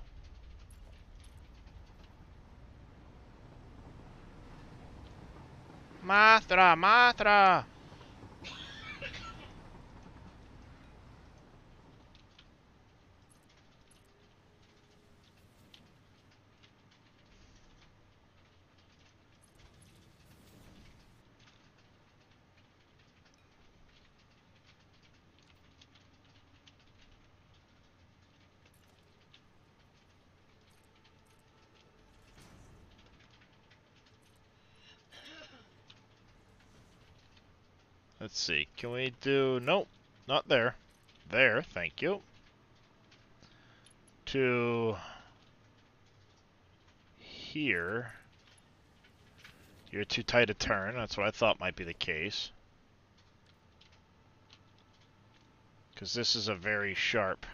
S1: Mothra. Let's see. Can we do... Nope. Not there. There. Thank you. To... here. You're too tight a turn. That's what I thought might be the case. Because this is a very sharp...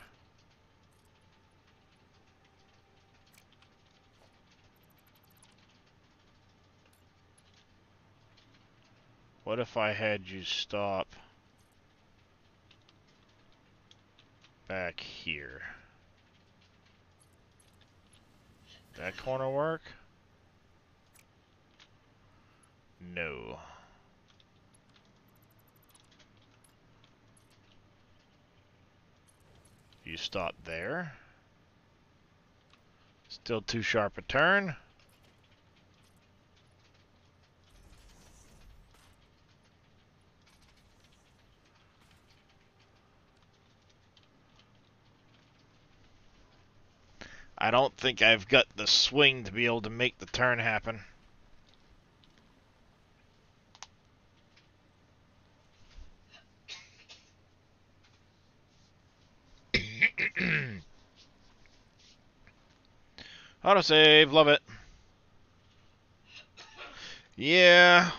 S1: What if I had you stop back here? That corner work? No. You stop there. Still too sharp a turn. I don't think I've got the swing to be able to make the turn happen. Autosave, love it. Yeah.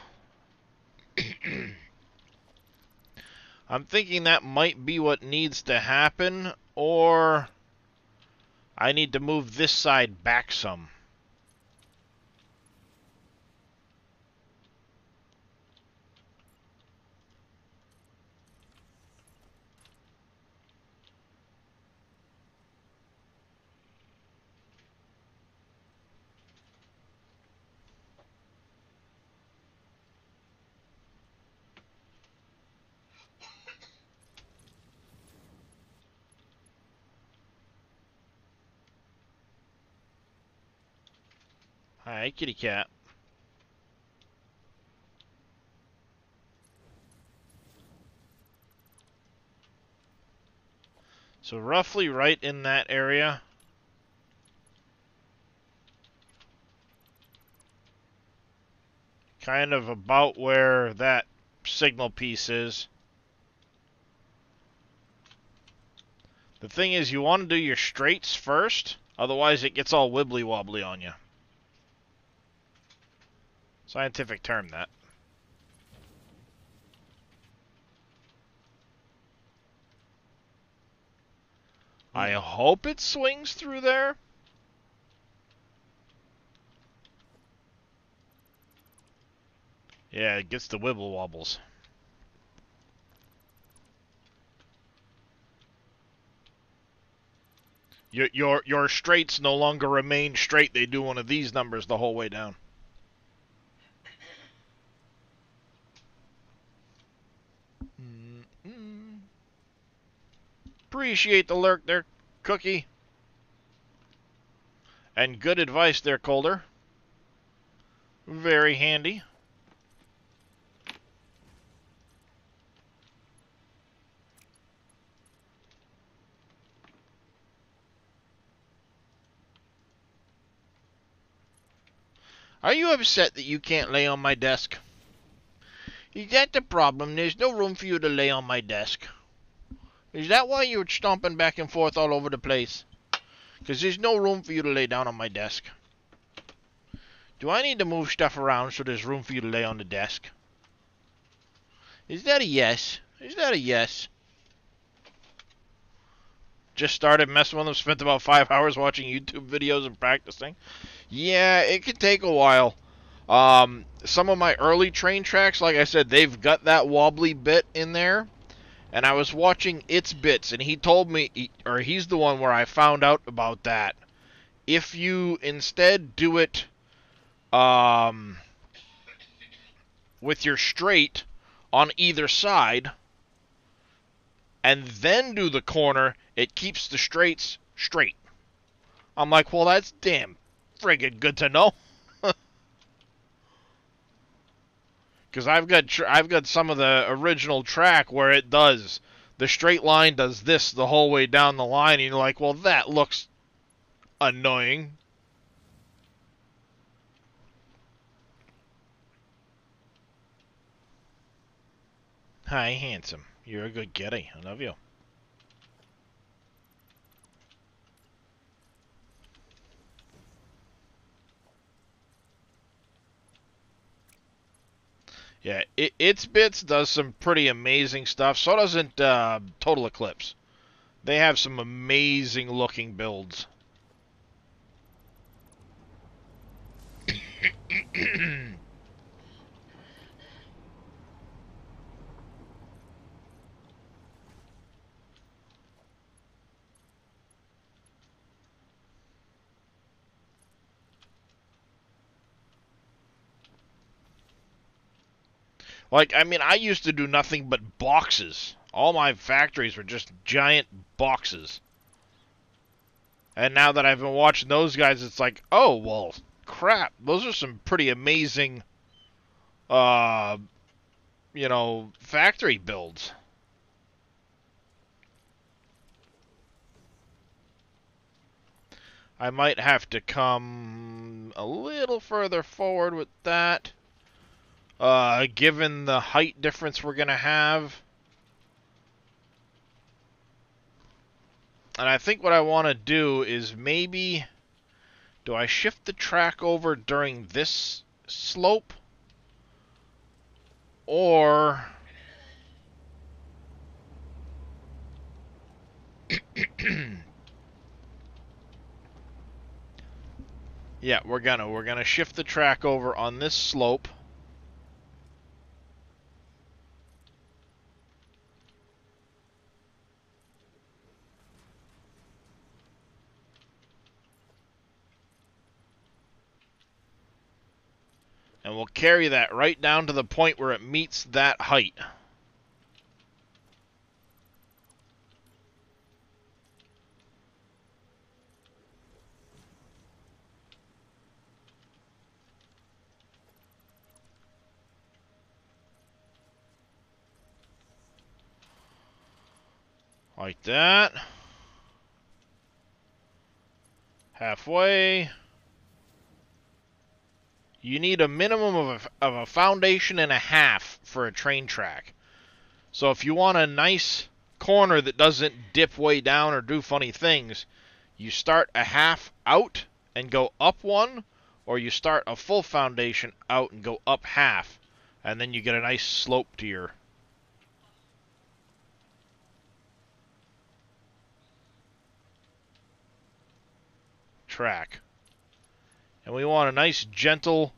S1: I'm thinking that might be what needs to happen, or I need to move this side back some. Hi, kitty cat. So roughly right in that area. Kind of about where that signal piece is. The thing is, you want to do your straights first, otherwise it gets all wibbly wobbly on you. Scientific term, that. I hope it swings through there. Yeah, it gets the wibble wobbles. Your straights no longer remain straight. They do one of these numbers the whole way down. Appreciate the lurk there, Cookie. And good advice there, Colder. Very handy. Are you upset that you can't lay on my desk? Is that the problem? There's no room for you to lay on my desk. Is that why you're stomping back and forth all over the place? Because there's no room for you to lay down on my desk. Do I need to move stuff around so there's room for you to lay on the desk? Is that a yes? Is that a yes? Just started messing with them, spent about 5 hours watching YouTube videos and practicing. Yeah, it could take a while. Some of my early train tracks, like I said, they've got that wobbly bit in there. And I was watching It's Bits, and he told me, or he's the one where I found out about that. If you instead do it with your straight on either side, and then do the corner, it keeps the straights straight. I'm like, well, that's damn friggin' good to know. Because I've got some of the original track where it does. The straight line does this the whole way down the line, and you're like, well, that looks annoying. Hi, handsome. You're a good kitty. I love you. Yeah, It's Bits does some pretty amazing stuff. So doesn't Total Eclipse. They have some amazing looking builds. Like, I mean, I used to do nothing but boxes. All my factories were just giant boxes. And now that I've been watching those guys, it's like, oh, well, crap. Those are some pretty amazing, you know, factory builds. I might have to come a little further forward with that. Given the height difference we're going to have. And I think what I want to do is maybe... Do I shift the track over during this slope? Or... yeah, we're gonna shift the track over on this slope. And we'll carry that right down to the point where it meets that height. Like that. Halfway. You need a minimum of a foundation and a half for a train track. So if you want a nice corner that doesn't dip way down or do funny things, you start a half out and go up one, or you start a full foundation out and go up half, and then you get a nice slope to your track. And we want a nice gentle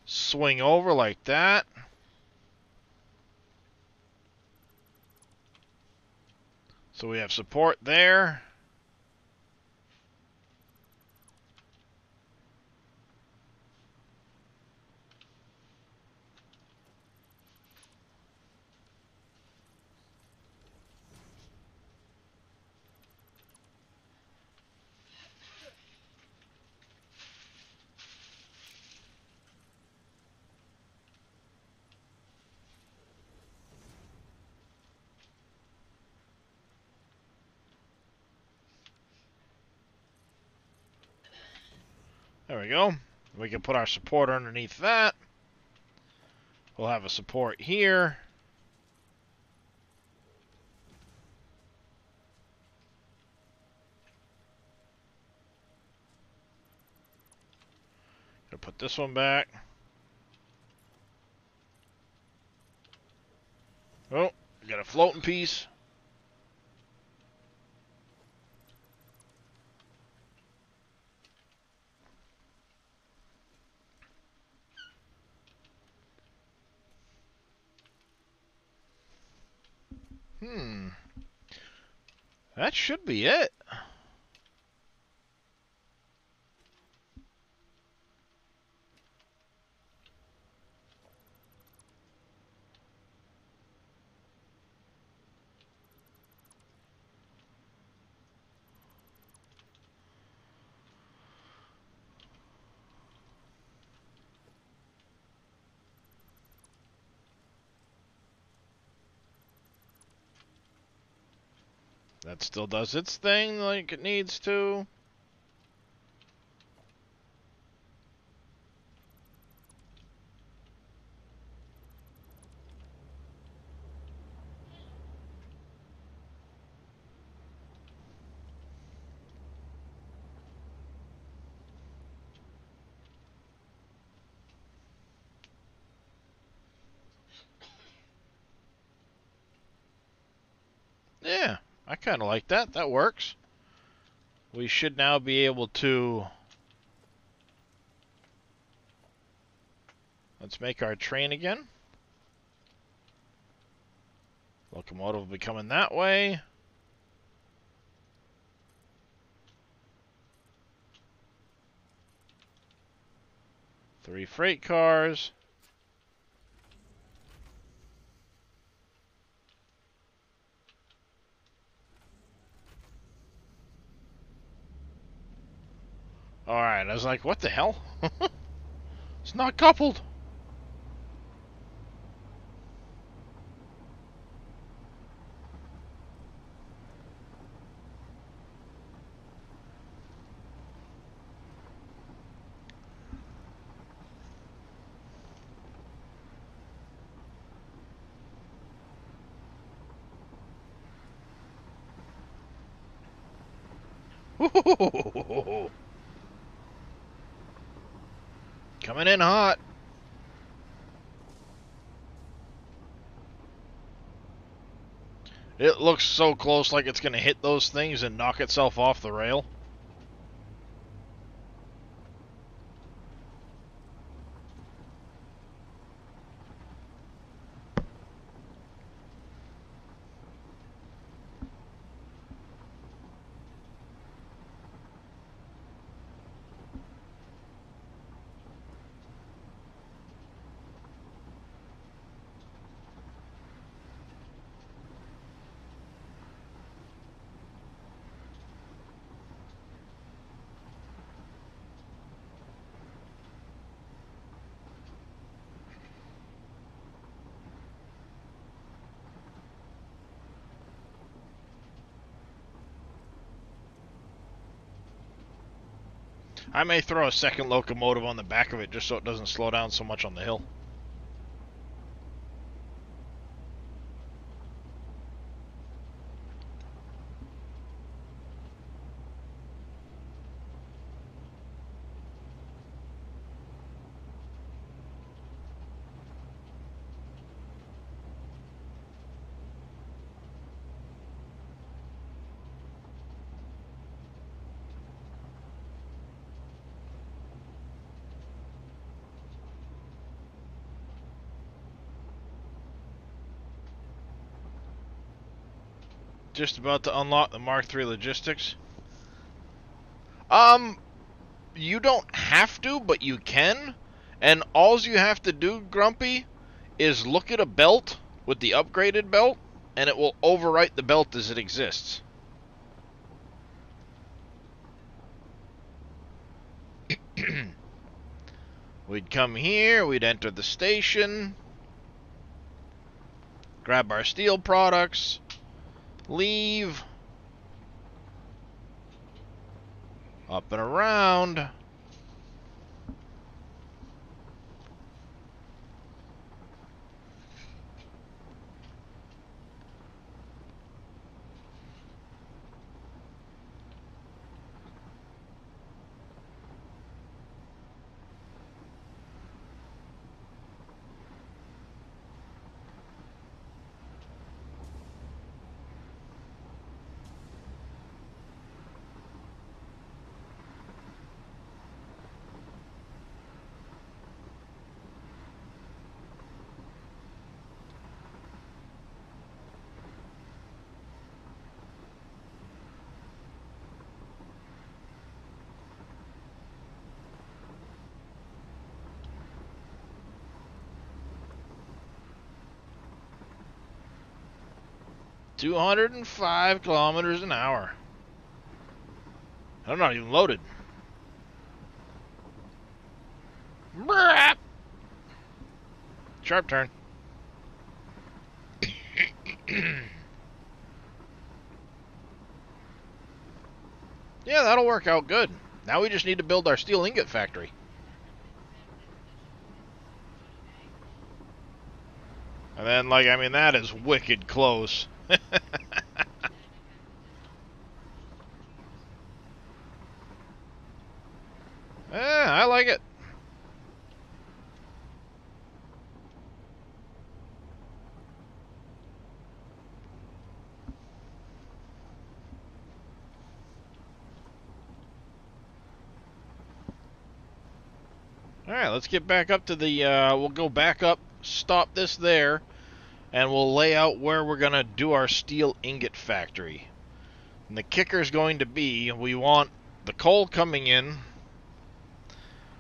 S1: swing over like that. So we have support there. There we go. We can put our support underneath that. We'll have a support here. Gonna put this one back. Oh, we got a floating piece. That should be it. That still does its thing like it needs to. Yeah, I kind of like that. That works. We should now be able to... Let's make our train again. Locomotive will be coming that way. Three freight cars. Alright, I was like, what the hell? It's not coupled. Coming in hot. It looks so close, like it's going to hit those things and knock itself off the rail. I may throw a second locomotive on the back of it just so it doesn't slow down so much on the hill. Just about to unlock the Mark III logistics. You don't have to, but you can. And all you have to do, Grumpy, is look at a belt with the upgraded belt, and it will overwrite the belt as it exists. We'd come here, we'd enter the station, grab our steel products, leave, up and around. $205 kilometers an hour. I'm not even loaded. Sharp turn. Yeah, that'll work out good. Now we just need to build our steel ingot factory. And then, like, I mean, that is wicked close. I like it. Alright, let's get back up to the, we'll go back up, stop this there, and we'll lay out where we're going to do our steel ingot factory. And the kicker is going to be, we want the coal coming in.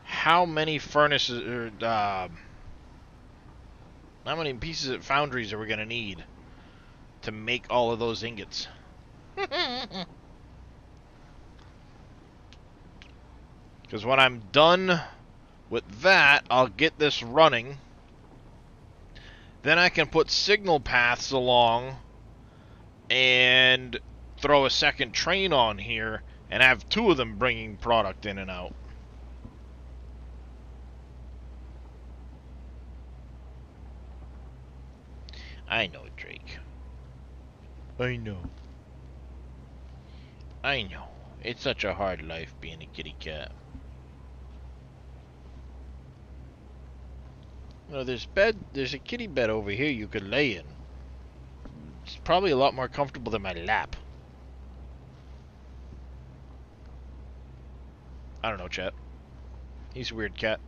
S1: How many furnaces, or, how many pieces of foundries are we going to need to make all of those ingots? Because when I'm done with that, I'll get this running. Then I can put signal paths along and throw a second train on here and have two of them bringing product in and out. I know, Drake. I know. I know. It's such a hard life being a kitty cat. No, there's a kitty bed over here you could lay in. It's probably a lot more comfortable than my lap. I don't know, chat. He's a weird cat.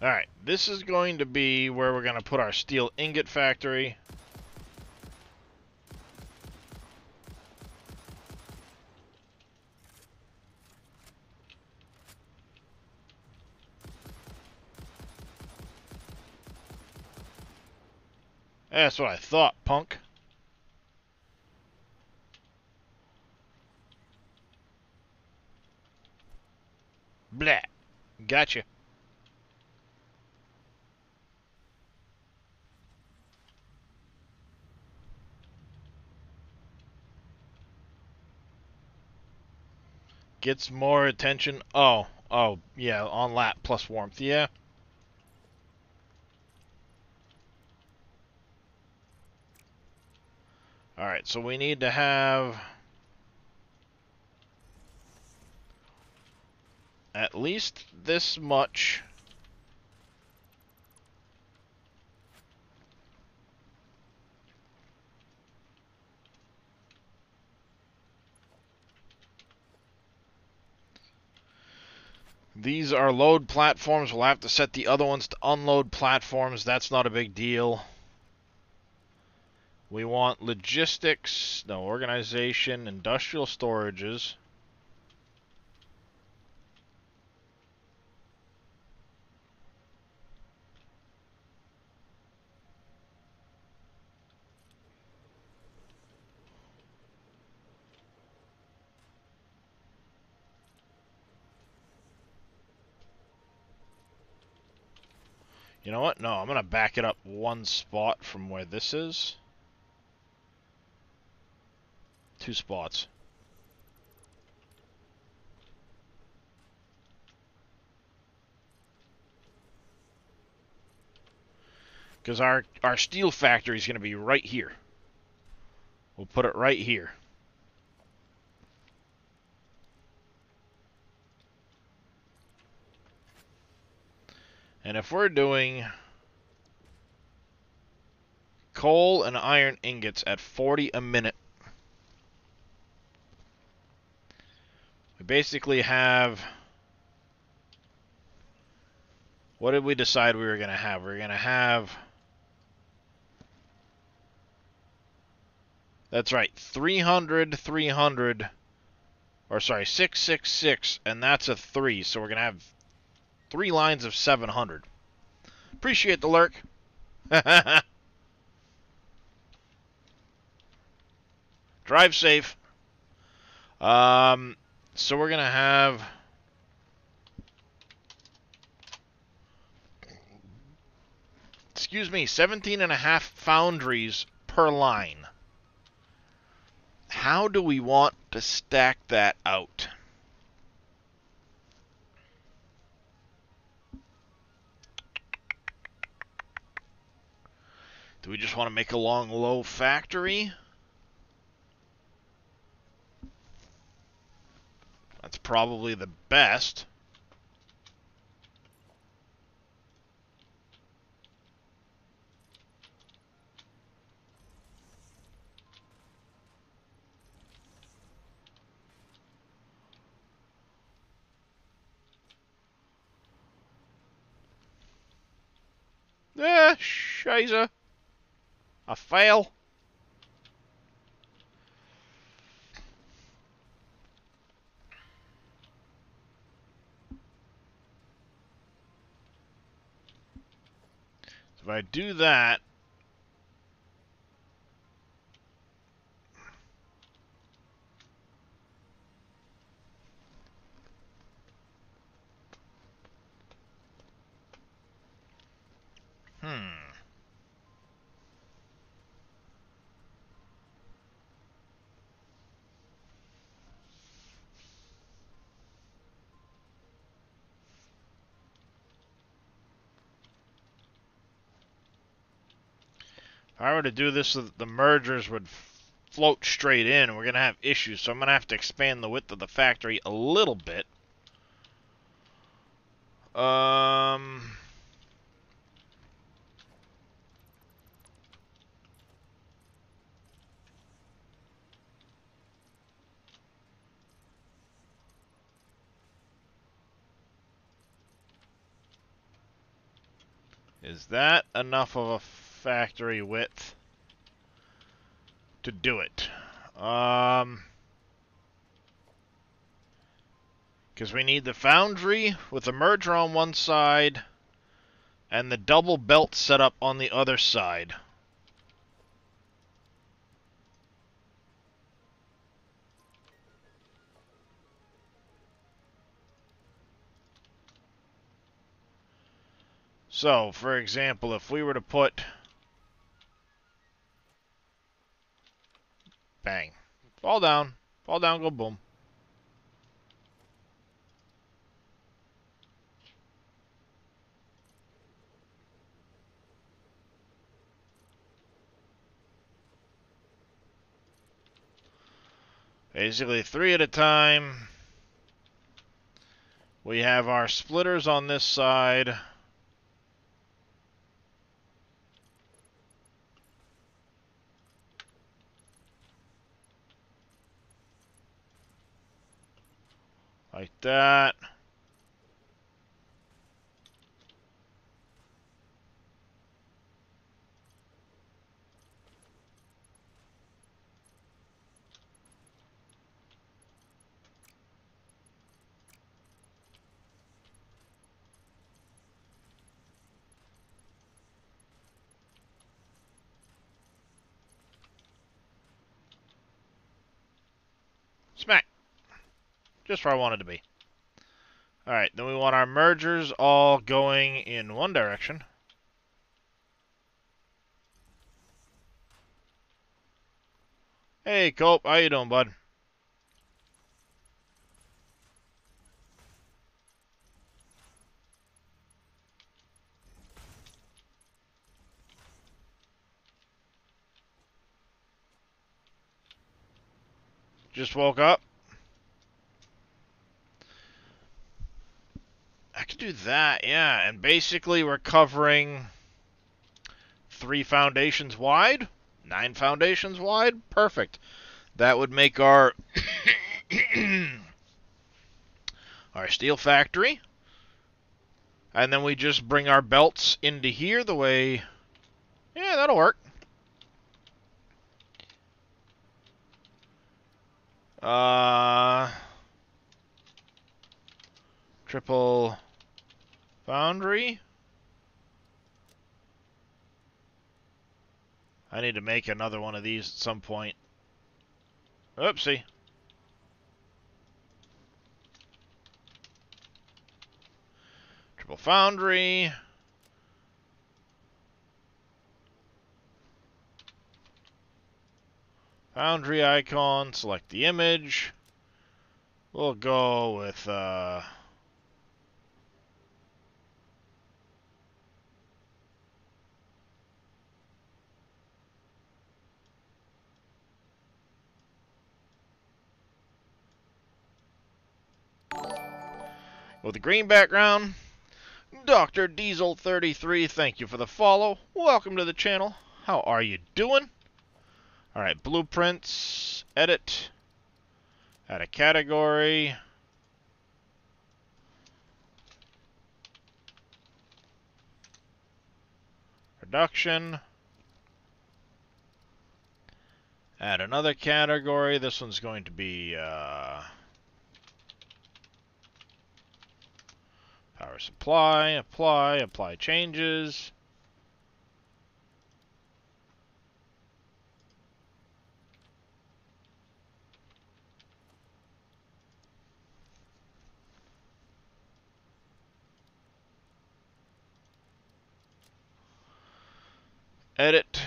S1: Alright, this is going to be where we're going to put our steel ingot factory. That's what I thought, punk. Blah. Gotcha. Gets more attention. Oh, yeah, on lap plus warmth, yeah. Alright, so we need to have at least this much. These are load platforms. We'll have to set the other ones to unload platforms. That's not a big deal. We want logistics, no, organization, industrial storages. You know what? No, I'm going to back it up one spot from where this is. 2 spots. Because our steel factory is going to be right here. We'll put it right here. And if we're doing coal and iron ingots at 40 a minute, we basically have... What did we decide we were going to have? We were going to have... That's right, 300, 300, or sorry, 666, and that's a 3, so we're going to have 3 lines of 700. Appreciate the lurk. Drive safe. So we're going to have... Excuse me, 17.5 foundries per line. How do we want to stack that out? Do we just want to make a long, low factory? That's probably the best. Shiza. A fail. If I do that, if I were to do this, the mergers would float straight in. We're going to have issues, so I'm going to have to expand the width of the factory a little bit. Is that enough of a factory width to do it? Because we need the foundry with the merger on one side and the double belt setup on the other side. So, for example, if we were to put... Bang. Fall down, go boom. Basically 3 at a time. We have our splitters on this side. Like that. Smack. Just where I wanted to be. Alright, then we want our mergers all going in one direction. Hey, Cope, how you doing, bud? Just woke up. I could do that, yeah. And basically we're covering 3 foundations wide, 9 foundations wide. Perfect. That would make our our steel factory. And then we just bring our belts into here the way... Yeah, that'll work. Triple foundry. I need to make another one of these at some point. Oopsie. Triple foundry. Foundry icon, select the image. We'll go with, with a green background. Dr. Diesel 33, thank you for the follow. Welcome to the channel. How are you doing? Alright, blueprints, edit, add a category. Our production. Add another category. This one's going to be power supply. Apply changes. Edit.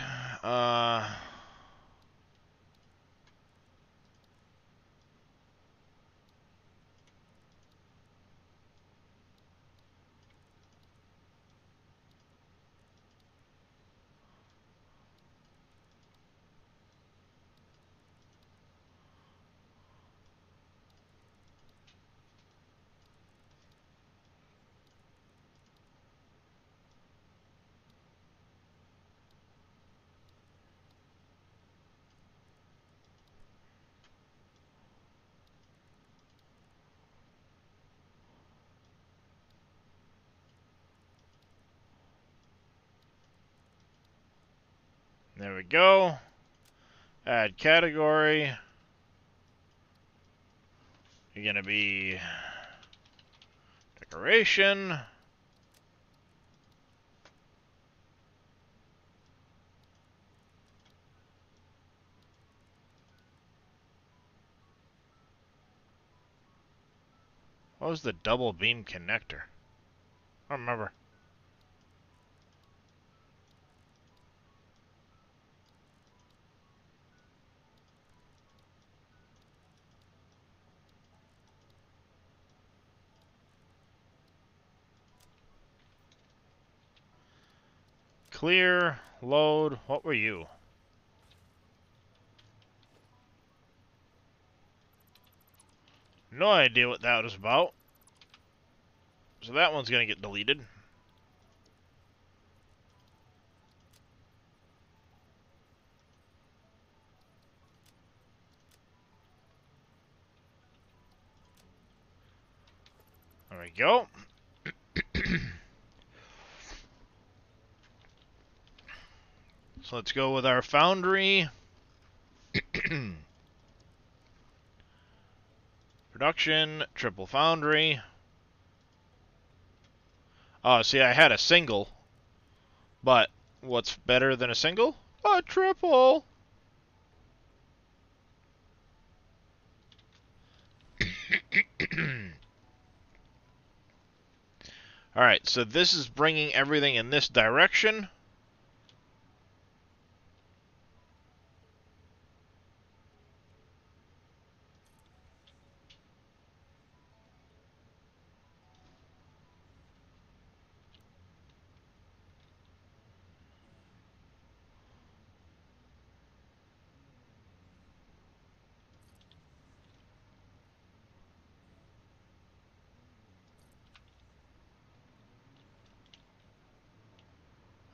S1: There we go. Add category. You're going to be decoration. What was the double beam connector? I don't remember. Clear, load, what were you? No idea what that was about. So that one's gonna get deleted. There we go. So let's go with our foundry. Production, triple foundry. Oh, see, I had a single. But what's better than a single? A triple. Alright, so this is bringing everything in this direction.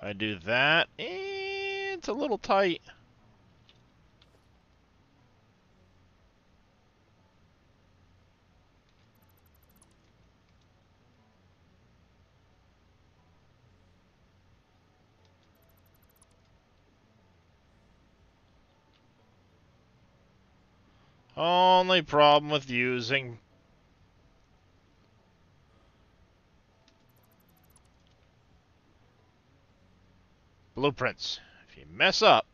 S1: I do that, it's a little tight. Only problem with using blueprints. If you mess up,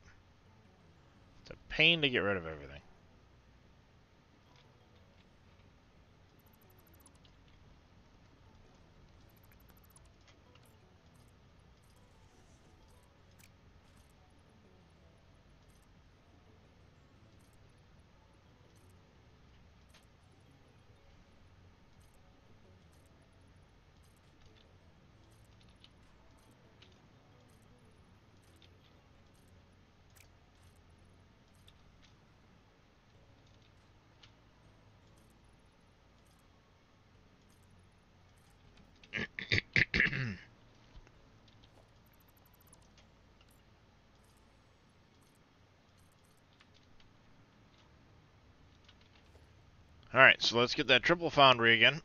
S1: it's a pain to get rid of everything. Alright, so let's get that triple foundry again.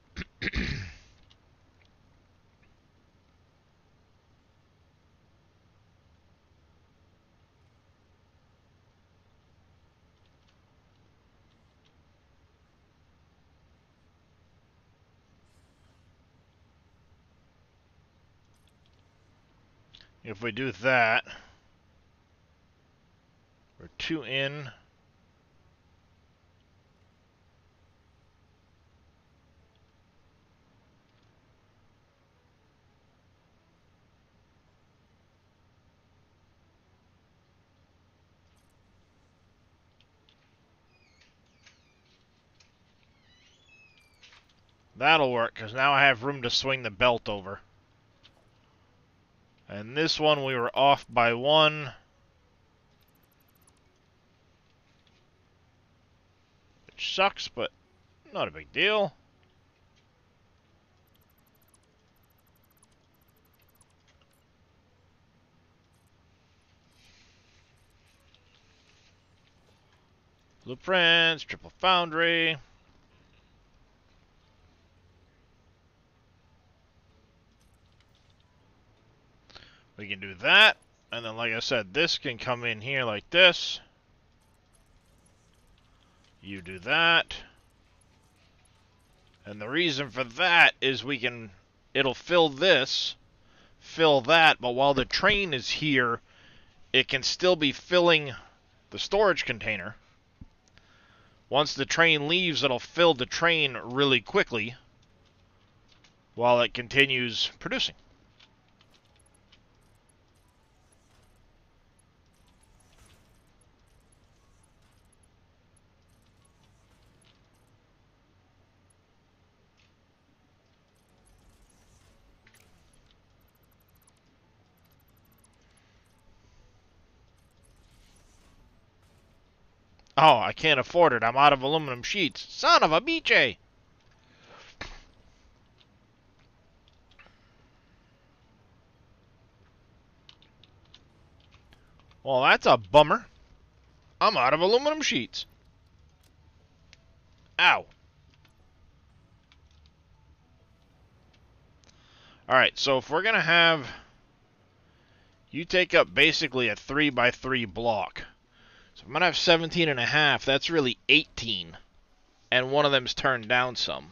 S1: If we do that, we're 2 in. That'll work, because now I have room to swing the belt over. And this one we were off by 1. Which sucks, but not a big deal. Blueprints, triple foundry. We can do that. And then, like I said, this can come in here like this. You do that. And the reason for that is it'll fill this, fill that, but while the train is here, it can still be filling the storage container. Once the train leaves, it'll fill the train really quickly while it continues producing. Oh, I can't afford it. I'm out of aluminum sheets. Son of a BJ! Well, that's a bummer. I'm out of aluminum sheets. Ow. Alright, so if we're going to have you take up basically a 3x3 block. So I'm going to have 17 and a half. That's really 18. And one of them's turned down some.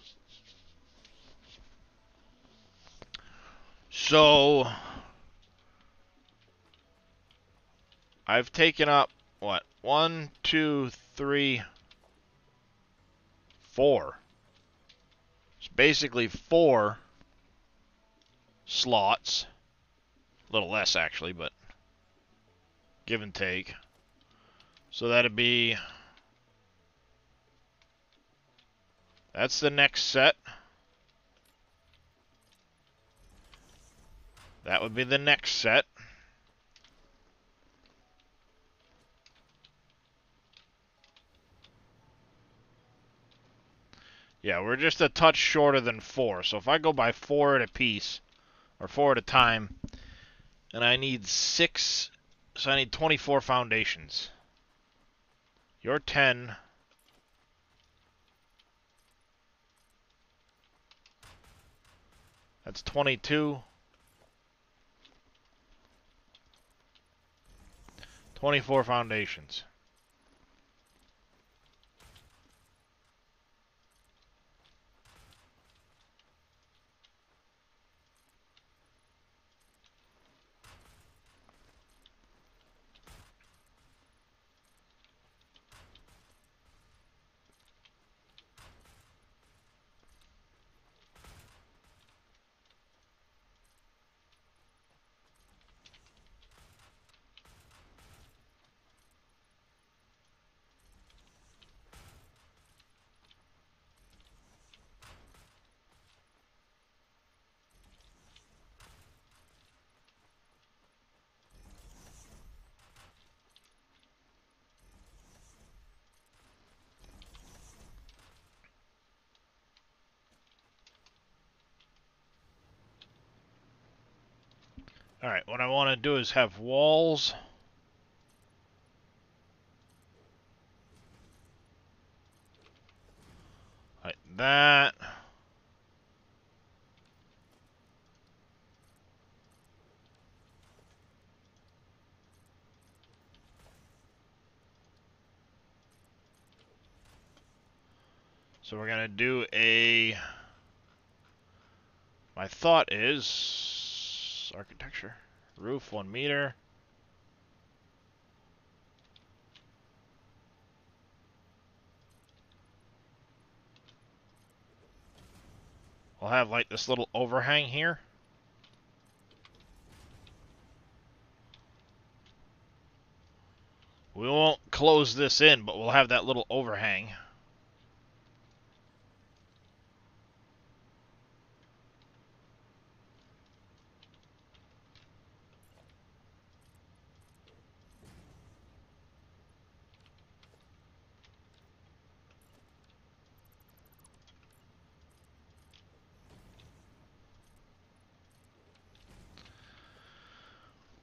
S1: So I've taken up, what? 1, 2, 3, 4. It's basically 4 slots. A little less, actually, but give and take. So that'd be... That's the next set. That would be the next set. Yeah, we're just a touch shorter than 4. So if I go by 4 at a piece, or 4 at a time, and I need 6, so I need 24 foundations. You're 10. That's 22. 24 foundations. Alright, what I want to do is have walls. Like that. So we're going to do a... My thought is... Architecture. Roof 1 meter. We'll have like this little overhang here. We won't close this in, but we'll have that little overhang.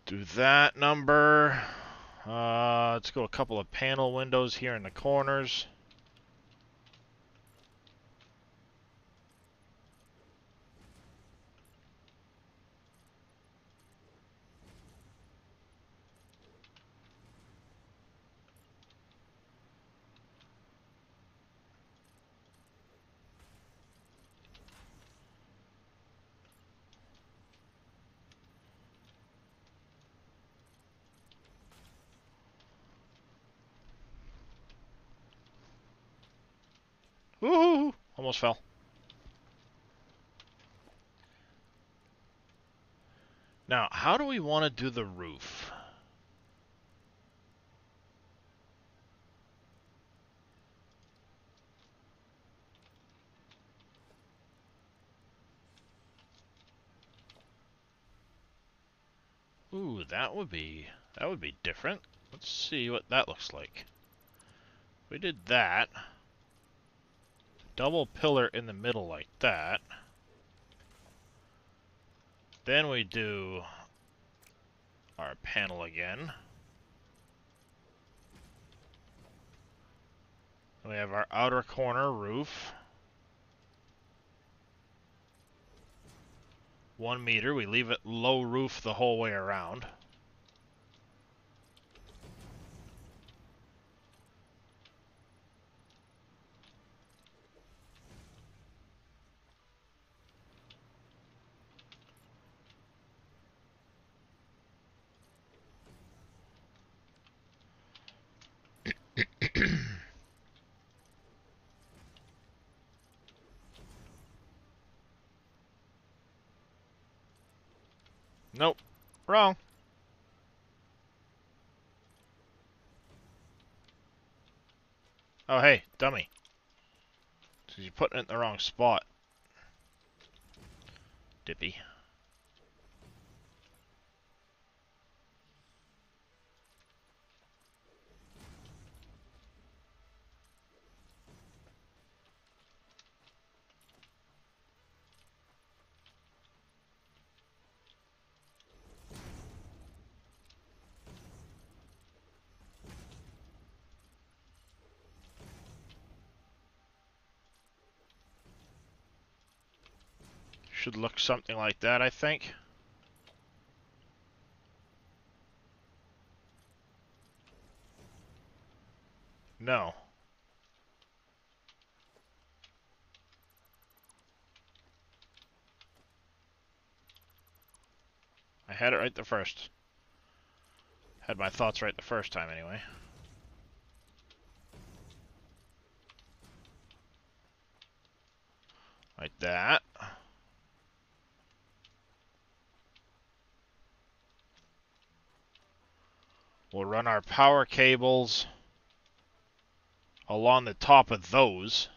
S1: Do that number. Let's go a couple of panel windows here in the corners. Woohoo! Almost fell. Now, how do we want to do the roof? Ooh, that would be different. Let's see what that looks like. We did that. Double pillar in the middle like that. Then we do our panel again. We have our outer corner roof. 1 meter. We leave it low roof the whole way around. Nope. Wrong. Oh, hey, dummy. So you're putting it in the wrong spot. Dippy. Should look something like that, I think. No. I had it right the first. Had my thoughts right the first time, anyway. Like that. We'll run our power cables along the top of those.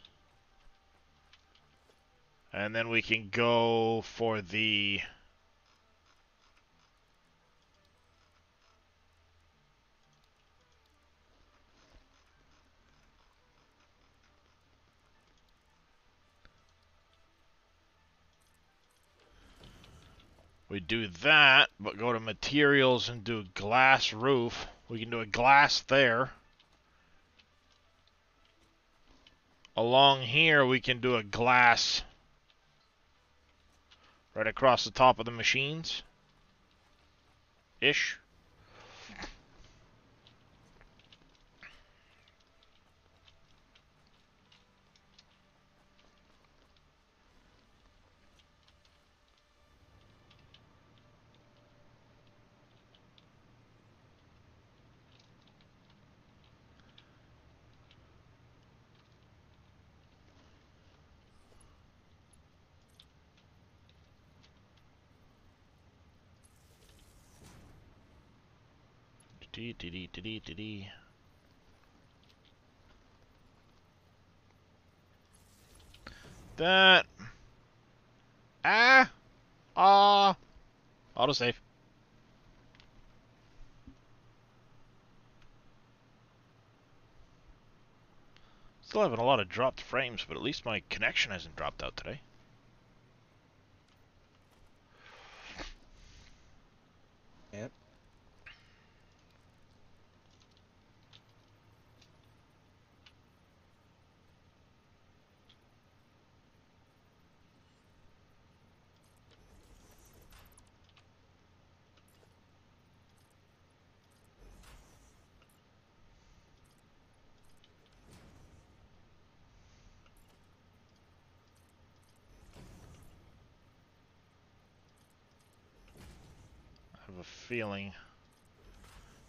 S1: And then we can go for the... We do that, but go to materials and do glass roof. We can do a glass there. Along here, we can do a glass right across the top of the machines. Ish. Dee dee dee dee dee dee dee. That. Autosave. Still having a lot of dropped frames, but at least my connection hasn't dropped out today.
S5: Yep.
S1: I have a feeling.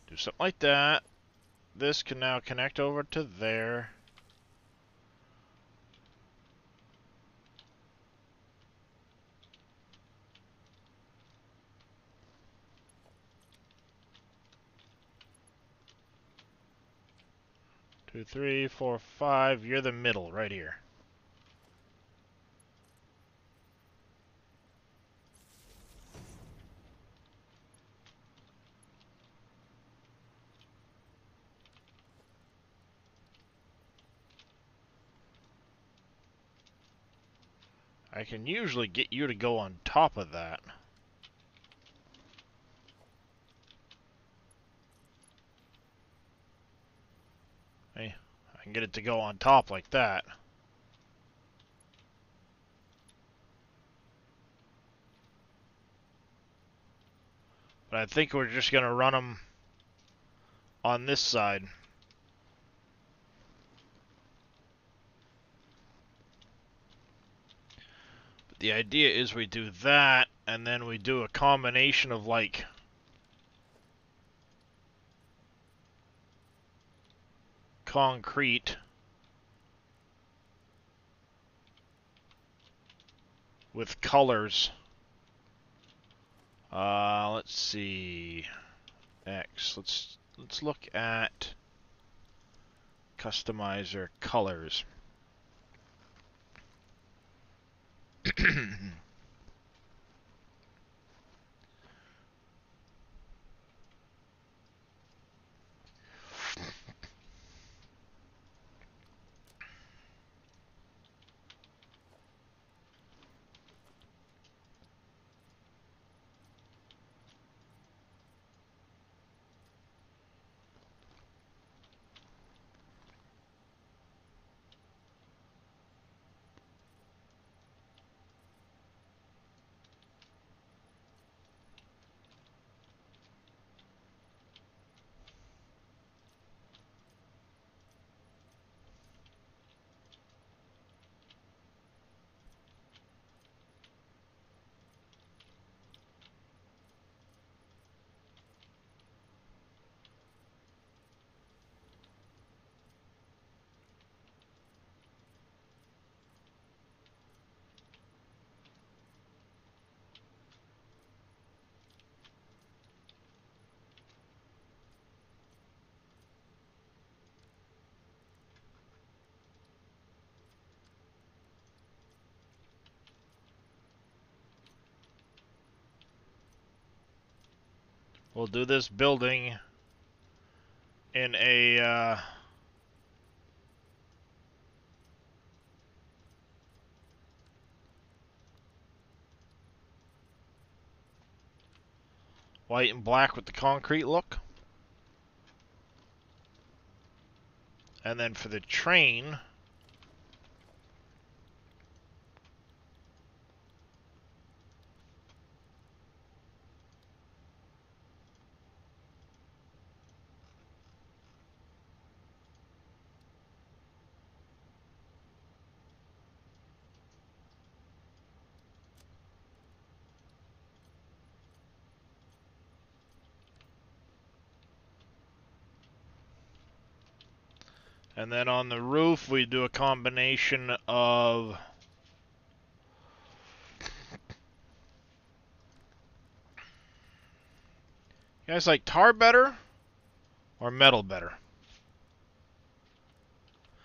S1: Do something like that. This can now connect over to there. Two, three, four, five. You're the middle, right here. I can usually get you to go on top of that. Hey, I can get it to go on top like that. But I think we're just going to run them on this side. But the idea is we do that, and then we do a combination of like concrete with colors. Let's see. X. Let's look at customizer colors. We'll do this building in a white and black with the concrete look. And then for the train, and then on the roof we do a combination of you guys like tar better Or metal better?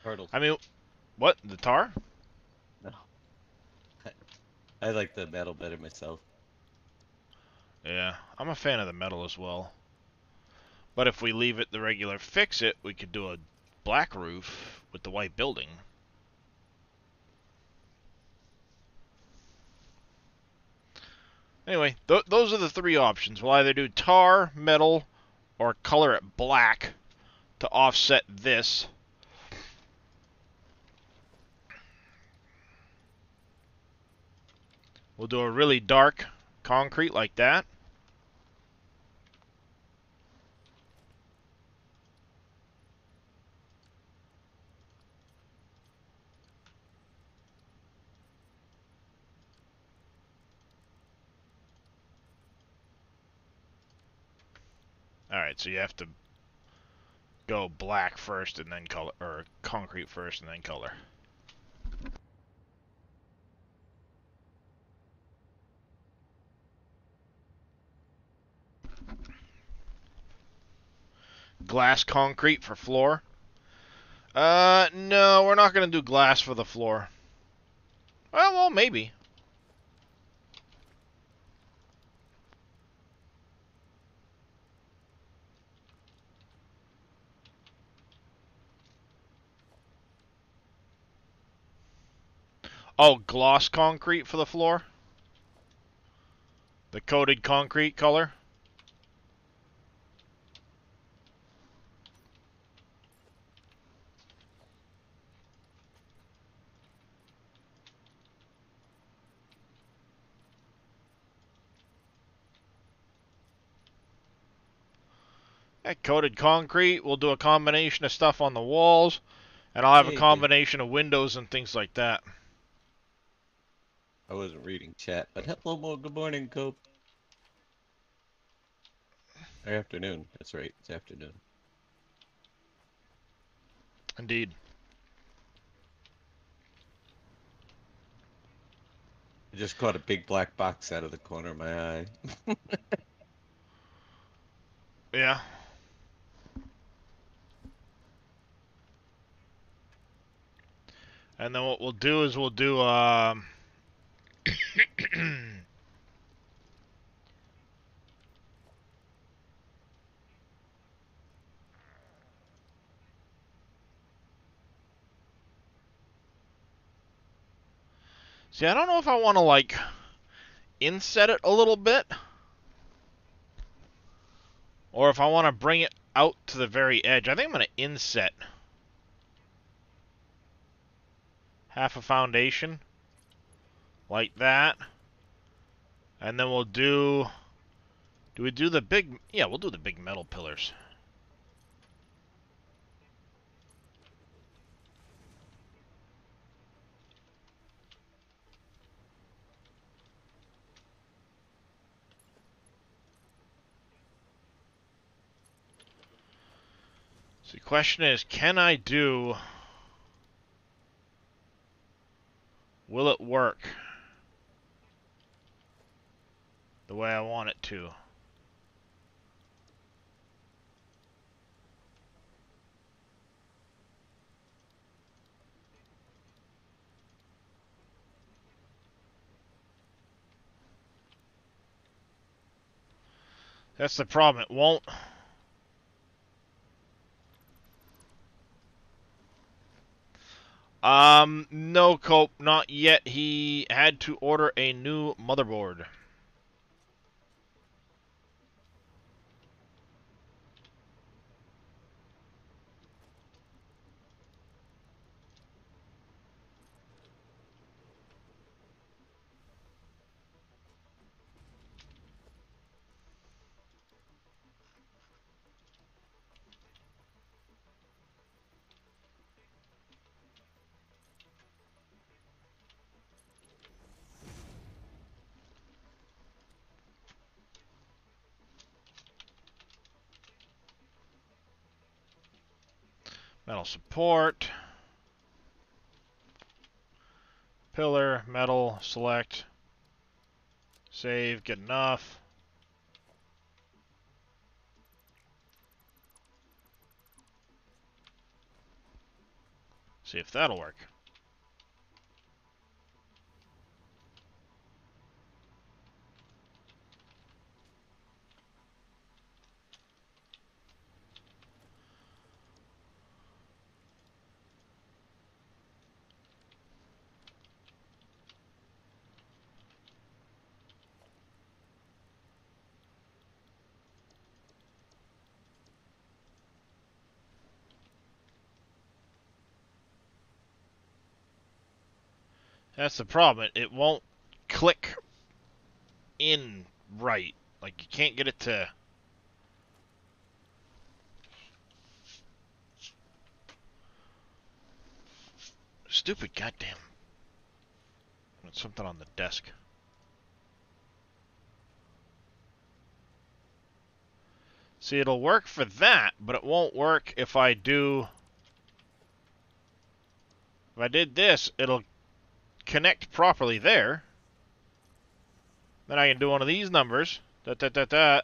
S5: Turtles.
S1: I mean, what? The tar?
S5: No. I like the metal better myself.
S1: Yeah, I'm a fan of the metal as well. But if we leave it the regular fix it, we could do a black roof with the white building. Anyway, those are the three options. We'll either do tar, metal, or color it black to offset this. We'll do a really dark concrete like that. Alright, so you have to go black first and then color, or concrete first and then color. Glass concrete for floor. No, we're not going to do glass for the floor. Well, maybe. Oh, gloss concrete for the floor? The coated concrete color? That coated concrete, we'll do a combination of stuff on the walls, and I'll have a
S5: Hey,
S1: combination of windows and things like that.
S5: I wasn't reading chat, but hello, good morning, Cope. Or afternoon. That's right, it's afternoon.
S1: Indeed.
S5: I just caught a big black box out of the corner of my eye.
S1: Yeah. And then what we'll do is we'll do, see, I don't know if I want to, like, inset it a little bit, or if I want to bring it out to the very edge. I think I'm going to inset half a foundation, like that. And then we'll do we do the big, yeah, we'll do the big metal pillars. So the question is, can I do, will it work the way I want it to? That's the problem, it won't. No, Cope, not yet. He had to order a new motherboard. Metal support. Pillar, metal, select. Save, good enough. See if that'll work. That's the problem. It won't click in right. Like, you can't get it to... Stupid goddamn. There's something on the desk. See, it'll work for that, but it won't work if I do... If I did this, it'll connect properly there. Then I can do one of these numbers. Da.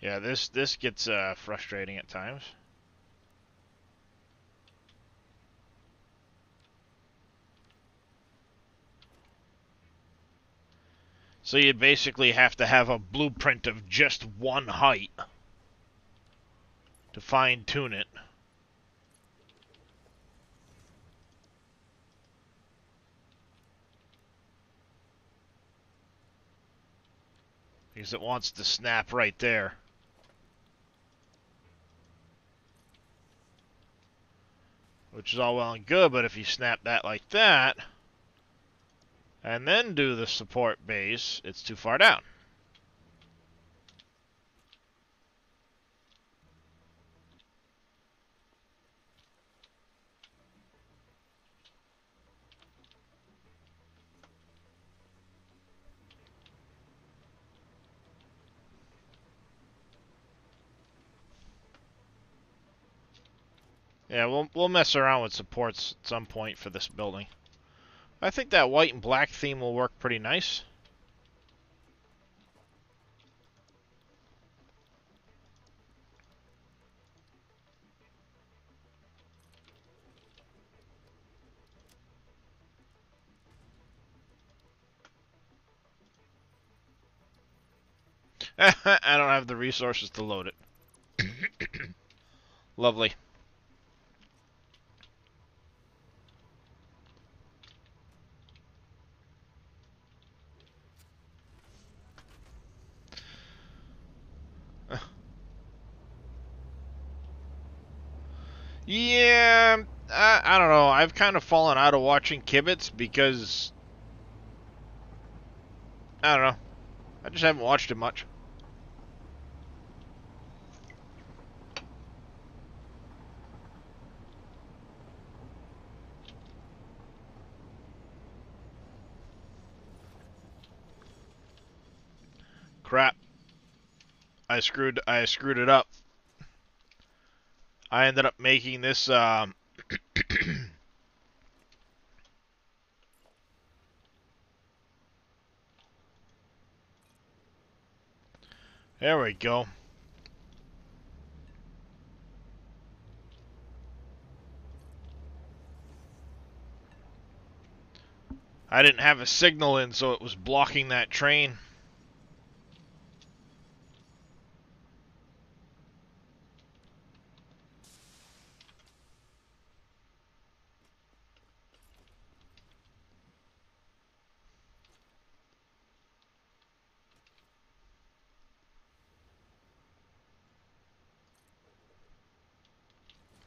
S1: Yeah, this gets frustrating at times. So you basically have to have a blueprint of just one height to fine-tune it. Because it wants to snap right there. Which is all well and good, but if you snap that like that, and then do the support base, it's too far down. Yeah, we'll mess around with supports at some point for this building. I think that white and black theme will work pretty nice. I don't have the resources to load it. Lovely. Yeah, I don't know. I've kind of fallen out of watching Kibitz because... I don't know. I just haven't watched it much. Crap. I screwed it up. I ended up making this there we go. I didn't have a signal in, so it was blocking that train.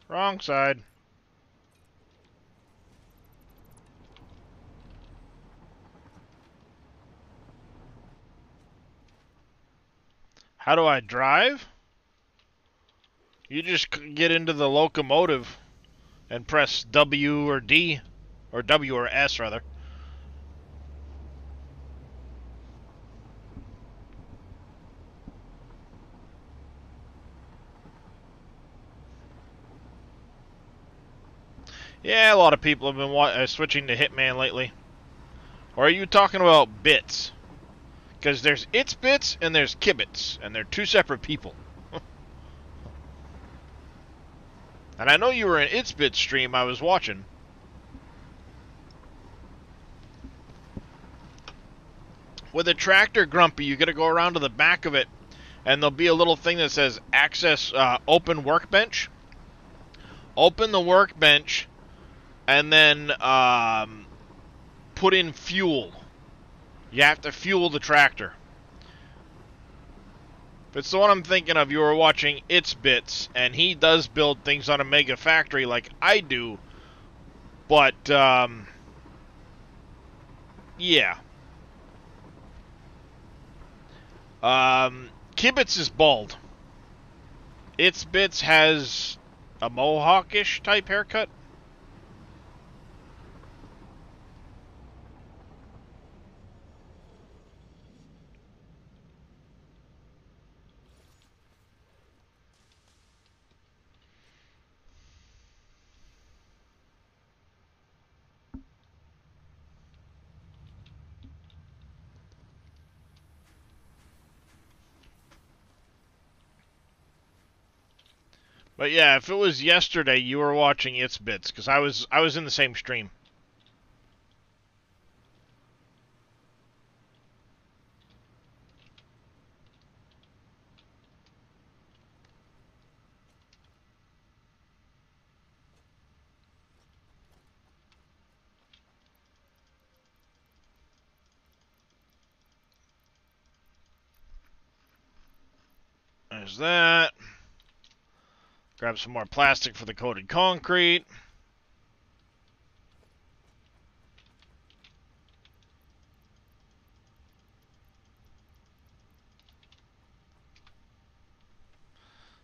S1: Wrong side. How do I drive? You just get into the locomotive and press W or D, or W or S rather. Yeah, a lot of people have been switching to Hitman lately. Or are you talking about bits? Because there's It's Bits and there's Kibitz, and they're two separate people. And I know you were an It's Bits stream I was watching. With a tractor, Grumpy, you gotta go around to the back of it, and there'll be a little thing that says Access Open Workbench. Open the workbench, and then put in fuel. You have to fuel the tractor. If it's the one I'm thinking of, you were watching It's Bits, and he does build things on a mega factory like I do, but, yeah. Kibitz is bald. It's Bits has a mohawkish type haircut. But yeah, if it was yesterday, you were watching It's Bits, because I was in the same stream. There's that. Grab some more plastic for the coated concrete.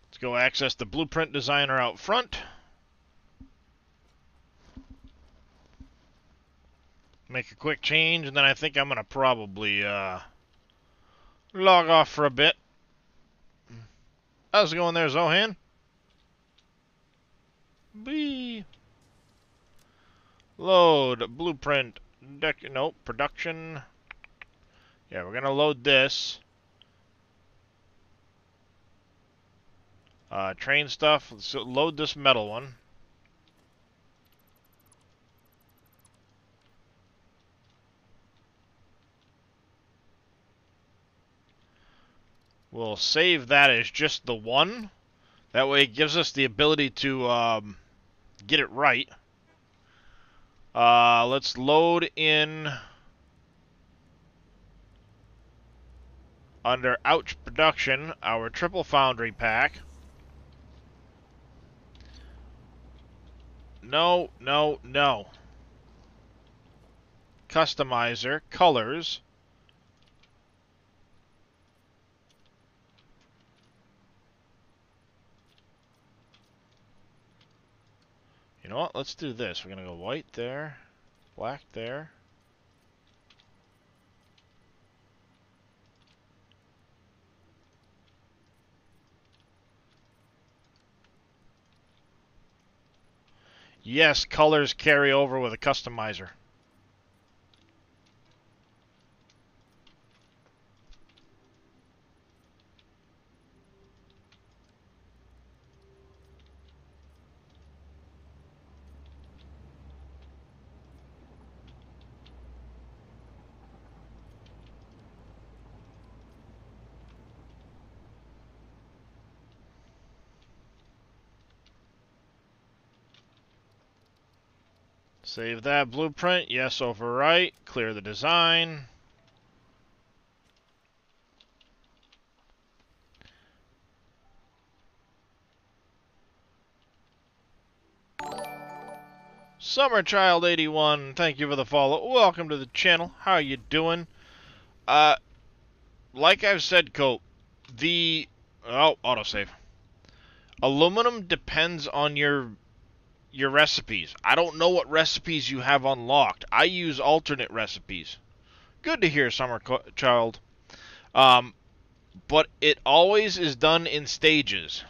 S1: Let's go access the blueprint designer out front. Make a quick change, and then I think I'm going to probably log off for a bit. How's it going there, Zohan? Bee. Load, blueprint, nope, production. Yeah, we're going to load this. Train stuff, let's load this metal one. We'll save that as just the one. That way it gives us the ability to get it right. Let's load in under Ouch Production our Triple Foundry pack. No, no, no. Customizer, colors. You know what? Let's do this. We're going to go white there, black there. Yes, colors carry over with a customizer. Save that blueprint. Yes, overwrite. Clear the design. Summerchild81, thank you for the follow. Welcome to the channel. How you doing? Like I've said, Cope, the... Oh, autosave. Aluminum depends on your recipes. I don't know what recipes you have unlocked. I use alternate recipes. Good to hear, Summerchild. But it always is done in stages.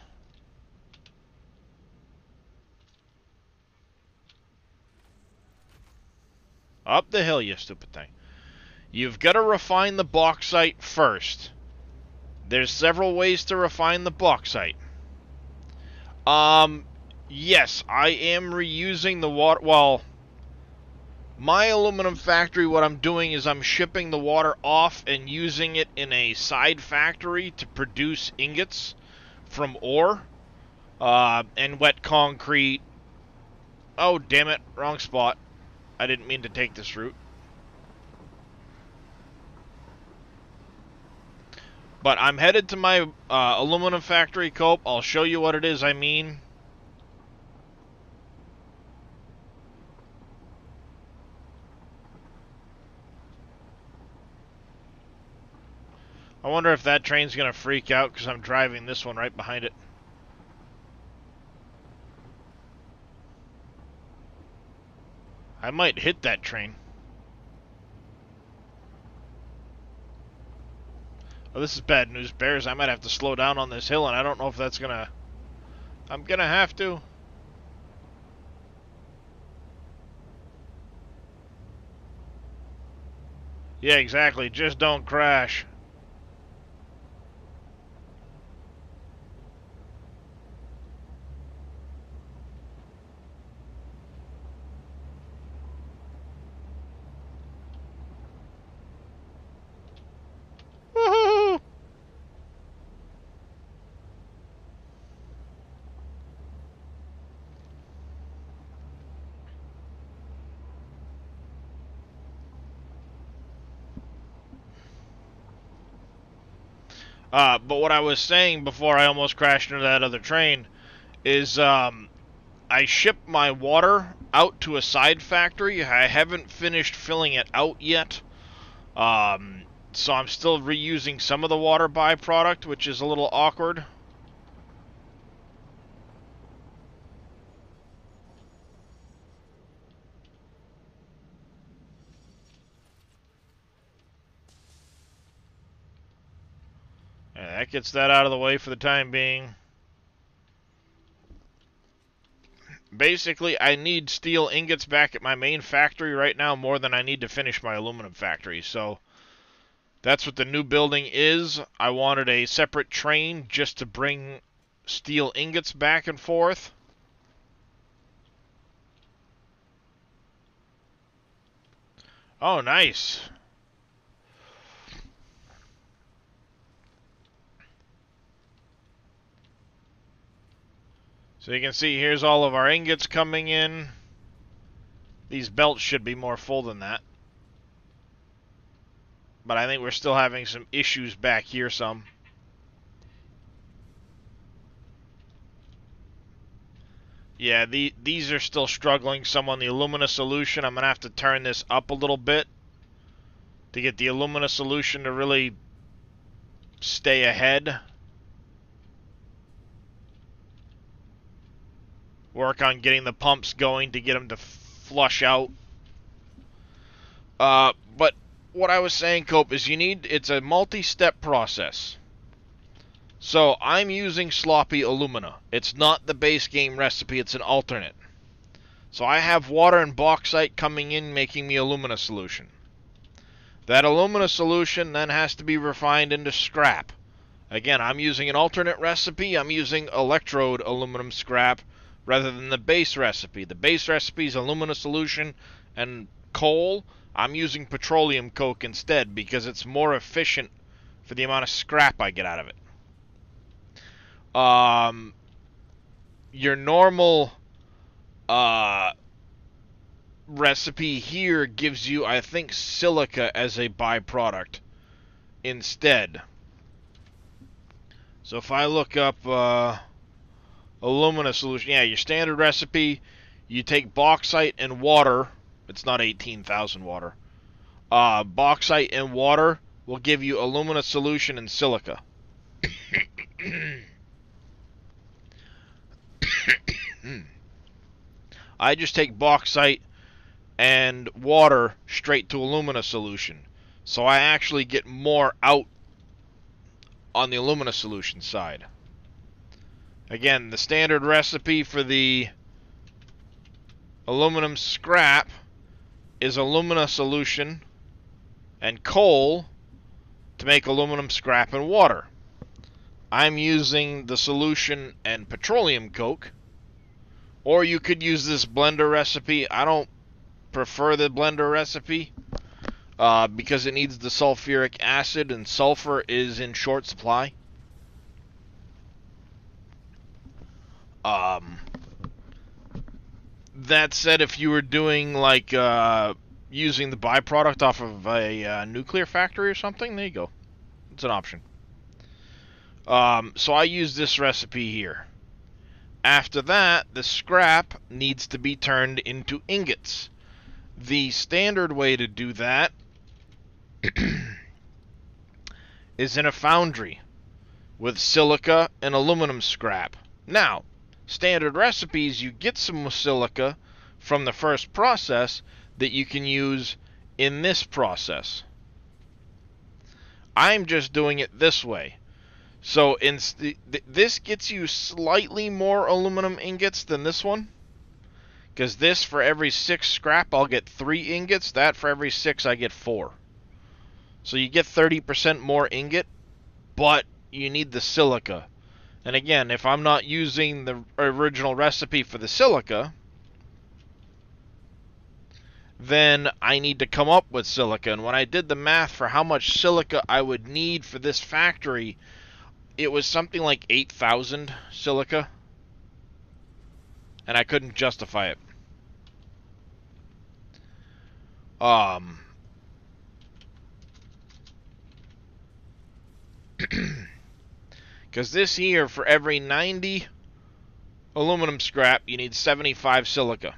S1: Up the hill, you stupid thing. You've got to refine the bauxite first. There's several ways to refine the bauxite. Yes, I am reusing the water. Well, my aluminum factory, what I'm doing is I'm shipping the water off and using it in a side factory to produce ingots from ore and wet concrete. Oh, damn it. Wrong spot. I didn't mean to take this route. But I'm headed to my aluminum factory, Cope. I'll show you what it is I mean. I wonder if that train's going to freak out because I'm driving this one right behind it. I might hit that train. Oh, this is bad news, Bears. I might have to slow down on this hill, and I don't know if that's gonna... I'm gonna have to. Yeah, exactly. Just don't crash. But what I was saying before I almost crashed into that other train is I shipped my water out to a side factory. I haven't finished filling it out yet. So I'm still reusing some of the water byproduct, which is a little awkward. Yeah, that gets that out of the way for the time being. Basically, I need steel ingots back at my main factory right now more than I need to finish my aluminum factory. So that's what the new building is. I wanted a separate train just to bring steel ingots back and forth. Oh, nice. So you can see here's all of our ingots coming in. These belts should be more full than that. But I think we're still having some issues back here some. Yeah, these are still struggling some on the alumina solution. I'm going to have to turn this up a little bit to get the alumina solution to really stay ahead. Work on getting the pumps going to get them to flush out. But what I was saying, Cope, is it's a multi-step process. So I'm using sloppy alumina. It's not the base game recipe, it's an alternate. So I have water and bauxite coming in, making me alumina solution. That alumina solution then has to be refined into scrap. Again, I'm using an alternate recipe. I'm using electrode aluminum scrap rather than the base recipe. The base recipe is alumina solution and coal. I'm using petroleum coke instead because it's more efficient for the amount of scrap I get out of it. Your normal recipe here gives you, I think, silica as a byproduct instead. So if I look up alumina solution, yeah, your standard recipe, you take bauxite and water. It's not 18,000 water. Bauxite and water will give you alumina solution and silica. I just take bauxite and water straight to alumina solution. So I actually get more out on the alumina solution side. Again, the standard recipe for the aluminum scrap is alumina solution and coal to make aluminum scrap and water. I'm using the solution and petroleum coke, or you could use this blender recipe. I don't prefer the blender recipe because it needs the sulfuric acid, and sulfur is in short supply. That said, if you were doing like using the byproduct off of a nuclear factory or something, there you go. It's an option. So I use this recipe here. After that, the scrap needs to be turned into ingots. The standard way to do that is in a foundry with silica and aluminum scrap. Now, standard recipes, you get some silica from the first process that you can use in this process. I'm just doing it this way. So this gets you slightly more aluminum ingots than this one. Because this, for every 6 scrap, I'll get 3 ingots. That, for every 6, I get 4. So you get 30% more ingot, but you need the silica. And again, if I'm not using the original recipe for the silica, then I need to come up with silica. And when I did the math for how much silica I would need for this factory, it was something like 8,000 silica. And I couldn't justify it. Because this here, for every 90 aluminum scrap, you need 75 silica.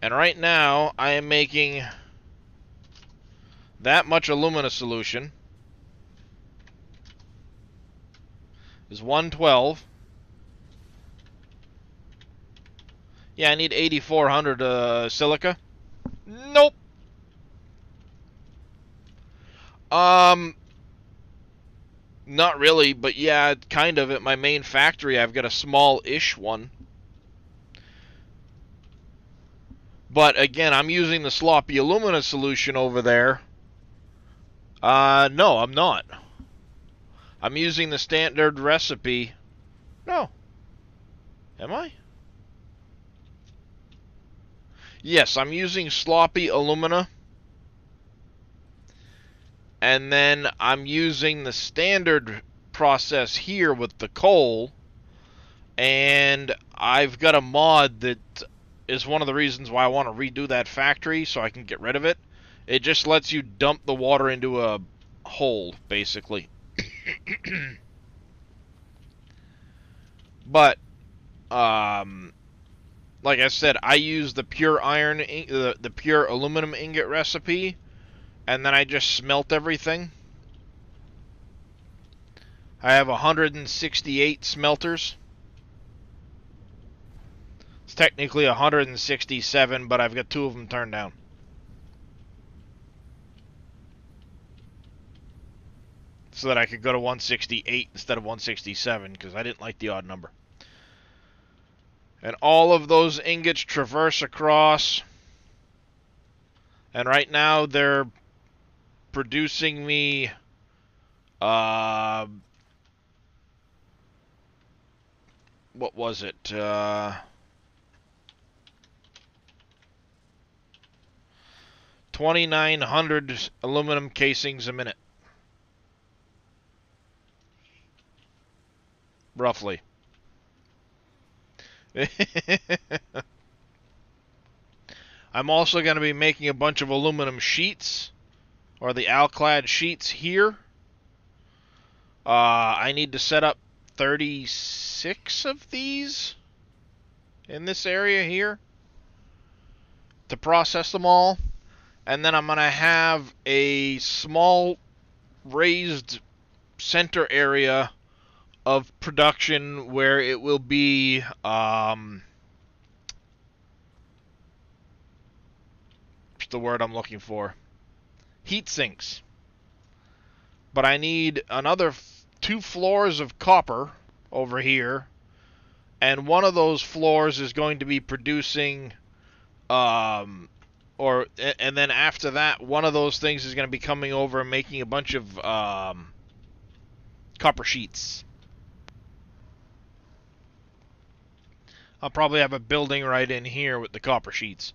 S1: And right now, I am making that much alumina solution. Is 112. Yeah, I need 8,400 silica. Nope. Not really, but yeah, kind of. At my main factory, I've got a small-ish one. But again, I'm using the sloppy alumina solution over there. No, I'm not. I'm using the standard recipe. No. Am I? Yes, I'm using sloppy alumina. And then I'm using the standard process here with the coal. And I've got a mod that is one of the reasons why I want to redo that factory so I can get rid of it. It just lets you dump the water into a hole, basically. But, like I said, I use the pure iron, the pure aluminum ingot recipe, and then I just smelt everything. I have 168 smelters. It's technically 167, but I've got 2 of them turned down. So that I could go to 168 instead of 167, because I didn't like the odd number. And all of those ingots traverse across. And right now they're producing me what was it? 2,900 aluminum casings a minute. Roughly. I'm also going to be making a bunch of aluminum sheets, or the Alclad sheets here. I need to set up 36 of these in this area here to process them all. And then I'm going to have a small raised center area of production where it will be what's the word I'm looking for? Heat sinks. But I need another 2 floors of copper over here, and one of those floors is going to be producing and then after that, one of those things is going to be coming over and making a bunch of copper sheets. I'll probably have a building right in here with the copper sheets.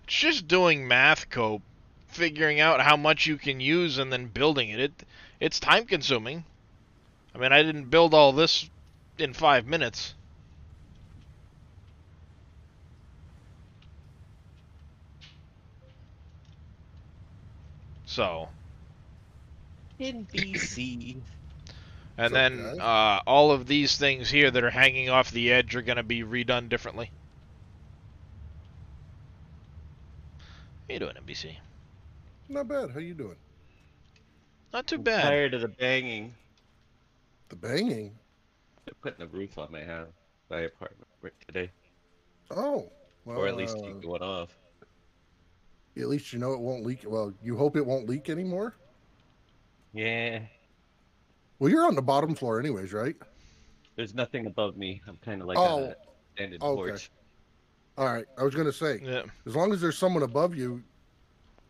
S1: It's just doing math, Cope, figuring out how much you can use and then building it. It's time consuming. I mean, I didn't build all this in 5 minutes. So.
S5: NBC.
S1: And then all of these things here that are hanging off the edge are going to be redone differently. How you doing, NBC?
S6: Not bad. How you doing?
S1: Not too
S5: I'm
S1: bad.
S5: tired of the banging.
S6: The banging?
S5: They're putting a roof on my house, my apartment right today.
S6: Oh. Well,
S5: Or at least keep going off.
S6: At least you know it won't leak. Well, you hope it won't leak anymore?
S5: Yeah.
S6: Well, you're on the bottom floor anyways, right?
S5: There's nothing above me. I'm kind of like
S6: Oh.
S5: on a standard
S6: Okay.
S5: porch.
S6: All right. I was going to say,
S1: Yeah.
S6: as long as there's someone above you,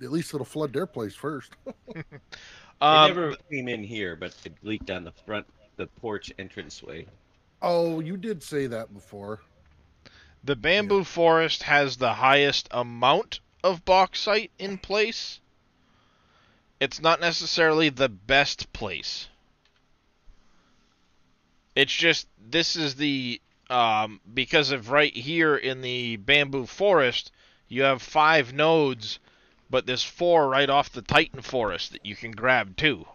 S6: at least it'll flood their place first.
S5: It never came in here, but it leaked on the front, the porch entranceway.
S6: Oh, you did say that before.
S1: The bamboo forest has the highest amount of bauxite in place. It's not necessarily the best place. It's just, this is the, because of right here in the bamboo forest, you have 5 nodes, but there's 4 right off the Titan forest that you can grab too,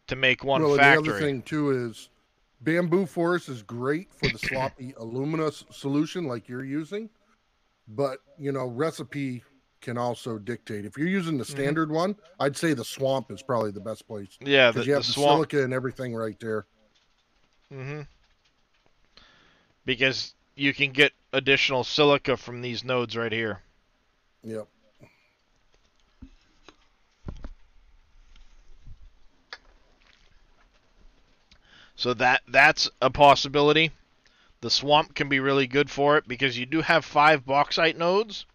S1: to make one
S6: well,
S1: factory.
S6: the other thing too is bamboo forest is great for the sloppy alumina solution like you're using, but you know, recipe can also dictate. If you're using the standard one, I'd say the swamp is probably the best place.
S1: Yeah,
S6: because you have the
S1: swamp.
S6: silica and everything right there.
S1: Because you can get additional silica from these nodes right here.
S6: Yep.
S1: So that's a possibility. The swamp can be really good for it because you do have 5 bauxite nodes.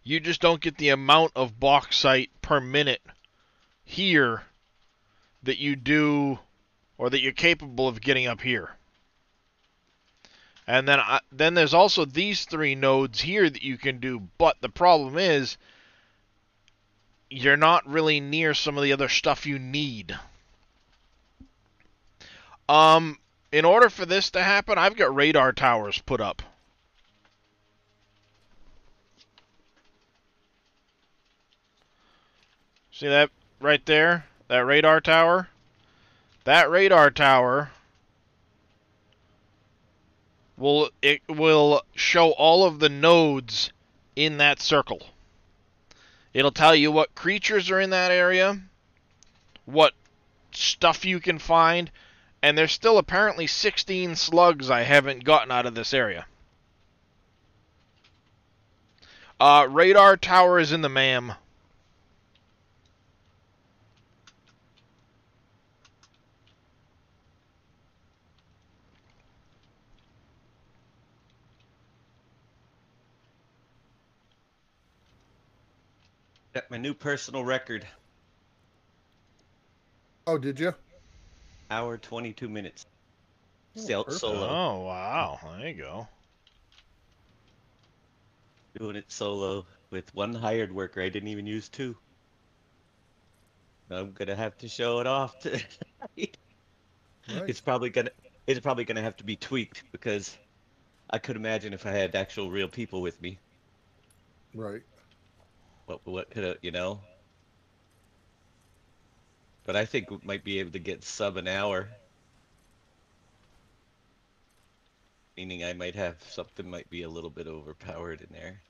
S1: You just don't get the amount of bauxite per minute here that you do, or that you're capable of getting up here. And then there's also these 3 nodes here that you can do, but the problem is you're not really near some of the other stuff you need. In order for this to happen, I've got radar towers put up. See that right there? That radar tower? That radar tower will show all of the nodes in that circle. It'll tell you what creatures are in that area, what stuff you can find, and there's still apparently 16 slugs I haven't gotten out of this area. Radar tower is in the MAM.
S5: Got my new personal record.
S6: Oh, did you?
S5: Hour 22 minutes.
S6: Oh, perfect.
S5: Solo.
S1: Oh, wow. There you go.
S5: Doing it solo with 1 hired worker. I didn't even use 2. I'm gonna have to show it off. It's
S6: Nice.
S5: probably gonna have to be tweaked because I could imagine if I had actual real people with me,
S6: Right.
S5: What could it, you know? But I think we might be able to get sub an hour. Meaning I might have something might be a little bit overpowered in there.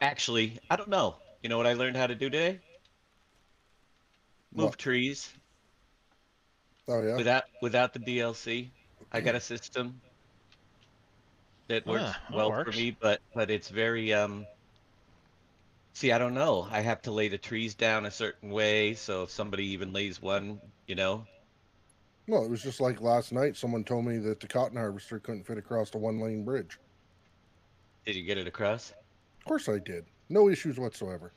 S5: Actually, I don't know. You know what I learned how to do today? Move
S6: What?
S5: trees
S6: Oh yeah.
S5: without the DLC. I got a system that works
S1: Ah, that
S5: well for
S1: works.
S5: me, but it's very see, I don't know. I have to lay the trees down a certain way, so if somebody even lays one, you know.
S6: Well, it was just like last night. Someone told me that the cotton harvester couldn't fit across the 1-lane bridge.
S5: Did you get it across?
S6: Of course I did. No issues whatsoever.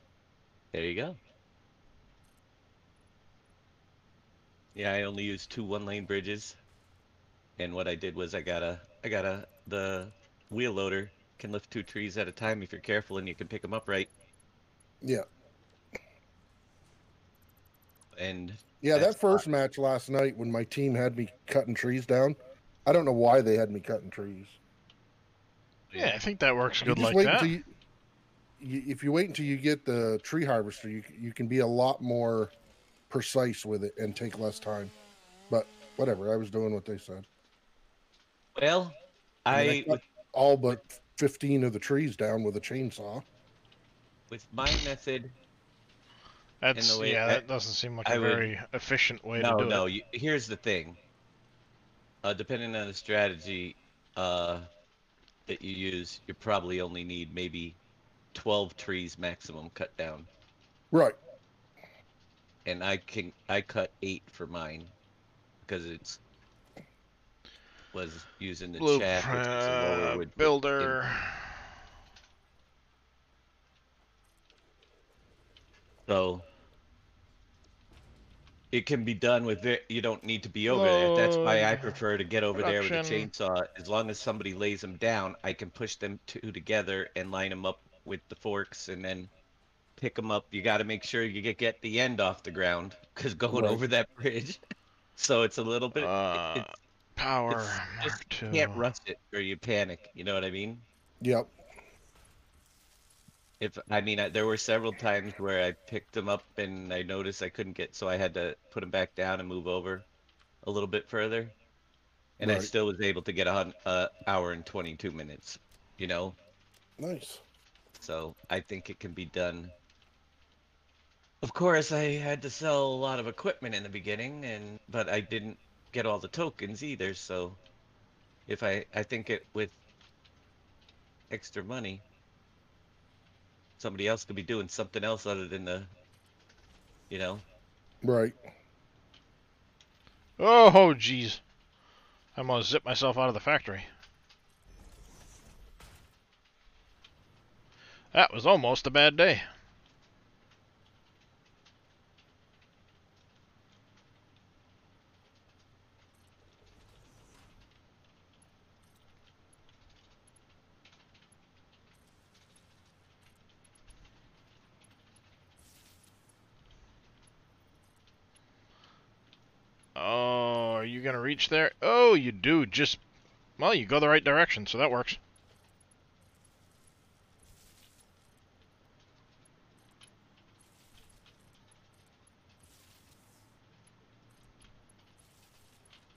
S5: There you go. Yeah, I only use 2 1-lane bridges. And what I did was the wheel loader can lift 2 trees at a time if you're careful and you can pick them up right.
S6: Yeah.
S5: And
S6: Yeah,
S5: that's
S6: that first match last night when my team had me cutting trees down, I don't know why they had me cutting trees.
S1: Yeah, I think that works
S6: You
S1: good
S6: just
S1: like
S6: wait
S1: that.
S6: until if you wait until you get the tree harvester, you can be a lot more precise with it and take less time. But whatever, I was doing what they said.
S5: well,
S6: I mean, I cut all but 15 of the trees down with a chainsaw.
S5: with my method and
S1: That's
S5: the way
S1: that doesn't seem like
S5: I
S1: a
S5: would
S1: very efficient way to
S5: no
S1: do
S5: no
S1: it.
S5: here's the thing. Depending on the strategy that you use, you probably only need maybe 12 trees maximum cut down.
S6: Right.
S5: And I cut 8 for mine because it's was using the chaff, which is a lower wood chip.
S1: Builder.
S5: So it can be done with it. You don't need to be over there. That's why I
S1: Load.
S5: prefer to get over there with a
S1: Production.
S5: chainsaw. As long as somebody lays them down, I can push them 2 together and line them up with the forks and then pick them up. You got to make sure you get the end off the ground because going
S6: Right.
S5: over that bridge. So it's a little bit.
S1: Power
S5: It's just
S1: Mark II.
S5: can't rush it or you panic. You know what I mean?
S6: Yep.
S5: There were several times where I picked them up and I noticed I couldn't get, so I had to put them back down and move over a little bit further, and I
S6: Right.
S5: still was able to get hour and 22 minutes. You know,
S6: Nice.
S5: so I think it can be done. Of course, I had to sell a lot of equipment in the beginning, but I didn't get all the tokens either. So if I think it with extra money, somebody else could be doing something else other than you know.
S6: Right.
S1: Oh, jeez. I'm gonna zip myself out of the factory. That was almost a bad day. Oh, are you gonna reach there? Oh, you do. Well, you go the right direction, so that works.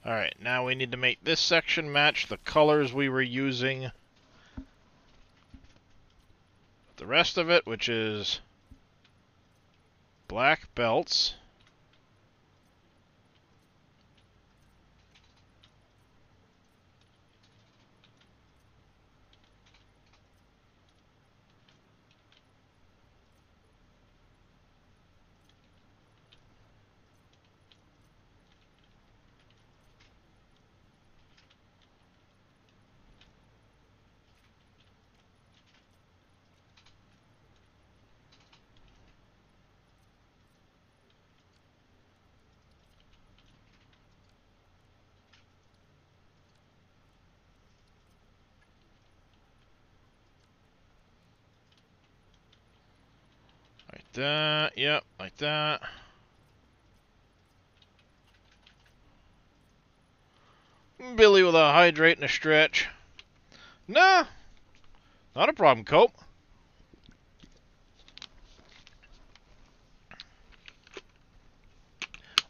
S1: Alright, now we need to make this section match the colors we were using. The rest of it, which is black belts. Like that, yep, like that. Billy with a hydrate and a stretch. Nah, not a problem, Cope.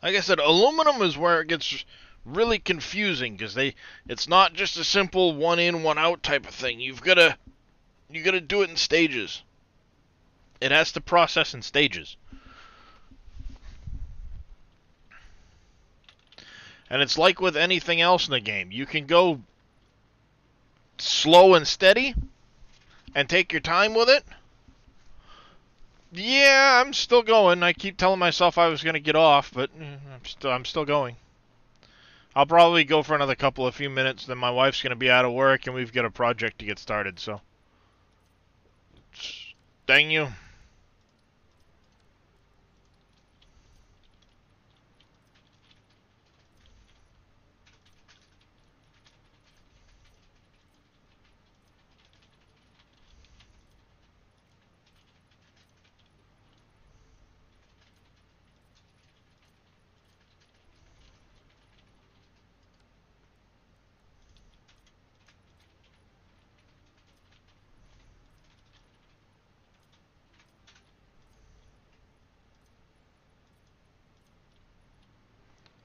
S1: Like I said, aluminum is where it gets really confusing because it's not just a simple one in, one out type of thing. You gotta do it in stages. It has to process in stages. And it's like with anything else in the game. You can go slow and steady and take your time with it. Yeah, I'm still going. I keep telling myself I was going to get off, but I'm still going. I'll probably go for another few minutes, then my wife's going to be out of work and we've got a project to get started, so. Dang you.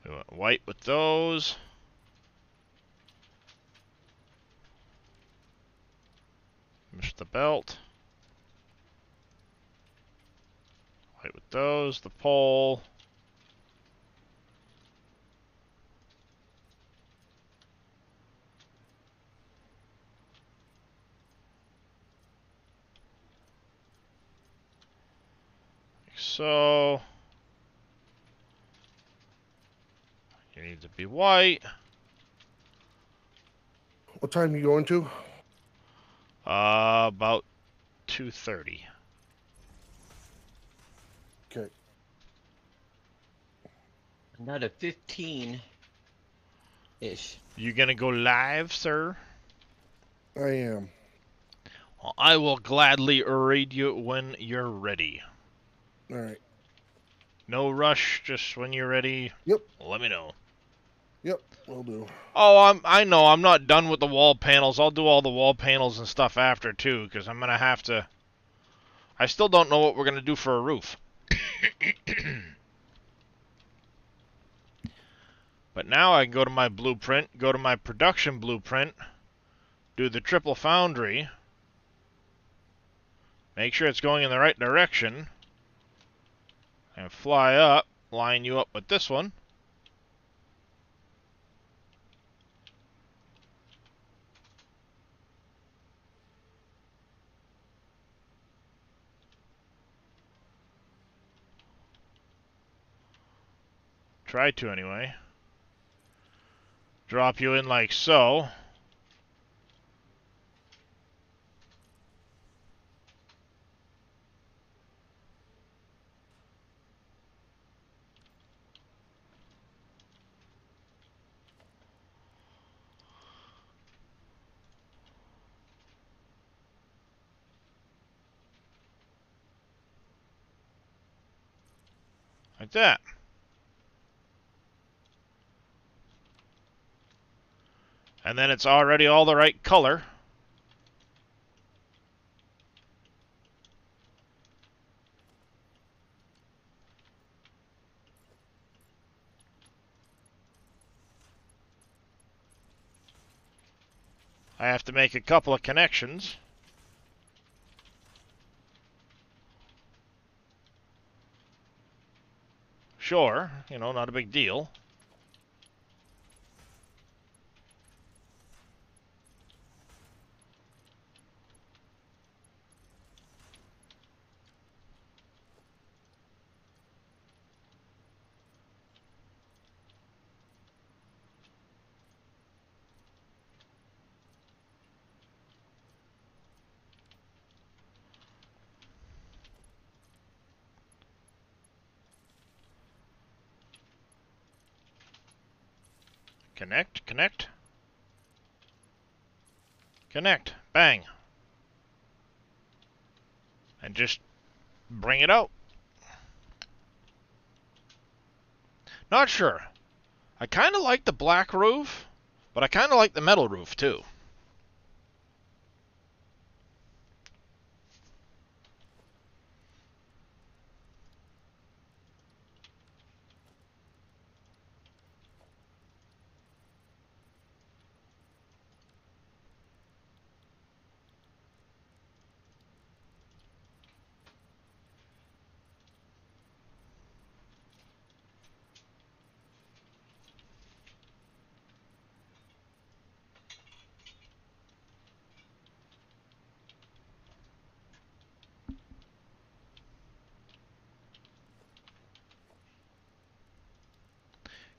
S1: We went white with those. Missed the belt. White with those. The pole. Like so. You need to be white.
S6: What time you going to?
S1: About 2:30.
S6: Okay.
S5: Another 15-ish.
S1: You gonna go live, sir?
S6: I am.
S1: Well, I will gladly raid you when you're ready.
S6: All right.
S1: No rush, just when you're ready.
S6: Yep.
S1: Let me know.
S6: Yep, will do.
S1: Oh, I know. I'm not done with the wall panels. I'll do all the wall panels and stuff after, too, because I'm going to have to... I still don't know what we're going to do for a roof. But now I can go to my blueprint, go to my production blueprint, do the triple foundry, make sure it's going in the right direction, and fly up, line you up with this one. Try to, anyway. Drop you in like so. Like that. And then it's already all the right color. I have to make a couple of connections. Sure, you know, not a big deal. Connect, connect. Connect. Bang. And just bring it out. Not sure. I kind of like the black roof, but I kind of like the metal roof too.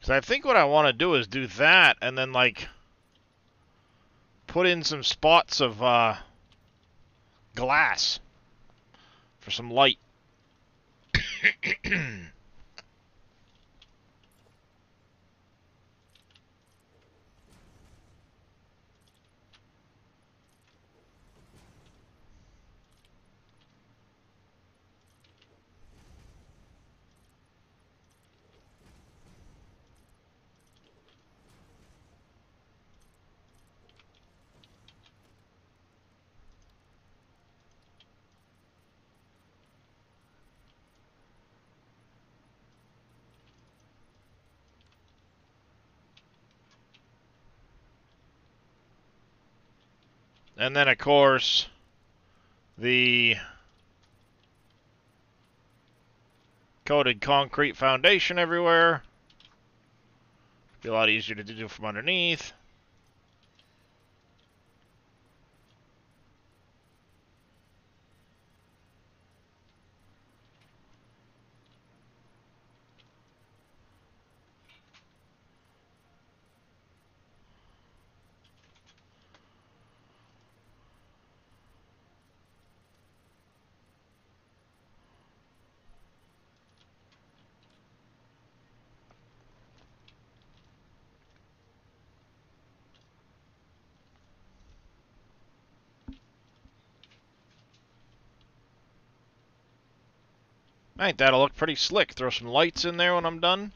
S1: Because I think what I want to do is do that and then, like, put in some spots of glass for some light. And then, of course, the coated concrete foundation everywhere. Be a lot easier to do from underneath. I think that'll look pretty slick. Throw some lights in there when I'm done.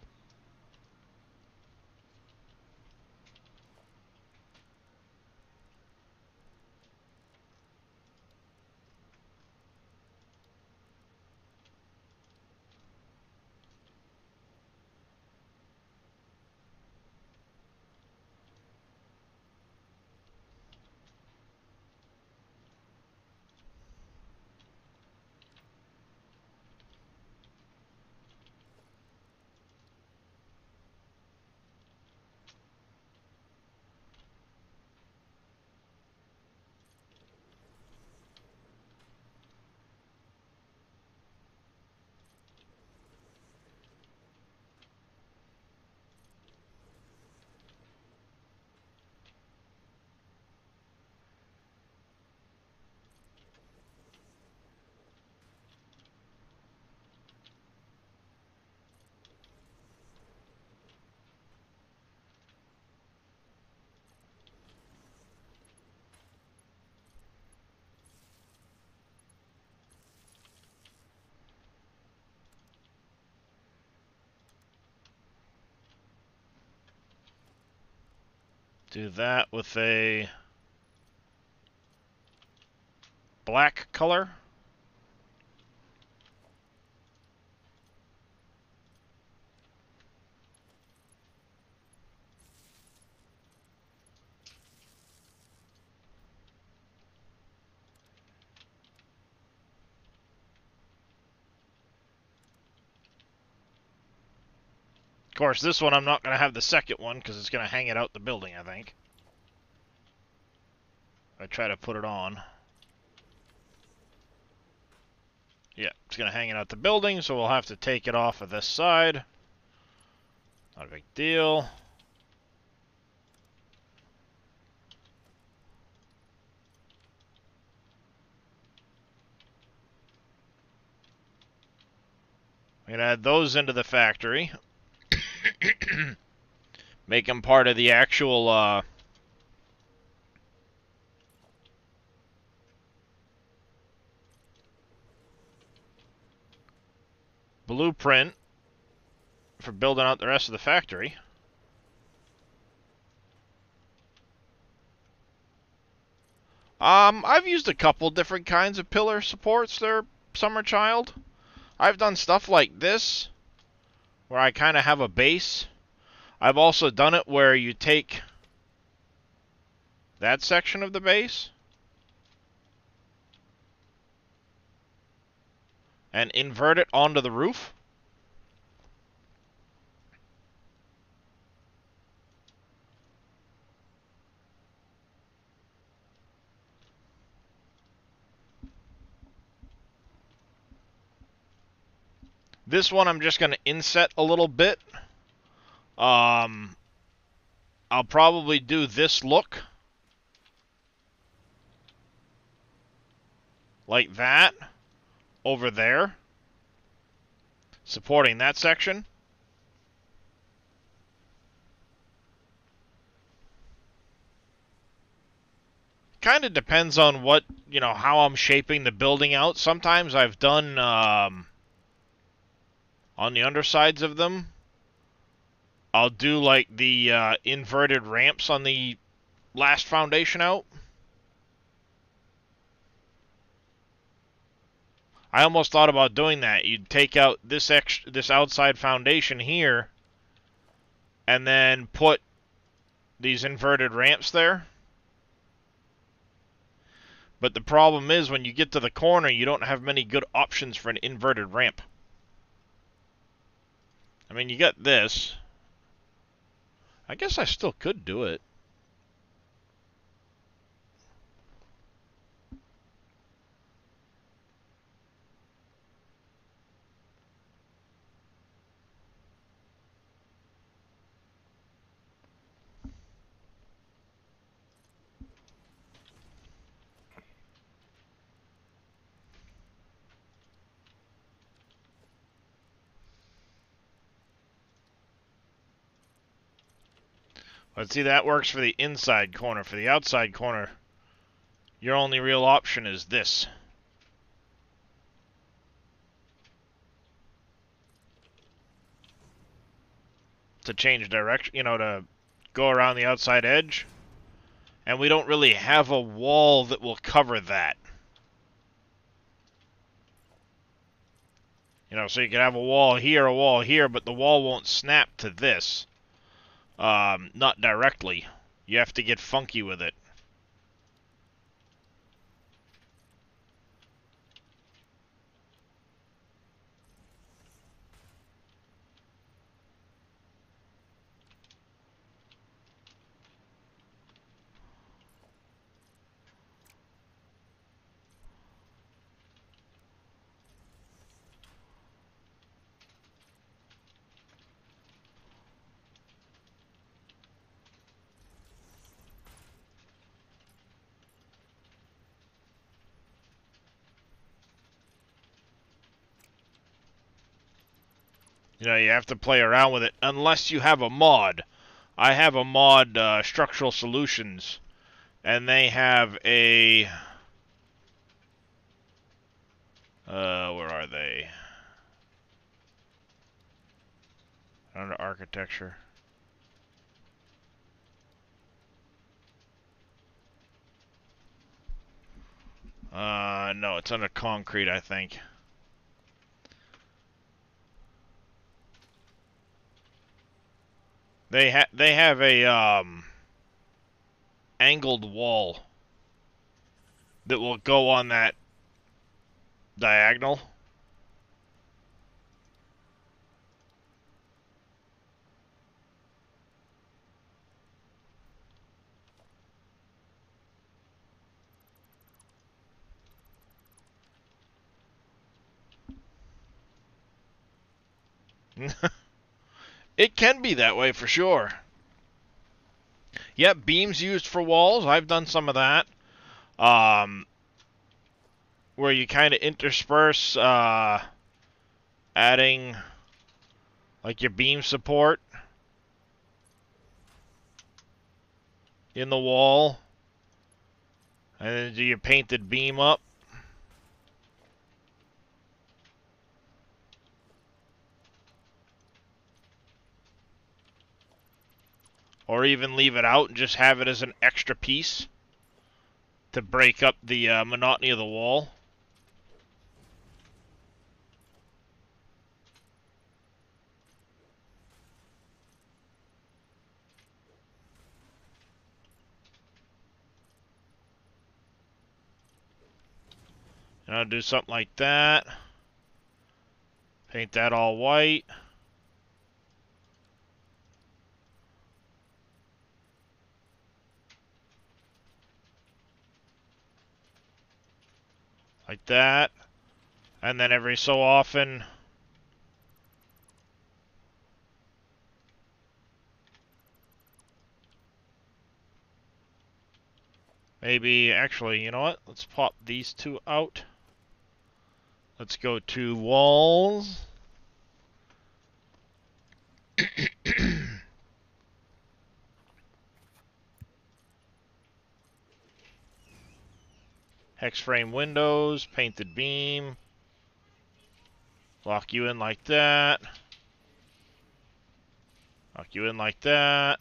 S1: Do that with a black color. Of course, this one I'm not going to have the second one because it's going to hang it out the building, I think. I try to put it on. Yeah, it's going to hang it out the building, so we'll have to take it off of this side. Not a big deal. I'm going to add those into the factory. Make them part of the actual blueprint for building out the rest of the factory. I've used a couple different kinds of pillar supports there, Summer Child. I've done stuff like this, where I kind of have a base. I've also done it where you take that section of the base and invert it onto the roof. This one I'm just going to inset a little bit I'll probably do this look. Like that. Over there. Supporting that section. Kind of depends on what, you know, how I'm shaping the building out. Sometimes I've done, on the undersides of them, I'll do like the inverted ramps on the last foundation out. I almost thought about doing that. You'd take out this outside foundation here, and then put these inverted ramps there. But the problem is, when you get to the corner, you don't have many good options for an inverted ramp. I mean, you got this. I guess I still could do it. But see, that works for the inside corner. For the outside corner, your only real option is this. To change direction, you know, to go around the outside edge. And we don't really have a wall that will cover that. You know, so you could have a wall here, but the wall won't snap to this. Not directly. You have to get funky with it. You know, you have to play around with it unless you have a mod. I have a mod, Structural Solutions, and they have a... where are they? Under Architecture. No, it's under Concrete, I think. They have a angled wall that will go on that diagonal. It can be that way for sure. Yep, beams used for walls. I've done some of that. Where you kind of intersperse adding like your beam support in the wall. And then do your painted beam up. Or even leave it out and just have it as an extra piece to break up the monotony of the wall. And I'll do something like that. Paint that all white. Like that. And then every so often Maybe, actually, you know what? Let's pop these two out. Let's go to walls. Hex frame windows, painted beam. Lock you in like that. Lock you in like that.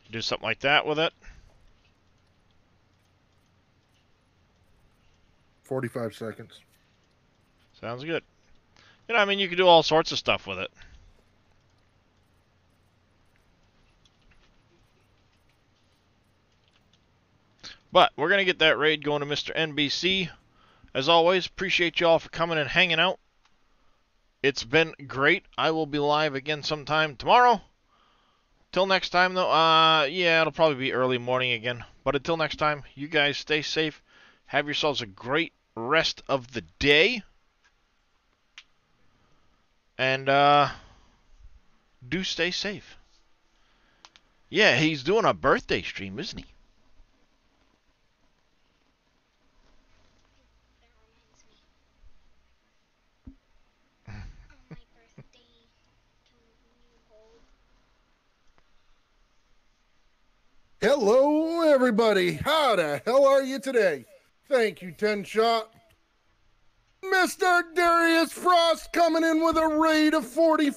S1: Do something like that with it.
S6: 45 seconds.
S1: Sounds good. You know, I mean, you can do all sorts of stuff with it. But we're going to get that raid going to Mr. NBC. As always, appreciate you all for coming and hanging out. It's been great. I will be live again sometime tomorrow. Till next time, though, yeah, it'll probably be early morning again. But until next time, you guys stay safe. Have yourselves a great rest of the day. And, do stay safe. Yeah, he's doing a birthday stream, isn't he?
S3: That reminds me. On my birthday, can you hold?
S6: Hello, everybody. How the hell are you today? Thank you, 10 Shot. Mr. Darius Frost coming in with a raid of 40.